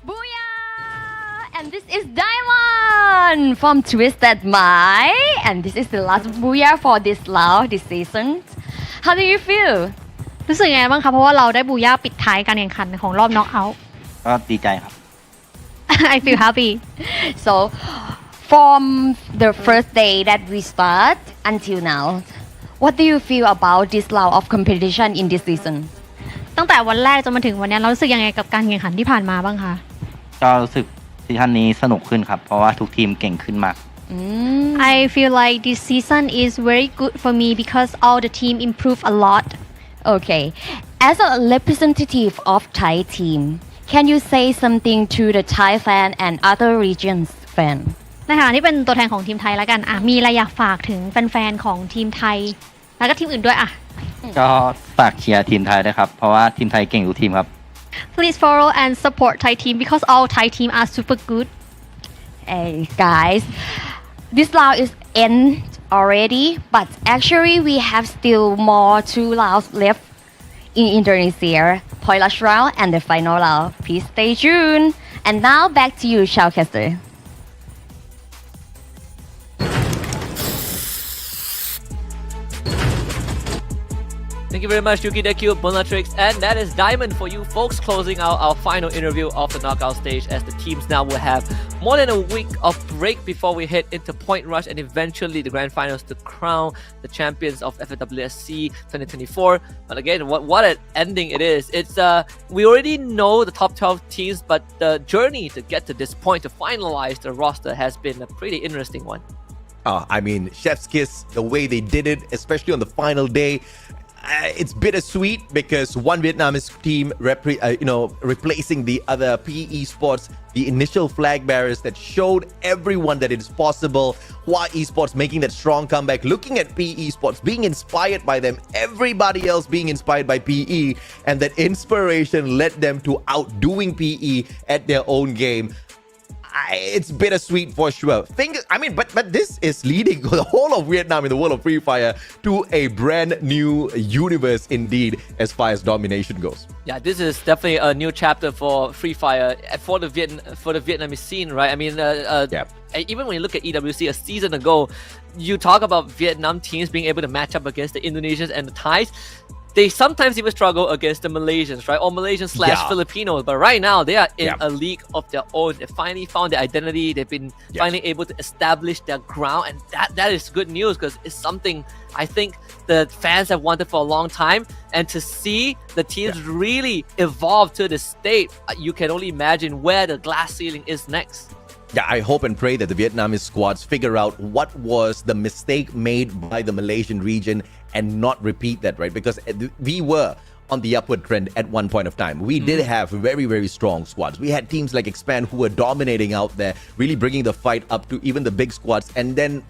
[SPEAKER 14] Booyah! And this is Diamond from Twisted Mind. And this is the last booyah for this season. How do you feel?
[SPEAKER 10] รู้สึกยังไงบ้างคะเพราะว่าเราได้บูย่าปิดท้ายการแข่งขันของรอบน็อกเอาท์
[SPEAKER 6] ก็ดีใจครับ
[SPEAKER 10] I feel happy.
[SPEAKER 14] So, from the first day that we start until now, what do you feel about this level of competition in this season?
[SPEAKER 10] ตั้งแต่วันแรกจนมาถึงวันนี้เรารู้สึกยังไงกับการแข่งขันที่ผ่านมาบ้างคะ
[SPEAKER 6] ก็รู้สึกซีซั่นนี้สนุกขึ้นครับเพราะว่าทุกทีมเก่งขึ้นมาก
[SPEAKER 10] I feel like this season is very good for me because all the team improve a lot.
[SPEAKER 14] Okay, as a representative of Thai team, can you say something to the Thai fan and other regions fan?
[SPEAKER 10] ในฐานะที่เป็นตัวแทนของทีมไทยแล้วกันมีอะไรอยากฝากถึงแฟนๆของทีมไทยแล้วก็ทีมอื่นด้วย
[SPEAKER 6] ก็ฝากเชียร์ทีมไทยด้วยครับเพราะว่าทีมไทยเก่งทุกทีมครับ
[SPEAKER 10] Please follow and support Thai team because all Thai team are super good.
[SPEAKER 14] Hey guys, this round is end already, but actually we have still more 2 rounds left in Indonesia, point rush round and the final round. Please stay tuned. And now back to you, Shoutcaster.
[SPEAKER 11] Thank you very much, Yuki Deku, Bellatrix, and that is Diamond for you folks, closing out our final interview of the knockout stage, as the teams now will have more than a week of break before we head into Point Rush and eventually the Grand Finals to crown the champions of FFWS SEA 2024. But again, what an ending it is. It's we already know the top 12 teams, but the journey to get to this point to finalize the roster has been a pretty interesting one.
[SPEAKER 5] I mean, chef's kiss, the way they did it, especially on the final day. It's bittersweet because one Vietnamese team replacing the other PE Sports, the initial flag bearers that showed everyone that it is possible. Hua Esports making that strong comeback, looking at PE Sports, being inspired by them, everybody else being inspired by PE, and that inspiration led them to outdoing PE at their own game. it's bittersweet for sure. But this is leading the whole of Vietnam in the world of Free Fire to a brand new universe indeed, as far as domination goes.
[SPEAKER 11] Yeah, this is definitely a new chapter for Free Fire for the Vietnamese scene, right? I mean, even when you look at EWC a season ago, you talk about Vietnam teams being able to match up against the Indonesians and the Thais. They sometimes even struggle against the Malaysians, right? Or Malaysians / Filipinos. But right now, they are in a league of their own. They finally found their identity. They've been finally able to establish their ground. And that is good news, because it's something I think the fans have wanted for a long time. And to see the teams really evolve to this state, you can only imagine where the glass ceiling is next.
[SPEAKER 5] Yeah, I hope and pray that the Vietnamese squads figure out what was the mistake made by the Malaysian region and not repeat that, right? Because we were on the upward trend at one point of time. We did have very, very strong squads. We had teams like Expand who were dominating out there, really bringing the fight up to even the big squads. And then,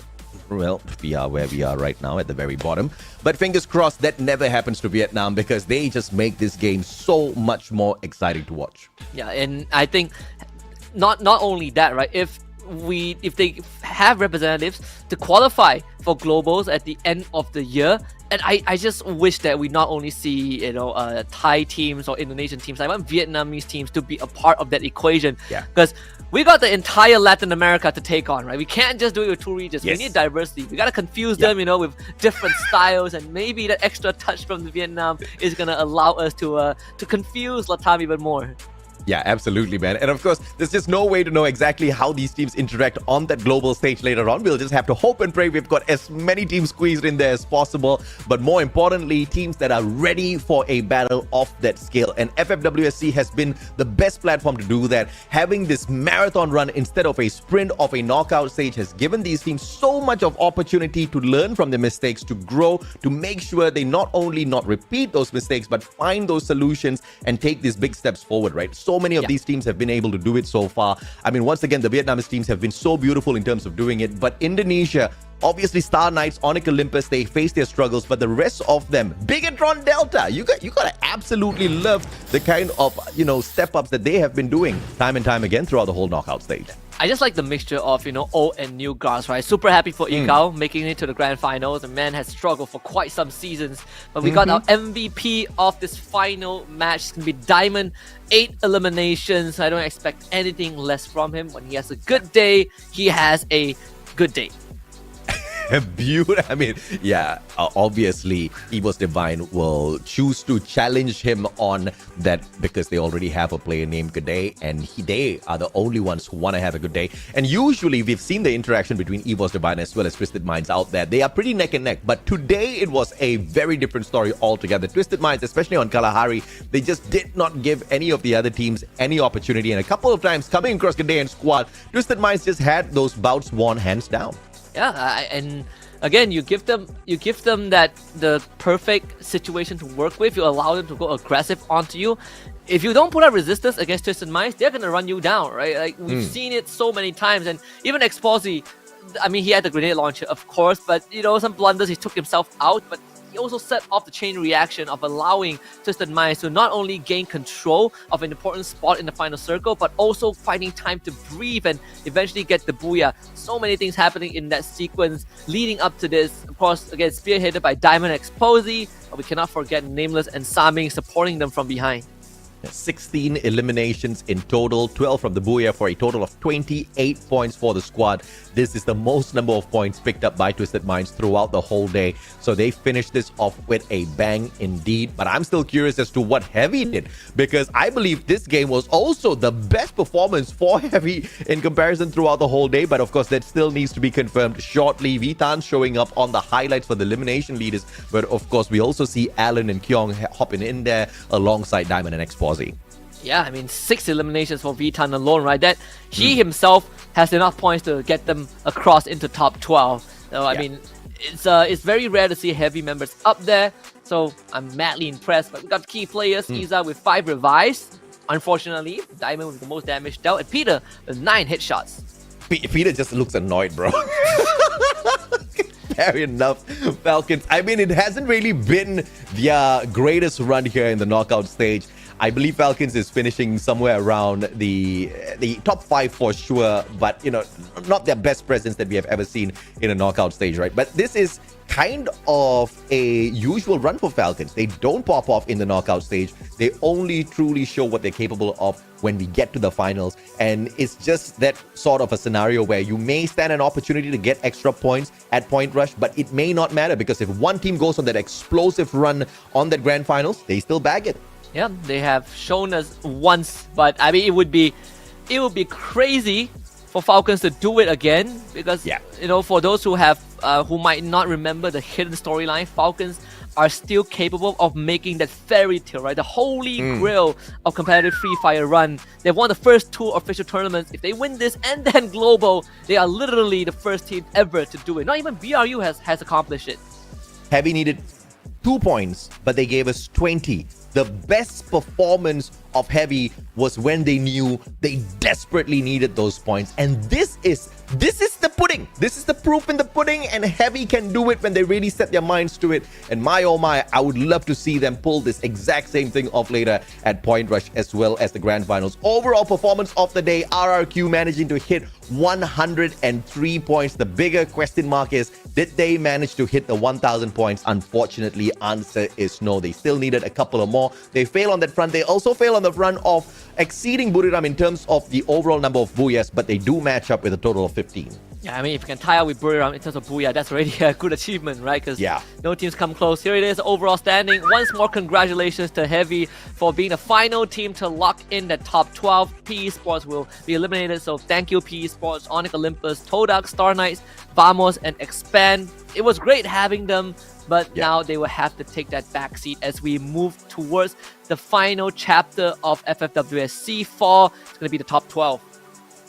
[SPEAKER 5] well, we are where we are right now at the very bottom. But fingers crossed that never happens to Vietnam, because they just make this game so much more exciting to watch.
[SPEAKER 11] Yeah, and I think not only that, right? If they have representatives to qualify for globals at the end of the year, and I just wish that we not only see Thai teams or Indonesian teams, I want Vietnamese teams to be a part of that equation. Yeah, because we got the entire Latin America to take on, right? We can't just do it with two regions. We need diversity. We gotta confuse them, with different styles, and maybe that extra touch from the Vietnam is gonna allow us to confuse Latam even more.
[SPEAKER 5] Yeah, absolutely, man. And of course, there's just no way to know exactly how these teams interact on that global stage later on. We'll just have to hope and pray we've got as many teams squeezed in there as possible. But more importantly, teams that are ready for a battle of that scale. And FFWSC has been the best platform to do that. Having this marathon run instead of a sprint of a knockout stage has given these teams so much of opportunity to learn from their mistakes, to grow, to make sure they not only not repeat those mistakes, but find those solutions and take these big steps forward, right? So many of these teams have been able to do it so far. I mean, once again, the Vietnamese teams have been so beautiful in terms of doing it. But Indonesia, obviously Star Knights, Onyx Olympus, they face their struggles. But the rest of them, Bigatron Delta, you got to absolutely love the kind of, step-ups that they have been doing time and time again throughout the whole knockout stage.
[SPEAKER 11] I just like the mixture of, old and new guards, right? Super happy for Ikao making it to the grand finals. The man has struggled for quite some seasons. But we got our MVP of this final match. It's going to be Diamond. 8 eliminations. I don't expect anything less from him. When he has a good day, he has a good day.
[SPEAKER 5] Beautiful. I mean, obviously, EVOS Divine will choose to challenge him on that because they already have a player named Good Day, and they are the only ones who want to have a good day. And usually, we've seen the interaction between EVOS Divine as well as Twisted Minds out there. They are pretty neck and neck, but today it was a very different story altogether. Twisted Minds, especially on Kalahari, they just did not give any of the other teams any opportunity. And a couple of times coming across Good Day and squad, Twisted Minds just had those bouts won hands down.
[SPEAKER 11] Yeah, and again, you give them that the perfect situation to work with. You allow them to go aggressive onto you. If you don't put up resistance against Twisted Minds, they're gonna run you down, right? Like we've seen it so many times, and even Exposy, I mean, he had the grenade launcher, of course, but some blunders, he took himself out, but he also set off the chain reaction of allowing Twisted Minds to not only gain control of an important spot in the final circle, but also finding time to breathe and eventually get the booyah. So many things happening in that sequence leading up to this. Of course, again, spearheaded by Diamond Exposy, but we cannot forget Nameless and Saming supporting them from behind.
[SPEAKER 5] 16 eliminations in total, 12 from the Booyah for a total of 28 points for the squad. This is the most number of points picked up by Twisted Minds throughout the whole day. So they finished this off with a bang indeed. But I'm still curious as to what Heavy did, because I believe this game was also the best performance for Heavy in comparison throughout the whole day. But of course, that still needs to be confirmed shortly. Vitan showing up on the highlights for the elimination leaders. But of course, we also see Alan and Kyong hopping in there alongside Diamond and Exposy.
[SPEAKER 11] Yeah, I mean, 6 eliminations for Vitan alone, right? That he himself has enough points to get them across into top 12. So, I mean, it's very rare to see Heavy members up there. So I'm madly impressed. But we got key players, Iza with 5 revives. Unfortunately, Diamond with the most damage dealt, and Peter with 9 headshots.
[SPEAKER 5] Peter just looks annoyed, bro. Fair enough, Falcons. I mean, it hasn't really been their greatest run here in the knockout stage. I believe Falcons is finishing somewhere around the top 5 for sure, but not their best presence that we have ever seen in a knockout stage, right? But this is kind of a usual run for Falcons. They don't pop off in the knockout stage. They only truly show what they're capable of when we get to the finals. And it's just that sort of a scenario where you may stand an opportunity to get extra points at Point Rush, but it may not matter because if one team goes on that explosive run on that grand finals, they still bag it.
[SPEAKER 11] Yeah, they have shown us once, but I mean, it would be crazy for Falcons to do it again because for those who have who might not remember the hidden storyline, Falcons are still capable of making that fairy tale, right? The holy grail of competitive Free Fire run. They've won the first 2 official tournaments. If they win this and then global, they are literally the first team ever to do it. Not even BRU has accomplished it.
[SPEAKER 5] Heavy needed 2 points, but they gave us 20. The best performance of Heavy was when they knew they desperately needed those points. And this is the pudding. This is the proof in the pudding, and Heavy can do it when they really set their minds to it. And my oh my, I would love to see them pull this exact same thing off later at Point Rush as well as the grand finals. Overall performance of the day, RRQ managing to hit 103 points. The bigger question mark is, did they manage to hit the 1,000 points? Unfortunately, answer is no. They still needed a couple of more. They fail on that front. They also fail on the front of exceeding Buriram in terms of the overall number of booyahs, but they do match up with a total of 15.
[SPEAKER 11] Yeah, I mean, if you can tie up with Buriram in terms of booyah, that's already a good achievement, right? Because no teams come close. Here it is, overall standing. Once more, congratulations to Heavy for being the final team to lock in the top 12. PE Sports will be eliminated, so thank you PE Sports, Onyx Olympus, Todak, Star Knights, Vamos, and Expand. It was great having them, but now they will have to take that back seat as we move towards the final chapter of FFWS SEA FALL. It's going to be the top 12.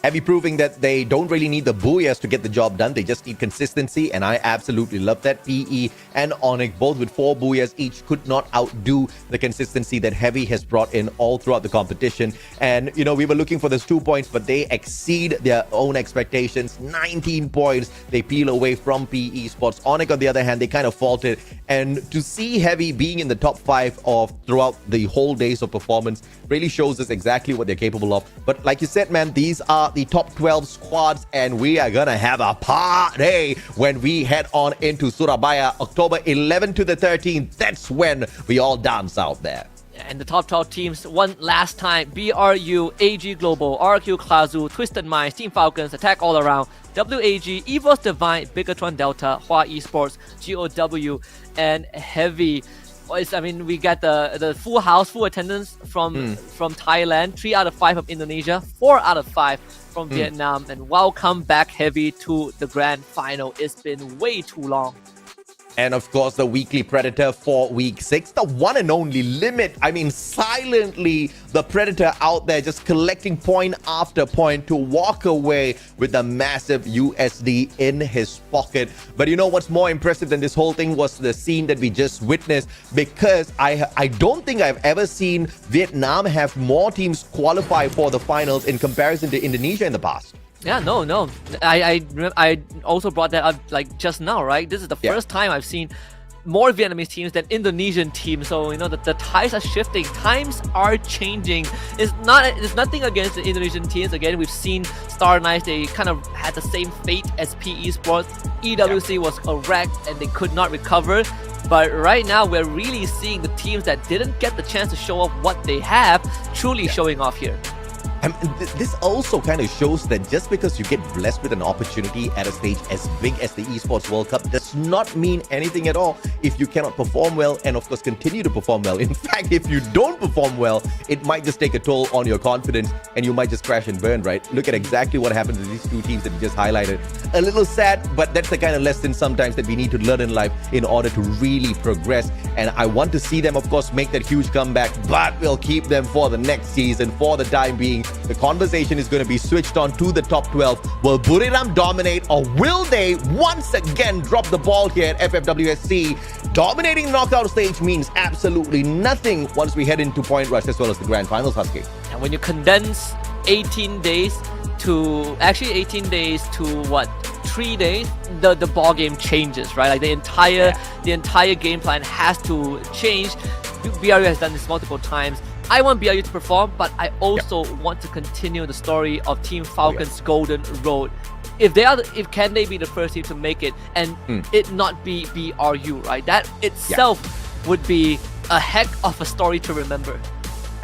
[SPEAKER 5] Heavy proving that they don't really need the booyahs to get the job done. They just need consistency, and I absolutely love that. PE and Onyx, both with 4 booyahs each, could not outdo the consistency that Heavy has brought in all throughout the competition. And, we were looking for those 2 points, but they exceed their own expectations. 19 points. They peel away from PE Sports. Onyx, on the other hand, they kind of faltered. And to see Heavy being in the top 5 of throughout the whole days of performance really shows us exactly what they're capable of. But like you said, man, these are the top 12 squads, and we are gonna have a party when we head on into Surabaya, October 11th to the 13th. That's when we all dance out there.
[SPEAKER 11] And the top 12 teams, one last time: BRU, AG Global, RQ Klazu, Twisted Minds, Team Falcons, Attack All Around, WAG, EVOS Divine, Bigatron Delta, Hua Esports, GOW, and Heavy. I mean, we got the full house, full attendance from Thailand, 3 out of 5 from Indonesia, 4 out of 5 from Vietnam, and welcome back Heavy to the grand final. It's been way too long.
[SPEAKER 5] And of course, the weekly Predator for week 6, the one and only Limit. I mean, silently, the Predator out there just collecting point after point to walk away with a massive USD in his pocket. But you know what's more impressive than this whole thing was the scene that we just witnessed, because I don't think I've ever seen Vietnam have more teams qualify for the finals in comparison to Indonesia in the past.
[SPEAKER 11] Yeah, no. I also brought that up like just now, right? This is the first time I've seen more Vietnamese teams than Indonesian teams. So the tides are shifting, times are changing. It's nothing against the Indonesian teams. Again, we've seen Star Knights, they kind of had the same fate as PE Sports. EWC was correct and they could not recover. But right now, we're really seeing the teams that didn't get the chance to show off what they have truly showing off here.
[SPEAKER 5] This also kind of shows that just because you get blessed with an opportunity at a stage as big as the Esports World Cup does not mean anything at all if you cannot perform well and, of course, continue to perform well. In fact, if you don't perform well, it might just take a toll on your confidence and you might just crash and burn, right? Look at exactly what happened to these 2 teams that we just highlighted. A little sad, but that's the kind of lesson sometimes that we need to learn in life in order to really progress. And I want to see them, of course, make that huge comeback, but we'll keep them for the next season. For the time being, the conversation is going to be switched on to the top 12. Will Buriram dominate, or will they once again drop the ball here at FFWS SEA? Dominating the knockout stage means absolutely nothing once we head into Point Rush as well as the grand finals, Husky.
[SPEAKER 11] And when you condense 18 days to what, 3 days, the ball game changes, right? Like the entire game plan has to change. BRU has done this multiple times. I want BRU to perform, but I also want to continue the story of Team Falcon's golden road. If can they be the first team to make it and it not be BRU, right? That itself would be a heck of a story to remember.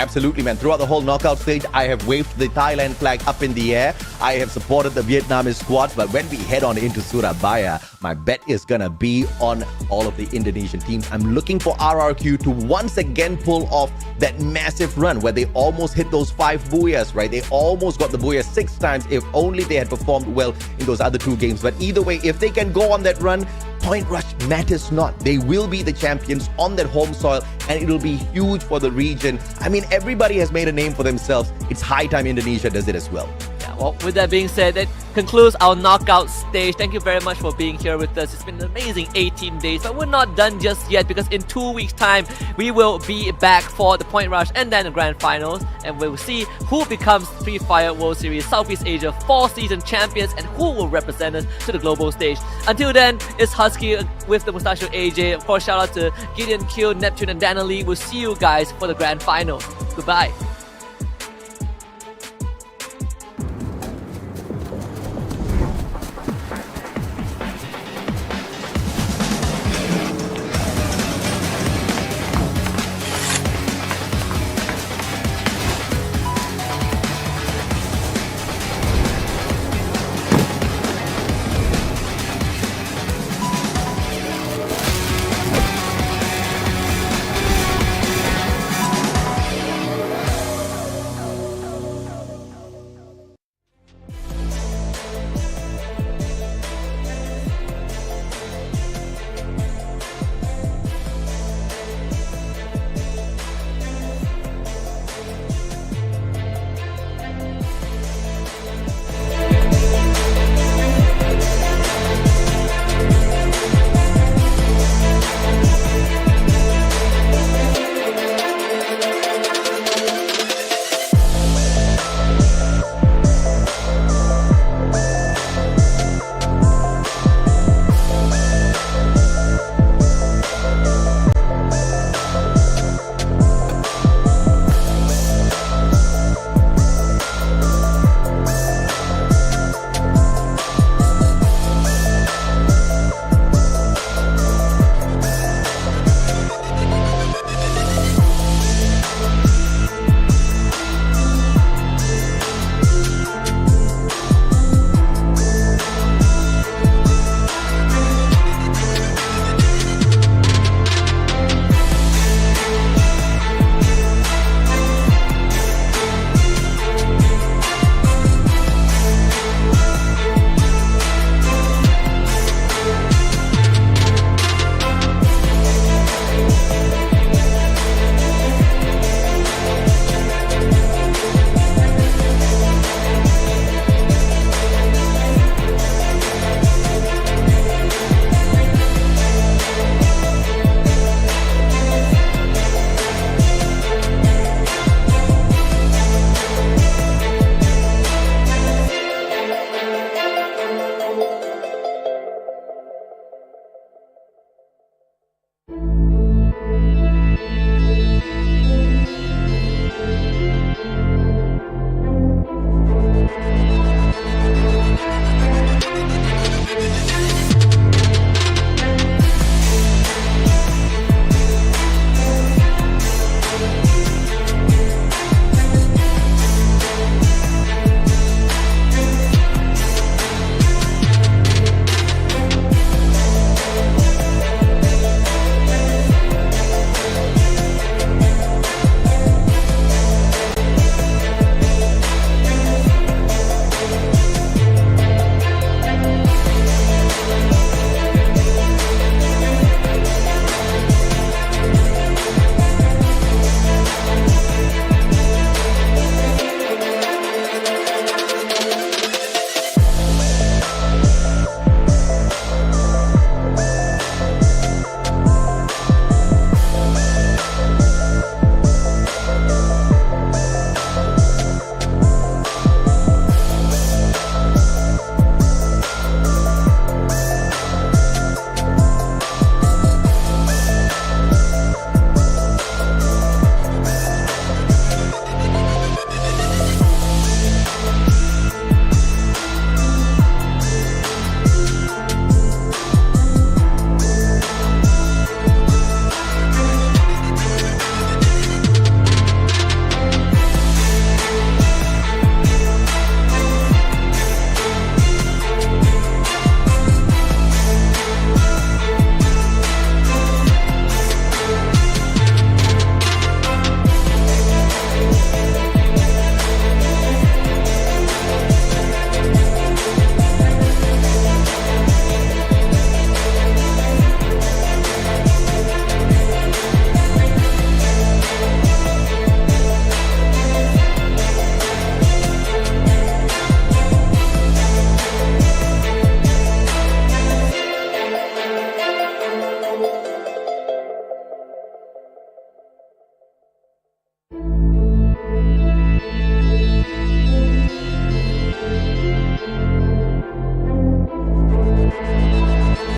[SPEAKER 5] Absolutely, man. Throughout the whole knockout stage, I have waved the Thailand flag up in the air. I have supported the Vietnamese squad. But when we head on into Surabaya, my bet is going to be on all of the Indonesian teams. I'm looking for RRQ to once again pull off that massive run where they almost hit those 5 booyahs, right? They almost got the booyah 6 times if only they had performed well in those other 2 games. But either way, if they can go on that run, Point Rush matters not. They will be the champions on that home soil, and it will be huge for the region. I mean, everybody has made a name for themselves. It's high time Indonesia does it as well.
[SPEAKER 11] Yeah, well, with that being said, that concludes our knockout stage. Thank you very much for being here with us. It's been an amazing 18 days, but we're not done just yet because in 2 weeks' time, we will be back for the Point Rush and then the Grand Finals, and we will see who becomes Free Fire World Series Southeast Asia 4-season champions and who will represent us to the global stage. Until then, it's Husky with the Mustachio AJ. Of course, shout out to Gideon Q, Neptune, and Dana Lee. We'll see you guys for the Grand Finals. Goodbye.